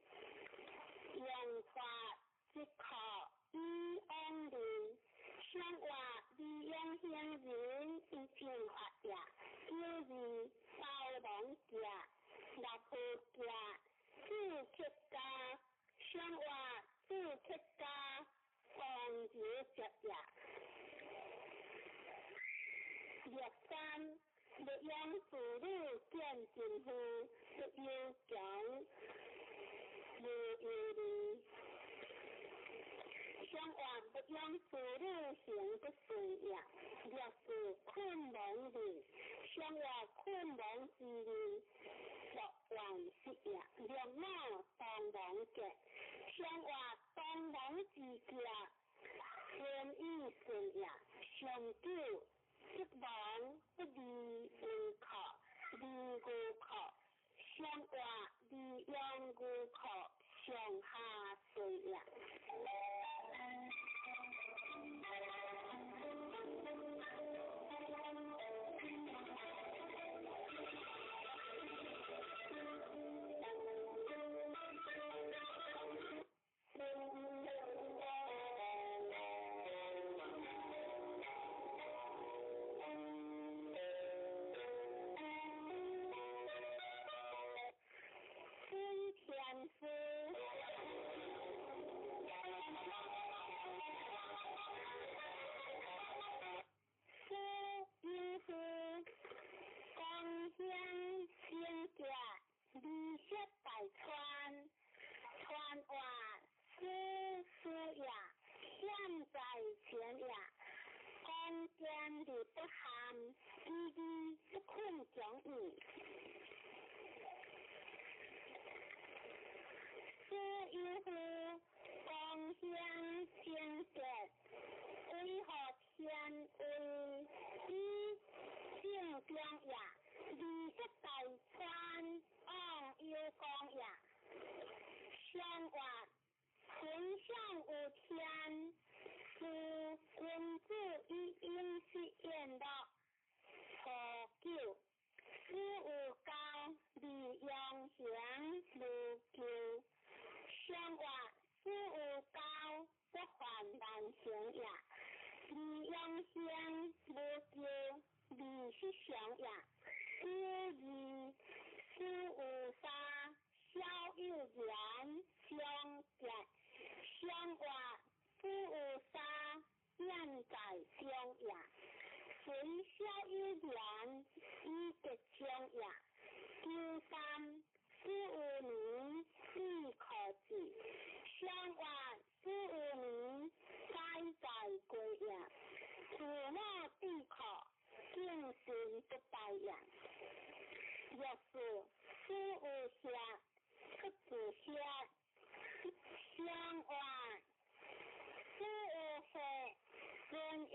用法即考以安人。相话利用行人以正法也，就是包容者。立夫家，自出家，相话自出家，防止着也。若三，若用妇女见政夫，不要讲，无有理。相话不用妇女行不顺也，若是困蒙人，相话困蒙之人。作王事也，若闹当王者，相话当王之家，天意顺也，上九即王不利无考，利无考，相话利用无考，上下顺也。不大样。若是事有下，不自下，相外事有下，顺意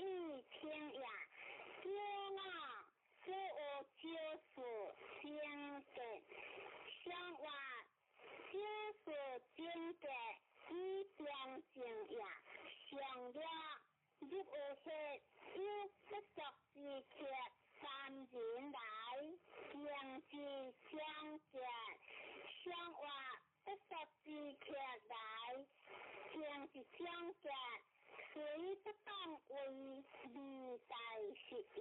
听也。叫我事有就是经典，相外就是经典，以良正也。上了入有下，又不作之客。三人来，将之相见，相话不说之客来，将之相见，谁不当为利大事也。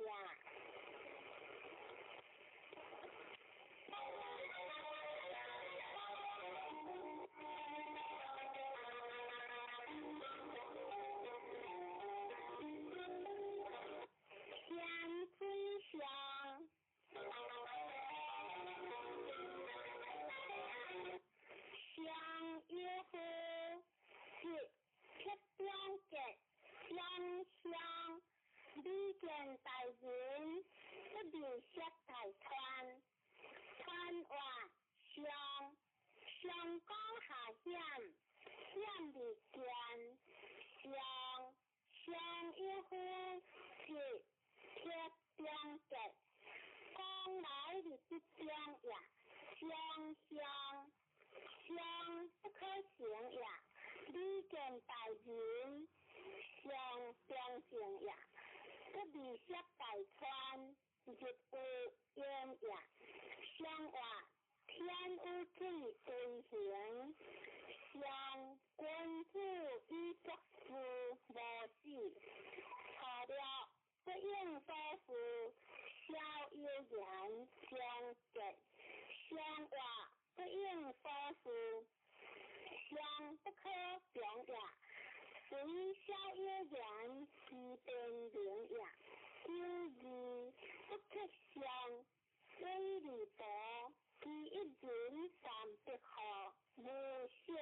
天吹响。相约乎是漂亮的相相，历见大人不留下大川，川话相江下险，险里见相约乎是漂亮的。刚来的不将呀，相不可行呀，历见大人相相行呀，不离下大川，日有烟呀，相话天有水对行，相君子以作事无事，错了不应所事。小有言相结，相话不应所事，相不可表呀。随小有言是变灵呀，就是不可相，非礼薄，第一人三不可无性，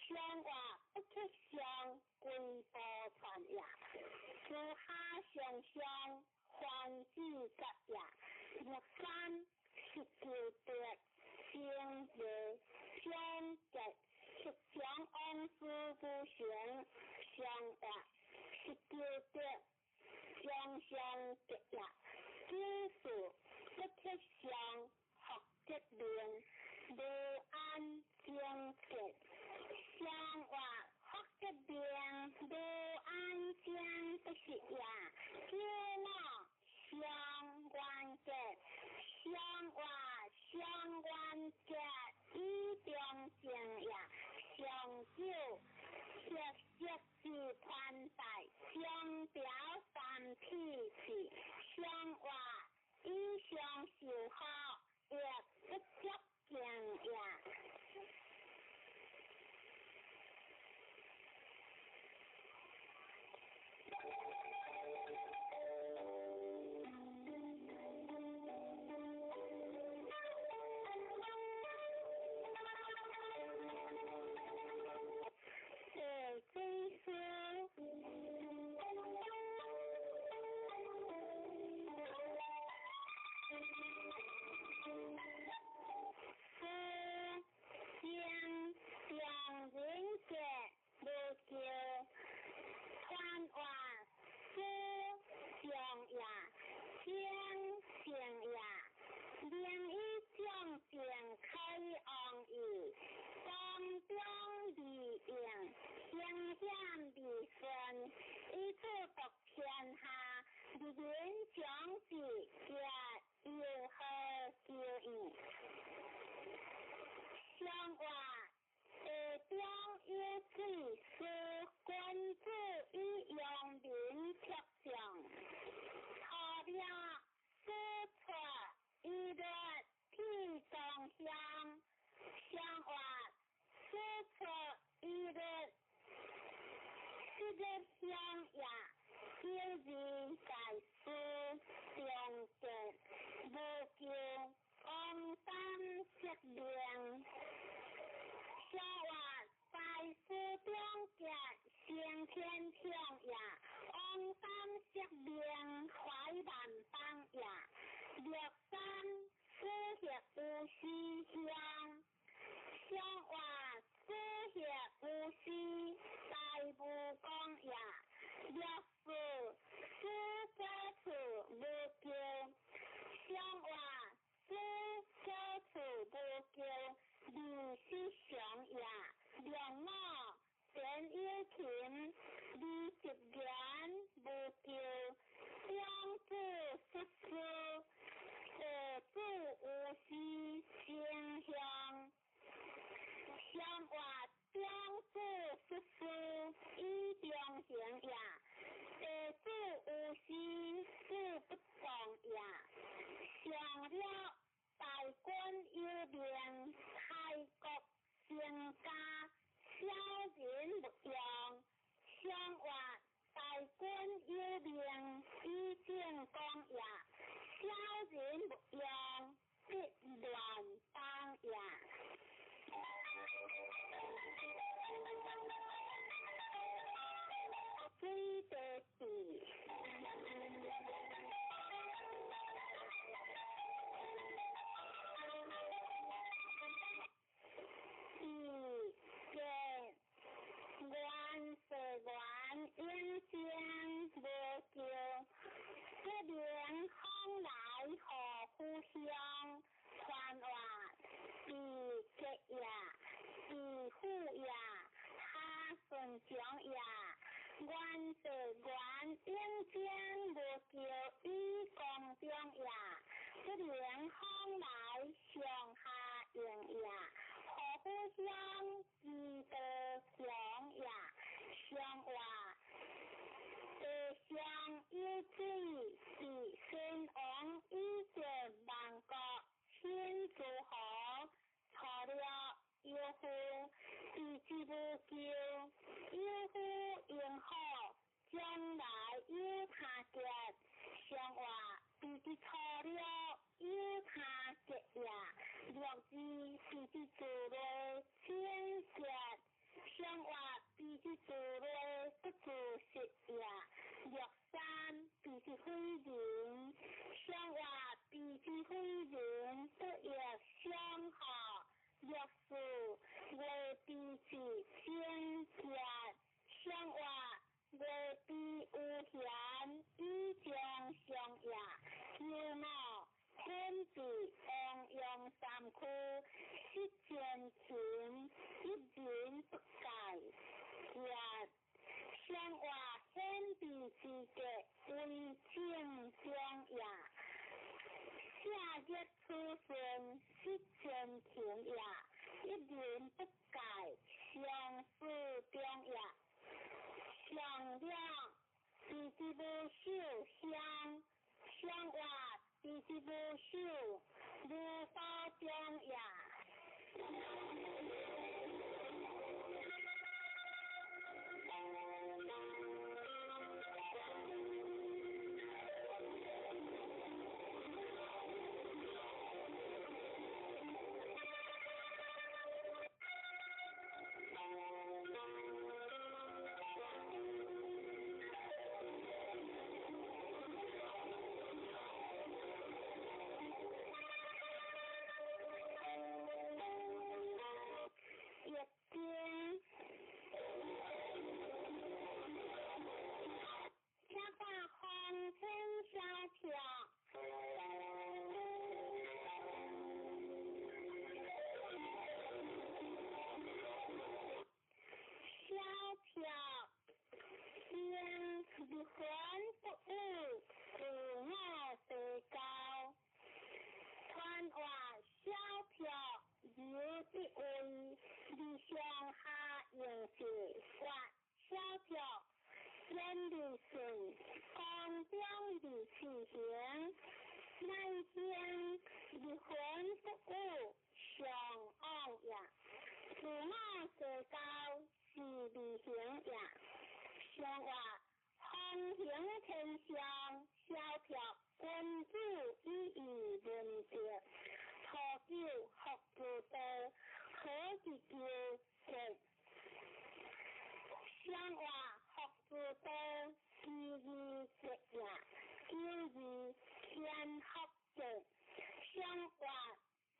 相话不可相，归波传呀，私下相相。欢喜吉呀，若三是叫得相约相结，是将安事不行，相话是叫得相结呀，就是不可相学结连，无安相结，相话学结连，无安相不是呀，叫我。相关嘅，相话相关嘅，以中性呀，上少设是宽大，相表三体字，相话以上受好，亦不足敬呀。思乡。乡话书写有诗，大武讲也，历史书写处无救。乡话书写处无救，历史上也，良我陈友琴20年无救，乡子叔叔。何处有诗清香？乡话乡子叔叔以中行也，何处有诗志不同也。上了大官有名，开国成家，小人不用。乡话大官有名，以正讲也。小人不用，必乱当也。水地地，愿是愿因先无救，这年风来何故乡？传话是吉也，是福也，他顺祥也。愿是愿因先无救，以公中也。这年风来上下应也，何故乡记得祥也？乡话地上有水，是先王以前万国先诸侯，错了有夫，是之无救，有夫应好，将来有他结。乡话是之错了有他结也，若之是之自类先结。乡话必之自类不自实也，若山必之非人，乡话必之非人不亦相好，若是为必之先结，乡话为必有贤，以将相也，有我天子王用三区，失前情，一人不改也。乡话天地之格，为正中也。夏日初春，失前情也，一人不改，相思中也。上了彼之无秀香，乡话彼之无秀，无法中也。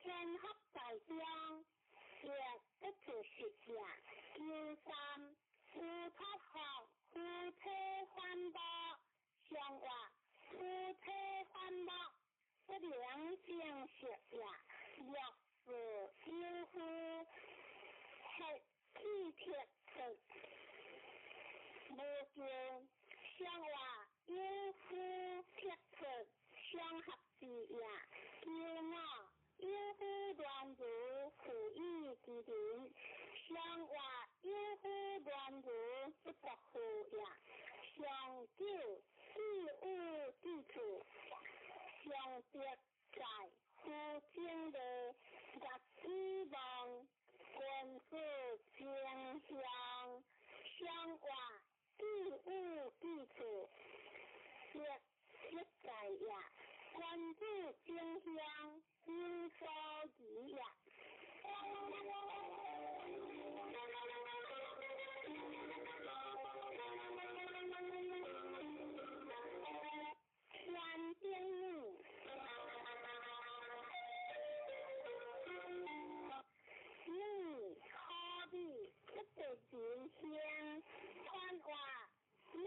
天三夫托服夫妻反驳相话夫妻反驳不良性食也若是应夫吃气铁食无见相话应夫铁食相合之也叫我应夫乱如苦意之点相话应夫乱如不得苦也相救事物之处相别在夫经的日望官复将相相话事物之处别在也官复将相应所疑也天定你可比不得今天看话你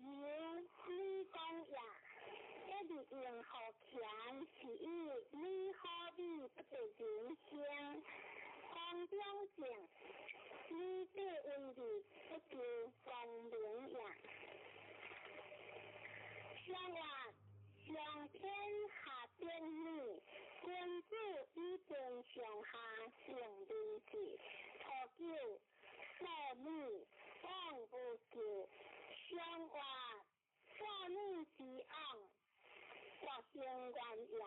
你讲也这里用好强是以你可比不得今天光标讲你这问题不就光明也相话上天下变你君主已经上下成理智可救所女望不救相话所女之昂所相关也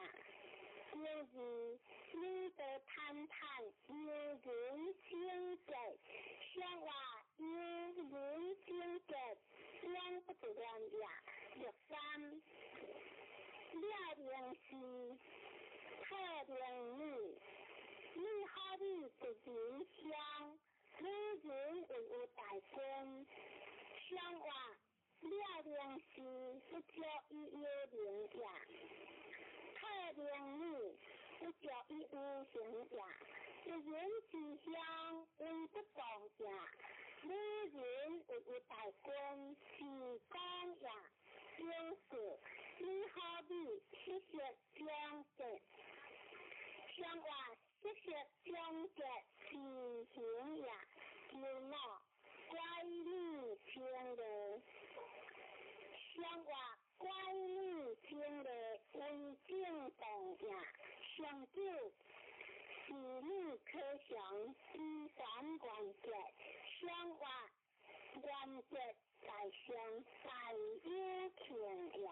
就是你的谈谈有人清洁相话有人清洁两不自然也六三了灵是特灵女你好比自己相女人为有大身相话了灵是不叫一有灵也特灵女不叫一无形也一人之相为不同也女人为有大身是讲也就是你好比谢谢相结相话谢谢相结是行也叫我乖女听的相话乖女听的为正动也相救是你可想第三关节相话关节在相在有情也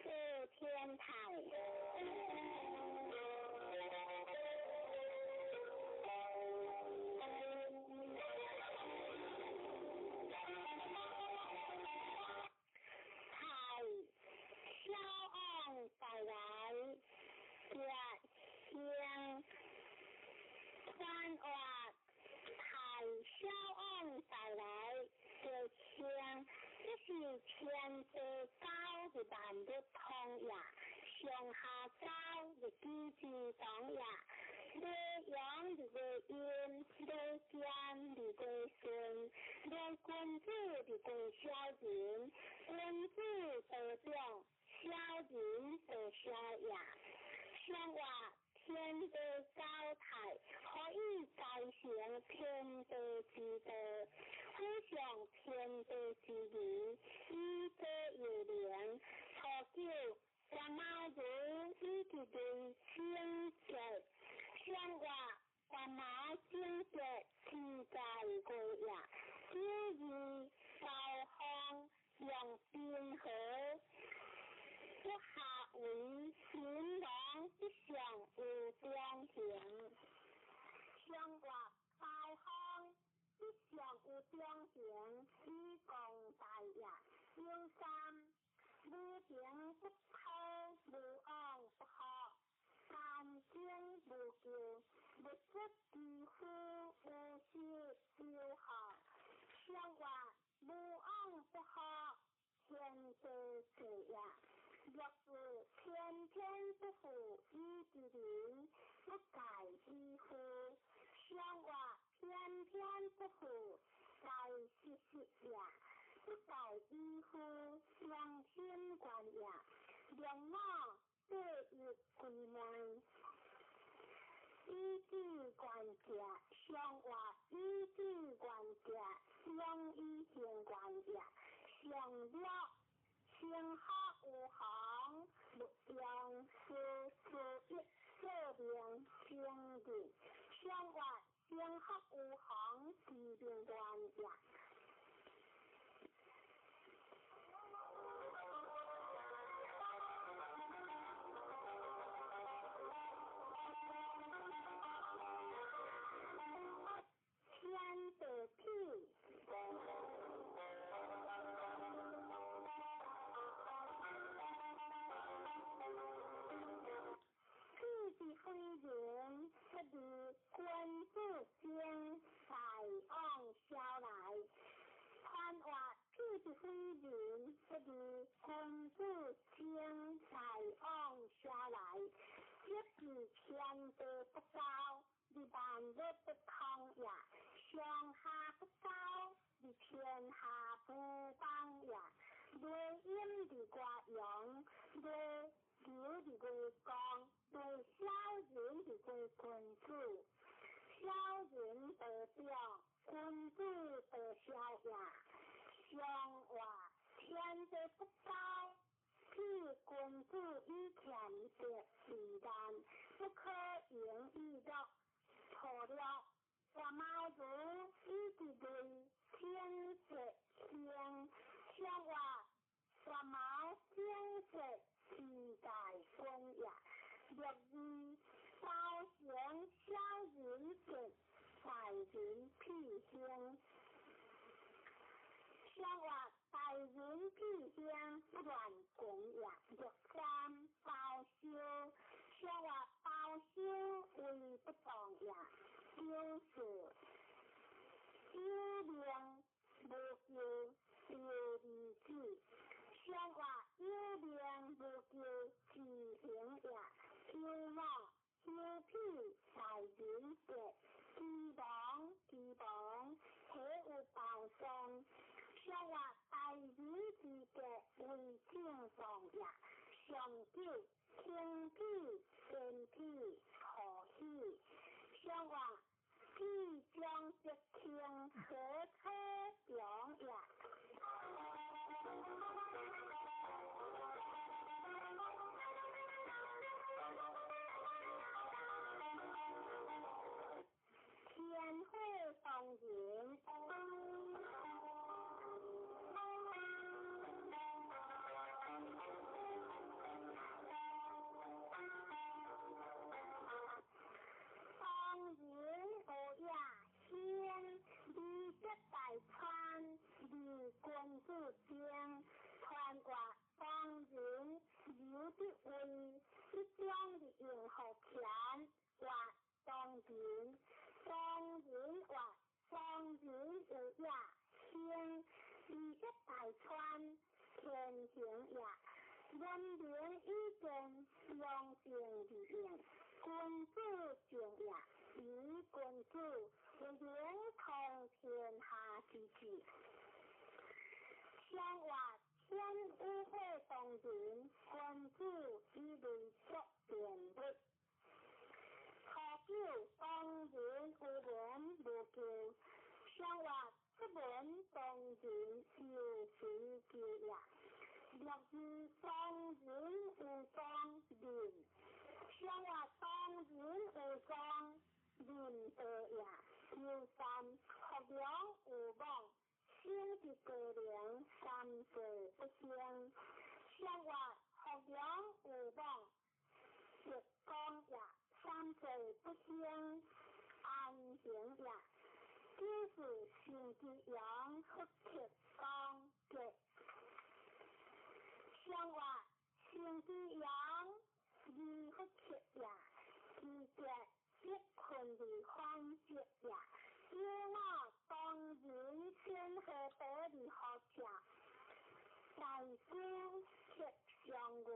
是天台带来热香翻话太消昂带来热香这是天地高的版的通呀上下高的机制懂呀内阳的个阴内江的个顺内君主的个小人君主得中小人的小呀相话天的高台可以再现天的之德分享天的之理一个有良可救我妈如一直的清洁相话我妈清洁是在过呀至于高空用冰河不下为形容一项有光景相话高空一项有光景以共大呀有三无情不偷无昂不好感情无救不知几乎无事就好相话天地事也。若是偏偏不负伊之灵，不改依乎？相话偏偏不负该事实也，不改依乎？良心观也。良我对于归门，依据观者，相话依据观者，相依行观者，相了。先学有行，不良事一设定经定，相话先学有行，制定观者。天地地。非人不如君子间才往消来，看话屁的非人不如君子间才往消来，一是天地不高，你万物不通也；上下不高，你天下不邦也。对阴的卦阳，对牛的归公，对小人的归君子，小人得表，君子得小也。相话天地不高，譬君子以前的自然，不可言喻的错了。我毛主一直对天色天，相话我毛天色。世代公也，若是高贤小人者，在人辟兴。相话大人辟兴，不乱公也。若三包修，相话包修为不当也。就是有量无救，有理智。相话有量无救，自行也。有我有屁在人者，地亡，且有报生。相话大人之格为正常也。上九天地天地可喜。相话地将一天何车两也。天会风云，风云无呀天，地质大川，地君子间，穿过风云，有的为一将的迎合前，或当云，当云或当云有呀天，地质大川，天行也。人民已经用尽的言，君子敬也，以君子为连通天下之志。相话天污秽动人，君子以为作辩论。可救当人无人无救，相话不闻当人有谁救也。若是当人无当人，相话当人无当人得也。有三学良无忘，心的过良，三者不相。相话学良无忘，是讲也。三者不相，安行也。就是心之阳，不切刚直。相话心之阳，而不切也。而且一困的方式也。因我当然先和得的好讲。大夫食上句，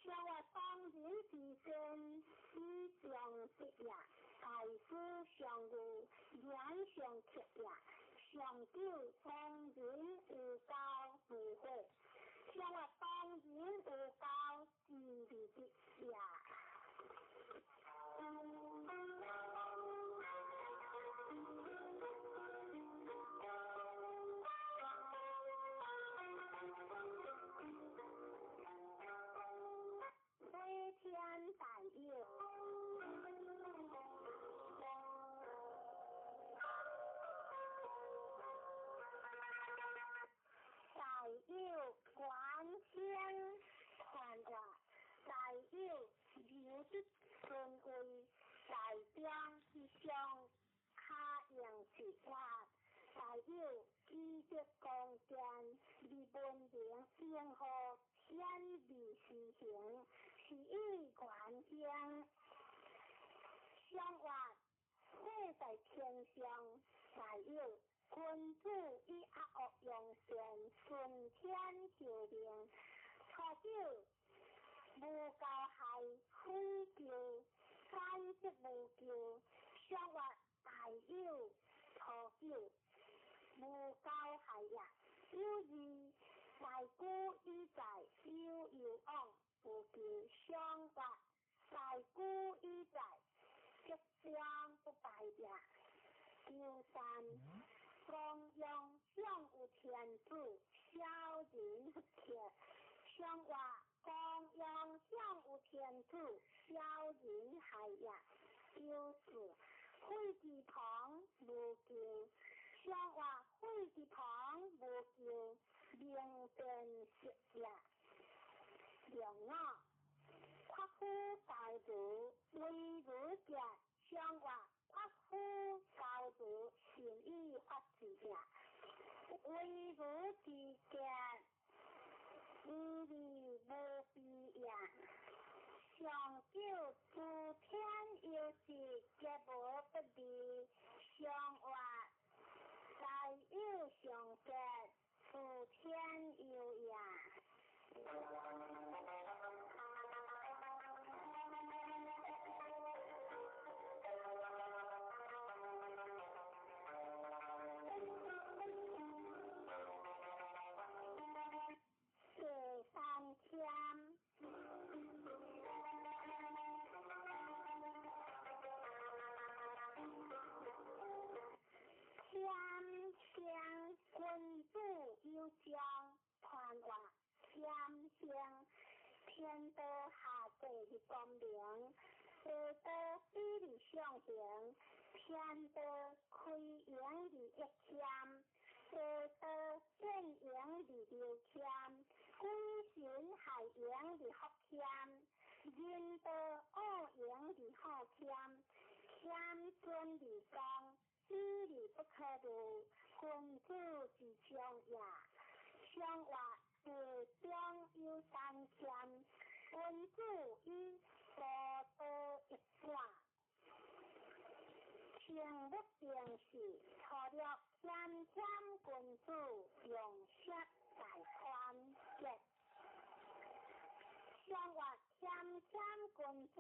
上話當然自身思想食也，大夫上句眼上食也，上九當然有教不會，上話當然有教自理的也。飞天大雁，大雁观天看话，大雁有的顺位，大将一向下扬起话，大雁记得光见，离本领先后天地实行，是一观天。相话会在天上，大雁君主以阿恶用善，顺天救命。初九无教害，非救，三即无救。相话大雁初九無教害也，有二大姑以在有往無救相話，大姑以在即將不敗也。有三光陽相有天主，小人不貼，相話光陽相有天主，小人害也。有四會之旁無救，相話會之旁無救，明辨識也。兩我夸夫教主為如者，相話夸夫教主善意發之也。為如之者，無理無必也。上九諸天有時皆無不利，相話大有相則，諸天有也。第三天。天君主有將傳話，天香天道下地的光明，地道地理象形，天道開陽的一天，地道正陽的六天，歸循海洋的學天，人道惡陽的後天，天尊的光。地理不可度，君主之將也。相話地將有三天，君主以所得一半。天不變時，錯了天天君主用舌大寬節。相話天天君主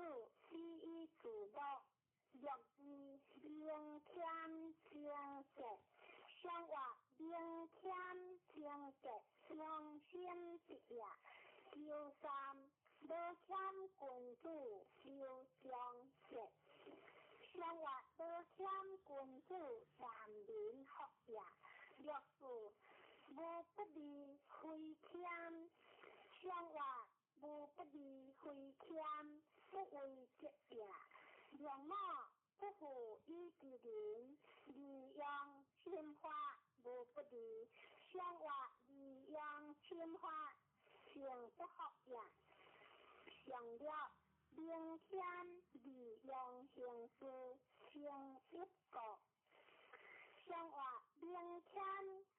第一主動。若是明天正直，相話明天正直，良心之也。有三無欠君主有將直，相話無欠君主三民學也。若是無不利非欠，相話無不利非欠，不為直也。兩我不符於之靈，利用簽化無不利，相話利用簽化情不學也。相了明天利用形式情一個，相話明天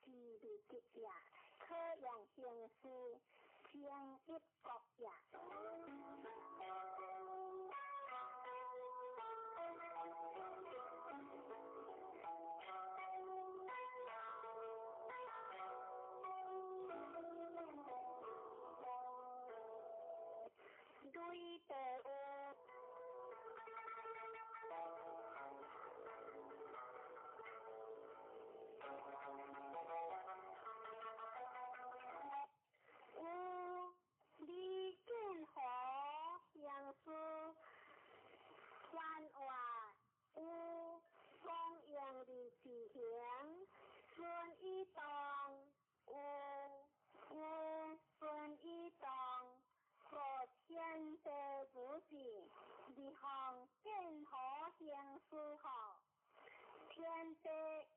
自利結也，可用形式情一個也。天地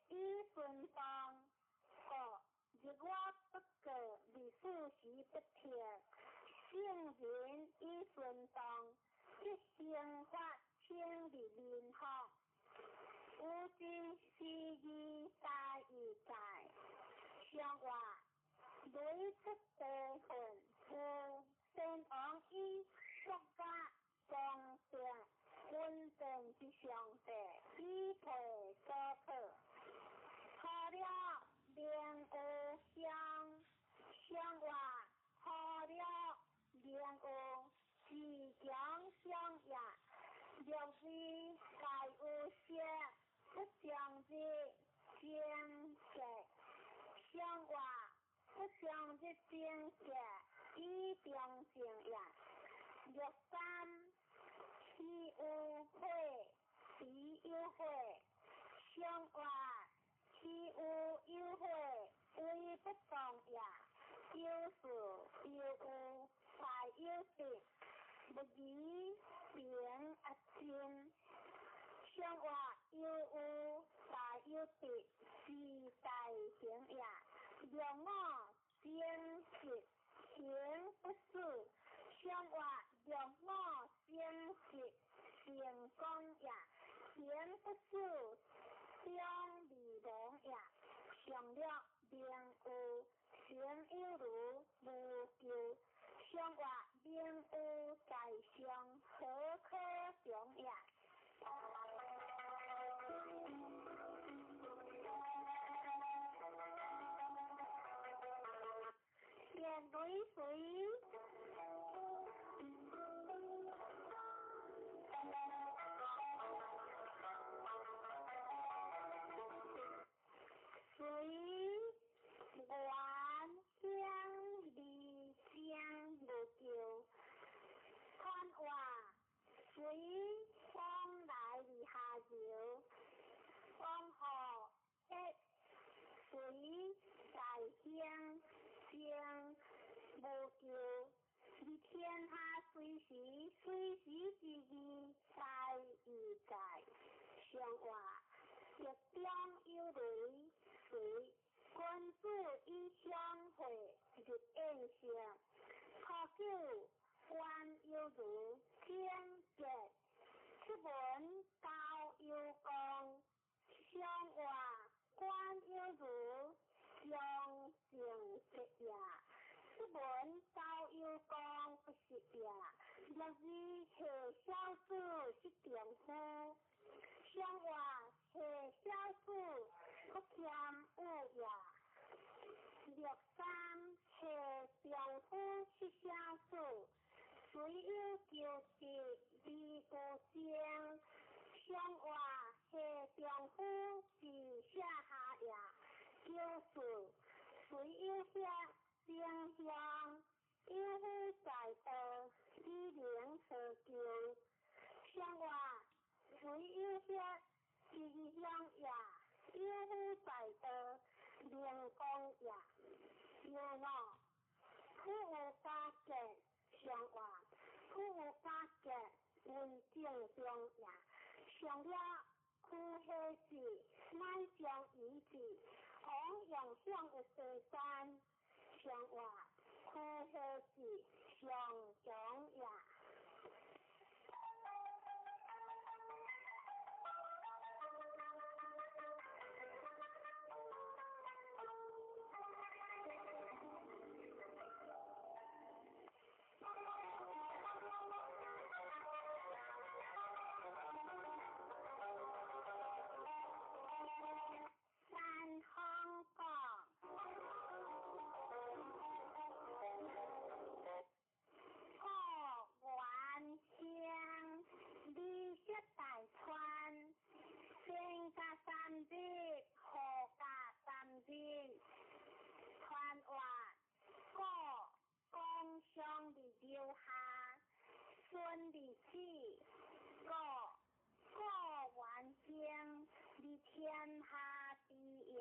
已顺风，日月不过，日数时不停。圣人已顺动，一生法清理面目。有真是义大义在，上话累出地份，有先王以国家公正，稳定之上帝，以培所托。好了莲雾香，香话好了莲雾自强相也。若是大有些不相之精邪，相话不相之精邪，以中性也。若三其有慧，其有慧，相话其有有慧，为不动也。有事有有，才有定。不宜平啊静，相话有有，才有定，是大行也。若我精实，行不死，相话若我精实，成功也。行不死，将利亡也。上了名有，成有如无救。相话名有在上，何可重也？见泪水，水原香离香无救，看话水风来离下游，风河一水在香香无救。你天下随时之意在义在，上话若中有雷水，君子以相会，日应相。考究官有如天劫，出门高有功，相话官有如相成直也。出门高有功不是也，若是下小子是丈夫，相话下小子不欠有也。若三下丈夫是小子，虽有救济离不正，相话下丈夫是下下也。救事虽有下正向，有夫在道，以灵所救。相话虽有下正向也，有夫在道，灵光也。有我苦有加减，相话苦有加减，温正中也。上了苦下时，乃将以之，往用上有第三。相话苦下时，上中也。山香港，过元乡，绿色大川，天加三日，河加三日，川话过江上的留下，顺的起过元乡，的天下第一。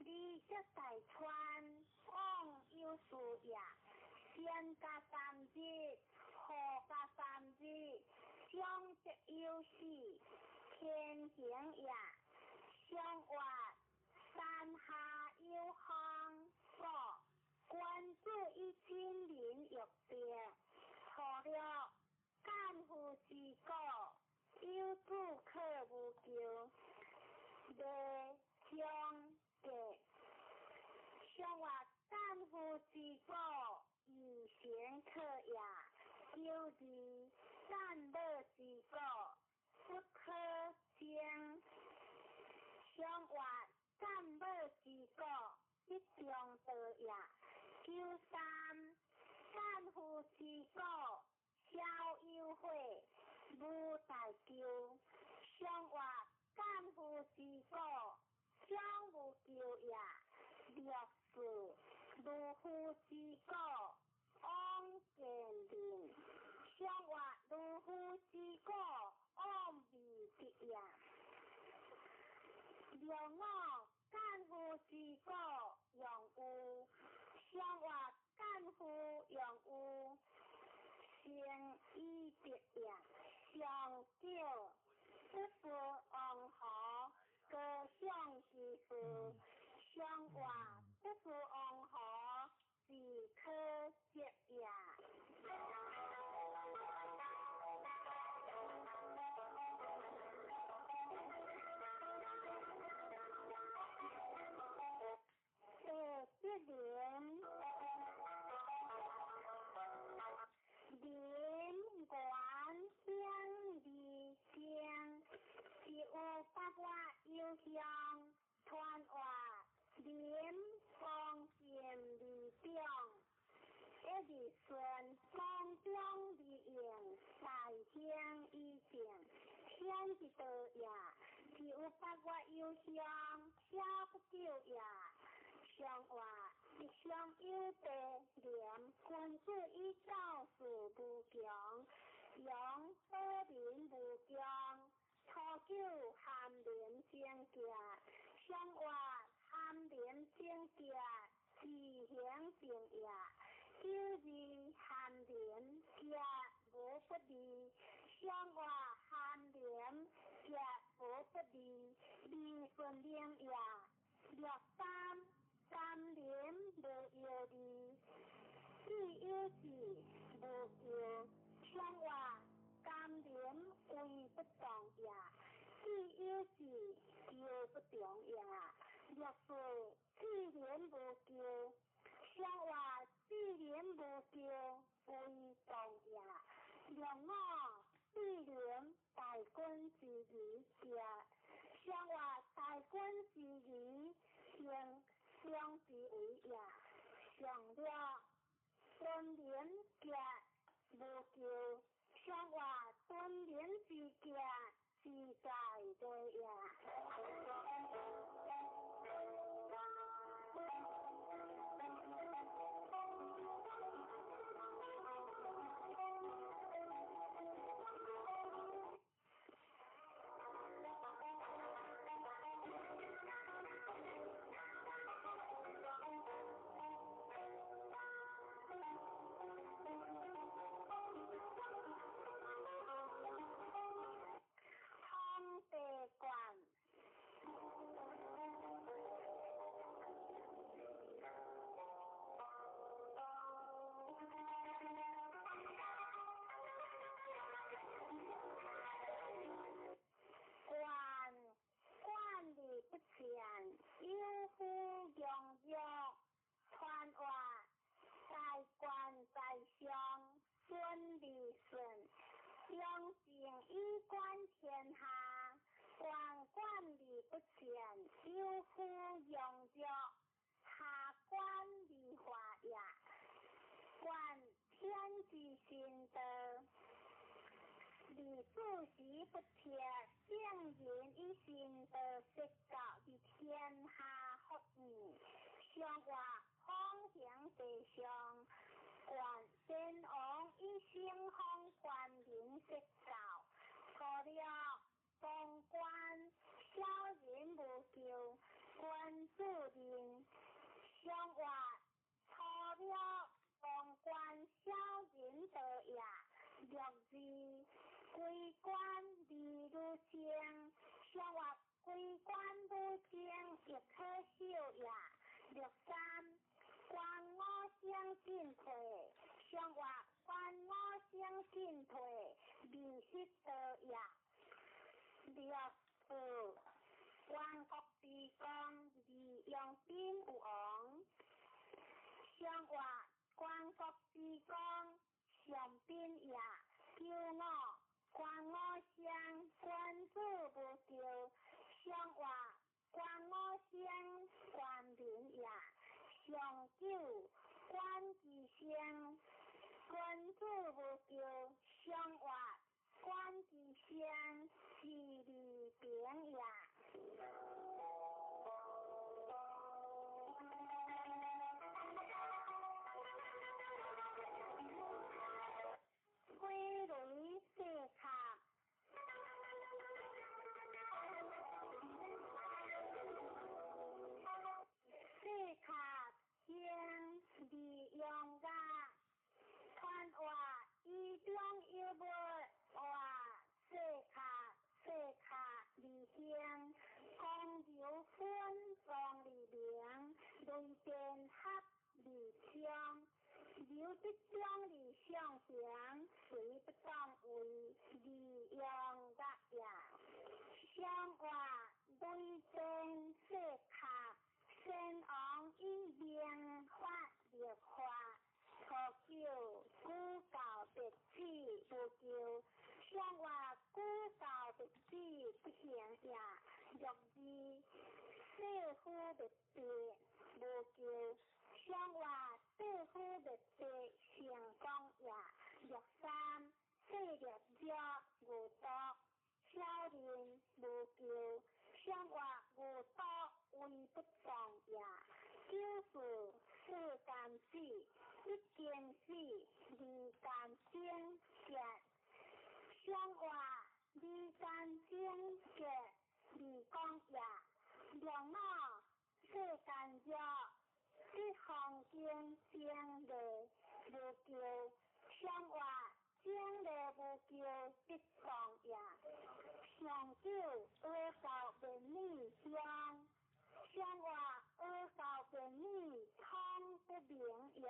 绿色大川，往有树也。天加三日，河加三日，相得有时，天行也。上月山下有风果，官子以亲临玉殿，错了干父之果，有主可无求，未相隔。上月干父之果，以贤可也；有日干母之果，不可争。上月干母之果，一中道也；有三干父之果，孝有悔，无大救。上月干父之果，将无救也。六事如父之果，往见令。上月如父之果，往未必也。六五干父之果，用有。上月干父用有，生以别也。上九不服王侯，各享其福。上月不服王侯，是可接也。第一年，年关乡离乡，是有八月有乡，传话年光见离中。一日顺光中离应，大乡已定，天一道也。是有八月有乡，下不久也。上话一乡有地廉，君子以造事无强，阳多民无强，初九含廉正节，上话含廉正节，自行正也。九日含廉节无不利，上话含廉节无不利，利顺良也。六三三年无有利，既有事无救。上话甘霖为不动也，既有事救不动也。六岁既然无救，上话既然无救为动也。六五既然大军之余也，上话大军之余应相之为也。上了敦廉节无救，上话敦廉之节是在对也。有夫用药，传话在官在相，顺利顺，良性以观天下，官管理不全，有夫用药，下官理法也，观天之心得。李主席不贴，圣人以心得实教于天下福义，上话方向地上，观先王以兴风观民实教，错了公官小人无救，官主人，上话错了公官小人得也。六字归官利如正，上话归官不道也。六字万国之光，义用兵有王。相话万国之光，上宾也。九五关五乡，关子无救。相话关五乡，关民也。上九关之乡，关子无救。相话关之乡，是利平也。归雷四卡，四卡乡利用噶，传话一中一物话，四卡利乡，公牛分放利良，雷电合利乡。有即种理想想，谁不当为利用得也？相话雷电四卡，先昂一边发热化，初九古教特指无救，相话古教特指不行也。六字四夫特指无救。相话对夫特指成功也。六三四六脚无多，少年无救。相话无多为不当也。九四四干子，一件事二干精结。相话二干精结二讲也。六五四干脚。一行经经历无救，相话经历无救必当也。上九恶教便利乡，相话恶教便利通不明也。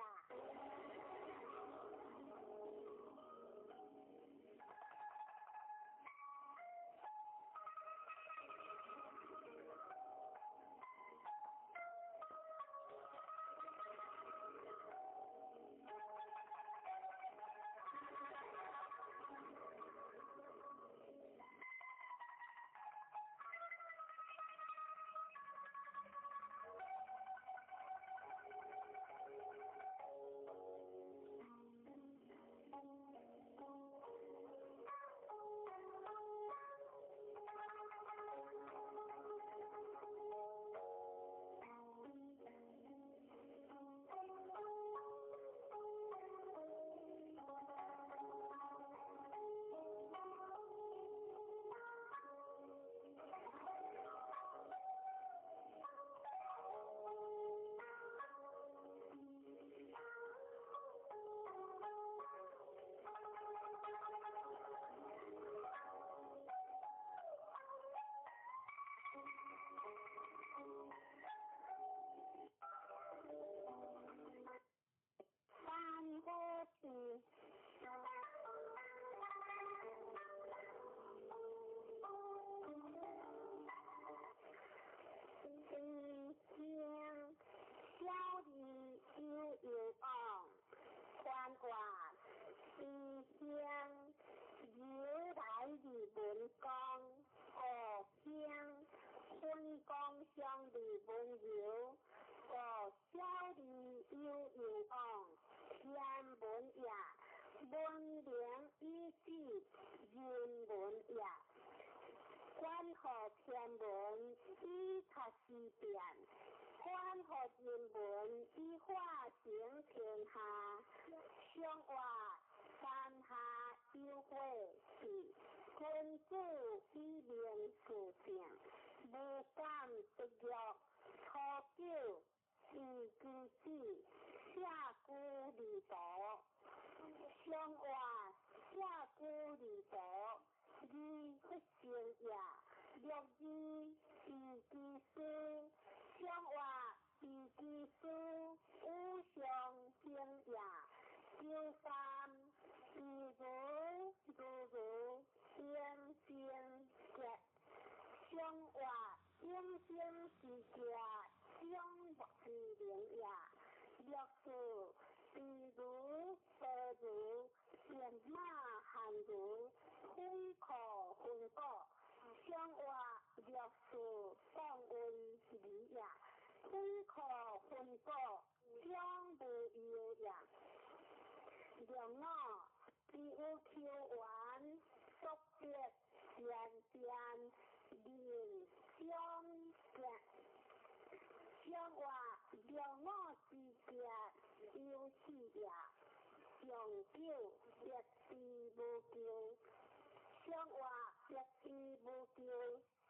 三个字。小弟有望，关话思乡，有来的文光，故乡春光乡的温柔，故小弟有望，天文也，文良一致，人文也。关乎天文以较思辨，关乎人文以化成天下。相话山下有火气，君子以明事情，无敢不约。初九是君子，下居离道。相话下居离道。二不成也。六字是之书，相话是之书，无上正也。九三是如，之家将木之灵也，略是比如得如剑马寒如飞可分果，相话略是放温理也，飞可分果将无有也。两我只有求完，作别渐渐灵相见。相话两我之间有事也，长久别是无救。相话别是无救，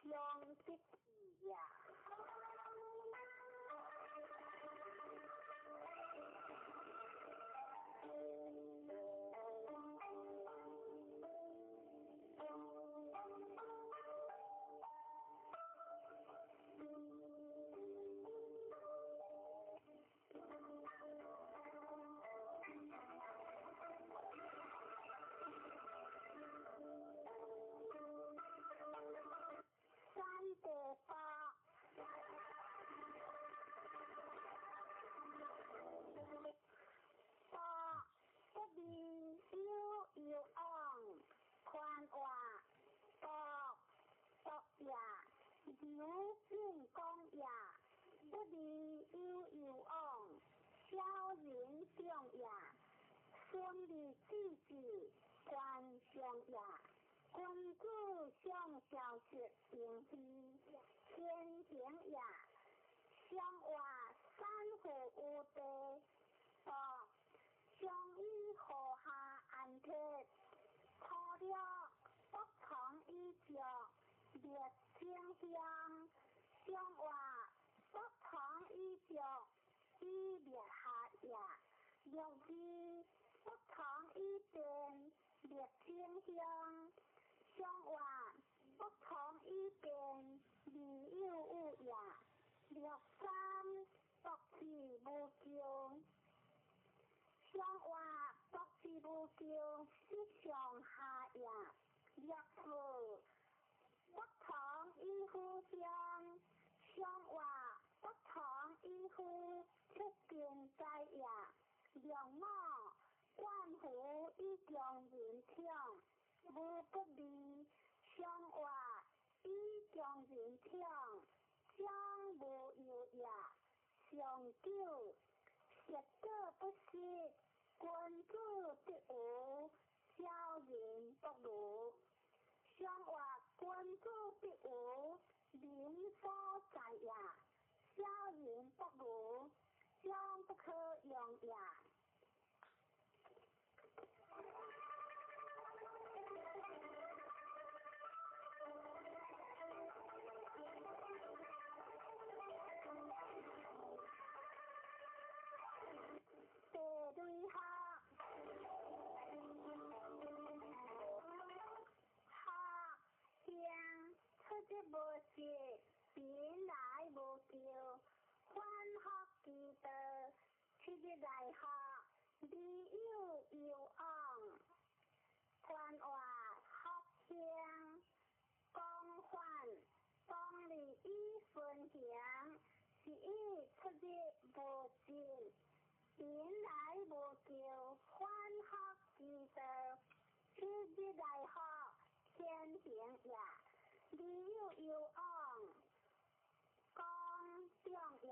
相识也。宽话多作也，有变讲也，不离有往，小人上也，顺利之事官上也，君子相交识应非天行也，相话三户有地多，相依河下安贴。错了不同意着列清香，相话不同意着依列下也，六字不同意见列清香，相话不同意见离有有也，六三独自无救。相话独自无救，是上下也，略是不同意互相，相话不同意互出境在也，两我关乎以将人听，无不离，相话以将人听，将无有也，长久实得不是。君子必无，小人不如。相话君子必无，灵所在也；小人不如，将不可用也。第对下。无事，便来无救，欢学之道，去日来学，理有往，关话学乡，讲反，讲理以分享，是以出日无尽，便来无救，欢学之道，去日来学，天行也。理有往，讲中也，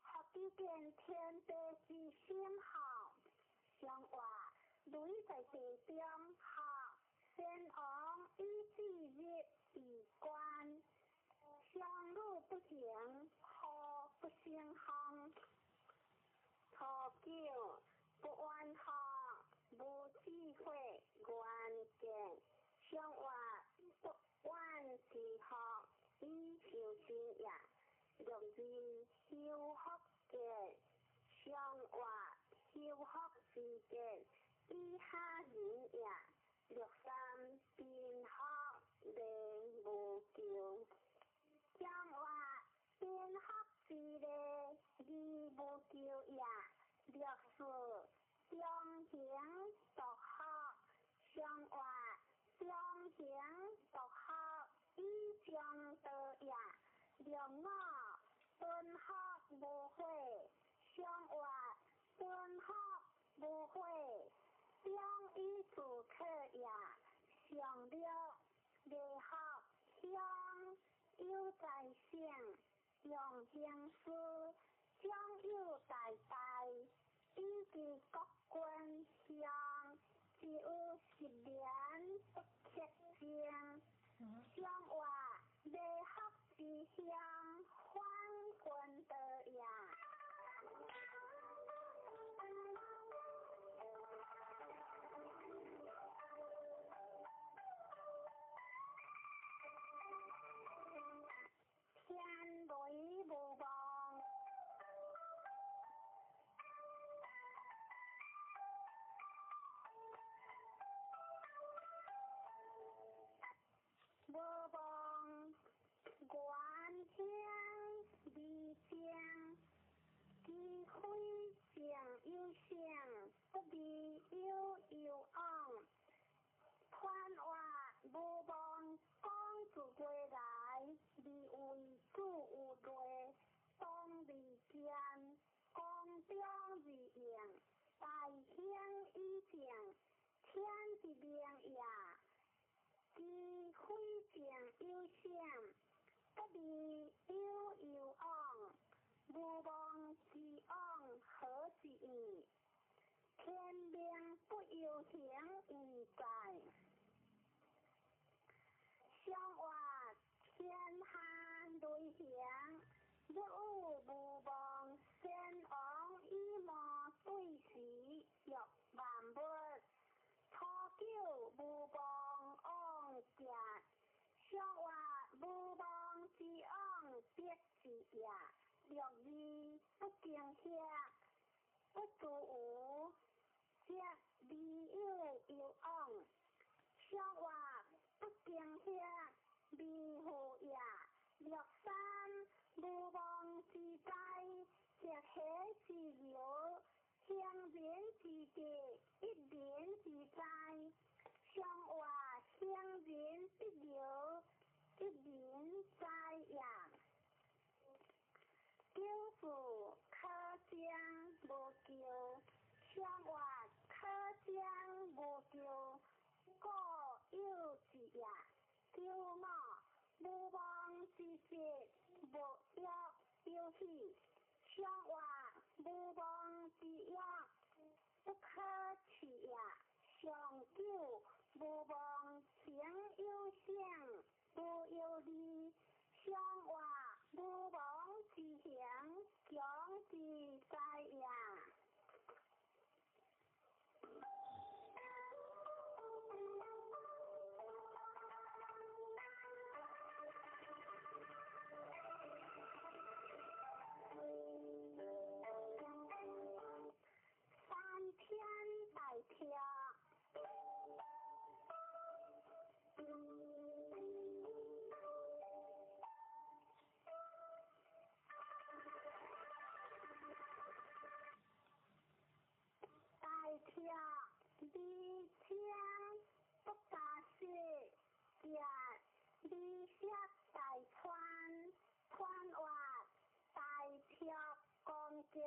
学之见天地之先后，相话雷在地中学，先王以之日以观，相路不行，何不先行？初九不安学，无智慧远见，相话不万事学以修身也，六字修学见，相话修学之见以下人也，六三便学令无救，相话便学之令义无救也，六四相行独学，相话相行独学以相得也，六我用形式享有代代，以及国军上只有10年不缺钱，想话要学之乡反quân的呀。天雷无望，无望关天地将，机会将有想，不必有昂。看话无望讲出过来，你为主有罪，当利剑，公中自应，大兴以正，天之灵也。机会将有想，不必有昂，无望之昂何之意？天命不由行已在，想话天下雷响，若有无望先昂以莫对时若万物，初九无望昂家，想话无望之昂必是也，若义不惊吓，不足无。这理有昂，想话不惊吓，迷糊也。若三无望之灾，石起之流，乡人之地，一年之灾。想话乡人之流，一年灾也。救父可将无救。想话可将无救，故有之也。救么无望之节，无药有喜。想话无望之药，不可取也。上九无望情有想，无有理。想话无望之行，强之在也。三天代跳，代跳理想不大事，也理想代川，川话代跳光剑。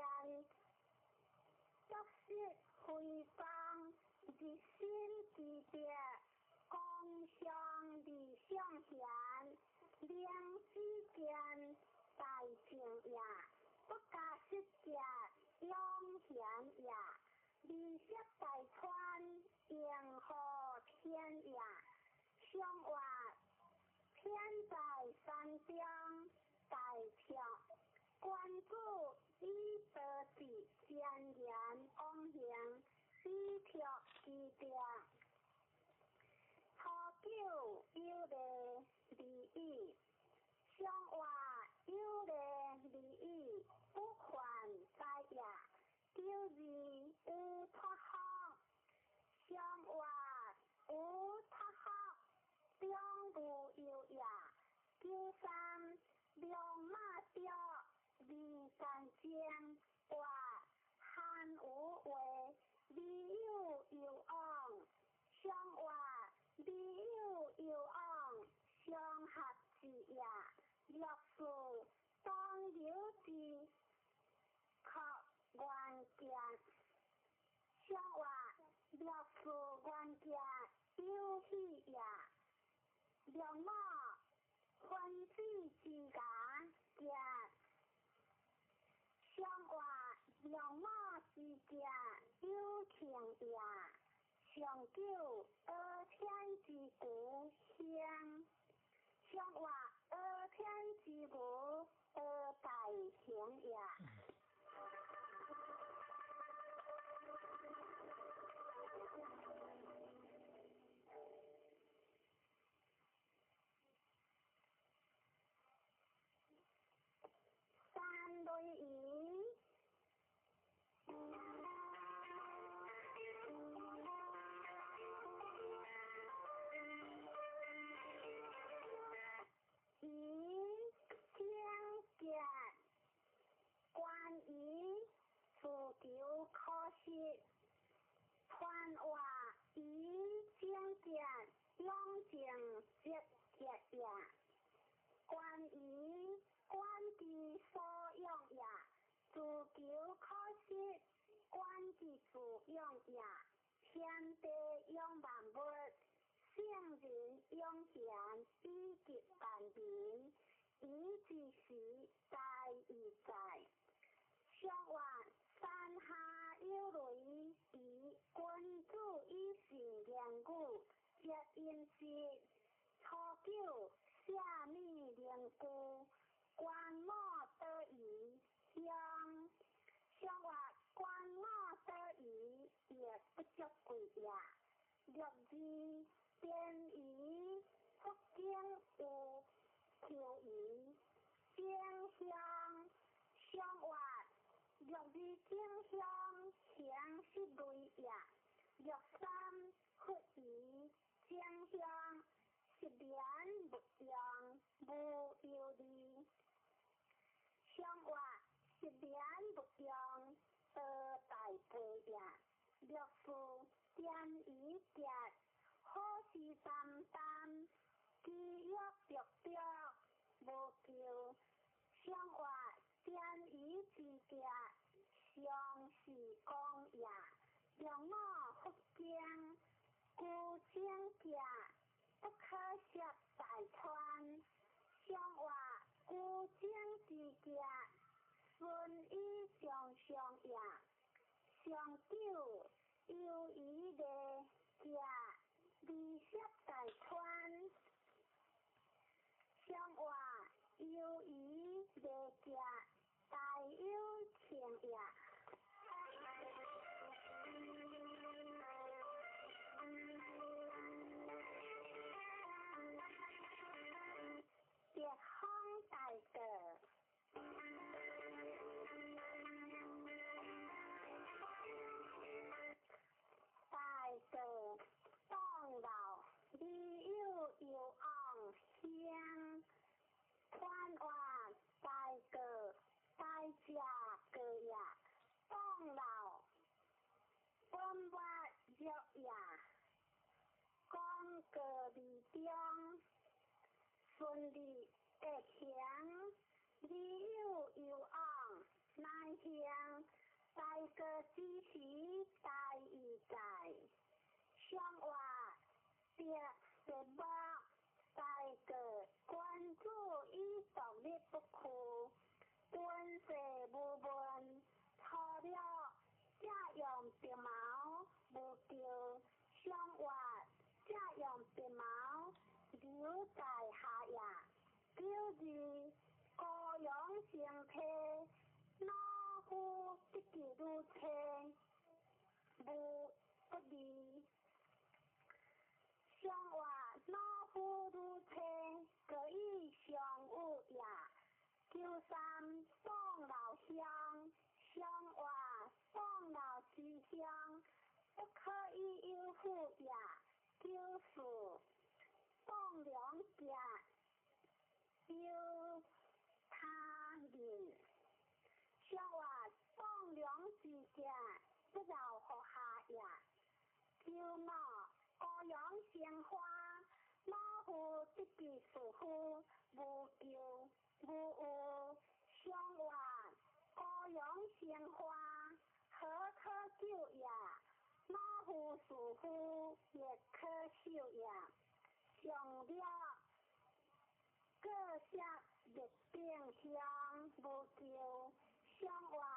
作息回放，日新之别，共相理相贤，两之间大情也，不加失者永贤也，理想大川，应和天也，想话天在山中，大跳。关注以得之先言往行，以条之定。初九有利利益，想话有利利益，不还在也。九二有托好，想话有托好，两无有也。九三两马吊。李三江话汉无为，理有昂，想话理有昂，相合之也。若是当有之靠关键，想话若是关键有喜也。若么分析之间，也相话用我之家有情也，上九二天之故乡。相话二天之故二大行也。三对二。关于自求可惜，传话以精简，用情节节也。关于关之所用也，自求可惜，关之自用也。天地用万物，圣人用贤，以及万民，以之时在以在。相话山下有雷，以君主以行言语，皆因是。初九下密连故，关某得宜相。相话关某得宜，也不足贵也。六字编宜，福建有求宜，江乡相话。六字经乡强是类也，六三合宜经乡是连不用无有理，相话是连不用大背也。六四点一节，好事淡淡，机约着着无求，相话。天意之家，相是公也。让我福建，故乡家，不可惜大川。相话故乡之家，顺以上上也。上九有意的家，离惜大川。相话有意的家。大有情也。别方大德，大德当老，理有有昂香，传话大德。大家个也，当老本不弱也，讲个理中，顺利得强，理有有昂，难行，大个支持大义在，相话别是不，大个关注以独立不可。本世无问，错了这样鼻毛无掉，相话这样鼻毛留在下也。九字高阳成体，老夫一记如车，无不利。相话老夫如车，可以相有也。九三当老乡，相话当老之乡，不可以有富也。九四当良家，有他人，相话当良之家，不饶学下也。九六高阳鲜花，老夫一笔属乎无救。无有相话，高阳鲜花，何可救也？老夫属乎也可修也。上了各下一定相无救，相话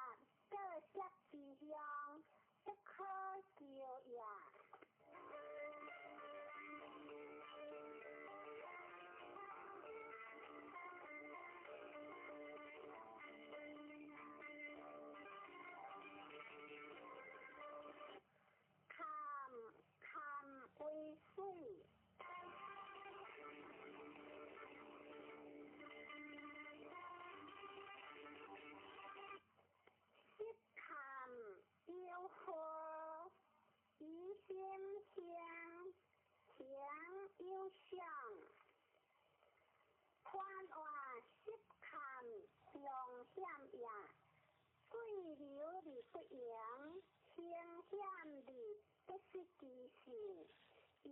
去其事，以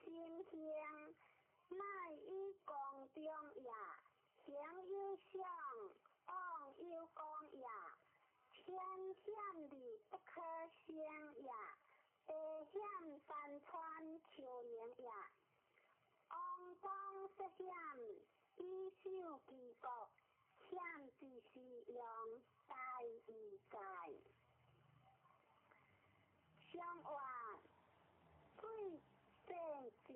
心行，乃以公中也。行有相，妄有功也。天险理不可行也，地险山川求名也。王公失险，以守其国，险之时用，大义在。相话，对政治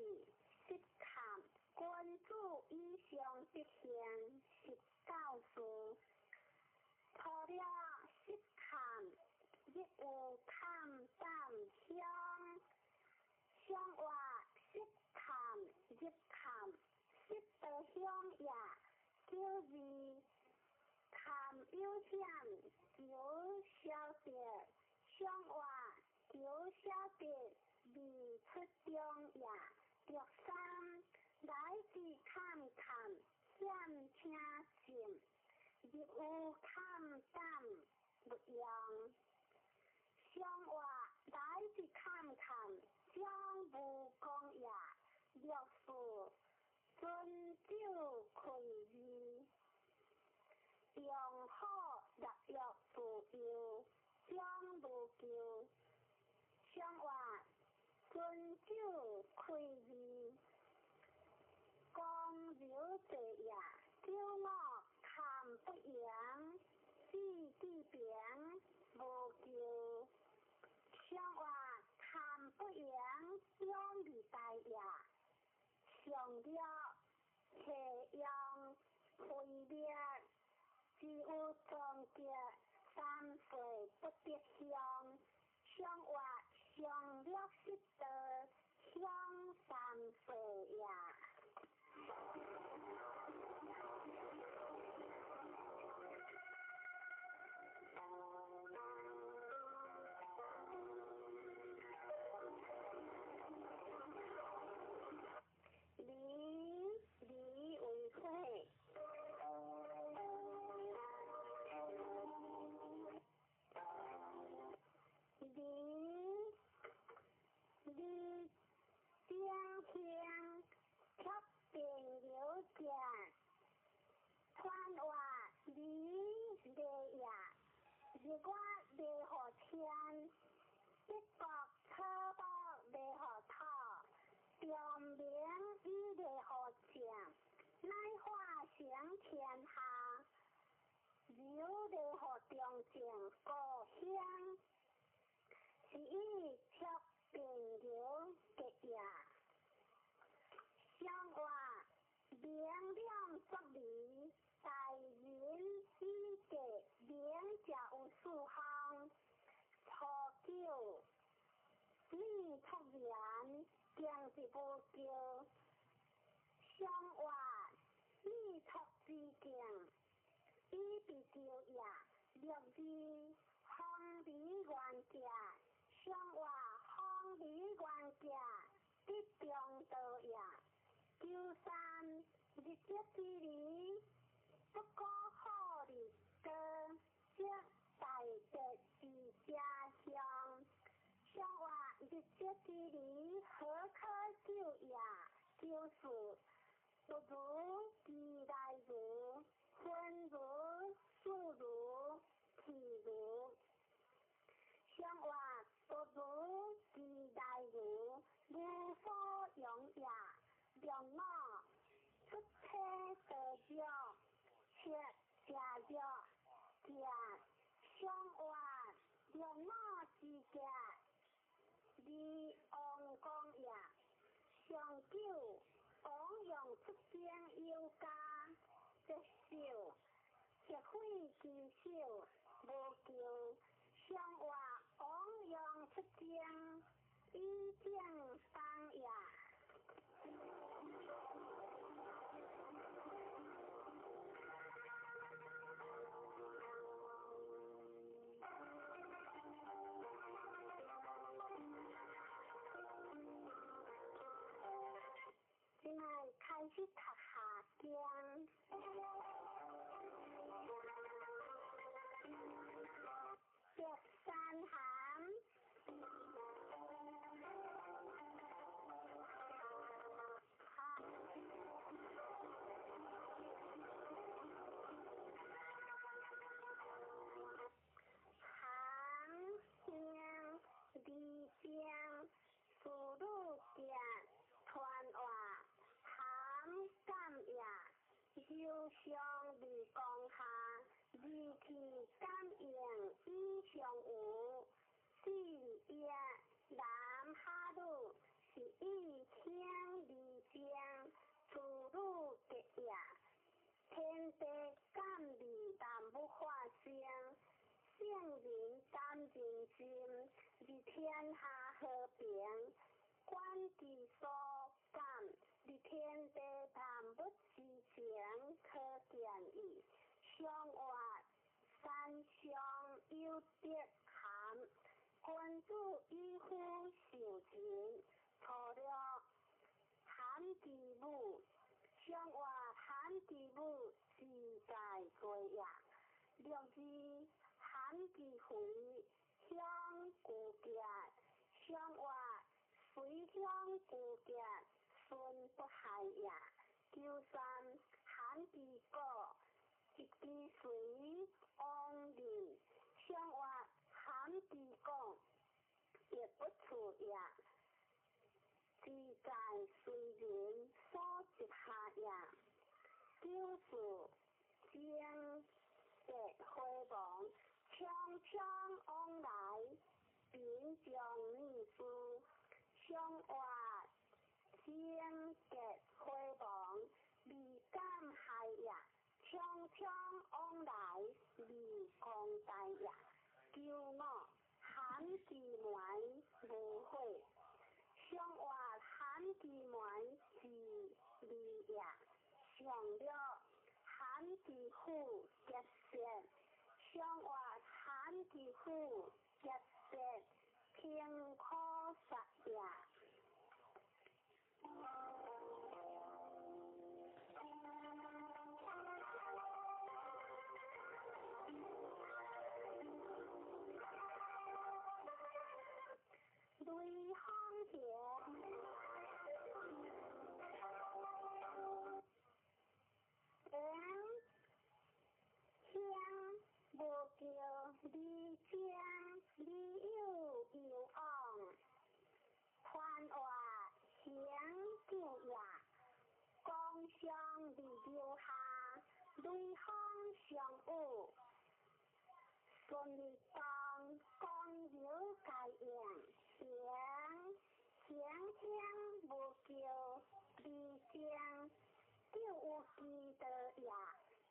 实看，君主以上执行，实教事。除了实看，亦有看淡相。相话实看，亦看，实得相也。就是看有险，有晓得。相话有晓得，未出中也。第三，来自看看，险请信。亦有看淡不用，相话来自看看，将无功也。六事遵守规矩，用好日月自由，将无咎。相话遵守规矩，公有者也。叫我看不赢，是地平无救。相话看不赢，两里大也。上了斜阳灰灭，只有终结三岁不得相。相话上了失得，相三岁也。离为会，离天天却并有见，传话离地也。如果地何天，一国车包地何套，中明以地何正，乃化成天下。有地何中正故乡，是以却并有结也。相话明亮作理，大人以结明者有数方。初九，你出言，定是无咎。相话你出之境，以必咎也。六字方理原价，相话方理原价，必中道也。九三，日节之理，不过好日歌，即大节之家乡。相话日节之理，何可救也？救事不如其来如，分如数如体如。相话不如其来如，无所用也。让我出车得着，却家着家。相话让我之家，离王公也。上九，王用出征有家，折手，折毁其手，无救。相话王用出征，以正当也。现在开始读下经。第三行，呀，忧伤未降下，义气感应已上有，四夜南下路是一天离江，处女结呀，天地感理但不发声，圣人担人心，为天下和平，管其所感。伫天地谈不知情，可见伊相活山上有德含，君子以夫受情，错了含其母，相活含其母，自在归呀。六字含其回，向故家，相活随向故家。孙不害呀，九三含其果，一支水往人，相活含其果，也不出呀，自在随人所接下呀，九四将结辉煌，匆匆往来，并将秘书相活。天结辉煌，离感害呀，匆匆往来，离光大呀，九五含其门无悔，相活含其门是离呀，上了含其虎结舌，相活含其虎结舌，平可杀呀。对行田，无叫离江，离有有昂，繁华行久呀，江上离留下，对行相误，顺利当江有改应。行无叫离江，就有记得呀，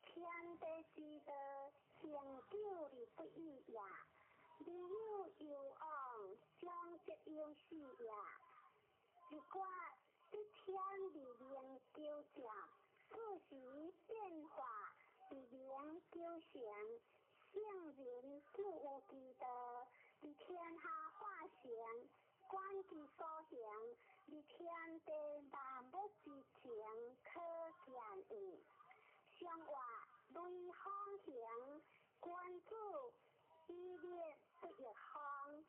天地之道，成就你不易呀，你有有昂，将这有事呀，如果一天里面丢奖，自己变化里面丢显，圣人就有记得，你天下化显。观其所行，你天地万物之情，可见矣。相话类方行，观主依列不一方。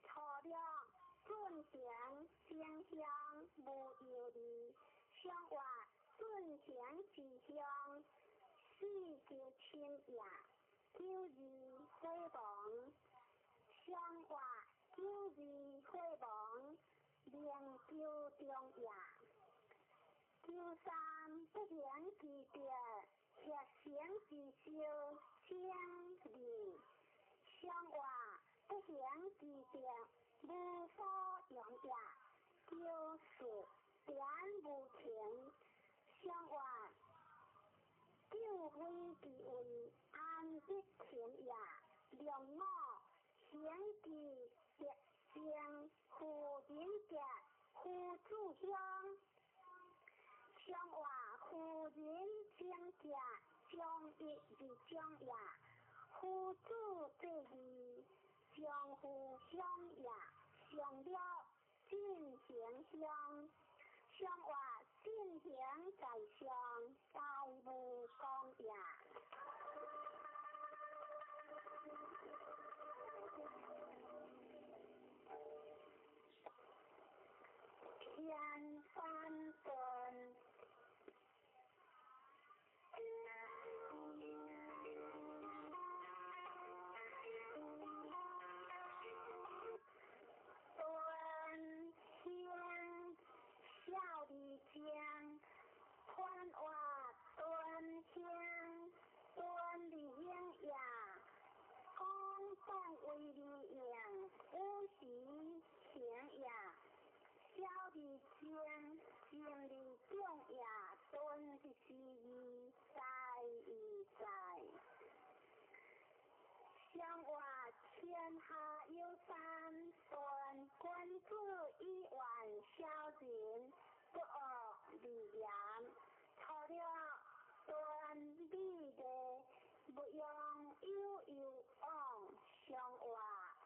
错了顺行相向无有理，相话顺行之相，四九亲呀，九二辉煌，相话。九二辉煌，连九中呀，九三不言其别，血行之修相离，相话不言其别，无所用呀，九四言无情，相话九非之为安必情呀，两我行之。将夫人家夫主乡，相话夫人将家将一之将呀，夫主这里将夫相呀，相了进行相，相话进行在相，大无讲呀。天翻滚，端天笑里间，宽为利用，有时行也。小弟间，心里重也，顿一时意，在意在。相话天下有三段，君子以万小人，不恶利言。错了断理的，不用有往相话，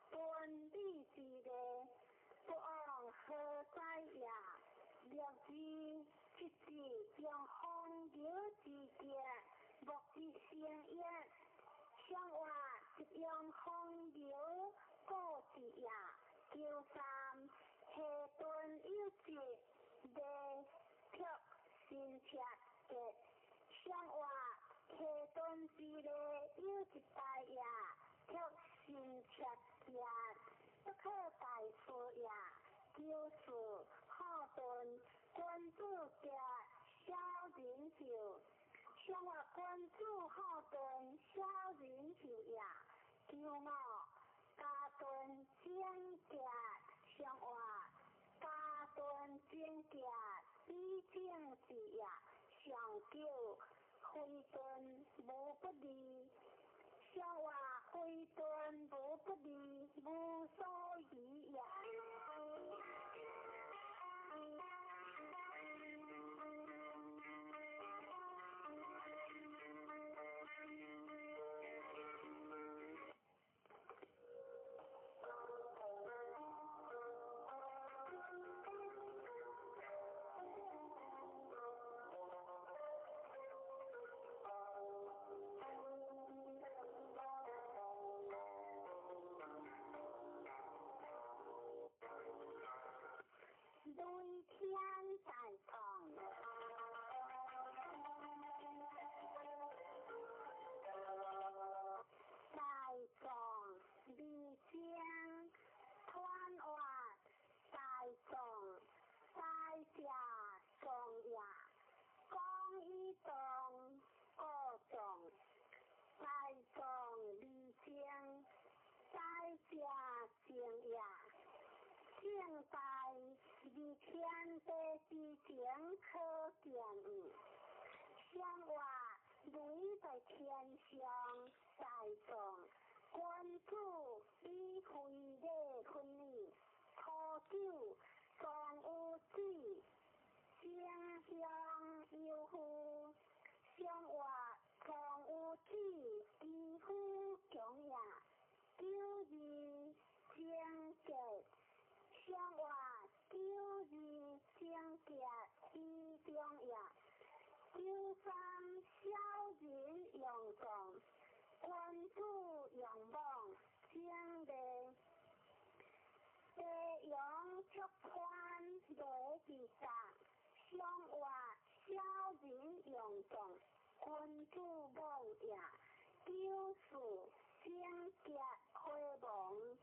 断理智的。不往何在也？略知一字用风流之节，莫之先也。相话一用风流过之也。九三下顿有节，的却心切的。相话下顿之类有一代也，却心切也。不可大事也，就是好顿君子家小人酒，相话君子好顿小人酒也，九五家顿正家，相话家顿正家比正事也，上九非顿无不利。相话非顿无不利，无所宜也。对天在讲，在讲离间团话，在讲在家重也，讲一动各种，在讲离间在家静也。现代以前的事情可见，相话雷在天上在上，君子以会的婚礼，喝酒尚有子，相向有夫，相话尚有子，以夫强也，九字相结。相话九字相结之中也，九三小人用重，君子用猛，将的地用出宽雷之上，相话小人用重，君子猛也，九四相结会猛。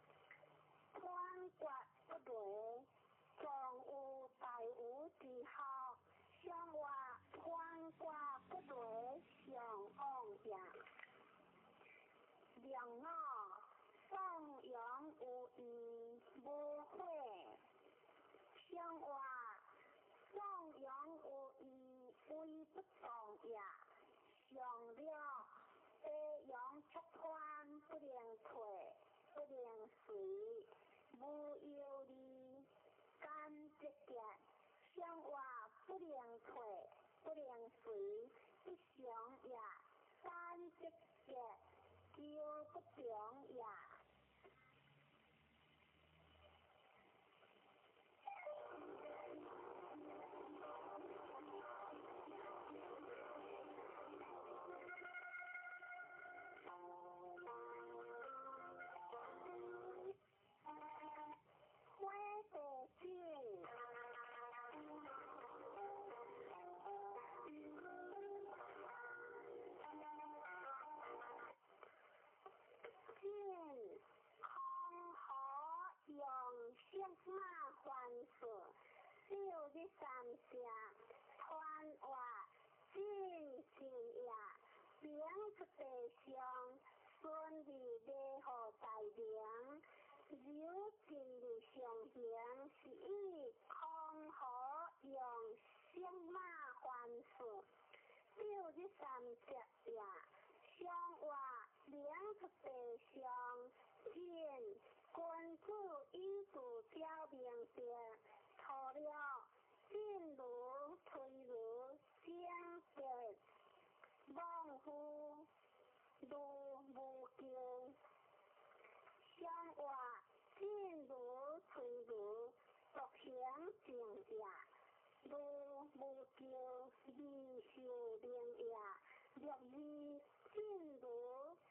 宽刮不对，总有大有之好。相话宽刮不对，上往也。良我放养有义无悔，相话放养有义为不当也。上了地养出宽不能退。不能随，无有理，干直结，相话不能退，不能随，不想也，干直结，就不想也。相马还事，六日三下，传话进行也，两出地上，顺利的好在行，柔进入上行，是以空河用星马还数。9日30夜，上话领出地上，见君主以自表明白，错了进如退如相结，望乎如无救。上话进如退如，独行正也。如无救，未受灵也；若是进如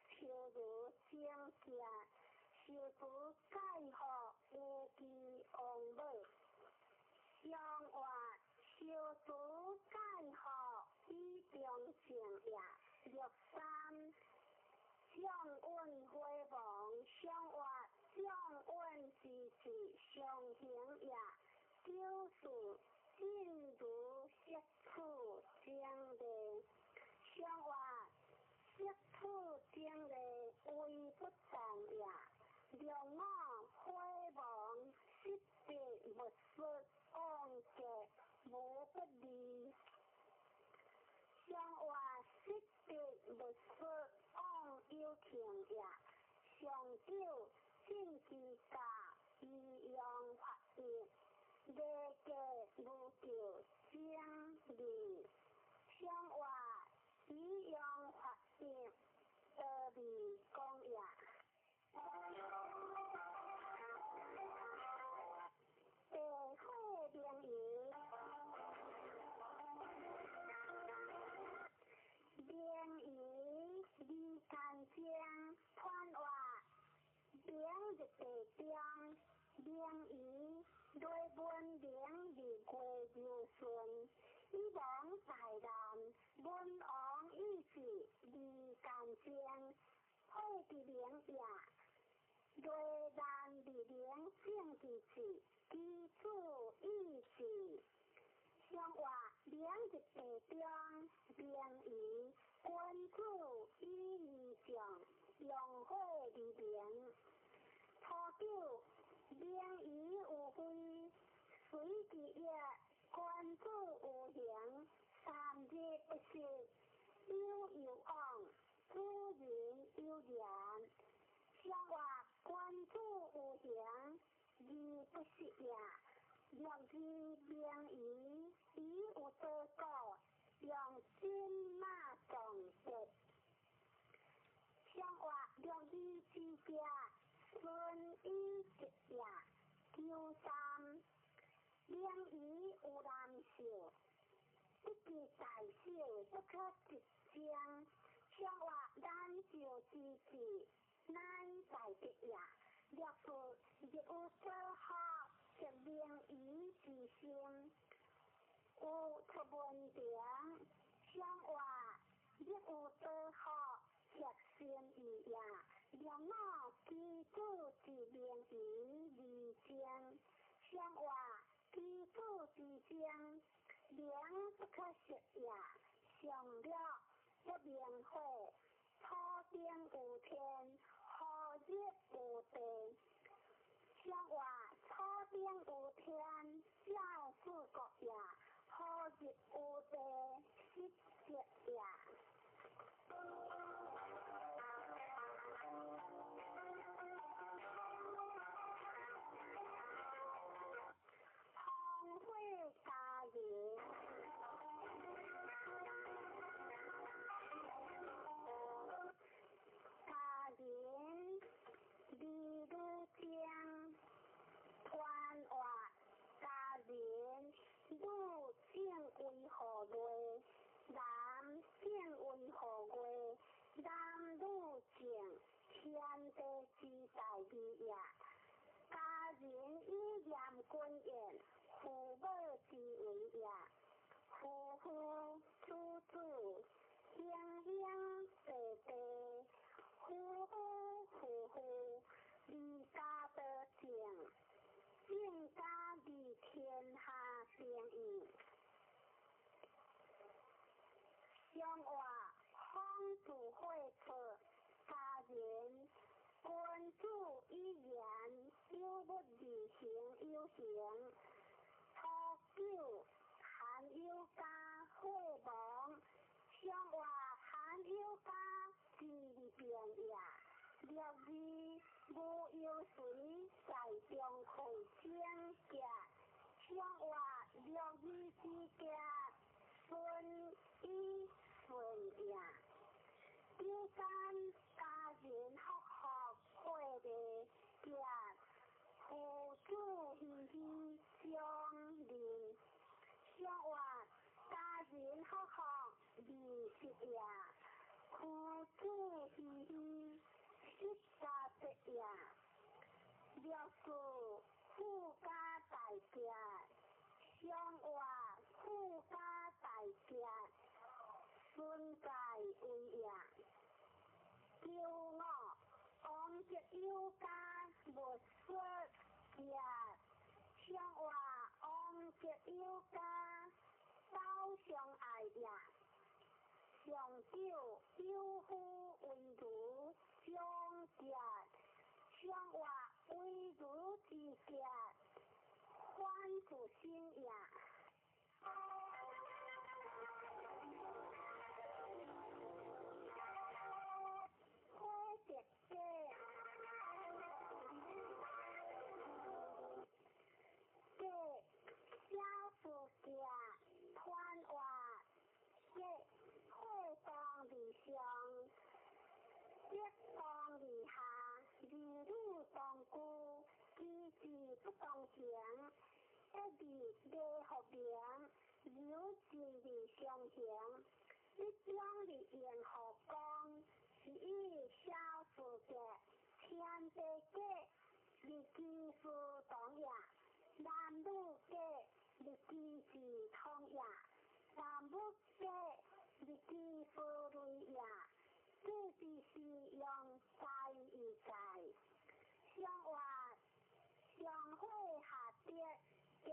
求如相结，受主解惑有其王母。上话受主解惑以中正也。若三上运辉煌，上话上运之时上行也。9进如色处将来，上话色处将来为不当也。让我辉煌失别无失，往结无不利。上话失别无失，往有情也。上九进之家，以用法业。列界无救将离，上话以用法业得离公也。地火灵仪，灵仪离干将，传话灵日地中，灵仪。对本灵离过如顺，以往大难，本王意志离干将，会之灵也。对难离灵正之志，基础意志。上话灵日地中，灵仪君主以离将，用会离灵。初九。灵仪有非，随之也；君主有形，3日不食，有有往，主人有言。上话君主有形，而不食也。若是灵仪，以有多果，用金马总结。上话若是之家。顺以直也。93灵仪有难受，一记大小不可直将。上话难受之际，难在得也。若是亦有所好，则灵仪之心有出问题。上话亦有所好，则心意也。让我基础之灵仪离将，上话基础之将，灵不可食也。上了不明火，初定有天，后日有地。上话初定有天，教诸国也；后日有地，失节也。荒废家园，家园离如江，传话家园女正为何类？男正为何类？男女正天地之大义也。家人以严君言，父母之为也。夫妇主子，兄兄弟弟，夫妇离家得正，正家离天下平易。上话方主会出，家人君主不二行有行，初九含有加火亡，上话含有加是二变也。六字无有水在中开正格，上话六字之格顺以顺也。第三家人学学会的格，父子喜喜相邻，上话家人学学二十也，父子喜喜13也。六字富家大吉，上话富家大吉顺在为也。九五王吉有家无说吉，上话王吉有家斗相爱也。上九有夫为如相吉，上话为如之吉欢自心也。花蝶姐，姐小夫姐团话，姐会当离上，姐当离下，儿女当顾，机智不当行，一字未合名，有志未相行。一将离言何讲？是以小夫姐天地姐，离基夫当也；男女姐，离基是通也；男女姐，离基夫类也。这就是用在与在，上话上会下跌嘅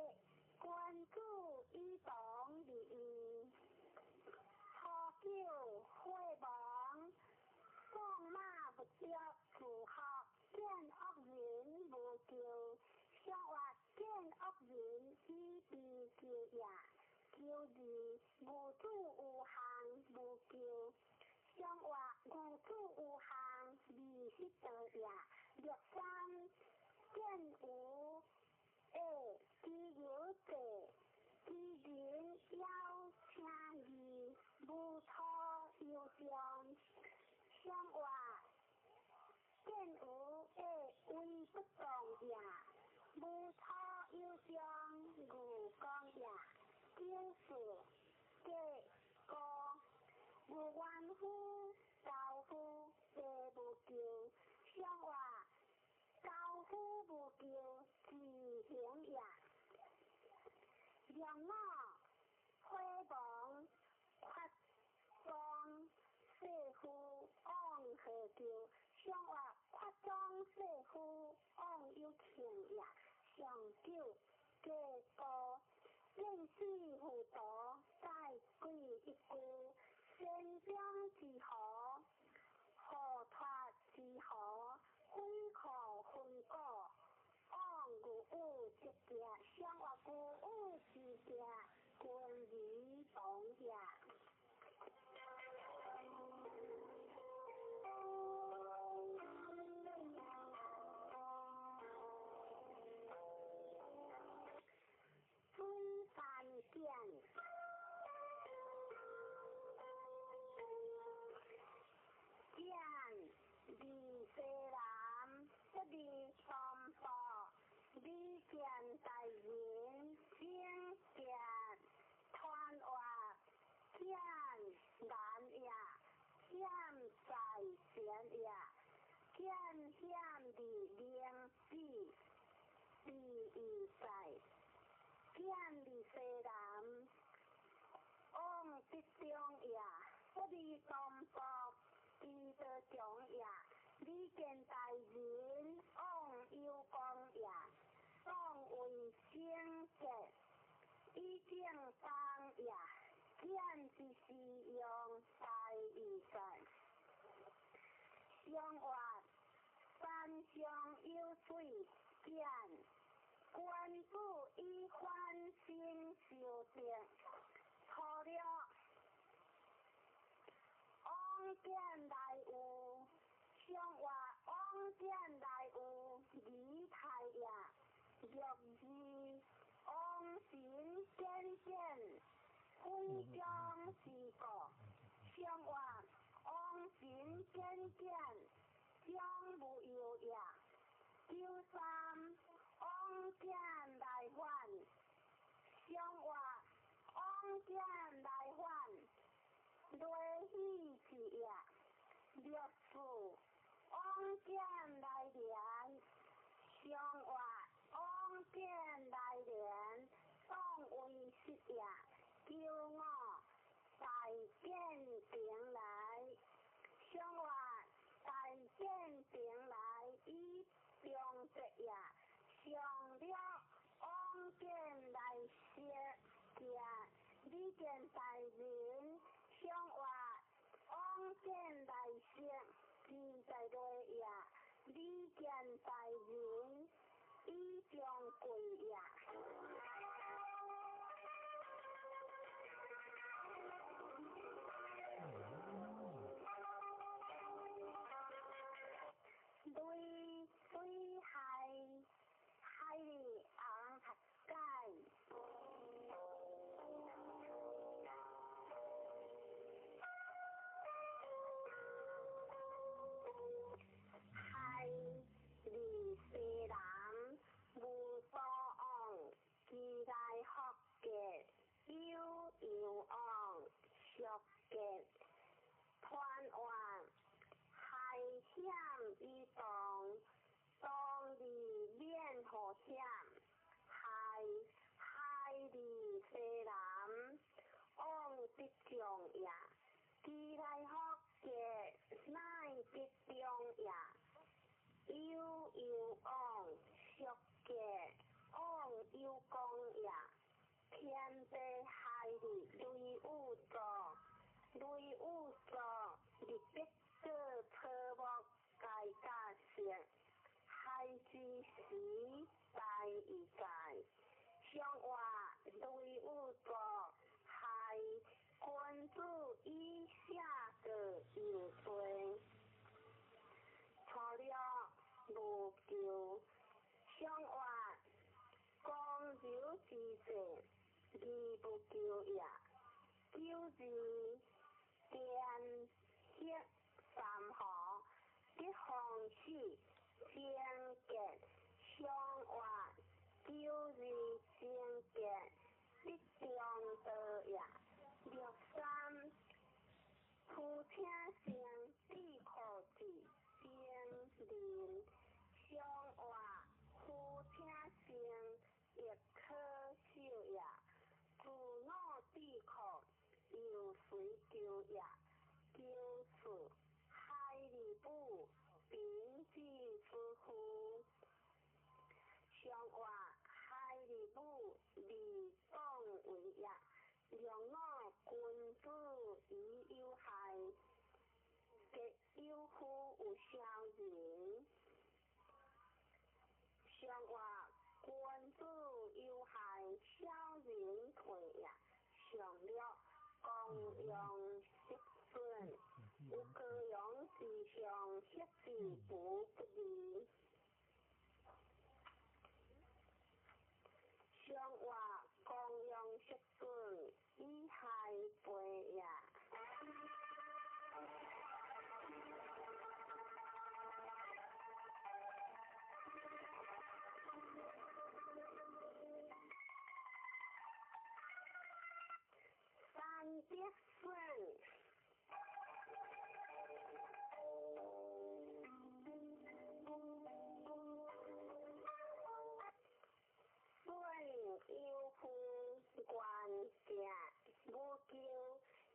关注以同利益。初九会亡，放马不着自学，见恶人无救。上话见恶人以避救也，救字无主有行无救。上话无主有行未失道也。六三见有诶，知有者，知人要请义，无托有将。上话见有诶，为不当也，无托有将无讲也。九四计高。无怨夫，教夫皆无救，上话教夫无救，自行也。两我辉煌夸张世夫往何救？上话夸张世夫往有情也。上九计高，认识辅导再归一句。先将之何？何脱之何？非可分果。往古物之格，上话古物之格，关于当也。春山见。见离西南，不离三宝，离见大人，见见团话，见难也，见在前也，见见离灵智，离已在，见离西南，往必中也，不离三宝。伊得强也，你见大人往有光也，当为先者，以正当也，见之时用大义在。上话山上有水，见新修正，初六，往见来有，上话往见来有，仪太阳，六字，往神见见，非将是故，上话往神见见，将无有也，九三，往见来还。上话往见来还，雷喜是也；六四往见来连，上话往见来连，当为失也；九五大见平来，上话大见平来以中直也；上六。往见来些见，你见大人，上话往见来些，26也，你见大人，以将贵也。对海里昂塔盖，海里西南无所往，其来福嘅有往，属嘅团往，海险移动。当里面好险，海里西南，往必中也，其来福嘅乃必中也，有往，属嘅往有功也，天地海里雷有作，你必个科目改加成。海之时大一在，上话雷有作，海君主以下个有罪，初六无咎，上话光柔之者，义不咎也，九字电血三河，一方起。先见相话，九字先见，必中道也。六三，夫听声必可治，先灵相话，夫听声亦可修也。自脑必可，有随救也。九四，海里不。并济之乎？上话海里母利当为也，良我君子以有害，结有夫有小人。上话君子有害，小人退也。上了公用失顺。有各样事上设置不利，上话公用失顺，以害背也。三必顺。有夫关键，无救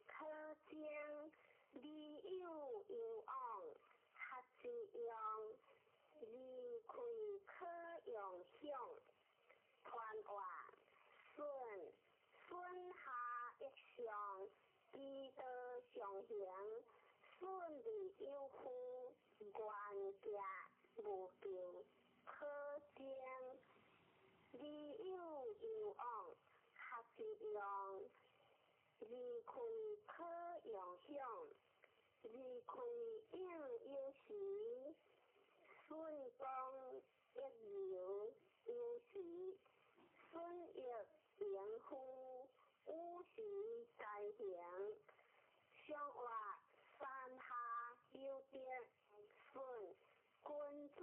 可见，利有往，合之用，利亏可用享，团话顺下一项，积德上行，顺利有夫关键，无救可见。利有往，一样，离开可影响，离开应有时，顺光一流有时，顺逆严夫，有时在行，上活山下有点顺，君主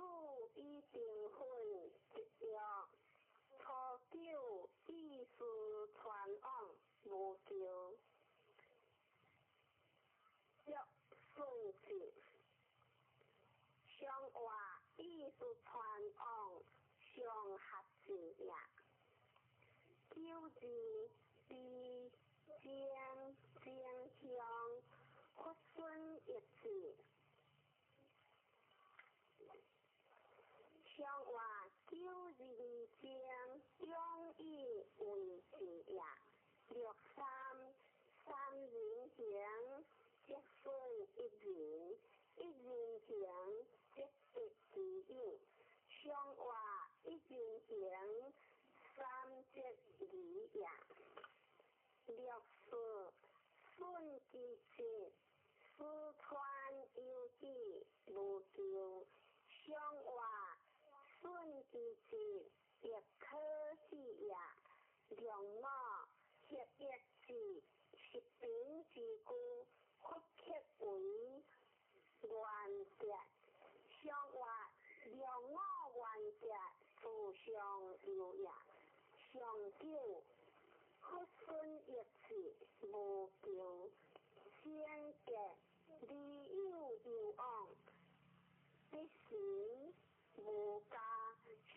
一定会一样。初九意思传往无救，约顺治，上话意思传往上合字也。九字比正向，屈顺一字。上话九人正，容易为字也。六三人行，即顺一人，一人行，即得其应。上话一人行，三即二也。六顺其节，私传有己无咎。上话顺其节，亦可喜也。良我协一字，是平之故，屈克为原则。上话良我原则，自上有也。上九屈顺一字，无咎。先格理有有往，必行无加。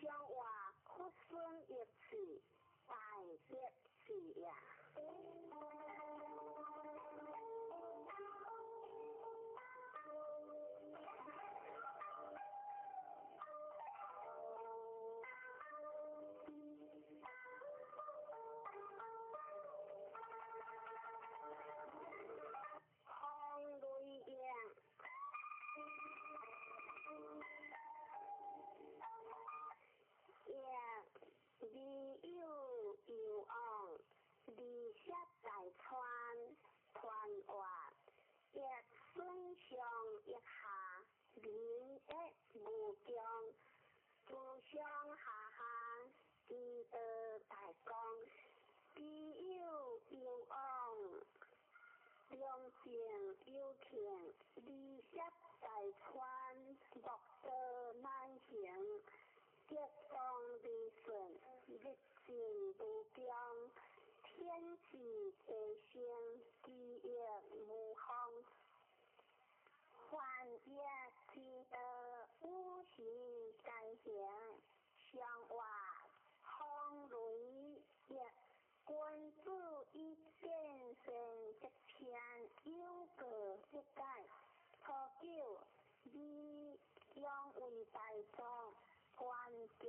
上话屈顺一字，大节字也。风雷影，也理有有往，理舌在传话，亦顺上一下，人亦无疆，自上下下，记得大讲，理有有往。良性有情，理舌在传，莫得难行。结当理顺，日进不僵。天气地升，地也无风。幻也记得无时在行，上话风雷也。君子一见成一片，有个一解。初九，你养为大众，官家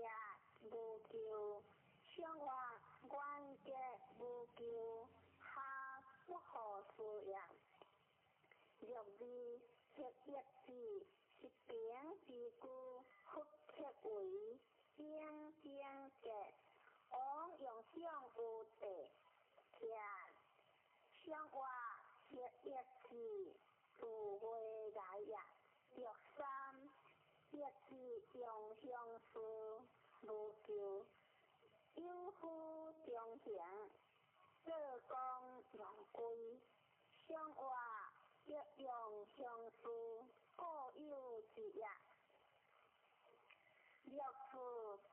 无咎。上话官家无咎，下不可思也。六字协一字，是平之故，屈克为正格。往用上有地，上话协一字，自会来也。六三一字用相思，无咎。有夫中行，各讲用归。上话亦用相思，各有之也。六次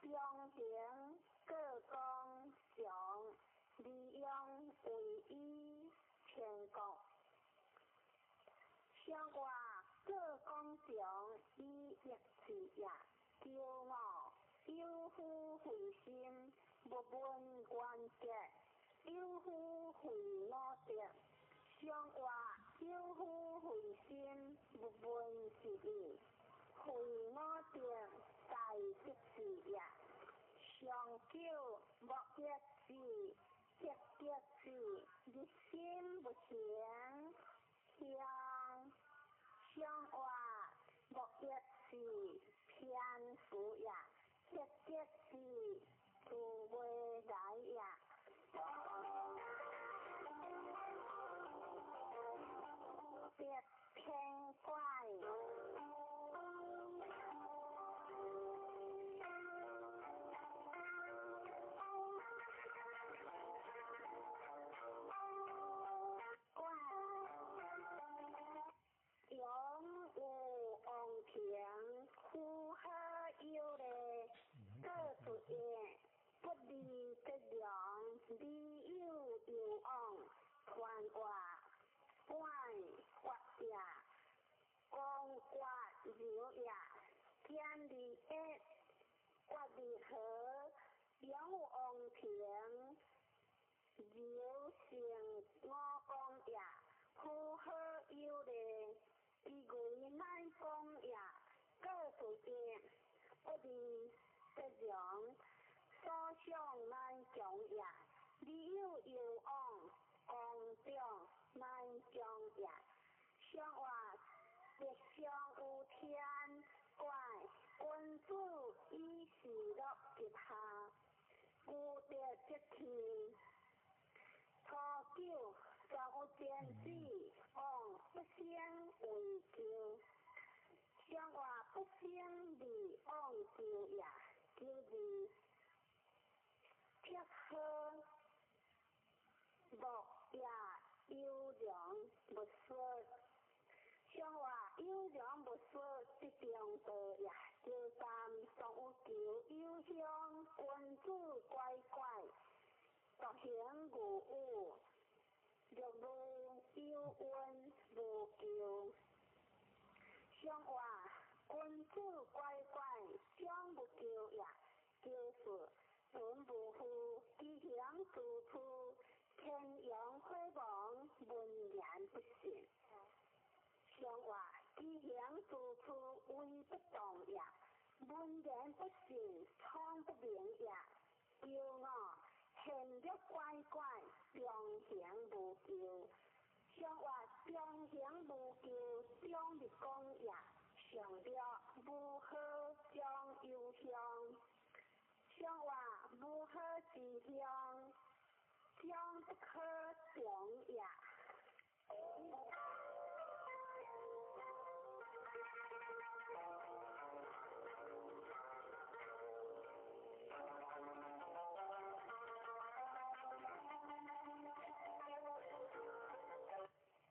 中行，各讲上，利用为一全国。上话各讲上，以一字也。骄傲有夫回心，不问原则，有夫回我德。上话有夫回心，不问是义，回我德。大吉字也。上九莫一字，一字，日心不行。上话莫一字，偏负也。一字，自会来也。柔也，天地一，国地和，仰望平，柔性我公也，呼和有力，地位乃公也，各属见，不离不容，所向乃强也，理有有往，公正乃强也，相话别相有天怪，君子以事乐极下，故得即天。初九，尚有天子，往不先为求，相话不先理往求也，求字撇呵，莫也优良不说。相话优良不说，即中道也。第三，尚有求有香，君子乖乖，独行无误，若无有恩无求。相话君子乖乖，将不求也。求是准不负，吉祥处处，天阳辉煌，文言不信。相话吉祥处处，威不动也。文言不信，聪不明也。骄傲现着乖乖，中行无求。相话中行无求，中立公也。上了无好将有香，相话无好之香，将不可中也。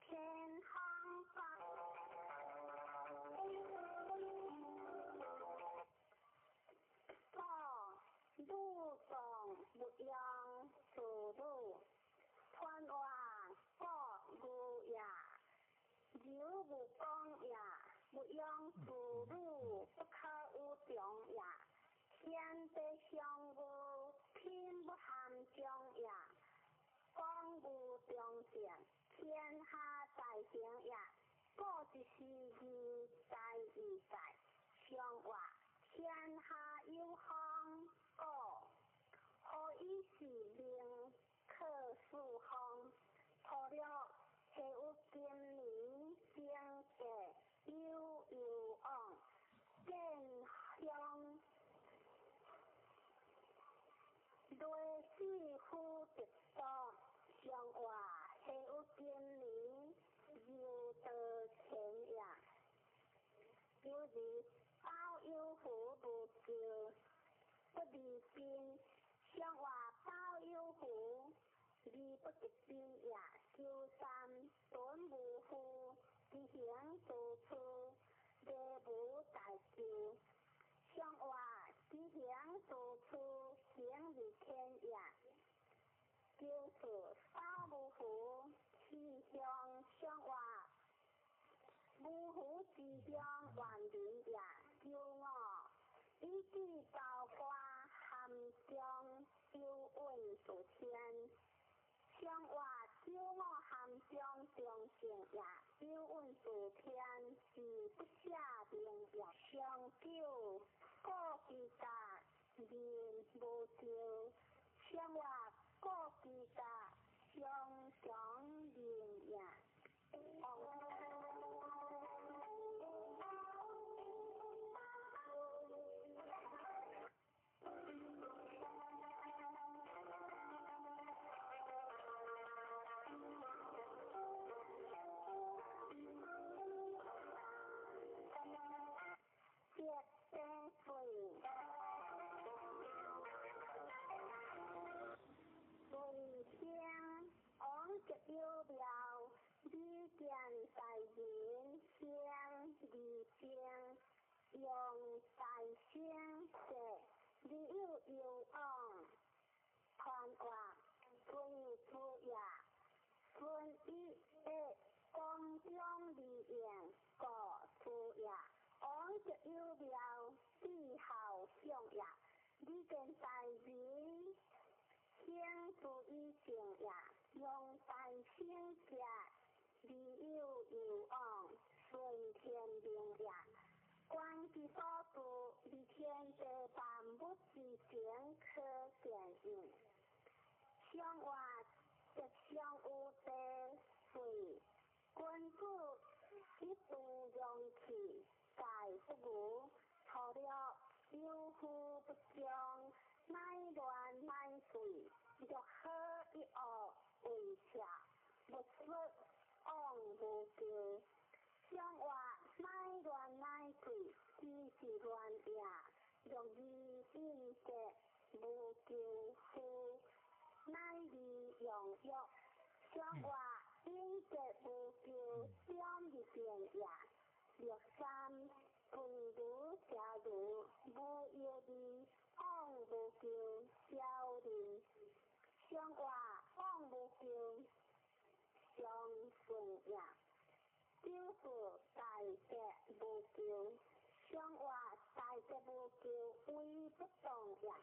天行法，路上不样走路，穿话各路也，柔不刚也，不样走路不可有中也，天地相互，天不含中也，光无中见，天下大行也，各一时义，在义在，相话天下有方，故何以是令可数方？破了下有今年经过有往，见乡类似乎直多，相话下有今年有得钱也。有时包有福不救，不离兵，相话包有福，离不敌兵也。九三准无福，吉祥处处，地无大救。相话吉祥处处，行于天也。就是包无福，吉祥相话。无福之乡万人也，骄傲一句高挂含中有问属天，相话骄傲含中中性也，有问属天是不下名也。上九各其家人无救，相话各其家相长人也。有了理见大人先理先，用大先者，理有往，传话尊主也，尊一公中理言，各主也。往就有了以后想呀，你跟大人相处以前呀，用大声家，你有往顺天命呀，光是所做，你天地万物之间可见应，想话就想有地水，君子一度用气。在不如，除了有福不将，乃乱乃水，就何以恶为下，不出往无救。想话乃乱乃水，只是乱呀，容易变节无救夫，乃利用药。想话变节无救，两日变呀。六三分如假如无业力往无救小人想话往无救相顺呀就是大家无救想话大家无救为不动呀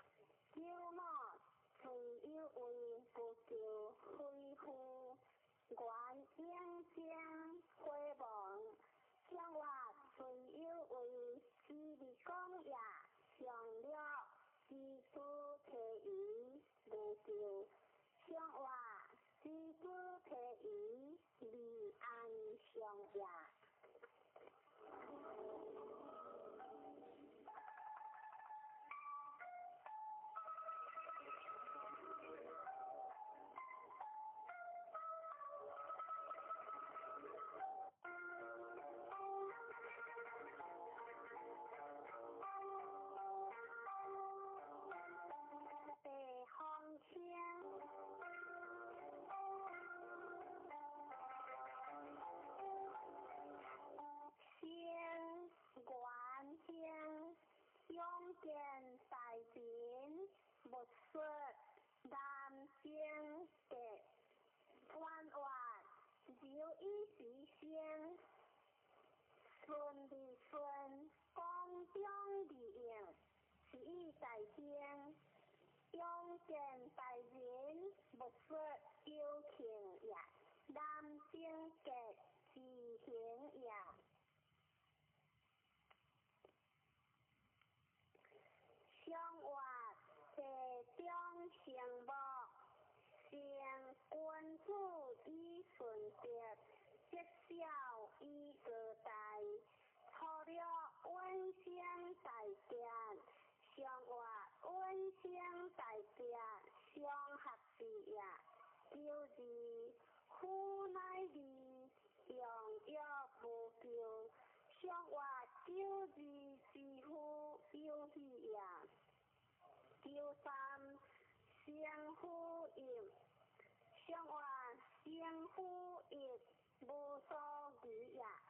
叫我虽有为不救恢复观应将回望想话虽有为是你讲呀，想了是主体语无救，想话是主体语离安想呀。用见大人不说难听的弯弯有一时先顺的顺公中的应是一代天用见大人不说有情呀难听的是行呀想话地中成木，成君子以顺德，节小以个大，除了温馨大家，想话温馨大家相合的呀，就是苦乃利，用药不救。想话就是似乎有戏呀，叫三相呼应，想话相呼应无所谓呀，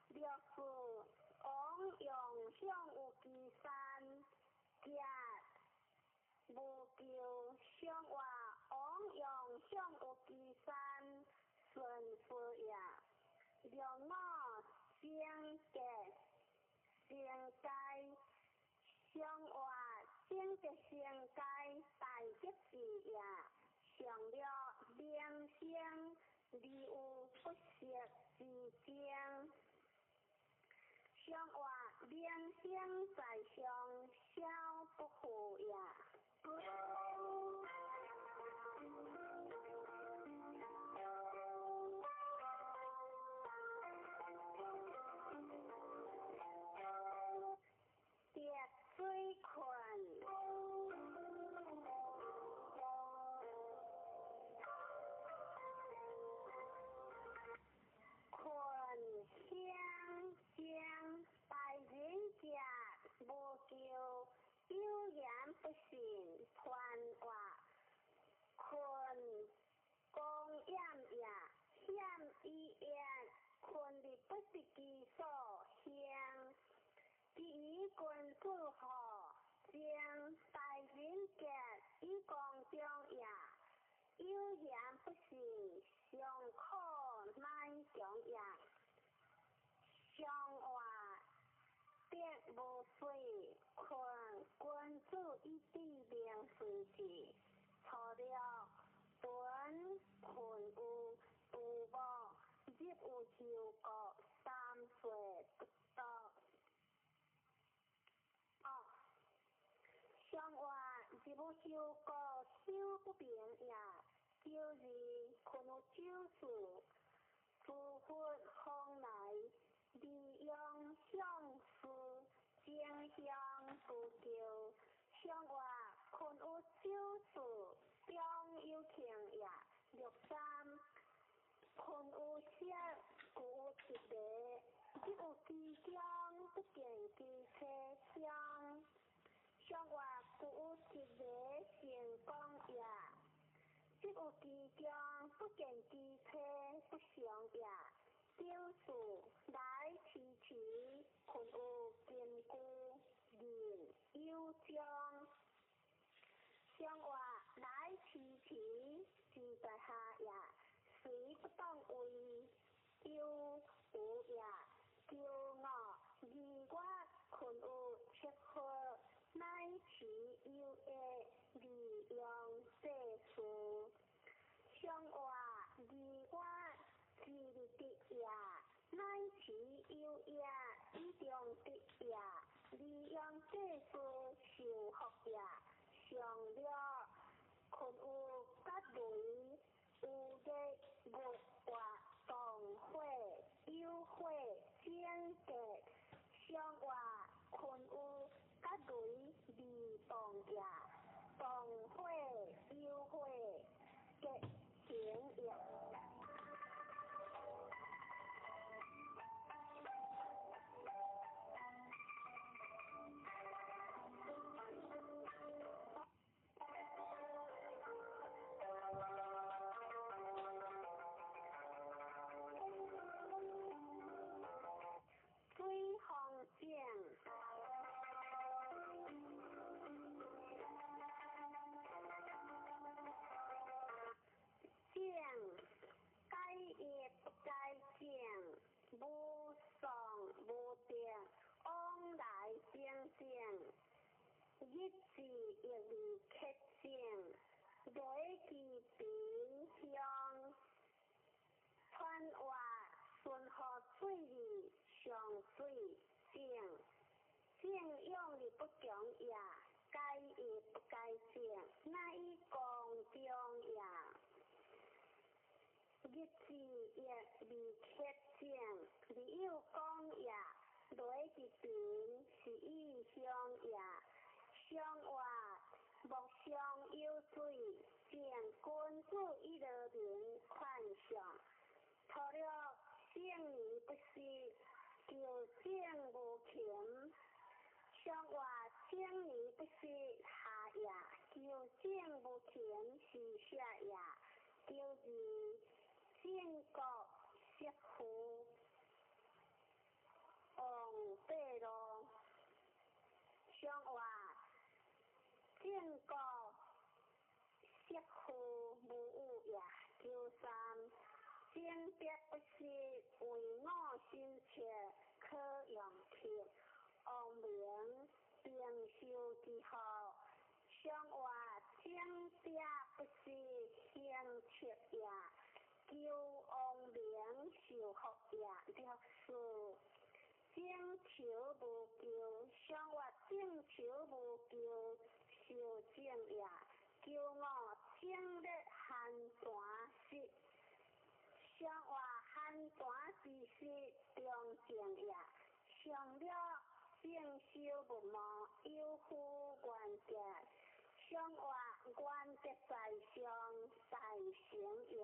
若是往用向有其三家无救，想话往用向有其三顺服呀，让我。相隔相街，想话相隔相街大吉事呀，上了良相礼物不识之将，想话良相在上小不好呀。水困，困香香，大人家无救，有言不信传话，困公厌呀，险一言，困的不是其所向。第一君子好，将大人格以讲中呀，有言不信，上可乃讲呀，上话别无水，困君子一地名事事，错了本困有父母，日有休国3岁不到。上话日有休国休不平也，朝日困有酒事，诸佛风来。利用相思，正向不救。上话困有酒事，中有情也。63困有色，故有一个。即有机将，不见机车相。上话故有一个成功也。即有机将，不见机车不相也。表示来迟迟，困有坚固，人有将。上话来迟迟，是在下也，谁不当为有无也，骄傲而我困有切合，乃迟有的利用世事。上话而我是利的也，乃迟有也，以中的也，利用世事受福也。上了困有甲雷，有的月华同火，有火正格。上话困有甲雷利同也，同火有火结行也。水风井，井该也不该井，无上无定，往来正正，日子亦如客井，雷其平乡，川话顺河水里上水井，井用力不强也，该也不该井，乃以公中也。日子亦如客井，理有公也，雷其平是以乡也。上话木上有水，井君子以乐人款上。错了性而不是，求井无情。上话性而不是下也，求井无情是下也。就是建国惜福，王八路。上话建国惜福无有也。93争别不是为我心切，可用贴。王明并受之后。上话争别不是兴切也，求王明受福也。64争求无求，上话争求无求受正也。95争得寒寒湿。上话寒寒之时中正也。上了正修不忘，有夫原节。上话原节在上，在成也。